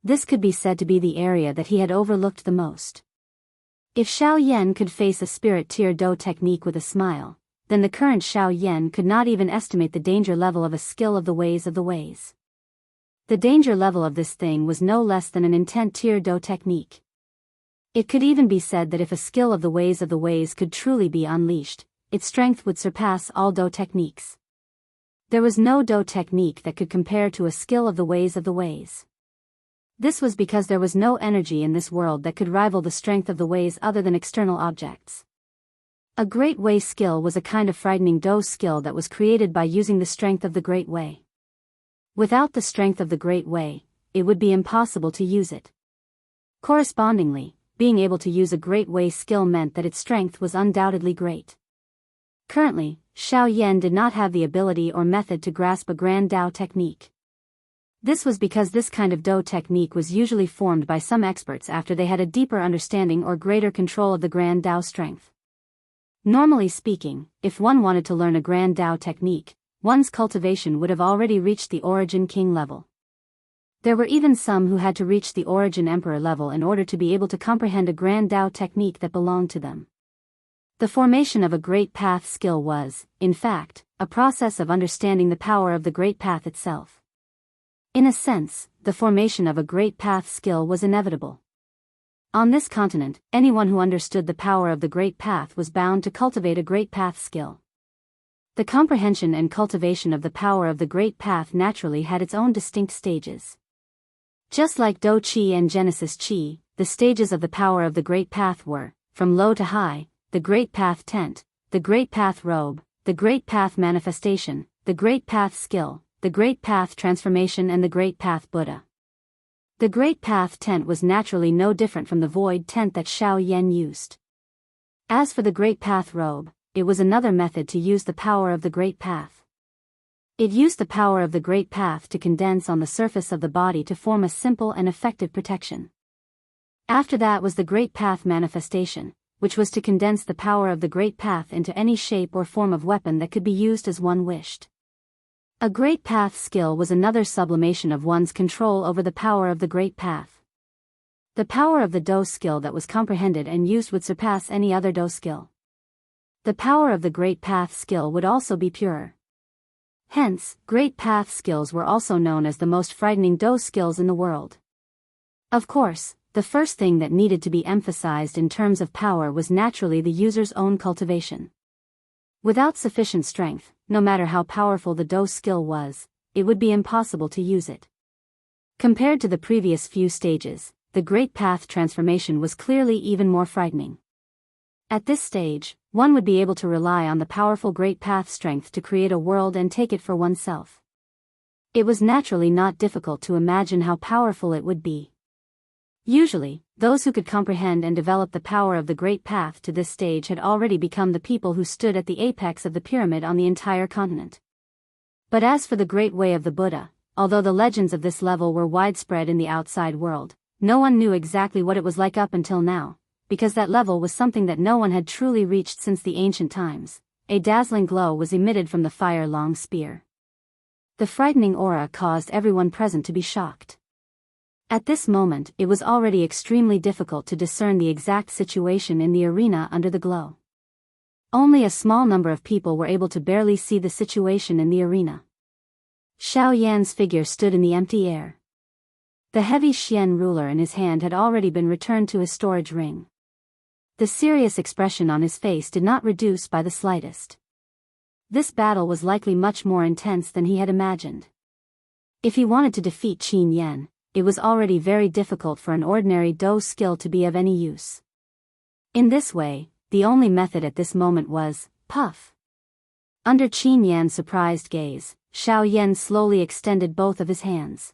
This could be said to be the area that he had overlooked the most. If Xiao Yan could face a Spirit Tier Do technique with a smile, then the current Xiao Yan could not even estimate the danger level of a skill of the ways of the ways. The danger level of this thing was no less than an intent Tier Do technique. It could even be said that if a skill of the ways could truly be unleashed, its strength would surpass all Do techniques. There was no Do technique that could compare to a skill of the ways. This was because there was no energy in this world that could rival the strength of the ways other than external objects. A Great Way skill was a kind of frightening Do skill that was created by using the strength of the Great Way. Without the strength of the Great Way, it would be impossible to use it. Correspondingly, being able to use a Great Way skill meant that its strength was undoubtedly great. Currently, Xiao Yan did not have the ability or method to grasp a Grand Tao technique. This was because this kind of Do technique was usually formed by some experts after they had a deeper understanding or greater control of the Grand Tao strength. Normally speaking, if one wanted to learn a Grand Tao technique, one's cultivation would have already reached the Origin King level. There were even some who had to reach the Origin Emperor level in order to be able to comprehend a Grand Tao technique that belonged to them. The formation of a Great Path skill was, in fact, a process of understanding the power of the Great Path itself. In a sense, the formation of a Great Path skill was inevitable. On this continent, anyone who understood the power of the Great Path was bound to cultivate a Great Path skill. The comprehension and cultivation of the power of the Great Path naturally had its own distinct stages. Just like Do Qi and Genesis Qi, the stages of the power of the Great Path were, from low to high, the Great Path Tent, the Great Path Robe, the Great Path Manifestation, the Great Path Skill, the Great Path Transformation and the Great Path Buddha. The Great Path Tent was naturally no different from the Void Tent that Xiao Yan used. As for the Great Path Robe, it was another method to use the power of the Great Path. It used the power of the Great Path to condense on the surface of the body to form a simple and effective protection. After that was the Great Path manifestation, which was to condense the power of the Great Path into any shape or form of weapon that could be used as one wished. A Great Path skill was another sublimation of one's control over the power of the Great Path. The power of the Do skill that was comprehended and used would surpass any other Do skill. The power of the Great Path skill would also be purer. Hence, Great Path skills were also known as the most frightening Do skills in the world. Of course, the first thing that needed to be emphasized in terms of power was naturally the user's own cultivation. Without sufficient strength, no matter how powerful the Do skill was, it would be impossible to use it. Compared to the previous few stages, the Great Path transformation was clearly even more frightening. At this stage, one would be able to rely on the powerful Great Path strength to create a world and take it for oneself. It was naturally not difficult to imagine how powerful it would be. Usually, those who could comprehend and develop the power of the Great Path to this stage had already become the people who stood at the apex of the pyramid on the entire continent. But as for the Great Way of the Buddha, although the legends of this level were widespread in the outside world, no one knew exactly what it was like up until now, because that level was something that no one had truly reached since the ancient times. A dazzling glow was emitted from the fire-long spear. The frightening aura caused everyone present to be shocked. At this moment, it was already extremely difficult to discern the exact situation in the arena under the glow. Only a small number of people were able to barely see the situation in the arena. Xiao Yan's figure stood in the empty air. The heavy Xian ruler in his hand had already been returned to his storage ring. The serious expression on his face did not reduce by the slightest. This battle was likely much more intense than he had imagined. If he wanted to defeat Qin Yan, it was already very difficult for an ordinary Do skill to be of any use. In this way, the only method at this moment was, puff. Under Qin Yan's surprised gaze, Xiao Yan slowly extended both of his hands.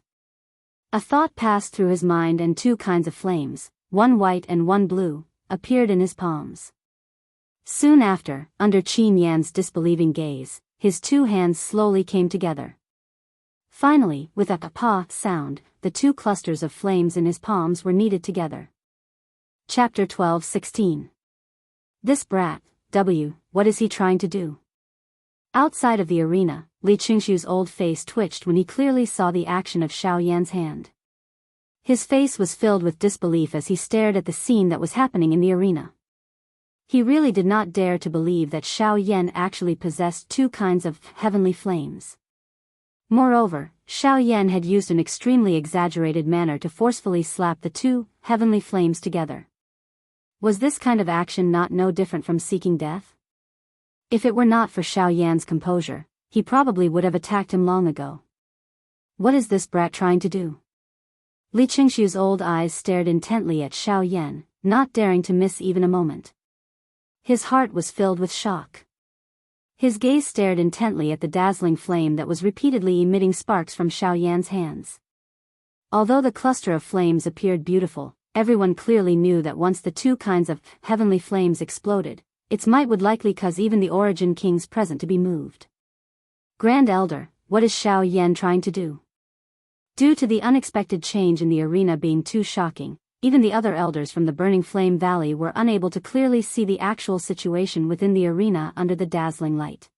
A thought passed through his mind and two kinds of flames, one white and one blue, appeared in his palms. Soon after, under Qin Yan's disbelieving gaze, his two hands slowly came together. Finally, with a pa sound, the two clusters of flames in his palms were kneaded together. Chapter 12:16. This brat, what is he trying to do? Outside of the arena, Li Qingshu's old face twitched when he clearly saw the action of Xiao Yan's hand. His face was filled with disbelief as he stared at the scene that was happening in the arena. He really did not dare to believe that Xiao Yan actually possessed two kinds of heavenly flames. Moreover, Xiao Yan had used an extremely exaggerated manner to forcefully slap the two heavenly flames together. Was this kind of action not no different from seeking death? If it were not for Xiao Yan's composure, he probably would have attacked him long ago. What is this brat trying to do? Li Qingshu's old eyes stared intently at Xiao Yan, not daring to miss even a moment. His heart was filled with shock. His gaze stared intently at the dazzling flame that was repeatedly emitting sparks from Xiao Yan's hands. Although the cluster of flames appeared beautiful, everyone clearly knew that once the two kinds of heavenly flames exploded, its might would likely cause even the origin kings present to be moved. Grand Elder, what is Xiao Yan trying to do? Due to the unexpected change in the arena being too shocking, even the other elders from the Burning Flame Valley were unable to clearly see the actual situation within the arena under the dazzling light.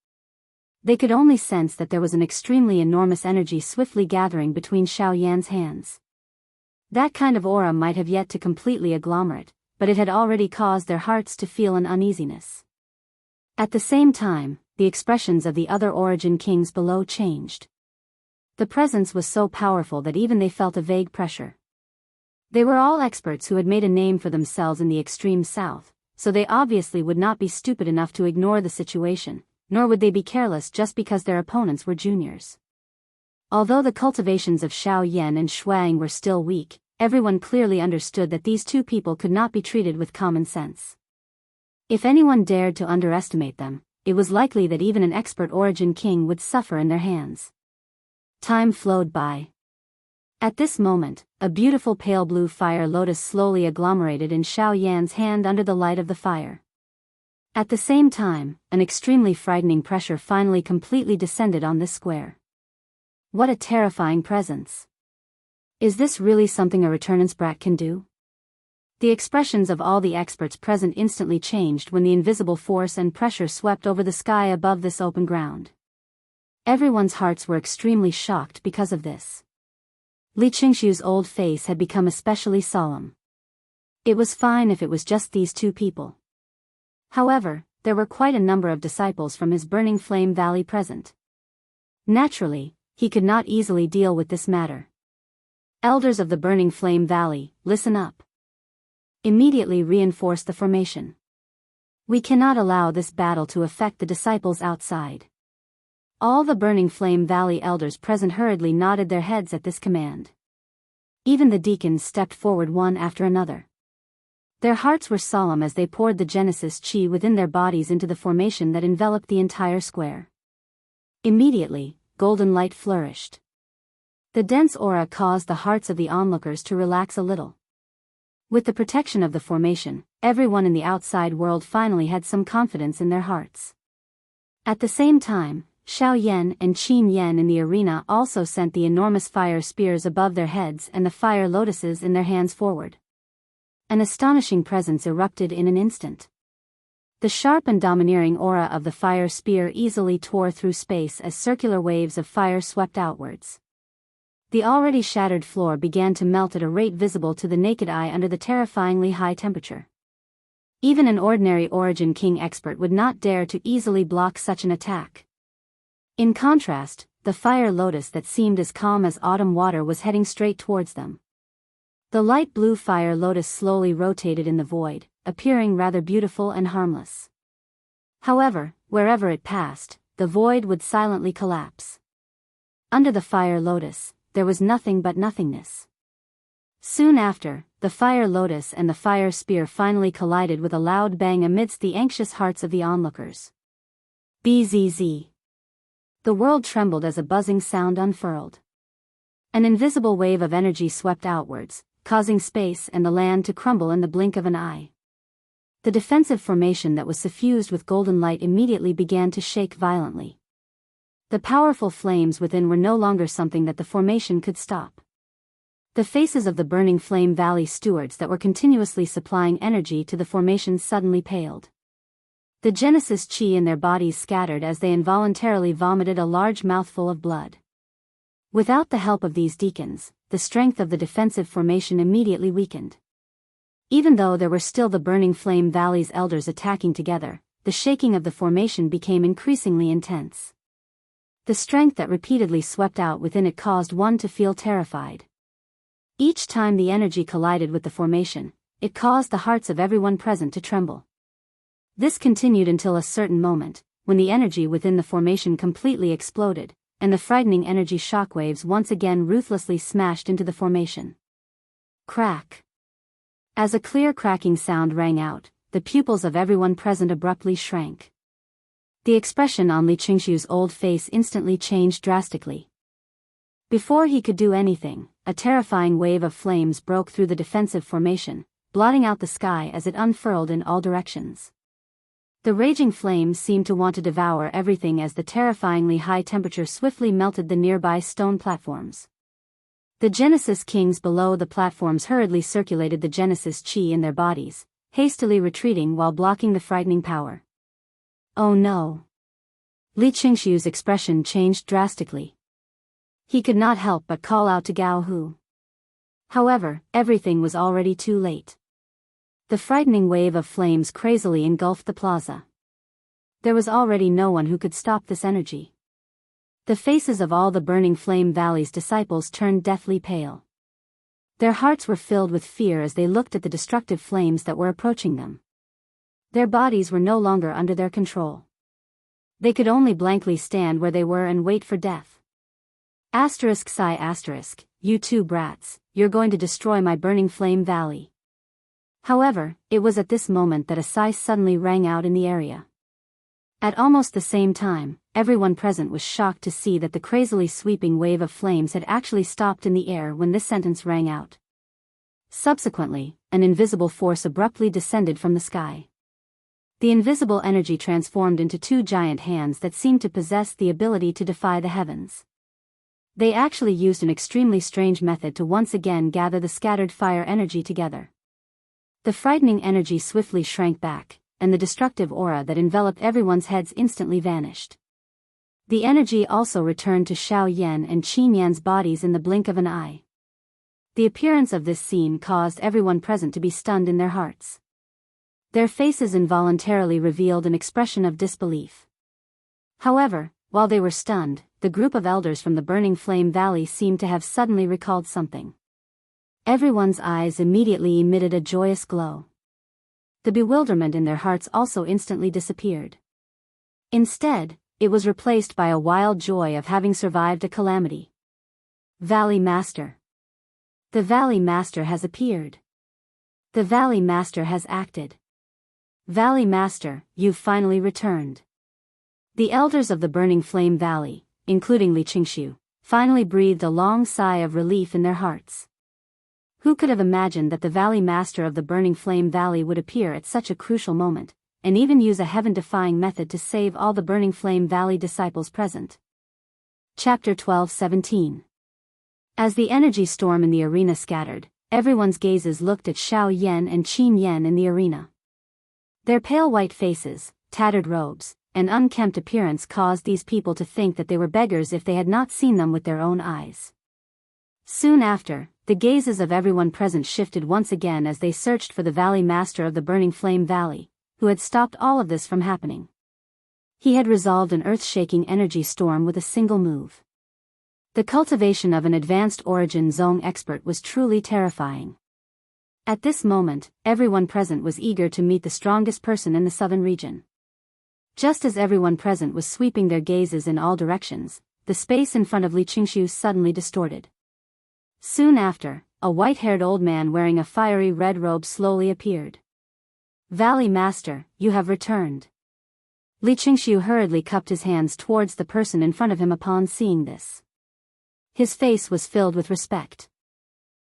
They could only sense that there was an extremely enormous energy swiftly gathering between Xiao Yan's hands. That kind of aura might have yet to completely agglomerate, but it had already caused their hearts to feel an uneasiness. At the same time, the expressions of the other origin kings below changed. The presence was so powerful that even they felt a vague pressure. They were all experts who had made a name for themselves in the extreme south, so they obviously would not be stupid enough to ignore the situation, nor would they be careless just because their opponents were juniors. Although the cultivations of Xiao Yan and Shuang were still weak, everyone clearly understood that these two people could not be treated with common sense. If anyone dared to underestimate them, it was likely that even an expert origin king would suffer in their hands. Time flowed by. At this moment, a beautiful pale blue fire lotus slowly agglomerated in Xiao Yan's hand under the light of the fire. At the same time, an extremely frightening pressure finally completely descended on this square. What a terrifying presence. Is this really something a returnance brat can do? The expressions of all the experts present instantly changed when the invisible force and pressure swept over the sky above this open ground. Everyone's hearts were extremely shocked because of this. Li Qingshu's old face had become especially solemn. It was fine if it was just these two people. However, there were quite a number of disciples from his Burning Flame Valley present. Naturally, he could not easily deal with this matter. Elders of the Burning Flame Valley, listen up. Immediately reinforce the formation. We cannot allow this battle to affect the disciples outside. All the Burning Flame Valley elders present hurriedly nodded their heads at this command. Even the deacons stepped forward one after another. Their hearts were solemn as they poured the Genesis chi within their bodies into the formation that enveloped the entire square. Immediately, golden light flourished. The dense aura caused the hearts of the onlookers to relax a little. With the protection of the formation, everyone in the outside world finally had some confidence in their hearts. At the same time, Xiao Yan and Qin Yan in the arena also sent the enormous fire spears above their heads and the fire lotuses in their hands forward. An astonishing presence erupted in an instant. The sharp and domineering aura of the fire spear easily tore through space as circular waves of fire swept outwards. The already shattered floor began to melt at a rate visible to the naked eye under the terrifyingly high temperature. Even an ordinary Origin King expert would not dare to easily block such an attack. In contrast, the fire lotus that seemed as calm as autumn water was heading straight towards them. The light blue fire lotus slowly rotated in the void, appearing rather beautiful and harmless. However, wherever it passed, the void would silently collapse. Under the fire lotus, there was nothing but nothingness. Soon after, the fire lotus and the fire spear finally collided with a loud bang amidst the anxious hearts of the onlookers. Bzz. The world trembled as a buzzing sound unfurled. An invisible wave of energy swept outwards, causing space and the land to crumble in the blink of an eye. The defensive formation that was suffused with golden light immediately began to shake violently. The powerful flames within were no longer something that the formation could stop. The faces of the Burning Flame Valley stewards that were continuously supplying energy to the formation suddenly paled. The Genesis chi in their bodies scattered as they involuntarily vomited a large mouthful of blood. Without the help of these deacons, the strength of the defensive formation immediately weakened. Even though there were still the Burning Flame Valley's elders attacking together, the shaking of the formation became increasingly intense. The strength that repeatedly swept out within it caused one to feel terrified. Each time the energy collided with the formation, it caused the hearts of everyone present to tremble. This continued until a certain moment, when the energy within the formation completely exploded, and the frightening energy shockwaves once again ruthlessly smashed into the formation. Crack. As a clear cracking sound rang out, the pupils of everyone present abruptly shrank. The expression on Li Qingshu's old face instantly changed drastically. Before he could do anything, a terrifying wave of flames broke through the defensive formation, blotting out the sky as it unfurled in all directions. The raging flames seemed to want to devour everything as the terrifyingly high temperature swiftly melted the nearby stone platforms. The Genesis kings below the platforms hurriedly circulated the Genesis chi in their bodies, hastily retreating while blocking the frightening power. Oh no! Li Qingshu's expression changed drastically. He could not help but call out to Gao Hu. However, everything was already too late. The frightening wave of flames crazily engulfed the plaza. There was already no one who could stop this energy. The faces of all the Burning Flame Valley's disciples turned deathly pale. Their hearts were filled with fear as they looked at the destructive flames that were approaching them. Their bodies were no longer under their control. They could only blankly stand where they were and wait for death. ****, you two brats, you're going to destroy my Burning Flame Valley. However, it was at this moment that a sigh suddenly rang out in the area. At almost the same time, everyone present was shocked to see that the crazily sweeping wave of flames had actually stopped in the air when this sentence rang out. Subsequently, an invisible force abruptly descended from the sky. The invisible energy transformed into two giant hands that seemed to possess the ability to defy the heavens. They actually used an extremely strange method to once again gather the scattered fire energy together. The frightening energy swiftly shrank back, and the destructive aura that enveloped everyone's heads instantly vanished. The energy also returned to Xiao Yan and Qin Yan's bodies in the blink of an eye. The appearance of this scene caused everyone present to be stunned in their hearts. Their faces involuntarily revealed an expression of disbelief. However, while they were stunned, the group of elders from the Burning Flame Valley seemed to have suddenly recalled something. Everyone's eyes immediately emitted a joyous glow. The bewilderment in their hearts also instantly disappeared. Instead, it was replaced by a wild joy of having survived a calamity. Valley Master. The Valley Master has appeared. The Valley Master has acted. Valley Master, you've finally returned. The elders of the Burning Flame Valley, including Li Qingshu, finally breathed a long sigh of relief in their hearts. Who could have imagined that the Valley Master of the Burning Flame Valley would appear at such a crucial moment, and even use a heaven-defying method to save all the Burning Flame Valley disciples present? Chapter 12:17. As the energy storm in the arena scattered, everyone's gazes looked at Xiao Yan and Qin Yan in the arena. Their pale white faces, tattered robes, and unkempt appearance caused these people to think that they were beggars if they had not seen them with their own eyes. Soon after, the gazes of everyone present shifted once again as they searched for the Valley Master of the Burning Flame Valley, who had stopped all of this from happening. He had resolved an earth-shaking energy storm with a single move. The cultivation of an advanced origin zone expert was truly terrifying. At this moment, everyone present was eager to meet the strongest person in the southern region. Just as everyone present was sweeping their gazes in all directions, the space in front of Li Qingshu suddenly distorted. Soon after, a white-haired old man wearing a fiery red robe slowly appeared. Valley Master, you have returned. Li Qingshu hurriedly cupped his hands towards the person in front of him upon seeing this. His face was filled with respect.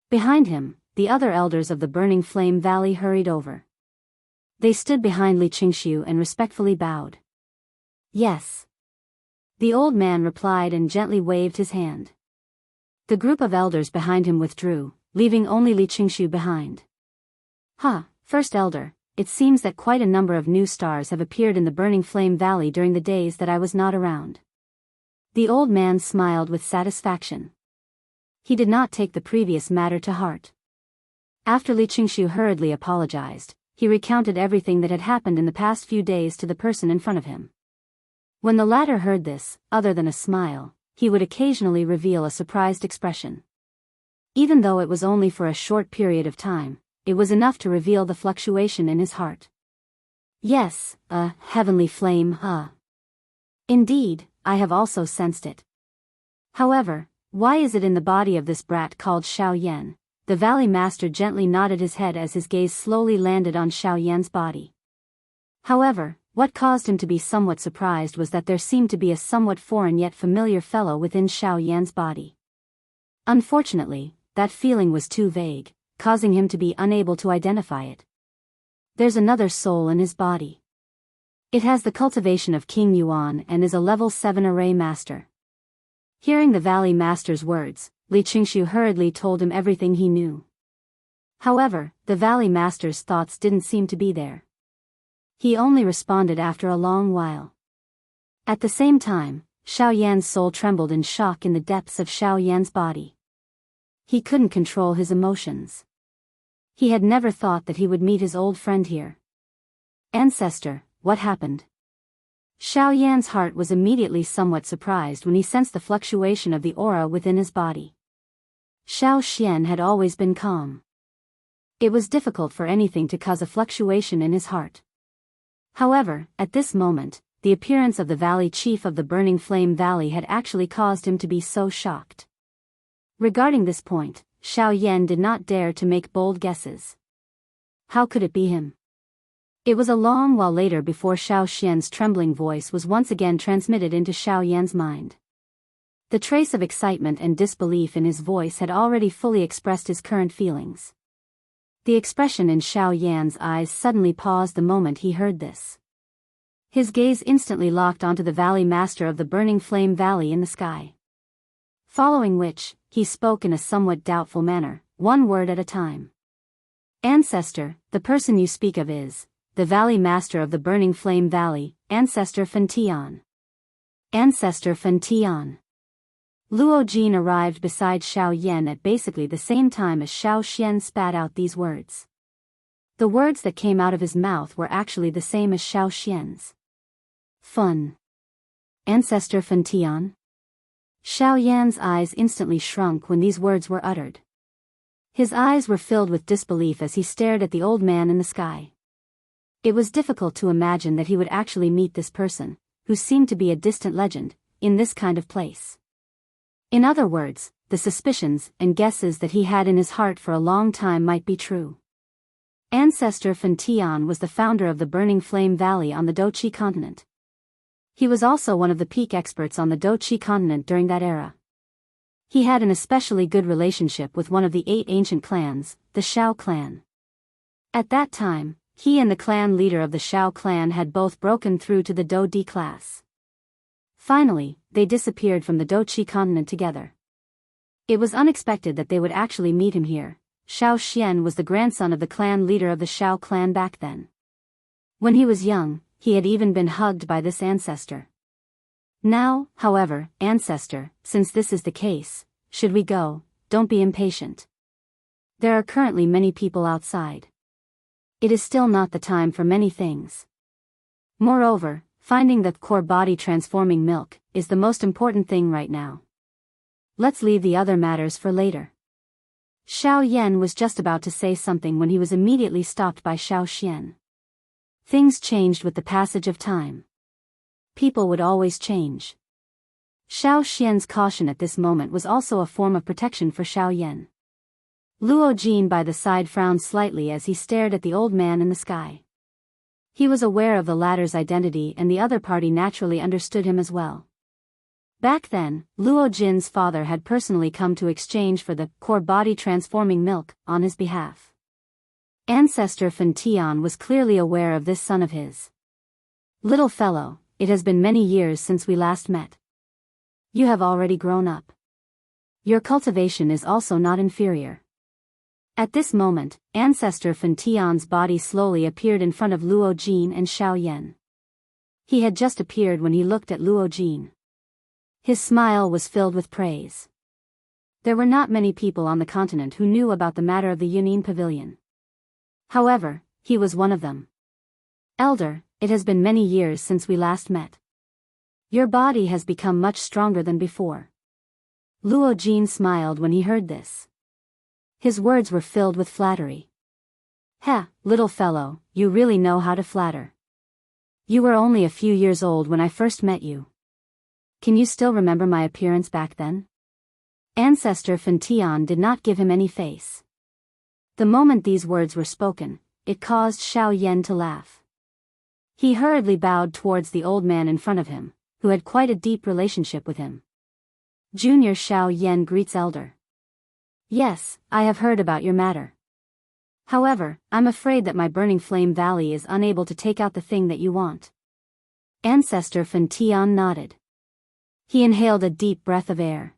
Behind him, the other elders of the Burning Flame Valley hurried over. They stood behind Li Qingshu and respectfully bowed. Yes. The old man replied and gently waved his hand. The group of elders behind him withdrew, leaving only Li Qingshu behind. First elder, it seems that quite a number of new stars have appeared in the Burning Flame Valley during the days that I was not around. The old man smiled with satisfaction. He did not take the previous matter to heart. After Li Qingshu hurriedly apologized, he recounted everything that had happened in the past few days to the person in front of him. When the latter heard this, other than a smile, he would occasionally reveal a surprised expression. Even though it was only for a short period of time, it was enough to reveal the fluctuation in his heart. Yes, a heavenly flame, Indeed, I have also sensed it. However, why is it in the body of this brat called Xiao Yan? The Valley Master gently nodded his head as his gaze slowly landed on Xiao Yan's body. However, what caused him to be somewhat surprised was that there seemed to be a somewhat foreign yet familiar fellow within Xiao Yan's body. Unfortunately, that feeling was too vague, causing him to be unable to identify it. There's another soul in his body. It has the cultivation of King Yuan and is a level 7 array master. Hearing the Valley Master's words, Li Qingshu hurriedly told him everything he knew. However, the Valley Master's thoughts didn't seem to be there. He only responded after a long while. At the same time, Xiao Yan's soul trembled in shock in the depths of Xiao Yan's body. He couldn't control his emotions. He had never thought that he would meet his old friend here. Ancestor, what happened? Xiao Yan's heart was immediately somewhat surprised when he sensed the fluctuation of the aura within his body. Xiao Xian had always been calm. It was difficult for anything to cause a fluctuation in his heart. However, at this moment, the appearance of the Valley Chief of the Burning Flame Valley had actually caused him to be so shocked. Regarding this point, Xiao Yan did not dare to make bold guesses. How could it be him? It was a long while later before Xiao Xian's trembling voice was once again transmitted into Xiao Yan's mind. The trace of excitement and disbelief in his voice had already fully expressed his current feelings. The expression in Xiao Yan's eyes suddenly paused the moment he heard this. His gaze instantly locked onto the valley master of the burning flame valley in the sky. Following which, he spoke in a somewhat doubtful manner, one word at a time. Ancestor, the person you speak of is the valley master of the burning flame valley, Ancestor Fentian. Ancestor Fentian. Luo Jin arrived beside Xiao Yan at basically the same time as Xiao Xian spat out these words. The words that came out of his mouth were actually the same as Xiao Xian's. Fun. Ancestor Fentian? Xiao Yan's eyes instantly shrunk when these words were uttered. His eyes were filled with disbelief as he stared at the old man in the sky. It was difficult to imagine that he would actually meet this person, who seemed to be a distant legend, in this kind of place. In other words, the suspicions and guesses that he had in his heart for a long time might be true. Ancestor Fentian was the founder of the Burning Flame Valley on the Doqi continent. He was also one of the peak experts on the Doqi continent during that era. He had an especially good relationship with one of the 8 ancient clans, the Shao clan. At that time, he and the clan leader of the Shao clan had both broken through to the Do D class. Finally, they disappeared from the Doqi continent together. It was unexpected that they would actually meet him here. Xiao Xian was the grandson of the clan leader of the Shao clan back then. When he was young, he had even been hugged by this ancestor. Now, however, ancestor, since this is the case, should we go? Don't be impatient. There are currently many people outside. It is still not the time for many things. Moreover, finding the core body transforming milk is the most important thing right now. Let's leave the other matters for later. Xiao Yan was just about to say something when he was immediately stopped by Xiao Xian. Things changed with the passage of time. People would always change. Xiao Xian's caution at this moment was also a form of protection for Xiao Yan. Luo Jin by the side frowned slightly as he stared at the old man in the sky. He was aware of the latter's identity and the other party naturally understood him as well. Back then, Luo Jin's father had personally come to exchange for the core body transforming milk on his behalf. Ancestor Fentian was clearly aware of this son of his. Little fellow, it has been many years since we last met. You have already grown up. Your cultivation is also not inferior. At this moment, Ancestor Fentian's body slowly appeared in front of Luo Jin and Xiao Yan. He had just appeared when he looked at Luo Jin. His smile was filled with praise. There were not many people on the continent who knew about the matter of the Yunin Pavilion. However, he was one of them. Elder, it has been many years since we last met. Your body has become much stronger than before. Luo Jin smiled when he heard this. His words were filled with flattery. Heh, little fellow, you really know how to flatter. You were only a few years old when I first met you. Can you still remember my appearance back then? Ancestor Fentian did not give him any face. The moment these words were spoken, it caused Xiao Yan to laugh. He hurriedly bowed towards the old man in front of him, who had quite a deep relationship with him. Junior Xiao Yan greets elder. Yes, I have heard about your matter. However, I'm afraid that my Burning Flame Valley is unable to take out the thing that you want. Ancestor Fentian nodded. He inhaled a deep breath of air.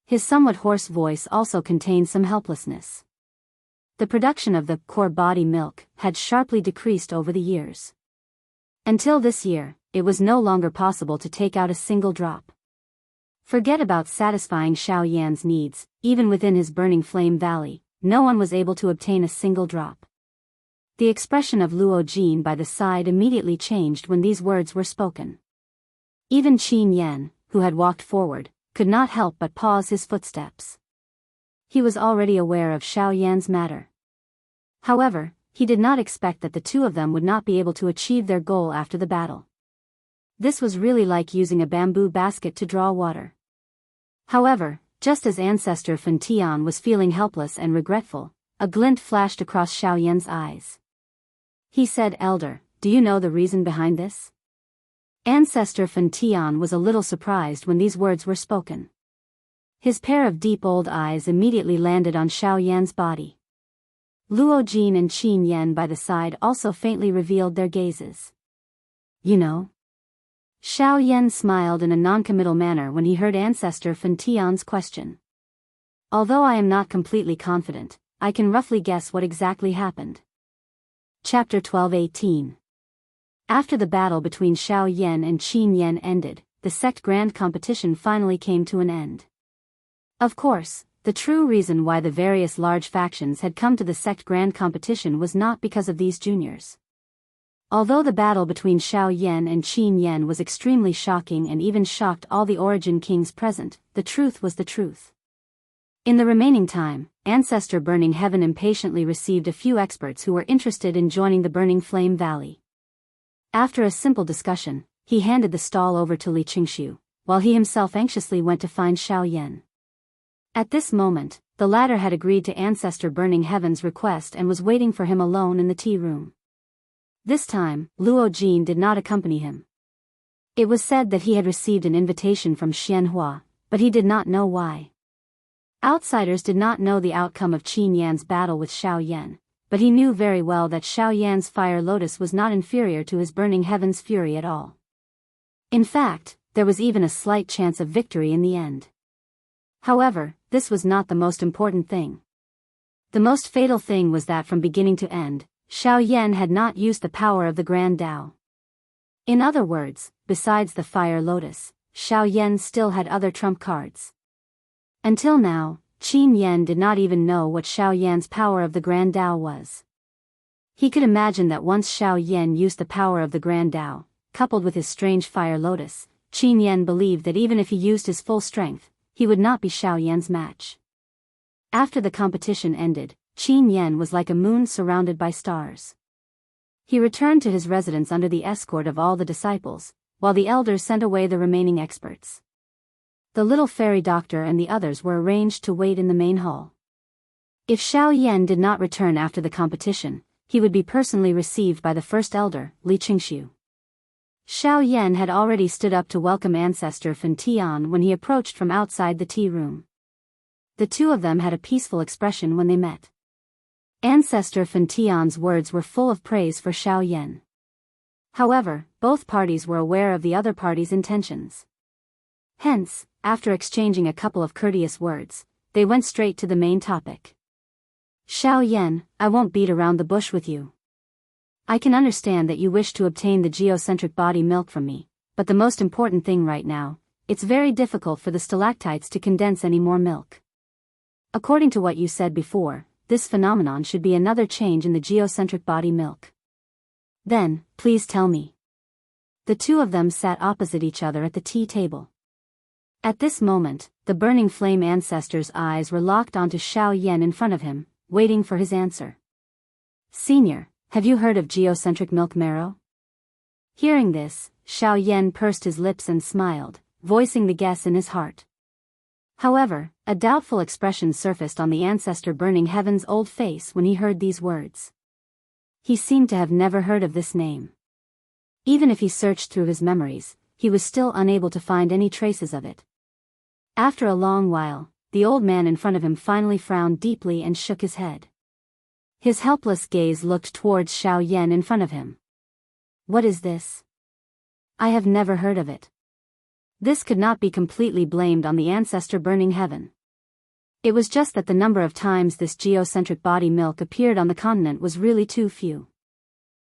His somewhat hoarse voice also contained some helplessness. The production of the core body milk had sharply decreased over the years. Until this year, it was no longer possible to take out a single drop. Forget about satisfying Xiao Yan's needs, even within his Burning Flame Valley, no one was able to obtain a single drop. The expression of Luo Jin by the side immediately changed when these words were spoken. Even Qin Yan, who had walked forward, could not help but pause his footsteps. He was already aware of Xiao Yan's matter. However, he did not expect that the two of them would not be able to achieve their goal after the battle. This was really like using a bamboo basket to draw water. However, just as Ancestor Fentian was feeling helpless and regretful, a glint flashed across Xiao Yan's eyes. He said, Elder, do you know the reason behind this? Ancestor Fentian was a little surprised when these words were spoken. His pair of deep old eyes immediately landed on Xiao Yan's body. Luo Jin and Qin Yan by the side also faintly revealed their gazes. You know? Xiao Yan smiled in a non-committal manner when he heard Ancestor Fan Tian's question. Although I am not completely confident, I can roughly guess what exactly happened. Chapter 12:18. After the battle between Xiao Yan and Qin Yan ended, the sect grand competition finally came to an end. Of course, the true reason why the various large factions had come to the sect grand competition was not because of these juniors. Although the battle between Xiao Yan and Qin Yan was extremely shocking and even shocked all the Origin Kings present, the truth was the truth. In the remaining time, Ancestor Burning Heaven impatiently received a few experts who were interested in joining the Burning Flame Valley. After a simple discussion, he handed the stall over to Li Qingshu, while he himself anxiously went to find Xiao Yan. At this moment, the latter had agreed to Ancestor Burning Heaven's request and was waiting for him alone in the tea room. This time, Luo Jin did not accompany him. It was said that he had received an invitation from Xianhua, but he did not know why. Outsiders did not know the outcome of Qin Yan's battle with Xiao Yan, but he knew very well that Xiao Yan's Fire Lotus was not inferior to his Burning Heaven's fury at all. In fact, there was even a slight chance of victory in the end. However, this was not the most important thing. The most fatal thing was that from beginning to end, Xiao Yan had not used the power of the Grand Tao. In other words, besides the Fire Lotus, Xiao Yan still had other trump cards. Until now, Qin Yan did not even know what Xiao Yan's power of the Grand Tao was. He could imagine that once Xiao Yan used the power of the Grand Tao, coupled with his strange Fire Lotus, Qin Yan believed that even if he used his full strength, he would not be Xiao Yan's match. After the competition ended, Qin Yan was like a moon surrounded by stars. He returned to his residence under the escort of all the disciples, while the elders sent away the remaining experts. The little fairy doctor and the others were arranged to wait in the main hall. If Xiao Yan did not return after the competition, he would be personally received by the first elder, Li Qingshu. Xiao Yan had already stood up to welcome Ancestor Fan Tian when he approached from outside the tea room. The two of them had a peaceful expression when they met. Ancestor Fan Tian's words were full of praise for Xiao Yan. However, both parties were aware of the other party's intentions. Hence, after exchanging a couple of courteous words, they went straight to the main topic. Xiao Yan, I won't beat around the bush with you. I can understand that you wish to obtain the geocentric body milk from me, but the most important thing right now, it's very difficult for the stalactites to condense any more milk. According to what you said before, this phenomenon should be another change in the geocentric body milk. Then, please tell me. The two of them sat opposite each other at the tea table. At this moment, the Burning Flame Ancestor's eyes were locked onto Xiao Yan in front of him, waiting for his answer. Senior, have you heard of geocentric milk marrow? Hearing this, Xiao Yan pursed his lips and smiled, voicing the guess in his heart. However, a doubtful expression surfaced on the Ancestor Burning Heaven's old face when he heard these words. He seemed to have never heard of this name. Even if he searched through his memories, he was still unable to find any traces of it. After a long while, the old man in front of him finally frowned deeply and shook his head. His helpless gaze looked towards Xiao Yan in front of him. What is this? I have never heard of it. This could not be completely blamed on the Ancestor Burning Heaven. It was just that the number of times this geocentric body milk appeared on the continent was really too few.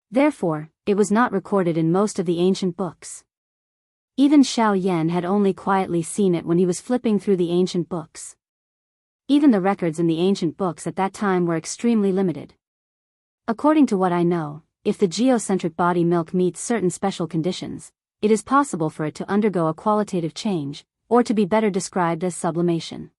Therefore, it was not recorded in most of the ancient books. Even Xiao Yan had only quietly seen it when he was flipping through the ancient books. Even the records in the ancient books at that time were extremely limited. According to what I know, if the geocentric body milk meets certain special conditions, it is possible for it to undergo a qualitative change, or to be better described as sublimation.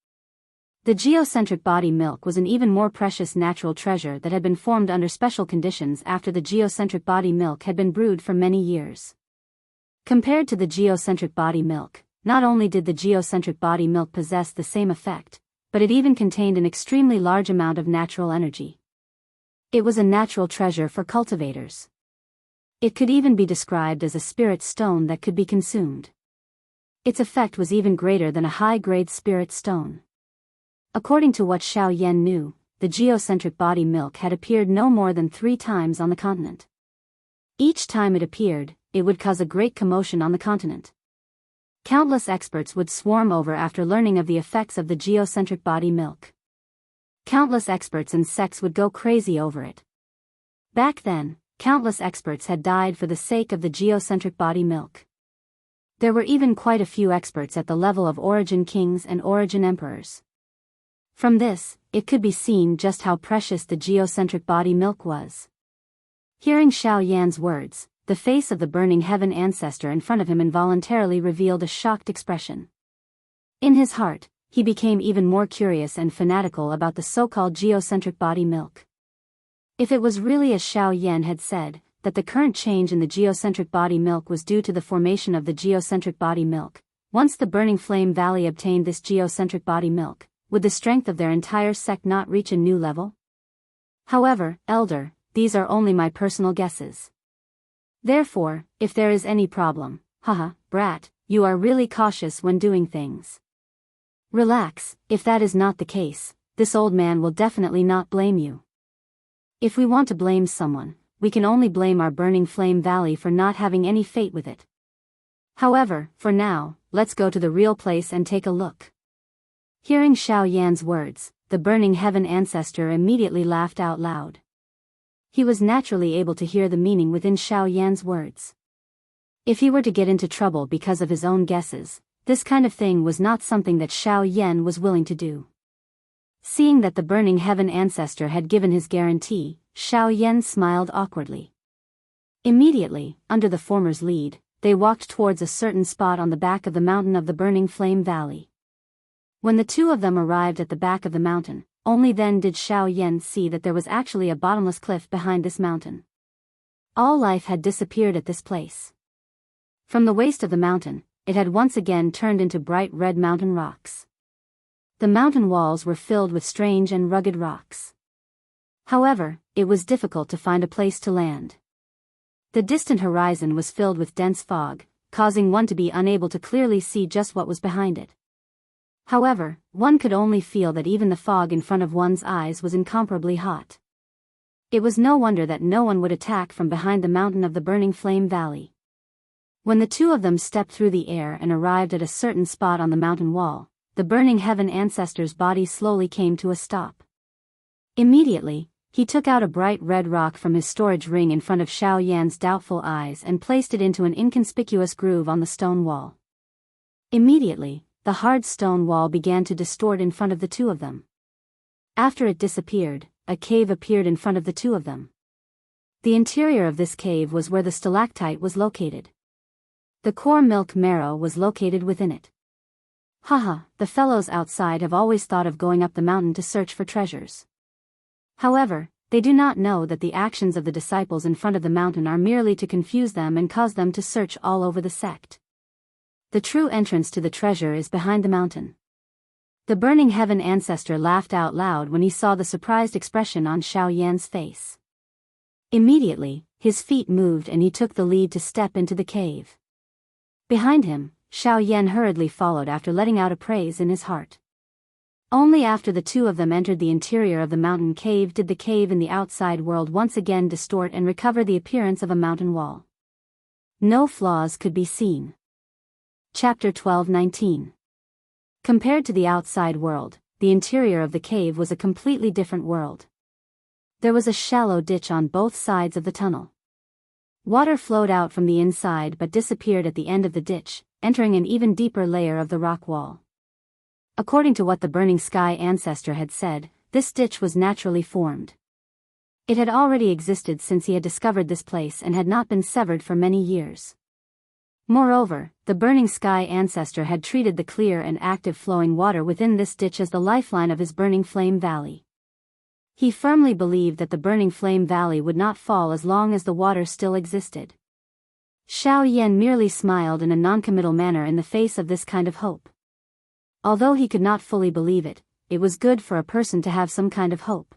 The geocentric body milk was an even more precious natural treasure that had been formed under special conditions after the geocentric body milk had been brewed for many years. Compared to the geocentric body milk, not only did the geocentric body milk possess the same effect, but it even contained an extremely large amount of natural energy. It was a natural treasure for cultivators. It could even be described as a spirit stone that could be consumed. Its effect was even greater than a high-grade spirit stone. According to what Xiao Yan knew, the geocentric body milk had appeared no more than 3 times on the continent. Each time it appeared, it would cause a great commotion on the continent. Countless experts would swarm over after learning of the effects of the geocentric body milk. Countless experts and sects would go crazy over it. Back then, countless experts had died for the sake of the geocentric body milk. There were even quite a few experts at the level of origin kings and origin emperors. From this, it could be seen just how precious the geocentric body milk was. Hearing Xiao Yan's words, the face of the burning heaven ancestor in front of him involuntarily revealed a shocked expression. In his heart, he became even more curious and fanatical about the so-called geocentric body milk. If it was really as Xiao Yan had said, that the current change in the geocentric body milk was due to the formation of the geocentric body milk, once the Burning Flame Valley obtained this geocentric body milk, would the strength of their entire sect not reach a new level? However, Elder, these are only my personal guesses. Therefore, if there is any problem, haha, brat, you are really cautious when doing things. Relax, if that is not the case, this old man will definitely not blame you. If we want to blame someone, we can only blame our Burning Flame Valley for not having any fate with it. However, for now, let's go to the real place and take a look. Hearing Xiao Yan's words, the Burning Heaven ancestor immediately laughed out loud. He was naturally able to hear the meaning within Xiao Yan's words. If he were to get into trouble because of his own guesses, this kind of thing was not something that Xiao Yan was willing to do. Seeing that the Burning Heaven ancestor had given his guarantee, Xiao Yan smiled awkwardly. Immediately, under the former's lead, they walked towards a certain spot on the back of the mountain of the Burning Flame Valley. When the two of them arrived at the back of the mountain, only then did Xiao Yan see that there was actually a bottomless cliff behind this mountain. All life had disappeared at this place. From the waist of the mountain, it had once again turned into bright red mountain rocks. The mountain walls were filled with strange and rugged rocks. However, it was difficult to find a place to land. The distant horizon was filled with dense fog, causing one to be unable to clearly see just what was behind it. However, one could only feel that even the fog in front of one's eyes was incomparably hot. It was no wonder that no one would attack from behind the mountain of the Burning Flame Valley. When the two of them stepped through the air and arrived at a certain spot on the mountain wall, the Burning Heaven ancestor's body slowly came to a stop. Immediately, he took out a bright red rock from his storage ring in front of Xiao Yan's doubtful eyes and placed it into an inconspicuous groove on the stone wall. Immediately, the hard stone wall began to distort in front of the two of them. After it disappeared, a cave appeared in front of the two of them. The interior of this cave was where the stalactite was located. The core milk marrow was located within it. Haha, the fellows outside have always thought of going up the mountain to search for treasures. However, they do not know that the actions of the disciples in front of the mountain are merely to confuse them and cause them to search all over the sect. The true entrance to the treasure is behind the mountain. The Burning Heaven ancestor laughed out loud when he saw the surprised expression on Xiao Yan's face. Immediately, his feet moved and he took the lead to step into the cave. Behind him, Xiao Yan hurriedly followed after letting out a praise in his heart. Only after the two of them entered the interior of the mountain cave did the cave in the outside world once again distort and recover the appearance of a mountain wall. No flaws could be seen. Chapter 12:19. Compared to the outside world, the interior of the cave was a completely different world. There was a shallow ditch on both sides of the tunnel. Water flowed out from the inside but disappeared at the end of the ditch, entering an even deeper layer of the rock wall. According to what the Burning Sky ancestor had said, this ditch was naturally formed. It had already existed since he had discovered this place and had not been severed for many years. Moreover, the Burning Sky ancestor had treated the clear and active flowing water within this ditch as the lifeline of his Burning Flame Valley. He firmly believed that the Burning Flame Valley would not fall as long as the water still existed. Xiao Yan merely smiled in a noncommittal manner in the face of this kind of hope. Although he could not fully believe it, it was good for a person to have some kind of hope.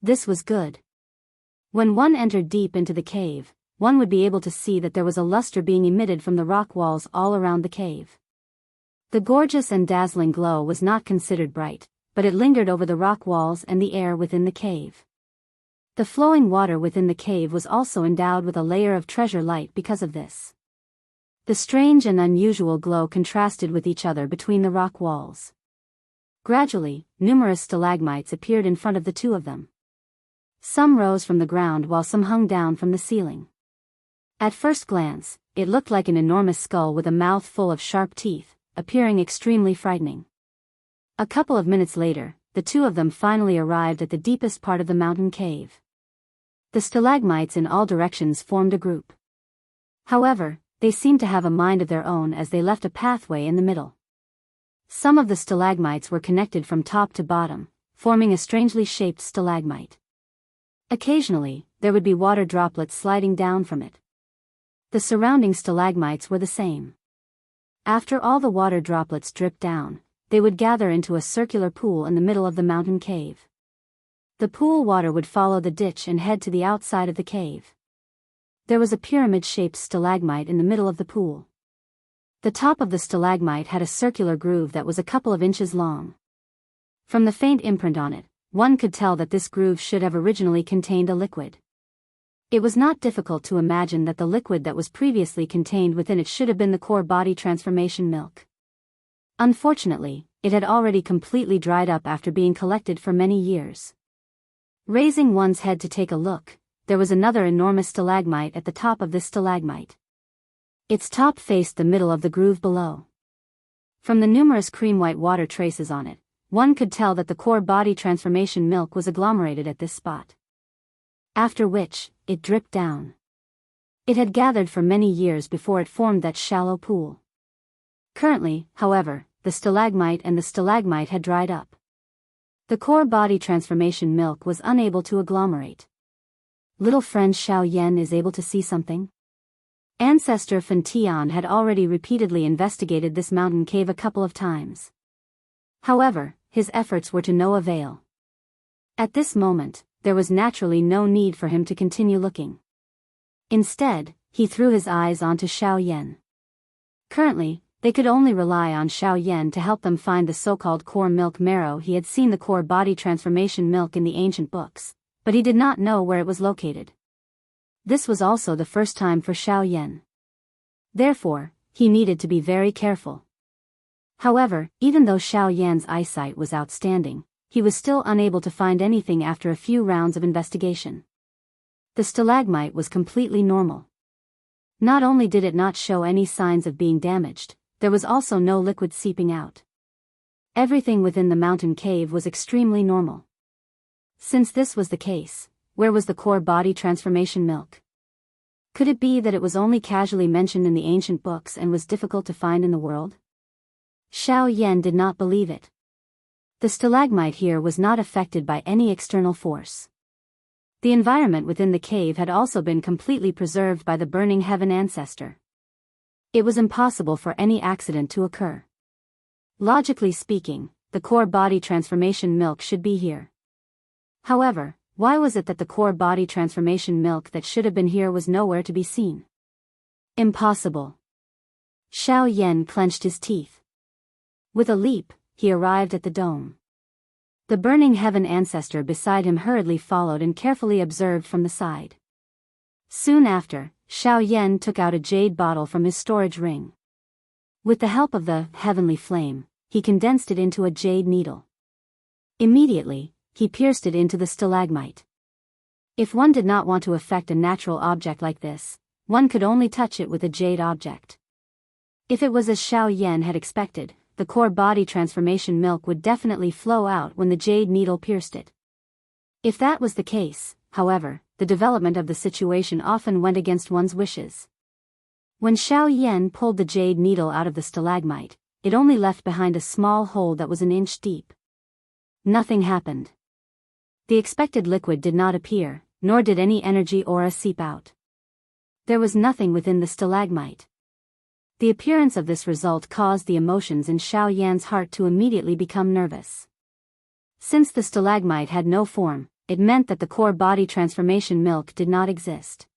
This was good. When one entered deep into the cave, one would be able to see that there was a luster being emitted from the rock walls all around the cave. The gorgeous and dazzling glow was not considered bright, but it lingered over the rock walls and the air within the cave. The flowing water within the cave was also endowed with a layer of treasure light because of this. The strange and unusual glow contrasted with each other between the rock walls. Gradually, numerous stalagmites appeared in front of the two of them. Some rose from the ground while some hung down from the ceiling. At first glance, it looked like an enormous skull with a mouth full of sharp teeth, appearing extremely frightening. A couple of minutes later, the two of them finally arrived at the deepest part of the mountain cave. The stalagmites in all directions formed a group. However, they seemed to have a mind of their own as they left a pathway in the middle. Some of the stalagmites were connected from top to bottom, forming a strangely shaped stalagmite. Occasionally, there would be water droplets sliding down from it. The surrounding stalagmites were the same. After all the water droplets dripped down, they would gather into a circular pool in the middle of the mountain cave. The pool water would follow the ditch and head to the outside of the cave. There was a pyramid-shaped stalagmite in the middle of the pool. The top of the stalagmite had a circular groove that was a couple of inches long. From the faint imprint on it, one could tell that this groove should have originally contained a liquid. It was not difficult to imagine that the liquid that was previously contained within it should have been the core body transformation milk. Unfortunately, it had already completely dried up after being collected for many years. Raising one's head to take a look, there was another enormous stalagmite at the top of this stalagmite. Its top faced the middle of the groove below. From the numerous cream-white water traces on it, one could tell that the core body transformation milk was agglomerated at this spot. After which, it dripped down. It had gathered for many years before it formed that shallow pool. Currently, however, the stalagmite and the stalagmite had dried up. The core body transformation milk was unable to agglomerate. Little friend Xiao Yan is able to see something? Ancestor Fan Tian had already repeatedly investigated this mountain cave a couple of times. However, his efforts were to no avail. At this moment, there was naturally no need for him to continue looking. Instead, he threw his eyes onto Xiao Yan. Currently, they could only rely on Xiao Yan to help them find the so-called core milk marrow. He had seen the core body transformation milk in the ancient books, but he did not know where it was located. This was also the first time for Xiao Yan. Therefore, he needed to be very careful. However, even though Xiao Yan's eyesight was outstanding, he was still unable to find anything after a few rounds of investigation. The stalagmite was completely normal. Not only did it not show any signs of being damaged, there was also no liquid seeping out. Everything within the mountain cave was extremely normal. Since this was the case, where was the core body transformation milk? Could it be that it was only casually mentioned in the ancient books and was difficult to find in the world? Xiao Yan did not believe it. The stalagmite here was not affected by any external force. The environment within the cave had also been completely preserved by the burning heaven ancestor. It was impossible for any accident to occur. Logically speaking, the core body transformation milk should be here. However, why was it that the core body transformation milk that should have been here was nowhere to be seen? Impossible. Xiao Yan clenched his teeth. With a leap, he arrived at the dome. The burning heaven ancestor beside him hurriedly followed and carefully observed from the side. Soon after, Xiao Yan took out a jade bottle from his storage ring. With the help of the heavenly flame, he condensed it into a jade needle. Immediately, he pierced it into the stalagmite. If one did not want to affect a natural object like this, one could only touch it with a jade object. If it was as Xiao Yan had expected, the core body transformation milk would definitely flow out when the jade needle pierced it. If that was the case, however, the development of the situation often went against one's wishes. When Xiao Yan pulled the jade needle out of the stalagmite, it only left behind a small hole that was an inch deep. Nothing happened. The expected liquid did not appear, nor did any energy aura seep out. There was nothing within the stalagmite. The appearance of this result caused the emotions in Xiao Yan's heart to immediately become nervous. Since the stalagmite had no form, it meant that the core body transformation milk did not exist.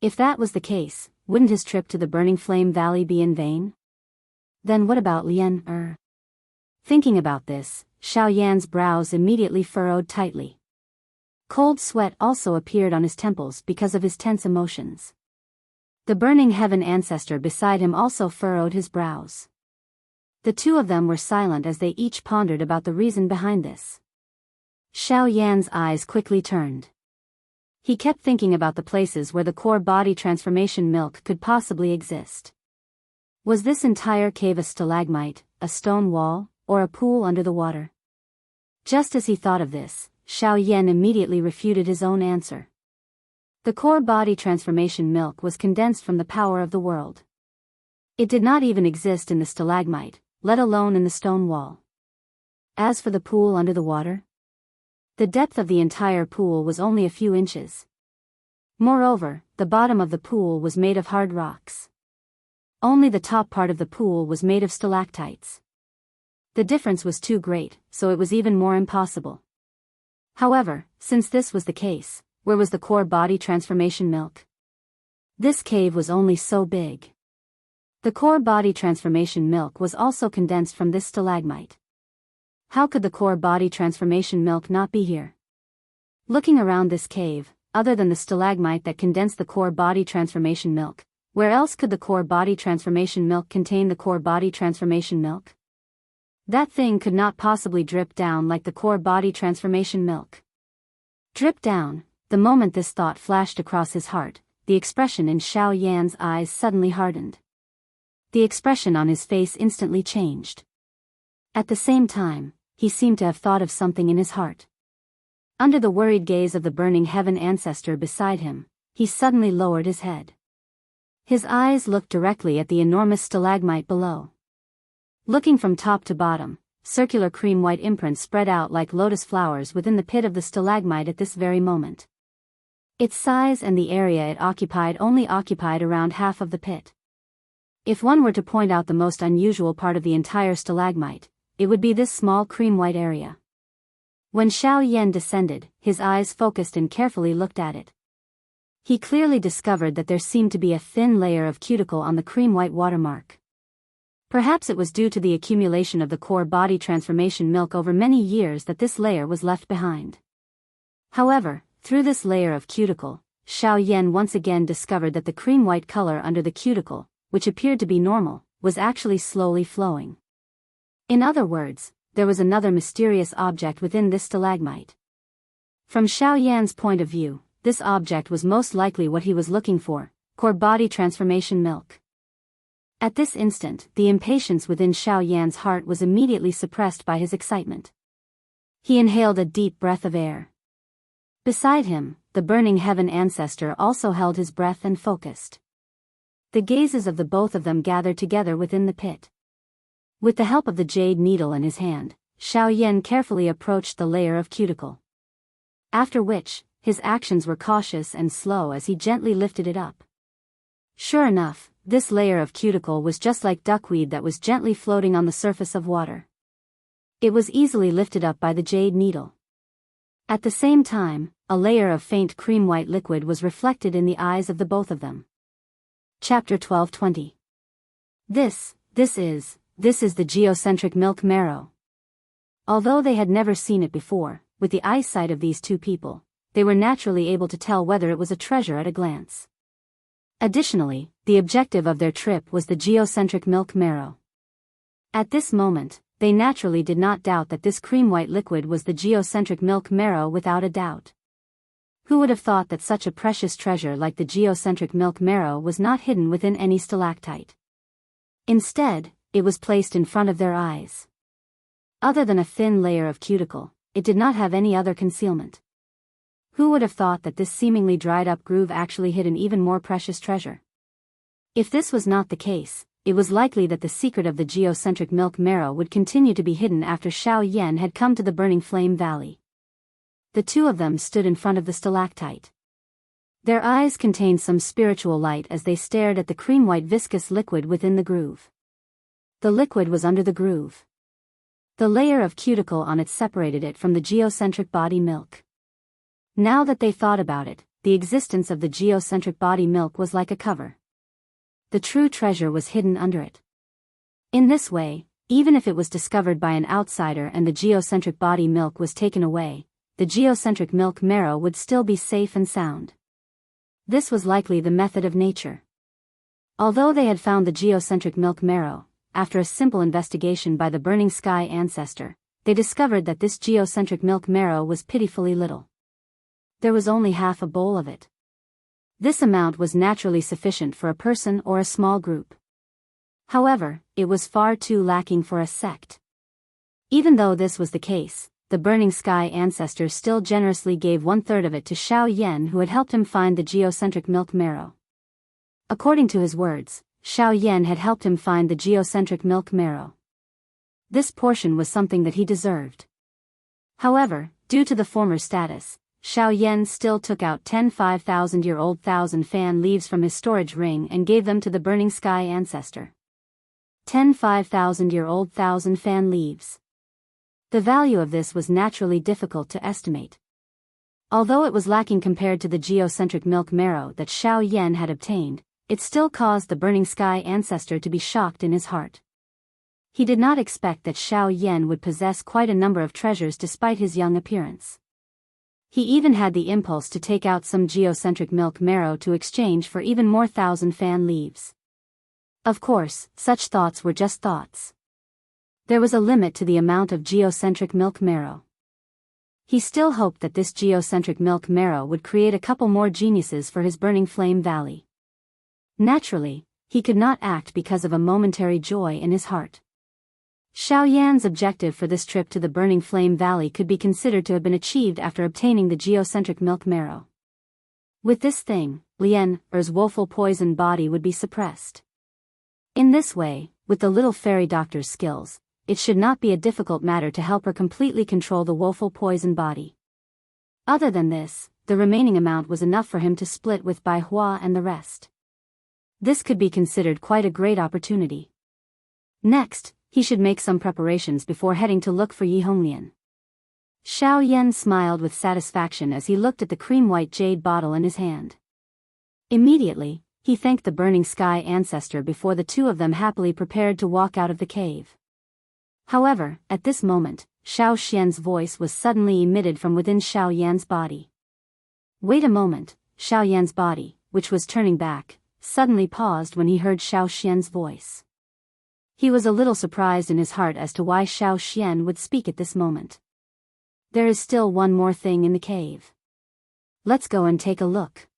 If that was the case, wouldn't his trip to the Burning Flame Valley be in vain? Then what about Lien? Thinking about this, Xiao Yan's brows immediately furrowed tightly. Cold sweat also appeared on his temples because of his tense emotions. The burning heaven ancestor beside him also furrowed his brows. The two of them were silent as they each pondered about the reason behind this. Xiao Yan's eyes quickly turned. He kept thinking about the places where the core body transformation milk could possibly exist. Was this entire cave a stalagmite, a stone wall, or a pool under the water? Just as he thought of this, Xiao Yan immediately refuted his own answer. The core body transformation milk was condensed from the power of the world. It did not even exist in the stalagmite, let alone in the stone wall. As for the pool under the water, the depth of the entire pool was only a few inches. Moreover, the bottom of the pool was made of hard rocks. Only the top part of the pool was made of stalactites. The difference was too great, so it was even more impossible. However, since this was the case, where was the core body transformation milk? This cave was only so big. The core body transformation milk was also condensed from this stalagmite. How could the core body transformation milk not be here? Looking around this cave, other than the stalagmite that condensed the core body transformation milk, where else could the core body transformation milk contain the core body transformation milk? That thing could not possibly drip down like the core body transformation milk. Drip down. The moment this thought flashed across his heart, the expression in Xiao Yan's eyes suddenly hardened. The expression on his face instantly changed. At the same time, he seemed to have thought of something in his heart. Under the worried gaze of the burning heaven ancestor beside him, he suddenly lowered his head. His eyes looked directly at the enormous stalagmite below. Looking from top to bottom, circular cream-white imprints spread out like lotus flowers within the pit of the stalagmite at this very moment. Its size and the area it occupied only occupied around half of the pit. If one were to point out the most unusual part of the entire stalagmite, it would be this small cream-white area. When Xiao Yan descended, his eyes focused and carefully looked at it. He clearly discovered that there seemed to be a thin layer of cuticle on the cream-white watermark. Perhaps it was due to the accumulation of the core body transformation milk over many years that this layer was left behind. However, through this layer of cuticle, Xiao Yan once again discovered that the cream-white color under the cuticle, which appeared to be normal, was actually slowly flowing. In other words, there was another mysterious object within this stalagmite. From Xiao Yan's point of view, this object was most likely what he was looking for, core body transformation milk. At this instant, the impatience within Xiao Yan's heart was immediately suppressed by his excitement. He inhaled a deep breath of air. Beside him, the burning heaven ancestor also held his breath and focused. The gazes of the both of them gathered together within the pit. With the help of the jade needle in his hand, Xiao Yan carefully approached the layer of cuticle. After which, his actions were cautious and slow as he gently lifted it up. Sure enough, this layer of cuticle was just like duckweed that was gently floating on the surface of water. It was easily lifted up by the jade needle. At the same time, a layer of faint cream-white liquid was reflected in the eyes of the both of them. Chapter 12:20. This is the geocentric milk marrow. Although they had never seen it before, with the eyesight of these two people, they were naturally able to tell whether it was a treasure at a glance. Additionally, the objective of their trip was the geocentric milk marrow. At this moment, they naturally did not doubt that this cream-white liquid was the geocentric milk marrow without a doubt. Who would have thought that such a precious treasure like the geocentric milk marrow was not hidden within any stalactite? Instead, it was placed in front of their eyes. Other than a thin layer of cuticle, it did not have any other concealment. Who would have thought that this seemingly dried-up groove actually hid an even more precious treasure? If this was not the case, it was likely that the secret of the geocentric milk marrow would continue to be hidden after Xiao Yan had come to the Burning Flame Valley. The two of them stood in front of the stalactite. Their eyes contained some spiritual light as they stared at the cream-white viscous liquid within the groove. The liquid was under the groove. The layer of cuticle on it separated it from the geocentric body milk. Now that they thought about it, the existence of the geocentric body milk was like a cover. The true treasure was hidden under it. In this way, Even if it was discovered by an outsider and the geocentric body milk was taken away, the geocentric milk marrow would still be safe and sound. This was likely the method of nature. Although they had found the geocentric milk marrow, after a simple investigation by the burning sky ancestor, they discovered that this geocentric milk marrow was pitifully little. There was only half a bowl of it. This amount was naturally sufficient for a person or a small group. However, it was far too lacking for a sect. Even though this was the case, the burning sky ancestor still generously gave 1/3 of it to Xiao Yan, who had helped him find the geocentric milk marrow. According to his words, Xiao Yan had helped him find the geocentric milk marrow. This portion was something that he deserved. However, due to the former status, Xiao Yan still took out 10 5,000-year-old thousand fan leaves from his storage ring and gave them to the burning sky ancestor. 10 5,000-year-old thousand fan leaves. The value of this was naturally difficult to estimate. Although it was lacking compared to the geocentric milk marrow that Xiao Yan had obtained, it still caused the burning sky ancestor to be shocked in his heart. He did not expect that Xiao Yan would possess quite a number of treasures despite his young appearance. He even had the impulse to take out some geocentric milk marrow to exchange for even more thousand fan leaves. Of course, such thoughts were just thoughts. There was a limit to the amount of geocentric milk marrow. He still hoped that this geocentric milk marrow would create a couple more geniuses for his burning flame valley. Naturally, he could not act because of a momentary joy in his heart. Xiao Yan's objective for this trip to the burning flame valley could be considered to have been achieved after obtaining the geocentric milk marrow. With this thing, Lian Er's woeful poison body would be suppressed. In this way, with the little fairy doctor's skills, it should not be a difficult matter to help her completely control the woeful poison body. Other than this, the remaining amount was enough for him to split with Bai Hua and the rest. This could be considered quite a great opportunity. Next, he should make some preparations before heading to look for Yi Honglian. Xiao Yan smiled with satisfaction as he looked at the cream-white jade bottle in his hand. Immediately, he thanked the burning sky ancestor before the two of them happily prepared to walk out of the cave. However, at this moment, Xiao Xian's voice was suddenly emitted from within Xiao Yan's body. Wait a moment, Xiao Yan's body, which was turning back, suddenly paused when he heard Xiao Xian's voice. He was a little surprised in his heart as to why Xiao Xian would speak at this moment. There is still one more thing in the cave. Let's go and take a look.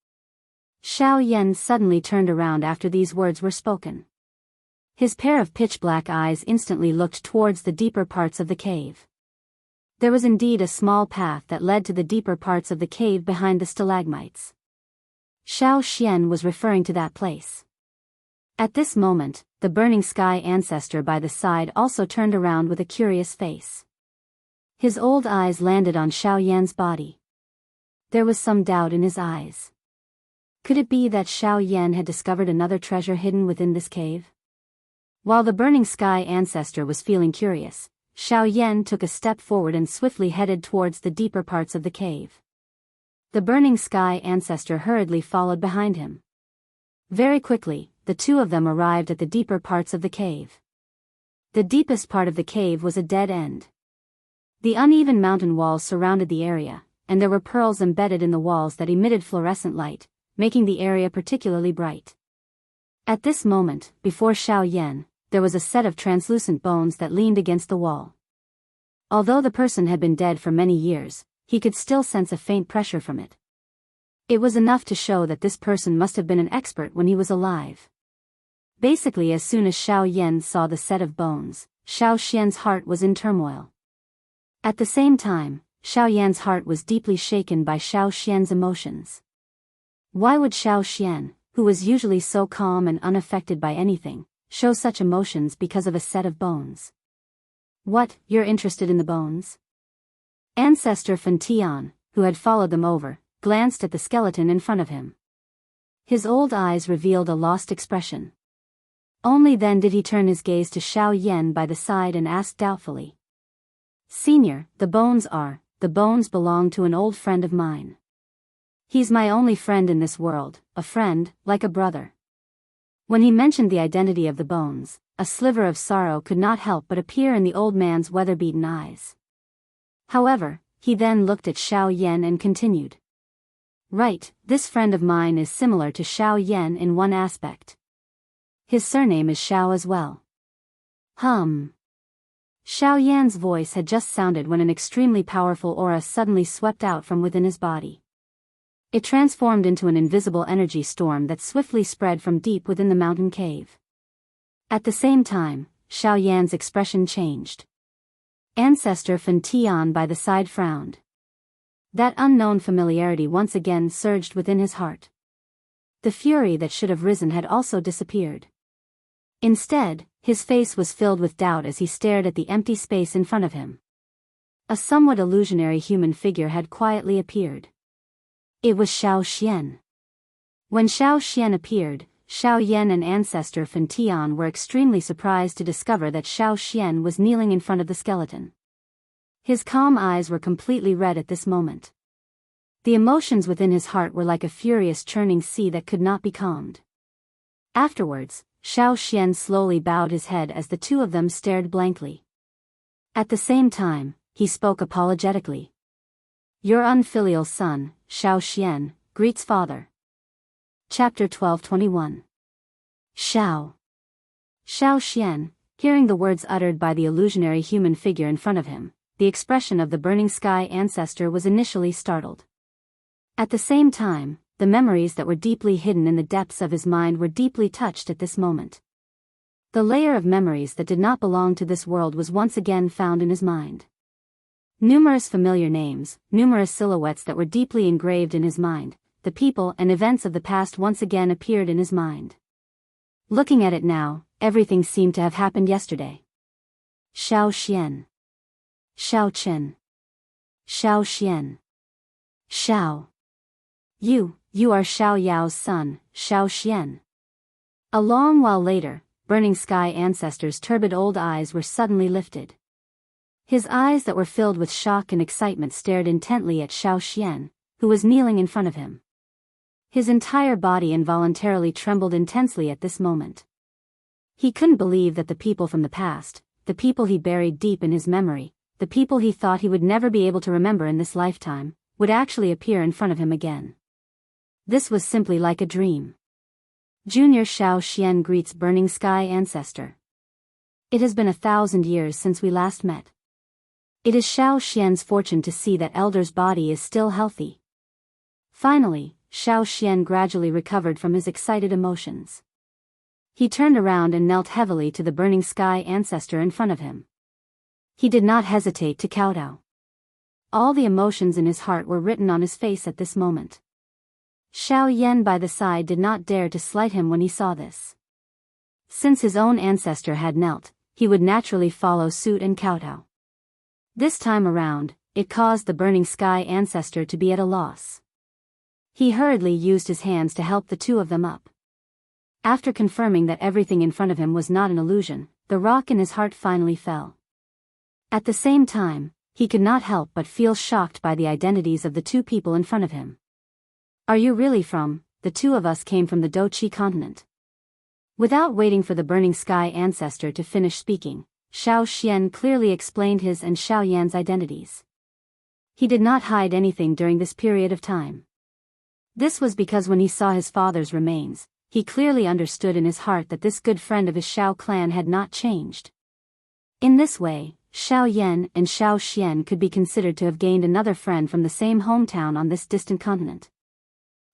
Xiao Yan suddenly turned around after these words were spoken. His pair of pitch-black eyes instantly looked towards the deeper parts of the cave. There was indeed a small path that led to the deeper parts of the cave behind the stalagmites. Xiao Xian was referring to that place. At this moment, the burning sky ancestor by the side also turned around with a curious face. His old eyes landed on Xiao Yan's body. There was some doubt in his eyes. Could it be that Xiao Yan had discovered another treasure hidden within this cave? While the burning sky ancestor was feeling curious, Xiao Yan took a step forward and swiftly headed towards the deeper parts of the cave. The burning sky ancestor hurriedly followed behind him. Very quickly, the two of them arrived at the deeper parts of the cave. The deepest part of the cave was a dead end. The uneven mountain walls surrounded the area, and there were pearls embedded in the walls that emitted fluorescent light, making the area particularly bright. At this moment, before Xiao Yan, there was a set of translucent bones that leaned against the wall. Although the person had been dead for many years, he could still sense a faint pressure from it. It was enough to show that this person must have been an expert when he was alive. Basically, as soon as Xiao Yan saw the set of bones, Xiao Xian's heart was in turmoil. At the same time, Xiao Yan's heart was deeply shaken by Xiao Xian's emotions. Why would Xiao Xian, who was usually so calm and unaffected by anything, show such emotions because of a set of bones? What, you're interested in the bones? Ancestor Fan Tian, who had followed them over, glanced at the skeleton in front of him. His old eyes revealed a lost expression. Only then did he turn his gaze to Xiao Yan by the side and asked doubtfully. Senior, the bones belong to an old friend of mine. He's my only friend in this world, a friend, like a brother. When he mentioned the identity of the bones, a sliver of sorrow could not help but appear in the old man's weather-beaten eyes. However, he then looked at Xiao Yan and continued. Right, this friend of mine is similar to Xiao Yan in one aspect. His surname is Xiao as well. Xiao Yan's voice had just sounded when an extremely powerful aura suddenly swept out from within his body. It transformed into an invisible energy storm that swiftly spread from deep within the mountain cave. At the same time, Xiao Yan's expression changed. Ancestor Fan Tian by the side frowned. That unknown familiarity once again surged within his heart. The fury that should have risen had also disappeared. Instead, his face was filled with doubt as he stared at the empty space in front of him. A somewhat illusionary human figure had quietly appeared. It was Xiao Xian. When Xiao Xian appeared, Xiao Yan and ancestor Fan Tian were extremely surprised to discover that Xiao Xian was kneeling in front of the skeleton. His calm eyes were completely red at this moment. The emotions within his heart were like a furious churning sea that could not be calmed. Afterwards, Xiao Xian slowly bowed his head as the two of them stared blankly. At the same time, he spoke apologetically. Your unfilial son, Xiao Xian, greets father. Chapter 12:21. Xiao Xian, hearing the words uttered by the illusionary human figure in front of him, the expression of the burning sky ancestor was initially startled. At the same time, the memories that were deeply hidden in the depths of his mind were deeply touched at this moment. The layer of memories that did not belong to this world was once again found in his mind. Numerous familiar names, numerous silhouettes that were deeply engraved in his mind, the people and events of the past once again appeared in his mind. Looking at it now, everything seemed to have happened yesterday. Xiao Xian. Xiao Chen. Xiao Xian. Xiao. You are Xiao Yao's son, Xiao Xian. A long while later, Burning Sky Ancestor's turbid old eyes were suddenly lifted. His eyes that were filled with shock and excitement stared intently at Xiao Xian, who was kneeling in front of him. His entire body involuntarily trembled intensely at this moment. He couldn't believe that the people from the past, the people he buried deep in his memory, the people he thought he would never be able to remember in this lifetime, would actually appear in front of him again. This was simply like a dream. Junior Xiao Xian greets Burning Sky Ancestor. It has been 1,000 years since we last met. It is Xiao Xian's fortune to see that elder's body is still healthy. Finally, Xiao Xian gradually recovered from his excited emotions. He turned around and knelt heavily to the Burning Sky Ancestor in front of him. He did not hesitate to kowtow. All the emotions in his heart were written on his face at this moment. Xiao Yan by the side did not dare to slight him when he saw this. Since his own ancestor had knelt, he would naturally follow suit and kowtow. This time around, it caused the Burning Sky Ancestor to be at a loss. He hurriedly used his hands to help the two of them up. After confirming that everything in front of him was not an illusion, the rock in his heart finally fell. At the same time, he could not help but feel shocked by the identities of the two people in front of him. Are you really from? The two of us came from the Dochi continent. Without waiting for the Burning Sky Ancestor to finish speaking, Xiao Xian clearly explained his and Xiao Yan's identities. He did not hide anything during this period of time. This was because when he saw his father's remains, he clearly understood in his heart that this good friend of his Xiao clan had not changed. In this way, Xiao Yan and Xiao Xian could be considered to have gained another friend from the same hometown on this distant continent.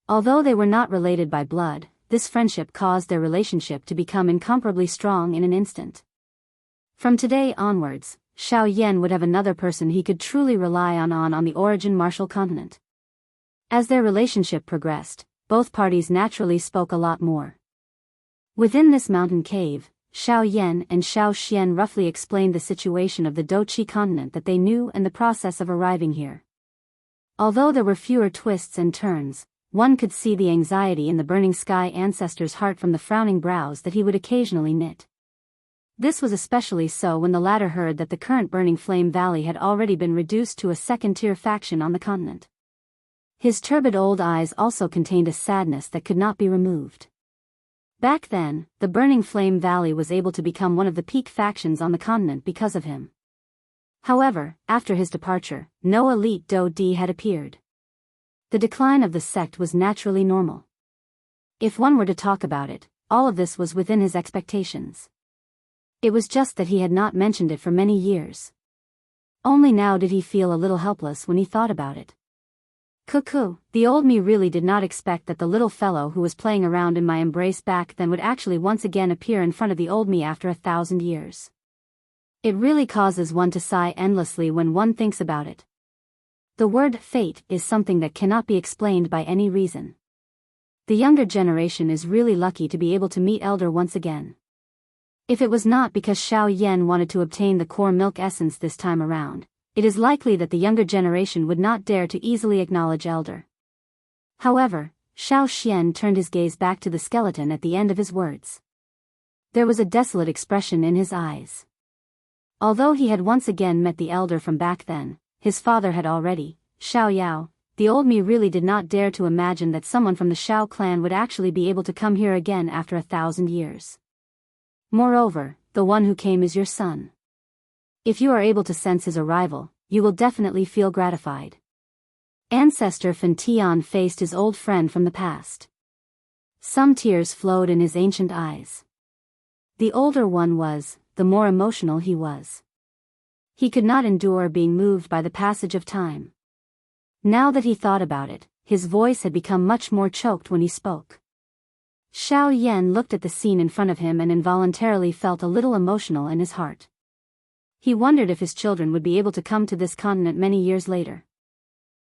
Although they were not related by blood, this friendship caused their relationship to become incomparably strong in an instant. From today onwards, Xiao Yan would have another person he could truly rely on the origin martial continent. As their relationship progressed, both parties naturally spoke a lot more. Within this mountain cave, Xiao Yan and Xiao Xian roughly explained the situation of the Dochi continent that they knew and the process of arriving here. Although there were fewer twists and turns, one could see the anxiety in the Burning Sky Ancestor's heart from the frowning brows that he would occasionally knit. This was especially so when the latter heard that the current Burning Flame Valley had already been reduced to a second-tier faction on the continent. His turbid old eyes also contained a sadness that could not be removed. Back then, the Burning Flame Valley was able to become one of the peak factions on the continent because of him. However, after his departure, no elite Do-D had appeared. The decline of the sect was naturally normal. If one were to talk about it, all of this was within his expectations. It was just that he had not mentioned it for many years. Only now did he feel a little helpless when he thought about it. Cuckoo, the old me really did not expect that the little fellow who was playing around in my embrace back then would actually once again appear in front of the old me after 1,000 years. It really causes one to sigh endlessly when one thinks about it. The word fate is something that cannot be explained by any reason. The younger generation is really lucky to be able to meet Elder once again. If it was not because Xiao Yan wanted to obtain the core milk essence this time around, it is likely that the younger generation would not dare to easily acknowledge Elder. However, Xiao Xian turned his gaze back to the skeleton at the end of his words. There was a desolate expression in his eyes. Although he had once again met the Elder from back then, his father had already, Xiao Yao, the old me really did not dare to imagine that someone from the Xiao clan would actually be able to come here again after 1,000 years. Moreover, the one who came is your son. If you are able to sense his arrival, you will definitely feel gratified. Ancestor Fan Tian faced his old friend from the past. Some tears flowed in his ancient eyes. The older one was, the more emotional he was. He could not endure being moved by the passage of time. Now that he thought about it, his voice had become much more choked when he spoke. Xiao Yan looked at the scene in front of him and involuntarily felt a little emotional in his heart. He wondered if his children would be able to come to this continent many years later.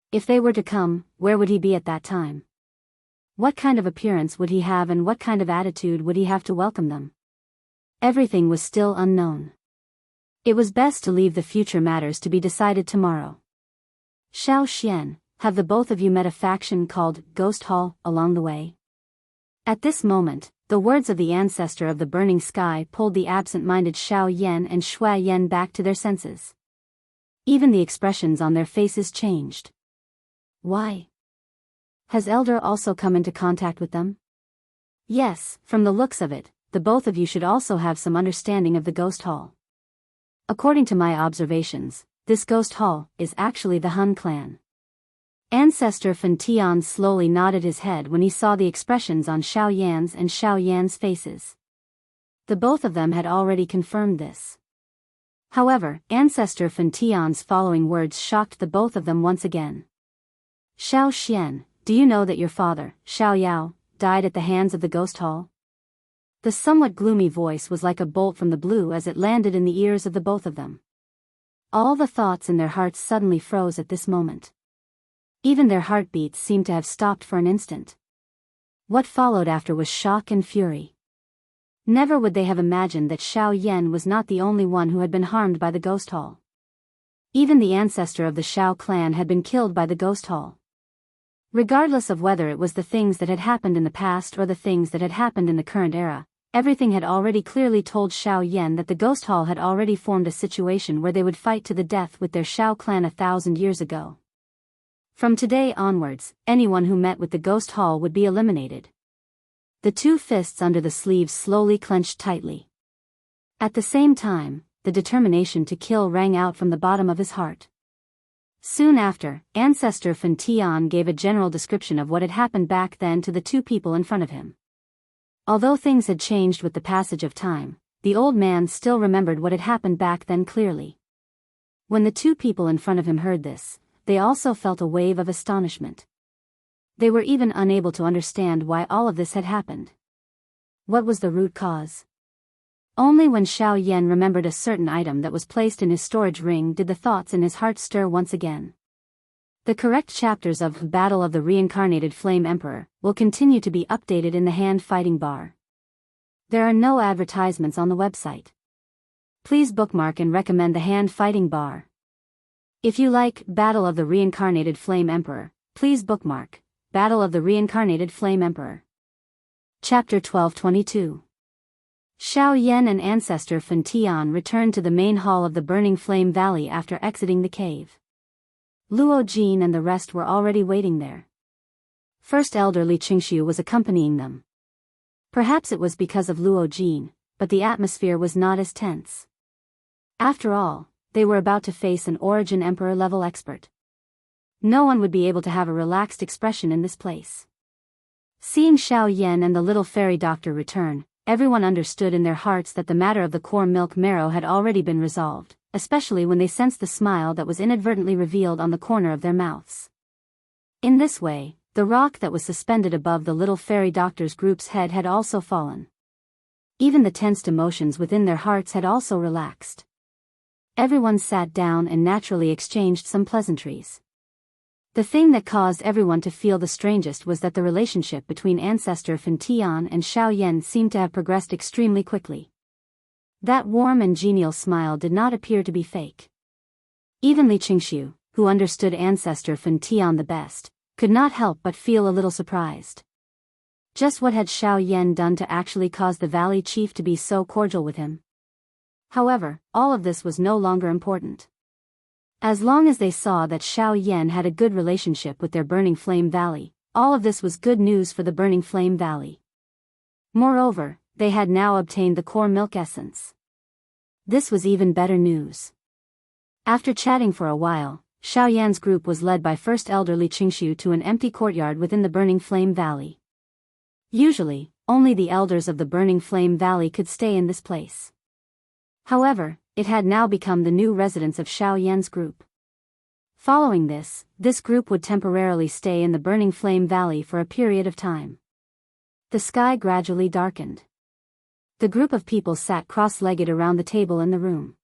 If they were to come, where would he be at that time? What kind of appearance would he have and what kind of attitude would he have to welcome them? Everything was still unknown. It was best to leave the future matters to be decided tomorrow. Xiao Xian, have the both of you met a faction called Ghost Hall along the way? At this moment, the words of the ancestor of the burning sky pulled the absent-minded Xiao Yan and Shui Yan back to their senses. Even the expressions on their faces changed. Why? Has Elder also come into contact with them? Yes, from the looks of it, the both of you should also have some understanding of the Ghost Hall. According to my observations, this Ghost Hall is actually the Hun clan. Ancestor Fan Tian slowly nodded his head when he saw the expressions on Xiao Yan's and Xiao Yan's faces. The both of them had already confirmed this. However, Ancestor Fan Tian's following words shocked the both of them once again. Xiao Xian, do you know that your father, Xiao Yao, died at the hands of the Ghost Hall? The somewhat gloomy voice was like a bolt from the blue as it landed in the ears of the both of them. All the thoughts in their hearts suddenly froze at this moment. Even their heartbeats seemed to have stopped for an instant. What followed after was shock and fury. Never would they have imagined that Xiao Yan was not the only one who had been harmed by the Ghost Hall. Even the ancestor of the Xiao clan had been killed by the Ghost Hall. Regardless of whether it was the things that had happened in the past or the things that had happened in the current era, everything had already clearly told Xiao Yan that the Ghost Hall had already formed a situation where they would fight to the death with their Xiao clan 1,000 years ago. From today onwards, anyone who met with the Ghost Hall would be eliminated. The two fists under the sleeves slowly clenched tightly. At the same time, the determination to kill rang out from the bottom of his heart. Soon after, Ancestor Fan Tian gave a general description of what had happened back then to the two people in front of him. Although things had changed with the passage of time, the old man still remembered what had happened back then clearly. When the two people in front of him heard this, they also felt a wave of astonishment. They were even unable to understand why all of this had happened. What was the root cause? Only when Xiao Yan remembered a certain item that was placed in his storage ring did the thoughts in his heart stir once again. The correct chapters of Battle of the Reincarnated Flame Emperor will continue to be updated in the hand fighting bar. There are no advertisements on the website. Please bookmark and recommend the hand fighting bar. If you like Battle of the Reincarnated Flame Emperor, please bookmark Battle of the Reincarnated Flame Emperor. Chapter 1222. Xiao Yan and Ancestor Fan Tian returned to the main hall of the Burning Flame Valley after exiting the cave. Luo Jin and the rest were already waiting there. First Elder Li Qingxiu was accompanying them. Perhaps it was because of Luo Jin, but the atmosphere was not as tense. After all, they were about to face an Origin Emperor-level expert. No one would be able to have a relaxed expression in this place. Seeing Xiao Yan and the little fairy doctor return, everyone understood in their hearts that the matter of the core milk marrow had already been resolved, especially when they sensed the smile that was inadvertently revealed on the corner of their mouths. In this way, the rock that was suspended above the little fairy doctor's group's head had also fallen. Even the tensed emotions within their hearts had also relaxed. Everyone sat down and naturally exchanged some pleasantries. The thing that caused everyone to feel the strangest was that the relationship between Ancestor Fan Tian and Xiao Yan seemed to have progressed extremely quickly. That warm and genial smile did not appear to be fake. Even Li Qingxiu, who understood Ancestor Fan Tian the best, could not help but feel a little surprised. Just what had Xiao Yan done to actually cause the valley chief to be so cordial with him? However, all of this was no longer important. As long as they saw that Xiao Yan had a good relationship with their Burning Flame Valley, all of this was good news for the Burning Flame Valley. Moreover, they had now obtained the core milk essence. This was even better news. After chatting for a while, Xiao Yan's group was led by First Elder Li Qingxiu to an empty courtyard within the Burning Flame Valley. Usually, only the elders of the Burning Flame Valley could stay in this place. However, it had now become the new residence of Xiao Yan's group. Following this group would temporarily stay in the Burning Flame Valley for a period of time. The sky gradually darkened. The group of people sat cross-legged around the table in the room.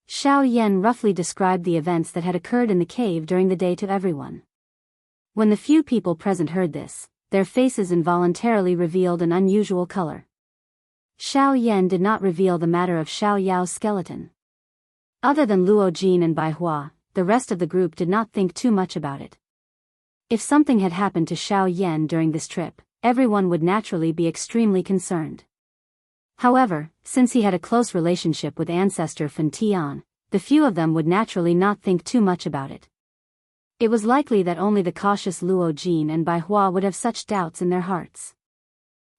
Xiao Yan roughly described the events that had occurred in the cave during the day to everyone. When the few people present heard this, their faces involuntarily revealed an unusual color. Xiao Yan did not reveal the matter of Xiao Yao's skeleton. Other than Luo Jin and Bai Hua, the rest of the group did not think too much about it. If something had happened to Xiao Yan during this trip, everyone would naturally be extremely concerned. However, since he had a close relationship with Ancestor Fan Tian, the few of them would naturally not think too much about it. It was likely that only the cautious Luo Jin and Bai Hua would have such doubts in their hearts.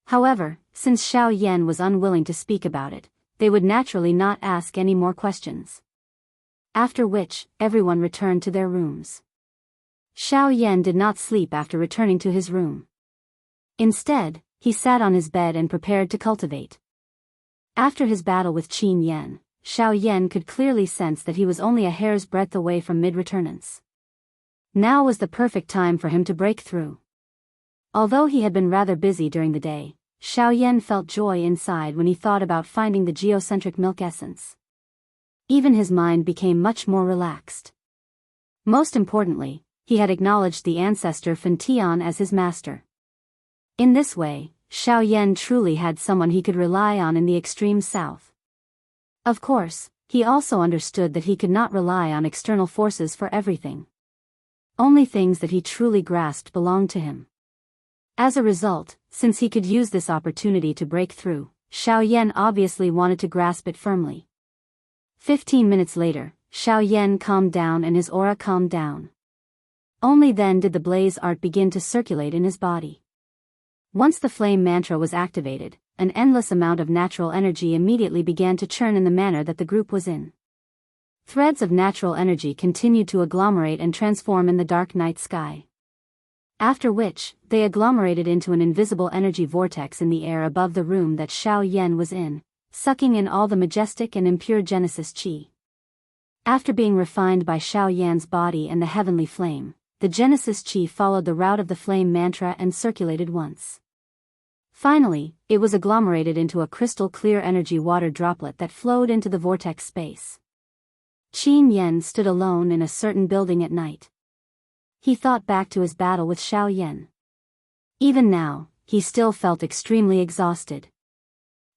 However, since Xiao Yan was unwilling to speak about it, they would naturally not ask any more questions. After which, everyone returned to their rooms. Xiao Yan did not sleep after returning to his room. Instead, he sat on his bed and prepared to cultivate. After his battle with Qin Yan, Xiao Yan could clearly sense that he was only a hair's breadth away from mid-returnance. Now was the perfect time for him to break through. Although he had been rather busy during the day, Xiao Yan felt joy inside when he thought about finding the geocentric milk essence. Even his mind became much more relaxed. Most importantly, he had acknowledged the ancestor Fan Tian as his master. In this way, Xiao Yan truly had someone he could rely on in the extreme south. Of course, he also understood that he could not rely on external forces for everything. Only things that he truly grasped belonged to him. As a result, since he could use this opportunity to break through, Xiao Yan obviously wanted to grasp it firmly. 15 minutes later, Xiao Yan calmed down and his aura calmed down. Only then did the blaze art begin to circulate in his body. Once the flame mantra was activated, an endless amount of natural energy immediately began to churn in the manner that the group was in. Threads of natural energy continued to agglomerate and transform in the dark night sky. After which, they agglomerated into an invisible energy vortex in the air above the room that Xiao Yan was in, sucking in all the majestic and impure Genesis Qi. After being refined by Xiao Yan's body and the heavenly flame, the Genesis Qi followed the route of the flame mantra and circulated once. Finally, it was agglomerated into a crystal-clear energy water droplet that flowed into the vortex space. Qin Yan stood alone in a certain building at night. He thought back to his battle with Xiao Yan. Even now, he still felt extremely exhausted.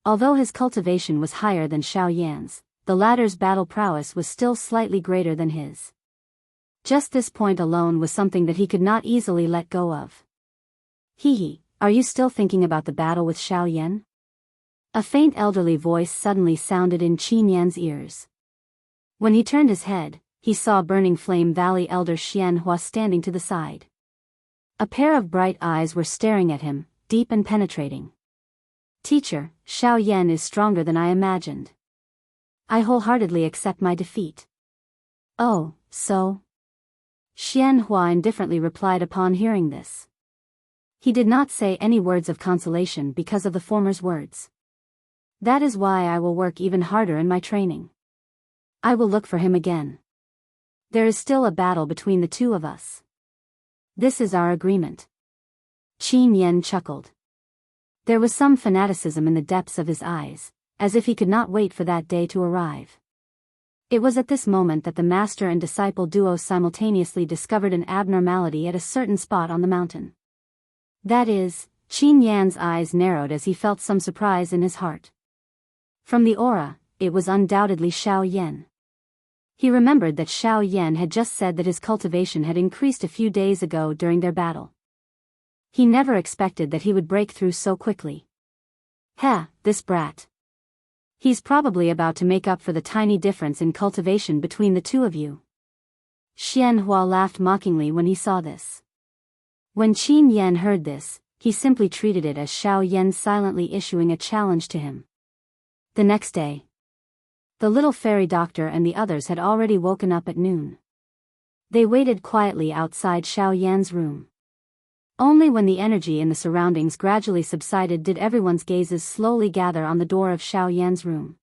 Although his cultivation was higher than Xiao Yan's, the latter's battle prowess was still slightly greater than his. Just this point alone was something that he could not easily let go of. Hee, are you still thinking about the battle with Xiao Yan? A faint elderly voice suddenly sounded in Qin Yan's ears. When he turned his head, he saw Burning Flame Valley Elder Xian Hua standing to the side. A pair of bright eyes were staring at him, deep and penetrating. Teacher, Xiao Yan is stronger than I imagined. I wholeheartedly accept my defeat. Oh, so? Xian Hua indifferently replied upon hearing this. He did not say any words of consolation because of the former's words. That is why I will work even harder in my training. I will look for him again. There is still a battle between the two of us. This is our agreement. Qin Yan chuckled. There was some fanaticism in the depths of his eyes, as if he could not wait for that day to arrive. It was at this moment that the master and disciple duo simultaneously discovered an abnormality at a certain spot on the mountain. That is, Qin Yan's eyes narrowed as he felt some surprise in his heart. From the aura, it was undoubtedly Xiao Yan. He remembered that Xiao Yan had just said that his cultivation had increased a few days ago during their battle. He never expected that he would break through so quickly. This brat. He's probably about to make up for the tiny difference in cultivation between the two of you. Xian Hua laughed mockingly when he saw this. When Qin Yan heard this, he simply treated it as Xiao Yan silently issuing a challenge to him. The next day, the little fairy doctor and the others had already woken up at noon. They waited quietly outside Xiao Yan's room. Only when the energy in the surroundings gradually subsided did everyone's gazes slowly gather on the door of Xiao Yan's room.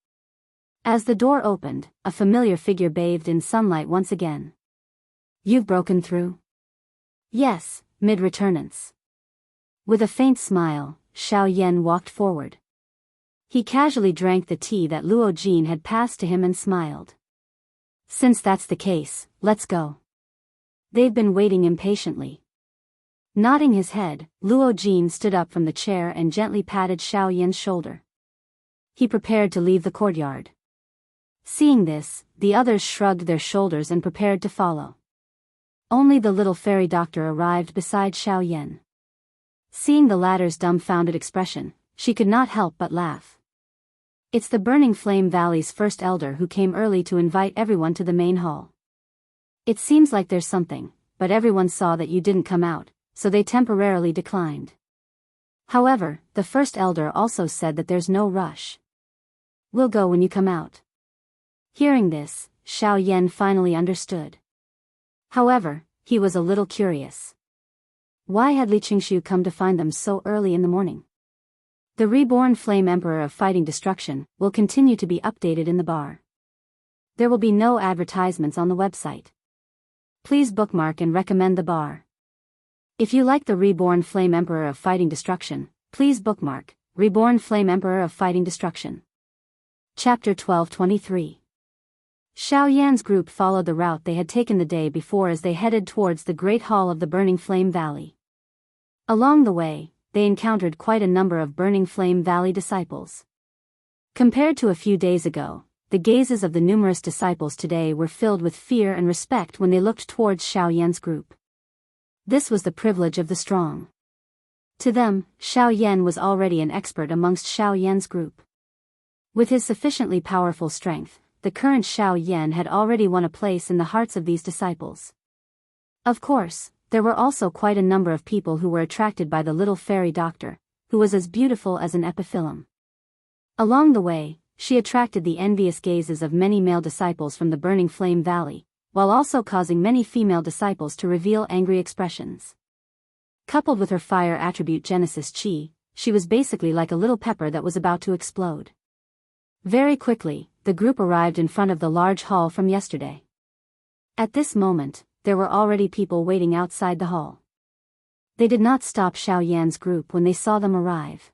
As the door opened, a familiar figure bathed in sunlight once again. You've broken through? Yes, mid-returnance. With a faint smile, Xiao Yan walked forward. He casually drank the tea that Luo Jin had passed to him and smiled. Since that's the case, let's go. They've been waiting impatiently. Nodding his head, Luo Jin stood up from the chair and gently patted Xiao Yan's shoulder. He prepared to leave the courtyard. Seeing this, the others shrugged their shoulders and prepared to follow. Only the little fairy doctor arrived beside Xiao Yan. Seeing the latter's dumbfounded expression, she could not help but laugh. It's the Burning Flame Valley's first elder who came early to invite everyone to the main hall. It seems like there's something, but everyone saw that you didn't come out, so they temporarily declined. However, the first elder also said that there's no rush. We'll go when you come out. Hearing this, Xiao Yan finally understood. However, he was a little curious. Why had Li Qingshu come to find them so early in the morning? The reborn Flame Emperor of Fighting Destruction will continue to be updated in the bar. There will be no advertisements on the website. Please bookmark and recommend the bar. If you like the Reborn Flame Emperor of Fighting Destruction, please bookmark Reborn Flame Emperor of Fighting Destruction. Chapter 1223. Xiao Yan's group followed the route they had taken the day before as they headed towards the Great Hall of the Burning Flame Valley. Along the way, they encountered quite a number of Burning Flame Valley disciples. Compared to a few days ago, the gazes of the numerous disciples today were filled with fear and respect when they looked towards Xiao Yan's group. This was the privilege of the strong. To them, Xiao Yan was already an expert amongst Xiao Yan's group. With his sufficiently powerful strength, the current Xiao Yan had already won a place in the hearts of these disciples. Of course, there were also quite a number of people who were attracted by the little fairy doctor, who was as beautiful as an epiphyllum. Along the way, she attracted the envious gazes of many male disciples from the Burning Flame Valley, while also causing many female disciples to reveal angry expressions. Coupled with her fire attribute Genesis Chi, she was basically like a little pepper that was about to explode. Very quickly, the group arrived in front of the large hall from yesterday. At this moment, there were already people waiting outside the hall. They did not stop Xiao Yan's group when they saw them arrive.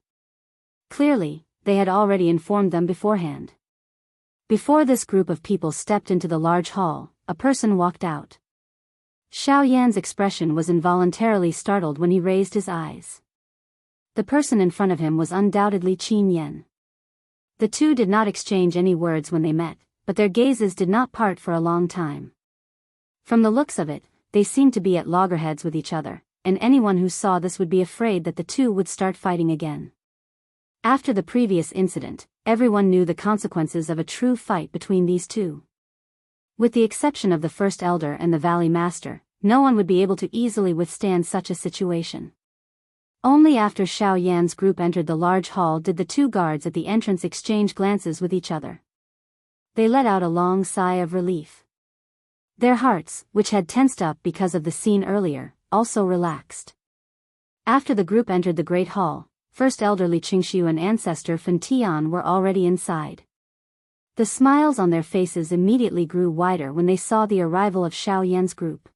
Clearly, they had already informed them beforehand. Before this group of people stepped into the large hall, a person walked out. Xiao Yan's expression was involuntarily startled when he raised his eyes. The person in front of him was undoubtedly Qin Yan. The two did not exchange any words when they met, but their gazes did not part for a long time. From the looks of it, they seemed to be at loggerheads with each other, and anyone who saw this would be afraid that the two would start fighting again. After the previous incident, everyone knew the consequences of a true fight between these two. With the exception of the first elder and the Valley Master, no one would be able to easily withstand such a situation. Only after Xiao Yan's group entered the large hall did the two guards at the entrance exchange glances with each other. They let out a long sigh of relief. Their hearts, which had tensed up because of the scene earlier, also relaxed. After the group entered the great hall, First Elder Li Qingxiu and Ancestor Fen Tian were already inside. The smiles on their faces immediately grew wider when they saw the arrival of Xiao Yan's group.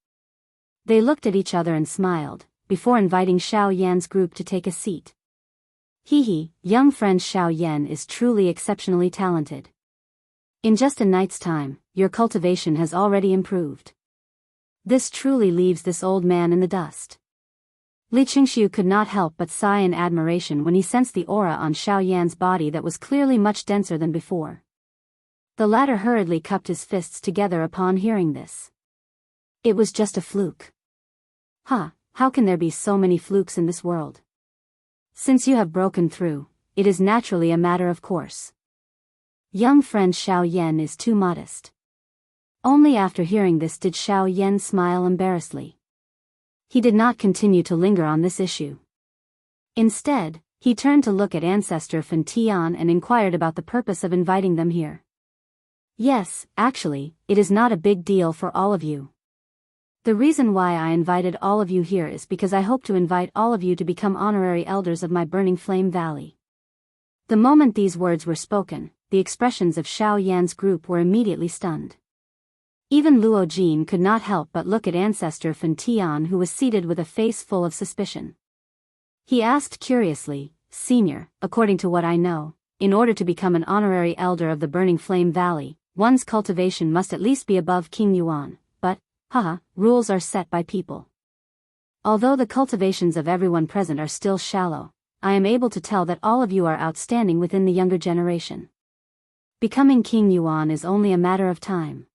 They looked at each other and smiled, before inviting Xiao Yan's group to take a seat. Hee, young friend Xiao Yan is truly exceptionally talented. In just a night's time, your cultivation has already improved. This truly leaves this old man in the dust. Li Qingxiu could not help but sigh in admiration when he sensed the aura on Xiao Yan's body that was clearly much denser than before. The latter hurriedly cupped his fists together upon hearing this. It was just a fluke. How can there be so many flukes in this world? Since you have broken through, it is naturally a matter of course. Young friend Xiao Yan is too modest. Only after hearing this did Xiao Yan smile embarrassedly. He did not continue to linger on this issue. Instead, he turned to look at Ancestor Fen Tian and inquired about the purpose of inviting them here. Yes, actually, it is not a big deal for all of you. The reason why I invited all of you here is because I hope to invite all of you to become honorary elders of my Burning Flame Valley. The moment these words were spoken, the expressions of Xiao Yan's group were immediately stunned. Even Luo Jin could not help but look at Ancestor Fen Tian, who was seated with a face full of suspicion. He asked curiously, "Senior, according to what I know, in order to become an honorary elder of the Burning Flame Valley, one's cultivation must at least be above King Yuan, but, rules are set by people. Although the cultivations of everyone present are still shallow, I am able to tell that all of you are outstanding within the younger generation. Becoming King Yuan is only a matter of time.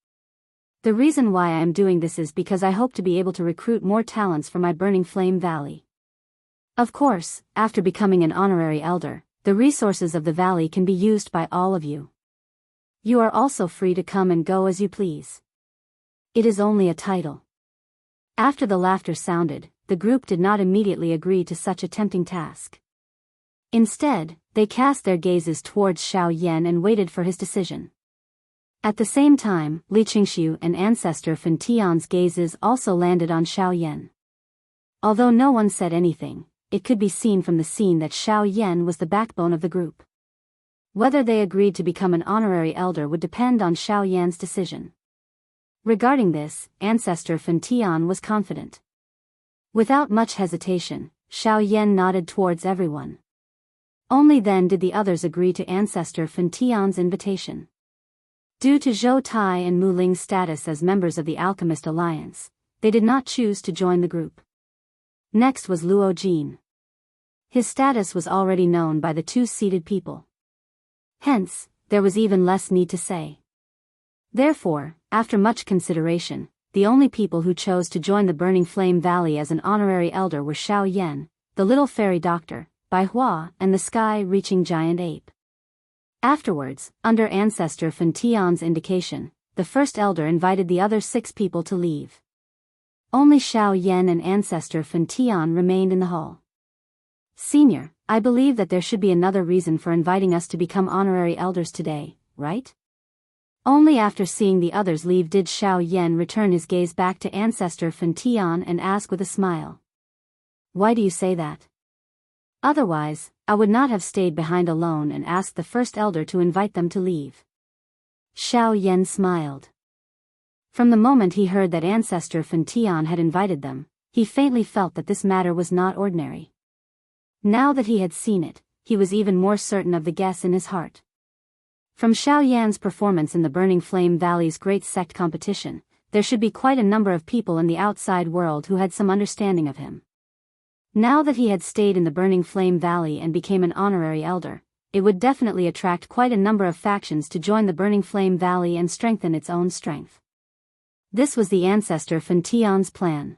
The reason why I am doing this is because I hope to be able to recruit more talents for my Burning Flame Valley. Of course, after becoming an honorary elder, the resources of the valley can be used by all of you. You are also free to come and go as you please. It is only a title." After the laughter sounded, the group did not immediately agree to such a tempting task. Instead, they cast their gazes towards Xiao Yan and waited for his decision. At the same time, Li Qingxiu and Ancestor Fen Tian's gazes also landed on Xiao Yan. Although no one said anything, it could be seen from the scene that Xiao Yan was the backbone of the group. Whether they agreed to become an honorary elder would depend on Xiao Yan's decision. Regarding this, Ancestor Fen Tian was confident. Without much hesitation, Xiao Yan nodded towards everyone. Only then did the others agree to Ancestor Fen Tian's invitation. Due to Zhou Tai and Mu Ling's status as members of the Alchemist Alliance, they did not choose to join the group. Next was Luo Jin. His status was already known by the two seated people. Hence, there was even less need to say. Therefore, after much consideration, the only people who chose to join the Burning Flame Valley as an honorary elder were Xiao Yan, the little fairy doctor, Bai Hua, and the sky-reaching giant ape. Afterwards, under Ancestor Fen Tian's indication, the first elder invited the other 6 people to leave. Only Xiao Yan and Ancestor Fen Tian remained in the hall. "Senior, I believe that there should be another reason for inviting us to become honorary elders today, right?" Only after seeing the others leave did Xiao Yan return his gaze back to Ancestor Fen Tian and ask with a smile. "Why do you say that? Otherwise, I would not have stayed behind alone and asked the first elder to invite them to leave." Xiao Yan smiled. From the moment he heard that Ancestor Fen Tian had invited them, he faintly felt that this matter was not ordinary. Now that he had seen it, he was even more certain of the guess in his heart. From Xiao Yan's performance in the Burning Flame Valley's Great Sect competition, there should be quite a number of people in the outside world who had some understanding of him. Now that he had stayed in the Burning Flame Valley and became an honorary elder, it would definitely attract quite a number of factions to join the Burning Flame Valley and strengthen its own strength. This was the Ancestor Fen Tian's plan.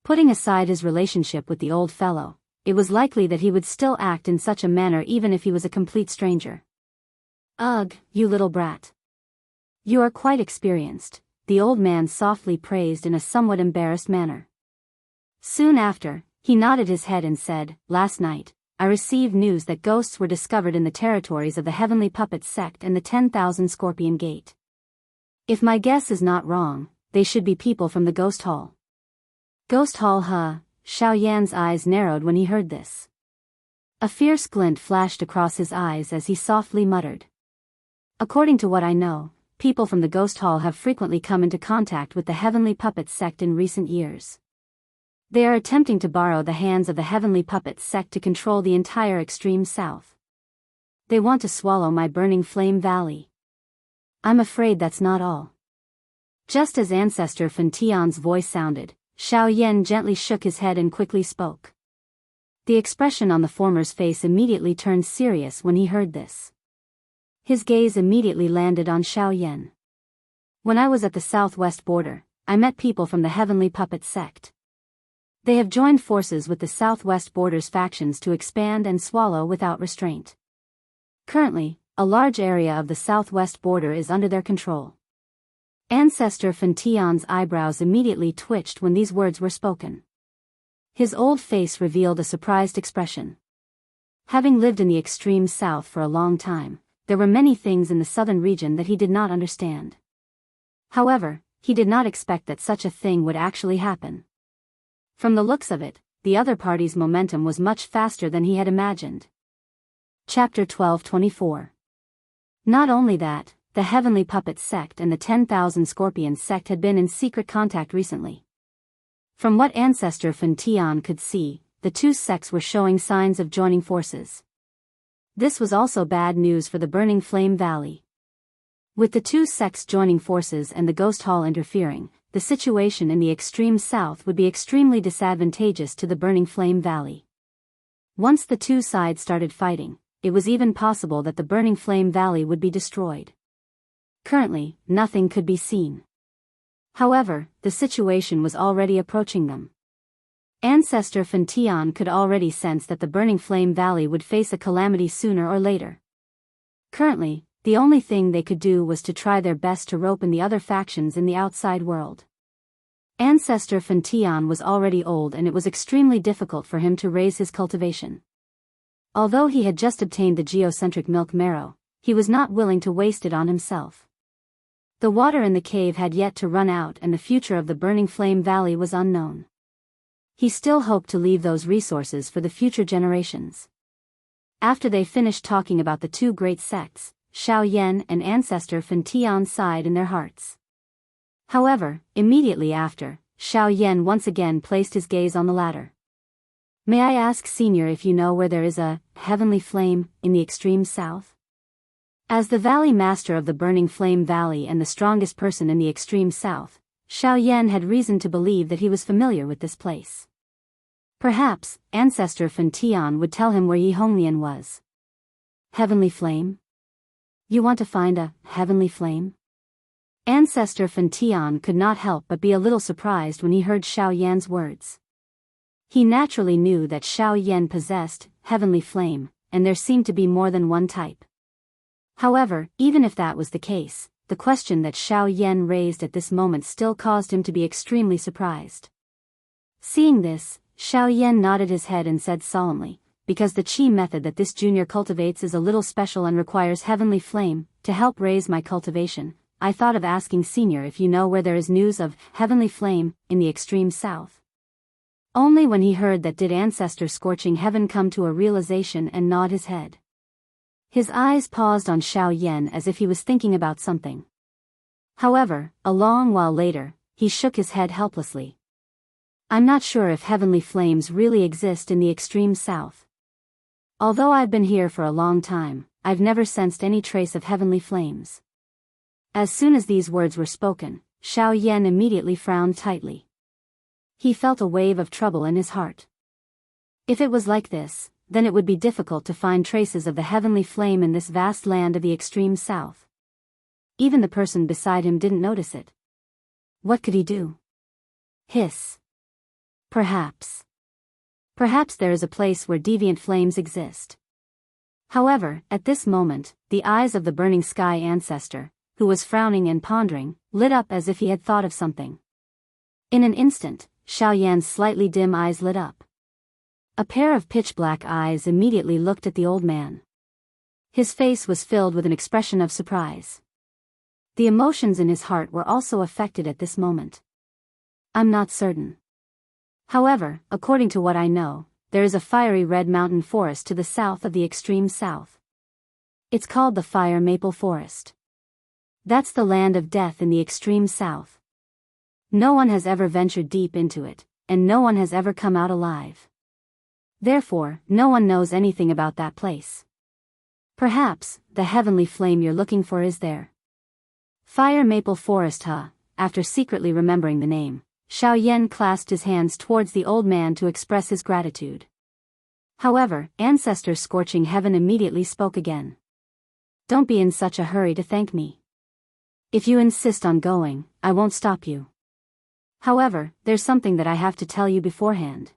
Putting aside his relationship with the old fellow, it was likely that he would still act in such a manner even if he was a complete stranger. "Ugh, you little brat. You are quite experienced," the old man softly praised in a somewhat embarrassed manner. Soon after, He nodded his head and said, "Last night, I received news that ghosts were discovered in the territories of the Heavenly Puppet sect and the 10,000 Scorpion Gate. If my guess is not wrong, they should be people from the Ghost Hall." Ghost Hall, huh? Xiao Yan's eyes narrowed when he heard this. A fierce glint flashed across his eyes as he softly muttered. "According to what I know, people from the Ghost Hall have frequently come into contact with the Heavenly Puppet sect in recent years. They are attempting to borrow the hands of the Heavenly Puppet sect to control the entire extreme south. They want to swallow my burning flame valley. I'm afraid that's not all." Just as Ancestor Fentian's voice sounded, Xiao Yan gently shook his head and quickly spoke. The expression on the former's face immediately turned serious when he heard this. His gaze immediately landed on Xiao Yan. "When I was at the southwest border, I met people from the Heavenly Puppet sect. They have joined forces with the southwest border's factions to expand and swallow without restraint. Currently, a large area of the southwest border is under their control." Ancestor Fentian's eyebrows immediately twitched when these words were spoken. His old face revealed a surprised expression. Having lived in the extreme south for a long time, there were many things in the southern region that he did not understand. However, he did not expect that such a thing would actually happen. From the looks of it, the other party's momentum was much faster than he had imagined. Chapter 12:24. Not only that, the Heavenly Puppet sect and the 10,000 Scorpion sect had been in secret contact recently. From what Ancestor Fentian could see, the two sects were showing signs of joining forces. This was also bad news for the Burning Flame Valley. With the two sects joining forces and the Ghost Hall interfering, the situation in the extreme south would be extremely disadvantageous to the Burning Flame Valley. Once the two sides started fighting, it was even possible that the Burning Flame Valley would be destroyed. Currently, nothing could be seen. However, the situation was already approaching them. Ancestor Fentian could already sense that the Burning Flame Valley would face a calamity sooner or later. Currently, the only thing they could do was to try their best to rope in the other factions in the outside world. Ancestor Fentian was already old and it was extremely difficult for him to raise his cultivation. Although he had just obtained the geocentric milk marrow, he was not willing to waste it on himself. The water in the cave had yet to run out and the future of the Burning Flame Valley was unknown. He still hoped to leave those resources for the future generations. After they finished talking about the two great sects, Xiao Yan and Ancestor Fentian sighed in their hearts. However, immediately after, Xiao Yan once again placed his gaze on the ladder. "May I ask, Senior, if you know where there is a heavenly flame in the extreme south?" As the Valley Master of the Burning Flame Valley and the strongest person in the extreme south, Xiao Yan had reason to believe that he was familiar with this place. Perhaps, Ancestor Fentian would tell him where Yi Honglian was. Heavenly flame? You want to find a heavenly flame? Ancestor Fentian could not help but be a little surprised when he heard Xiao Yan's words. He naturally knew that Xiao Yan possessed heavenly flame, and there seemed to be more than one type. However, even if that was the case, the question that Xiao Yan raised at this moment still caused him to be extremely surprised. Seeing this, Xiao Yan nodded his head and said solemnly, "Because the qi method that this junior cultivates is a little special and requires heavenly flame, to help raise my cultivation, I thought of asking Senior if you know where there is news of heavenly flame in the extreme south." Only when he heard that did Ancestor Scorching Heaven come to a realization and nod his head. His eyes paused on Xiao Yan as if he was thinking about something. However, a long while later, he shook his head helplessly. "I'm not sure if heavenly flames really exist in the extreme south. Although I've been here for a long time, I've never sensed any trace of heavenly flames." As soon as these words were spoken, Xiao Yan immediately frowned tightly. He felt a wave of trouble in his heart. If it was like this, then it would be difficult to find traces of the heavenly flame in this vast land of the extreme south. Even the person beside him didn't notice it. What could he do? Hiss. Perhaps there is a place where deviant flames exist. However, at this moment, the eyes of the Burning Sky Ancestor, who was frowning and pondering, lit up as if he had thought of something. In an instant, Xiao Yan's slightly dim eyes lit up. A pair of pitch-black eyes immediately looked at the old man. His face was filled with an expression of surprise. The emotions in his heart were also affected at this moment. I'm not certain. However, according to what I know, there is a fiery red mountain forest to the south of the extreme south. It's called the Fire Maple Forest. That's the land of death in the extreme south. No one has ever ventured deep into it, and no one has ever come out alive. Therefore, no one knows anything about that place. Perhaps, the heavenly flame you're looking for is there. Fire Maple Forest, huh? After secretly remembering the name, Xiao Yan clasped his hands towards the old man to express his gratitude. However, Ancestor Scorching Heaven immediately spoke again. Don't be in such a hurry to thank me. If you insist on going, I won't stop you. However, there's something that I have to tell you beforehand.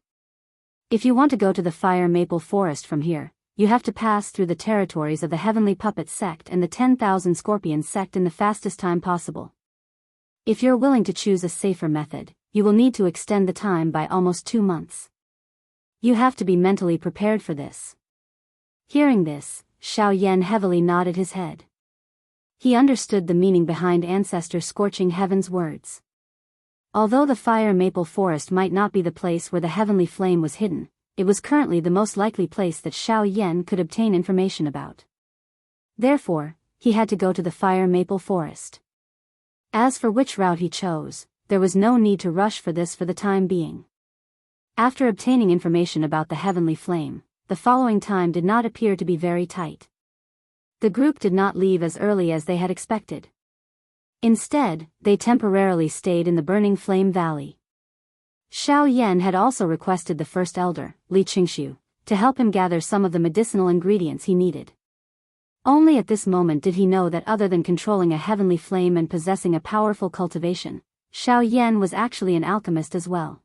If you want to go to the Fire Maple Forest from here, you have to pass through the territories of the Heavenly Puppet Sect and the 10,000 Scorpion Sect in the fastest time possible. If you're willing to choose a safer method, you will need to extend the time by almost 2 months. You have to be mentally prepared for this. Hearing this, Xiao Yan heavily nodded his head. He understood the meaning behind Ancestor Scorching Heaven's words. Although the Fire Maple Forest might not be the place where the heavenly flame was hidden, it was currently the most likely place that Xiao Yan could obtain information about. Therefore, he had to go to the Fire Maple Forest. As for which route he chose, there was no need to rush for this for the time being. After obtaining information about the heavenly flame, the following time did not appear to be very tight. The group did not leave as early as they had expected. Instead, they temporarily stayed in the Burning Flame Valley. Xiao Yan had also requested the first elder, Li Qingxiu, to help him gather some of the medicinal ingredients he needed. Only at this moment did he know that other than controlling a heavenly flame and possessing a powerful cultivation, Xiao Yan was actually an alchemist as well.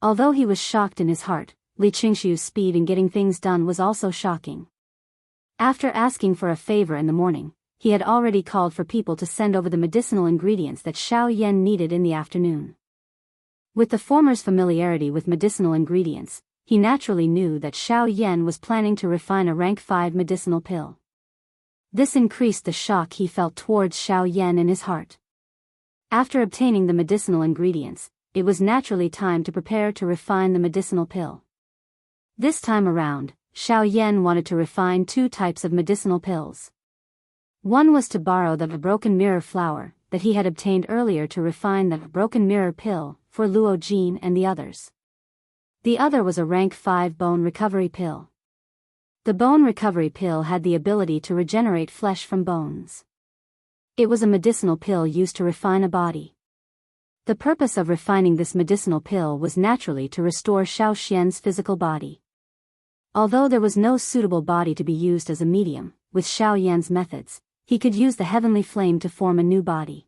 Although he was shocked in his heart, Li Qingxiu's speed in getting things done was also shocking. After asking for a favor in the morning, he had already called for people to send over the medicinal ingredients that Xiao Yan needed in the afternoon. With the former's familiarity with medicinal ingredients, he naturally knew that Xiao Yan was planning to refine a rank 5 medicinal pill. This increased the shock he felt towards Xiao Yan in his heart. After obtaining the medicinal ingredients, it was naturally time to prepare to refine the medicinal pill. This time around, Xiao Yan wanted to refine 2 types of medicinal pills. One was to borrow the broken mirror flower that he had obtained earlier to refine the broken mirror pill for Luo Jin and the others. The other was a rank 5 bone recovery pill. The bone recovery pill had the ability to regenerate flesh from bones. It was a medicinal pill used to refine a body. The purpose of refining this medicinal pill was naturally to restore Xiao Xian's physical body. Although there was no suitable body to be used as a medium, with Xiao Yan's methods, he could use the heavenly flame to form a new body.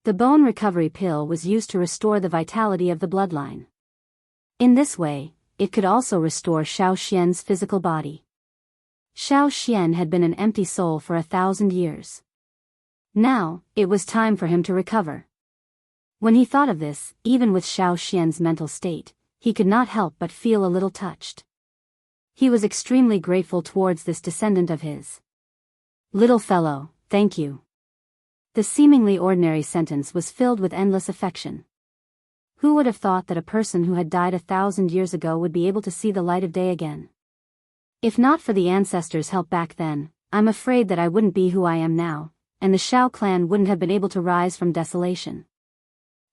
The bone recovery pill was used to restore the vitality of the bloodline. In this way, it could also restore Xiao Xian's physical body. Xiao Xian had been an empty soul for 1,000 years. Now, it was time for him to recover. When he thought of this, even with Xiao Xian's mental state, he could not help but feel a little touched. He was extremely grateful towards this descendant of his. Little fellow, thank you. The seemingly ordinary sentence was filled with endless affection. Who would have thought that a person who had died 1,000 years ago would be able to see the light of day again? If not for the ancestors' help back then, I'm afraid that I wouldn't be who I am now, and the Xiao clan wouldn't have been able to rise from desolation.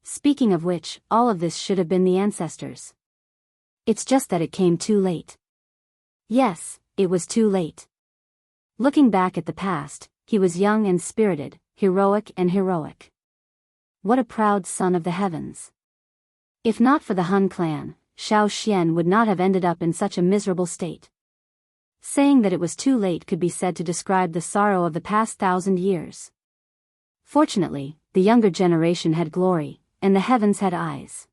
Speaking of which, all of this should have been the ancestors. It's just that it came too late. Yes, it was too late. Looking back at the past, he was young and spirited, heroic and heroic. What a proud son of the heavens. If not for the Han clan, Xiao Xian would not have ended up in such a miserable state. Saying that it was too late could be said to describe the sorrow of the past 1,000 years. Fortunately, the younger generation had glory, and the heavens had eyes.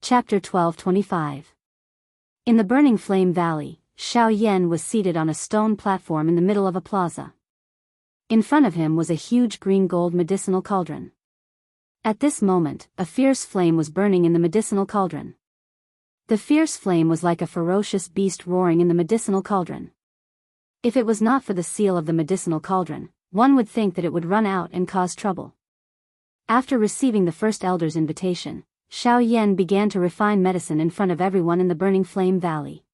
Chapter 1225. In the Burning Flame Valley, Xiao Yan was seated on a stone platform in the middle of a plaza. In front of him was a huge green-gold medicinal cauldron. At this moment, a fierce flame was burning in the medicinal cauldron. The fierce flame was like a ferocious beast roaring in the medicinal cauldron. If it was not for the seal of the medicinal cauldron, one would think that it would run out and cause trouble. After receiving the first elder's invitation, Xiao Yan began to refine medicine in front of everyone in the Burning Flame Valley.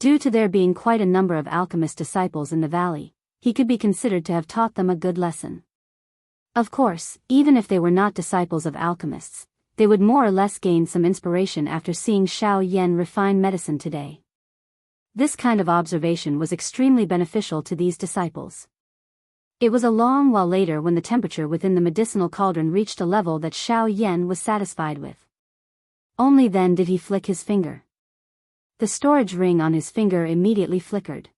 Due to there being quite a number of alchemist disciples in the valley, he could be considered to have taught them a good lesson. Of course, even if they were not disciples of alchemists, they would more or less gain some inspiration after seeing Xiao Yan refine medicine today. This kind of observation was extremely beneficial to these disciples. It was a long while later when the temperature within the medicinal cauldron reached a level that Xiao Yan was satisfied with. Only then did he flick his finger. The storage ring on his finger immediately flickered.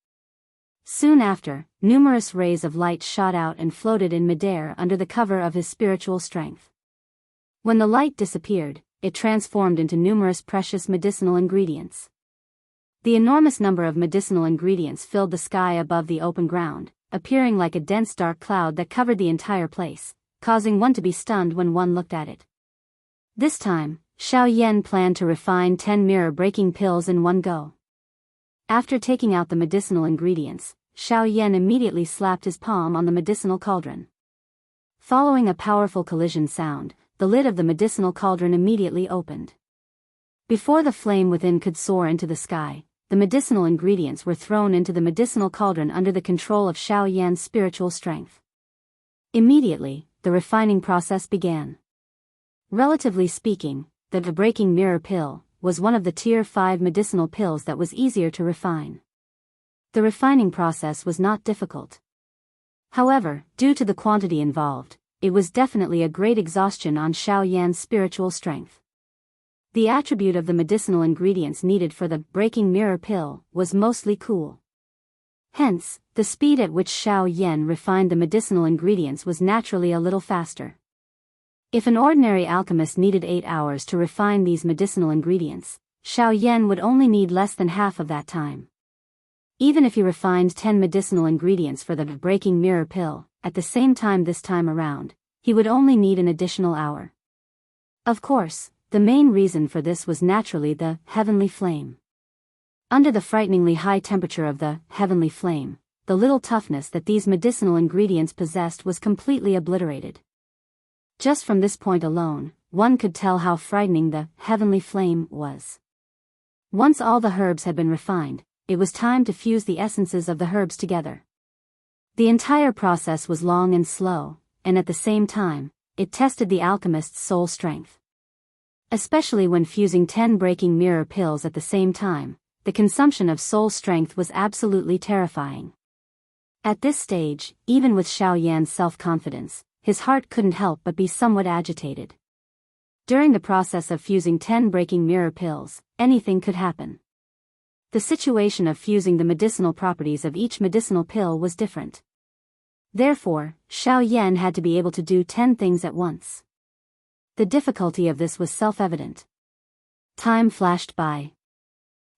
Soon after, numerous rays of light shot out and floated in midair under the cover of his spiritual strength. When the light disappeared, it transformed into numerous precious medicinal ingredients. The enormous number of medicinal ingredients filled the sky above the open ground, appearing like a dense dark cloud that covered the entire place, causing one to be stunned when one looked at it. This time, Xiao Yan planned to refine 10 mirror-breaking pills in one go. After taking out the medicinal ingredients, Xiao Yan immediately slapped his palm on the medicinal cauldron. Following a powerful collision sound, the lid of the medicinal cauldron immediately opened. Before the flame within could soar into the sky, the medicinal ingredients were thrown into the medicinal cauldron under the control of Xiao Yan's spiritual strength. Immediately, the refining process began. Relatively speaking, the breaking mirror pill was one of the tier 5 medicinal pills that was easier to refine. The refining process was not difficult. However, due to the quantity involved, it was definitely a great exhaustion on Xiao Yan's spiritual strength. The attribute of the medicinal ingredients needed for the breaking mirror pill was mostly cool. Hence, the speed at which Xiao Yan refined the medicinal ingredients was naturally a little faster. If an ordinary alchemist needed 8 hours to refine these medicinal ingredients, Xiao Yan would only need less than half of that time. Even if he refined 10 medicinal ingredients for the breaking mirror pill, at the same time this time around, he would only need an additional hour. Of course, the main reason for this was naturally the heavenly flame. Under the frighteningly high temperature of the heavenly flame, the little toughness that these medicinal ingredients possessed was completely obliterated. Just from this point alone, one could tell how frightening the heavenly flame was. Once all the herbs had been refined, it was time to fuse the essences of the herbs together. The entire process was long and slow, and at the same time, it tested the alchemist's soul strength. Especially when fusing 10 breaking mirror pills at the same time, the consumption of soul strength was absolutely terrifying. At this stage, even with Xiao Yan's self-confidence, his heart couldn't help but be somewhat agitated. During the process of fusing 10 breaking mirror pills, anything could happen. The situation of fusing the medicinal properties of each medicinal pill was different. Therefore, Xiao Yan had to be able to do 10 things at once. The difficulty of this was self-evident. Time flashed by.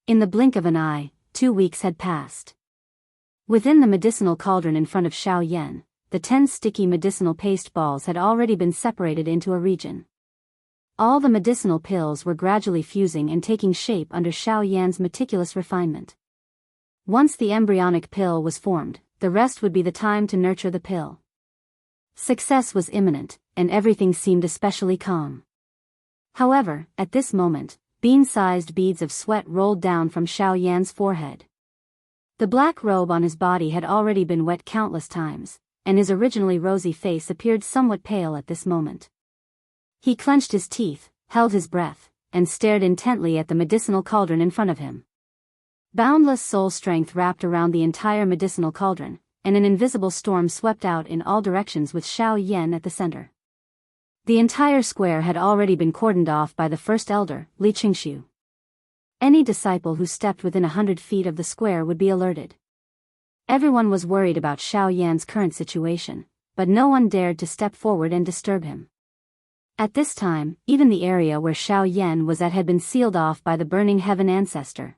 In the blink of an eye, 2 weeks had passed. Within the medicinal cauldron in front of Xiao Yan, the 10 sticky medicinal paste balls had already been separated into a region. All the medicinal pills were gradually fusing and taking shape under Xiao Yan's meticulous refinement. Once the embryonic pill was formed, the rest would be the time to nurture the pill. Success was imminent, and everything seemed especially calm. However, at this moment, bean-sized beads of sweat rolled down from Xiao Yan's forehead. The black robe on his body had already been wet countless times, and his originally rosy face appeared somewhat pale at this moment. He clenched his teeth, held his breath, and stared intently at the medicinal cauldron in front of him. Boundless soul strength wrapped around the entire medicinal cauldron, and an invisible storm swept out in all directions with Xiao Yan at the center. The entire square had already been cordoned off by the first elder, Li Qingxiu. Any disciple who stepped within 100 feet of the square would be alerted. Everyone was worried about Xiao Yan's current situation, but no one dared to step forward and disturb him. At this time, even the area where Xiao Yan was at had been sealed off by the burning heaven ancestor.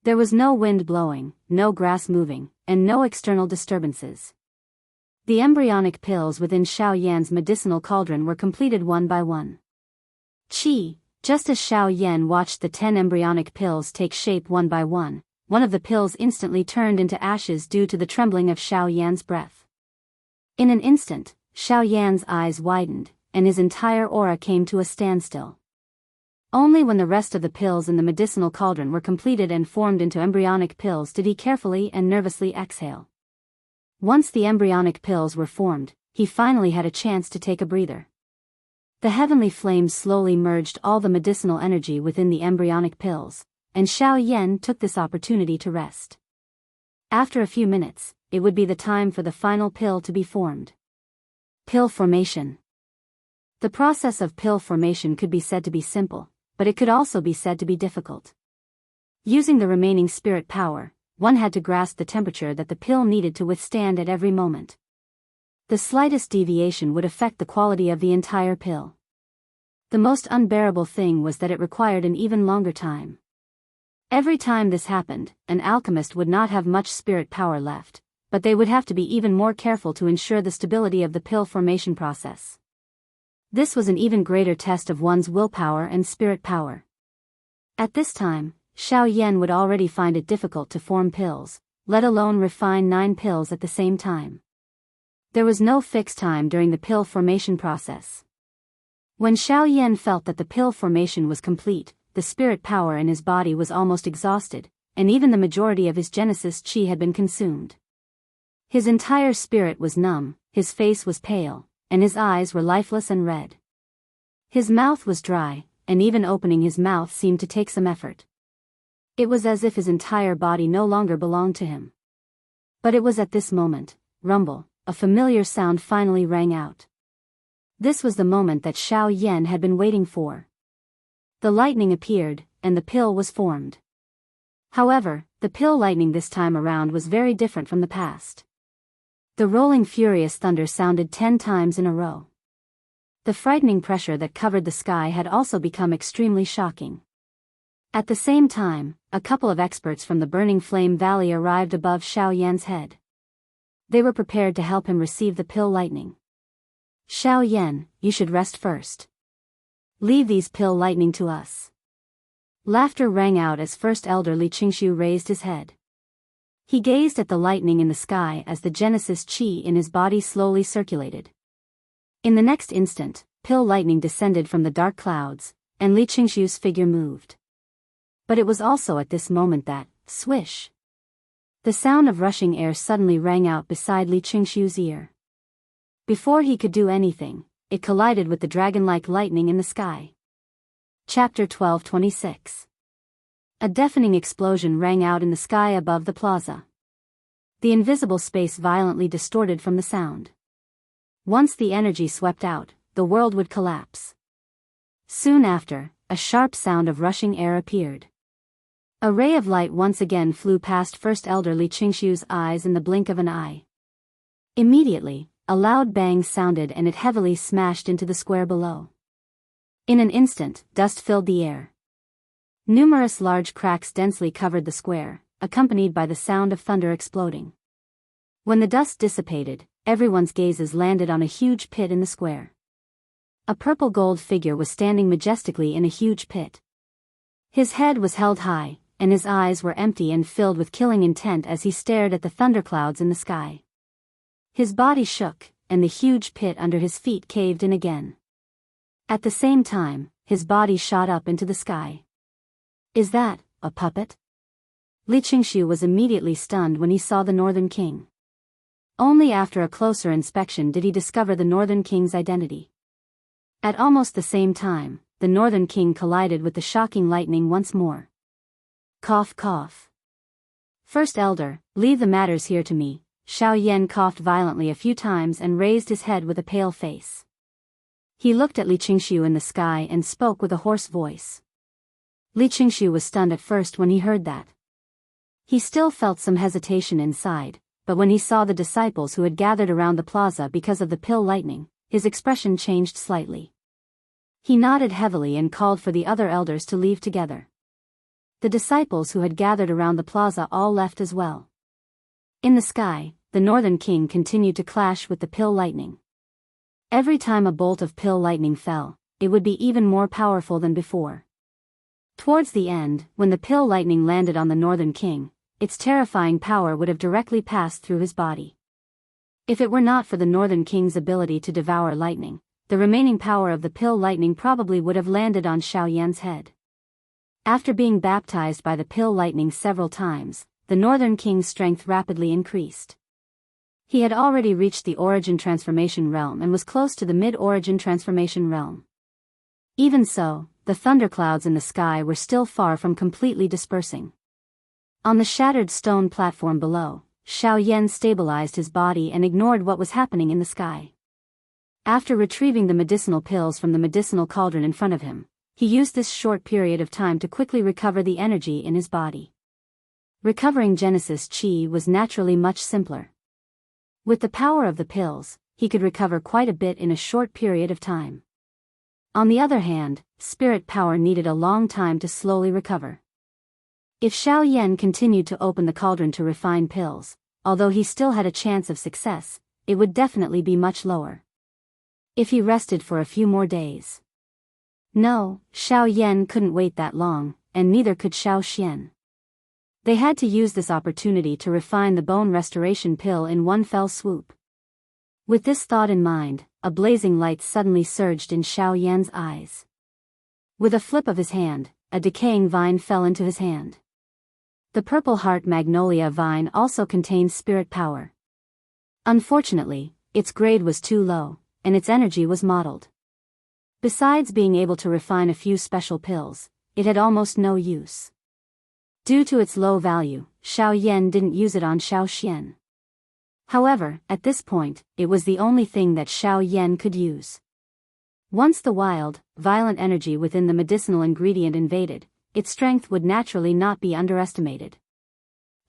There was no wind blowing, no grass moving, and no external disturbances. The embryonic pills within Xiao Yan's medicinal cauldron were completed one by one. Qi, Just as Xiao Yan watched the 10 embryonic pills take shape one by one of the pills instantly turned into ashes due to the trembling of Xiao Yan's breath. In an instant, Xiao Yan's eyes widened, and his entire aura came to a standstill. Only when the rest of the pills in the medicinal cauldron were completed and formed into embryonic pills did he carefully and nervously exhale. Once the embryonic pills were formed, he finally had a chance to take a breather. The heavenly flames slowly merged all the medicinal energy within the embryonic pills, and Xiao Yan took this opportunity to rest. After a few minutes, it would be the time for the final pill to be formed. Pill formation. The process of pill formation could be said to be simple, but it could also be said to be difficult. Using the remaining spirit power, one had to grasp the temperature that the pill needed to withstand at every moment. The slightest deviation would affect the quality of the entire pill. The most unbearable thing was that it required an even longer time. Every time this happened, an alchemist would not have much spirit power left, but they would have to be even more careful to ensure the stability of the pill formation process. This was an even greater test of one's willpower and spirit power. At this time, Xiao Yan would already find it difficult to form pills, let alone refine 9 pills at the same time. There was no fixed time during the pill formation process. When Xiao Yan felt that the pill formation was complete, the spirit power in his body was almost exhausted, and even the majority of his Genesis chi had been consumed. His entire spirit was numb, his face was pale, and his eyes were lifeless and red. His mouth was dry, and even opening his mouth seemed to take some effort. It was as if his entire body no longer belonged to him. But it was at this moment, rumble, a familiar sound finally rang out. This was the moment that Xiao Yan had been waiting for. The lightning appeared, and the pill was formed. However, the pill lightning this time around was very different from the past. The rolling furious thunder sounded 10 times in a row. The frightening pressure that covered the sky had also become extremely shocking. At the same time, a couple of experts from the Burning Flame Valley arrived above Xiao Yan's head. They were prepared to help him receive the pill lightning. Xiao Yan, you should rest first. Leave these pill lightning to us. Laughter rang out as First Elder Li Qingshu raised his head. He gazed at the lightning in the sky as the Genesis chi in his body slowly circulated. In the next instant, pill lightning descended from the dark clouds, and Li Qingshu's figure moved. But it was also at this moment that, swish! The sound of rushing air suddenly rang out beside Li Qingshu's ear. Before he could do anything, it collided with the dragon-like lightning in the sky. Chapter 12:26. A deafening explosion rang out in the sky above the plaza. The invisible space violently distorted from the sound. Once the energy swept out, the world would collapse. Soon after, a sharp sound of rushing air appeared. A ray of light once again flew past First Elder Li Qingshu's eyes in the blink of an eye. Immediately, a loud bang sounded and it heavily smashed into the square below. In an instant, dust filled the air. Numerous large cracks densely covered the square, accompanied by the sound of thunder exploding. When the dust dissipated, everyone's gazes landed on a huge pit in the square. A purple gold figure was standing majestically in a huge pit. His head was held high, and his eyes were empty and filled with killing intent as he stared at the thunderclouds in the sky. His body shook, and the huge pit under his feet caved in again. At the same time, his body shot up into the sky. Is that a puppet? Li Qingshu was immediately stunned when he saw the Northern King. Only after a closer inspection did he discover the Northern King's identity. At almost the same time, the Northern King collided with the shocking lightning once more. Cough cough. First Elder, leave the matters here to me. Xiao Yan coughed violently a few times and raised his head with a pale face. He looked at Li Qingshu in the sky and spoke with a hoarse voice. Li Qingshu was stunned at first when he heard that. He still felt some hesitation inside, but when he saw the disciples who had gathered around the plaza because of the pill lightning, his expression changed slightly. He nodded heavily and called for the other elders to leave together. The disciples who had gathered around the plaza all left as well. In the sky, the Northern King continued to clash with the pill lightning. Every time a bolt of pill lightning fell, it would be even more powerful than before. Towards the end, when the pill lightning landed on the Northern King, its terrifying power would have directly passed through his body. If it were not for the Northern King's ability to devour lightning, the remaining power of the pill lightning probably would have landed on Xiao Yan's head. After being baptized by the pill lightning several times, the Northern King's strength rapidly increased. He had already reached the origin transformation realm and was close to the mid-origin transformation realm. Even so, the thunderclouds in the sky were still far from completely dispersing. On the shattered stone platform below, Xiao Yan stabilized his body and ignored what was happening in the sky. After retrieving the medicinal pills from the medicinal cauldron in front of him, he used this short period of time to quickly recover the energy in his body. Recovering Genesis Chi was naturally much simpler. With the power of the pills, he could recover quite a bit in a short period of time. On the other hand, spirit power needed a long time to slowly recover. If Xiao Yan continued to open the cauldron to refine pills, although he still had a chance of success, it would definitely be much lower. If he rested for a few more days. No, Xiao Yan couldn't wait that long, and neither could Xiao Xian. They had to use this opportunity to refine the bone restoration pill in one fell swoop. With this thought in mind, a blazing light suddenly surged in Xiao Yan's eyes. With a flip of his hand, a decaying vine fell into his hand. The purple heart magnolia vine also contained spirit power. Unfortunately, its grade was too low, and its energy was mottled. Besides being able to refine a few special pills, it had almost no use. Due to its low value, Xiao Yan didn't use it on Xiao Xian. However, at this point, it was the only thing that Xiao Yan could use. Once the wild, violent energy within the medicinal ingredient invaded, its strength would naturally not be underestimated.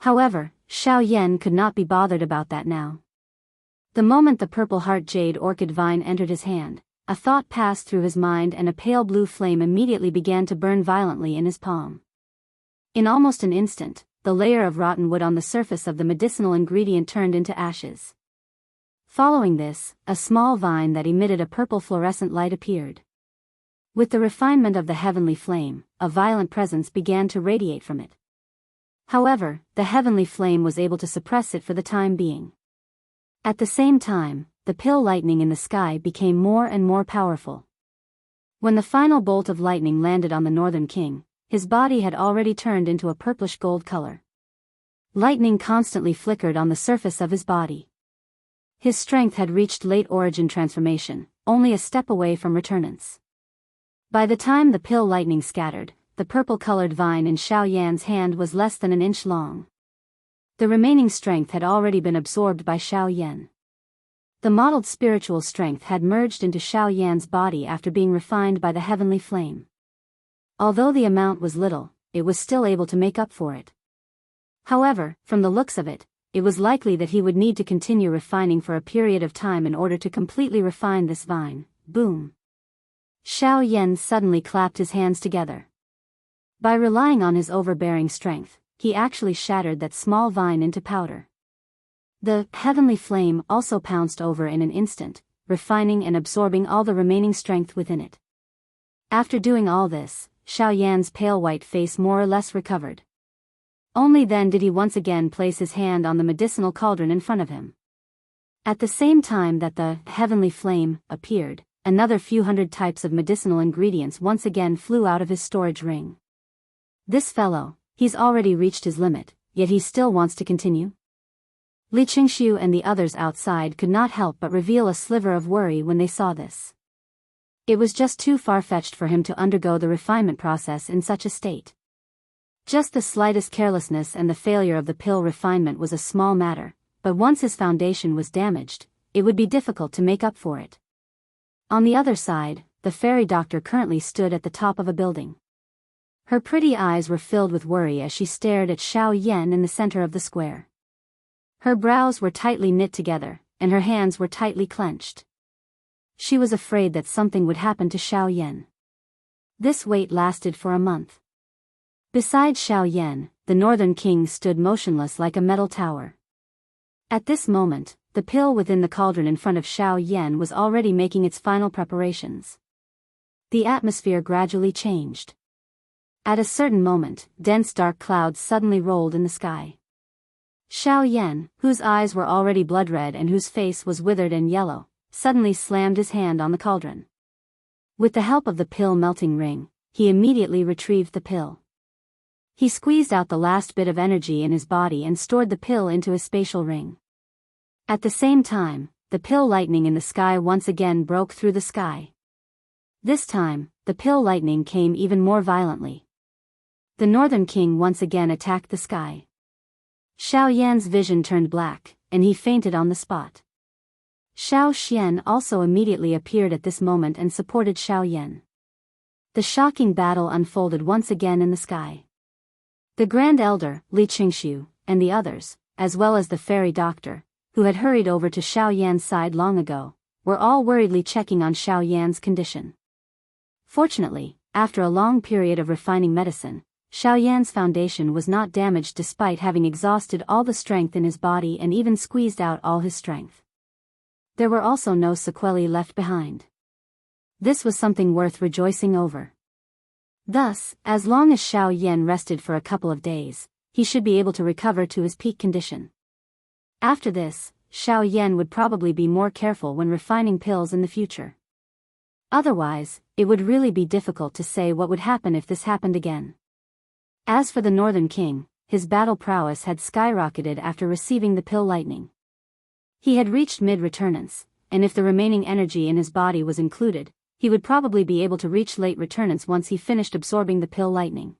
However, Xiao Yan could not be bothered about that now. The moment the purple heart jade orchid vine entered his hand, a thought passed through his mind and a pale blue flame immediately began to burn violently in his palm. In almost an instant, the layer of rotten wood on the surface of the medicinal ingredient turned into ashes. Following this, a small vine that emitted a purple fluorescent light appeared. With the refinement of the heavenly flame, a violent presence began to radiate from it. However, the heavenly flame was able to suppress it for the time being. At the same time, the pill lightning in the sky became more and more powerful. When the final bolt of lightning landed on the Northern King, his body had already turned into a purplish gold color. Lightning constantly flickered on the surface of his body. His strength had reached late origin transformation, only a step away from returnance. By the time the pill lightning scattered, the purple-colored vine in Xiao Yan's hand was less than an inch long. The remaining strength had already been absorbed by Xiao Yan. The mottled spiritual strength had merged into Xiao Yan's body after being refined by the heavenly flame. Although the amount was little, it was still able to make up for it. However, from the looks of it, it was likely that he would need to continue refining for a period of time in order to completely refine this vine. Boom! Xiao Yan suddenly clapped his hands together. By relying on his overbearing strength, he actually shattered that small vine into powder. The heavenly flame also pounced over in an instant, refining and absorbing all the remaining strength within it. After doing all this, Xiao Yan's pale white face more or less recovered. Only then did he once again place his hand on the medicinal cauldron in front of him. At the same time that the heavenly flame appeared, another few hundred types of medicinal ingredients once again flew out of his storage ring. This fellow, he's already reached his limit, yet he still wants to continue? Li Qingxiu and the others outside could not help but reveal a sliver of worry when they saw this. It was just too far-fetched for him to undergo the refinement process in such a state. Just the slightest carelessness and the failure of the pill refinement was a small matter, but once his foundation was damaged, it would be difficult to make up for it. On the other side, the fairy doctor currently stood at the top of a building. Her pretty eyes were filled with worry as she stared at Xiao Yan in the center of the square. Her brows were tightly knit together, and her hands were tightly clenched. She was afraid that something would happen to Xiao Yan. This wait lasted for a month. Beside Xiao Yan, the Northern King stood motionless like a metal tower. At this moment, the pill within the cauldron in front of Xiao Yan was already making its final preparations. The atmosphere gradually changed. At a certain moment, dense dark clouds suddenly rolled in the sky. Xiao Yan, whose eyes were already blood-red and whose face was withered and yellow, suddenly slammed his hand on the cauldron. With the help of the pill-melting ring, he immediately retrieved the pill. He squeezed out the last bit of energy in his body and stored the pill into his spatial ring. At the same time, the pill lightning in the sky once again broke through the sky. This time, the pill lightning came even more violently. The Northern King once again attacked the sky. Xiao Yan's vision turned black, and he fainted on the spot. Xiao Xian also immediately appeared at this moment and supported Xiao Yan. The shocking battle unfolded once again in the sky. The Grand Elder, Li Qingxiu, and the others, as well as the fairy doctor, who had hurried over to Xiao Yan's side long ago, were all worriedly checking on Xiao Yan's condition. Fortunately, after a long period of refining medicine, Xiao Yan's foundation was not damaged despite having exhausted all the strength in his body and even squeezed out all his strength. There were also no sequelae left behind. This was something worth rejoicing over. Thus, as long as Xiao Yan rested for a couple of days, he should be able to recover to his peak condition. After this, Xiao Yan would probably be more careful when refining pills in the future. Otherwise, it would really be difficult to say what would happen if this happened again. As for the Northern King, his battle prowess had skyrocketed after receiving the pill lightning. He had reached mid-returnance, and if the remaining energy in his body was included, he would probably be able to reach late returnance once he finished absorbing the pill lightning.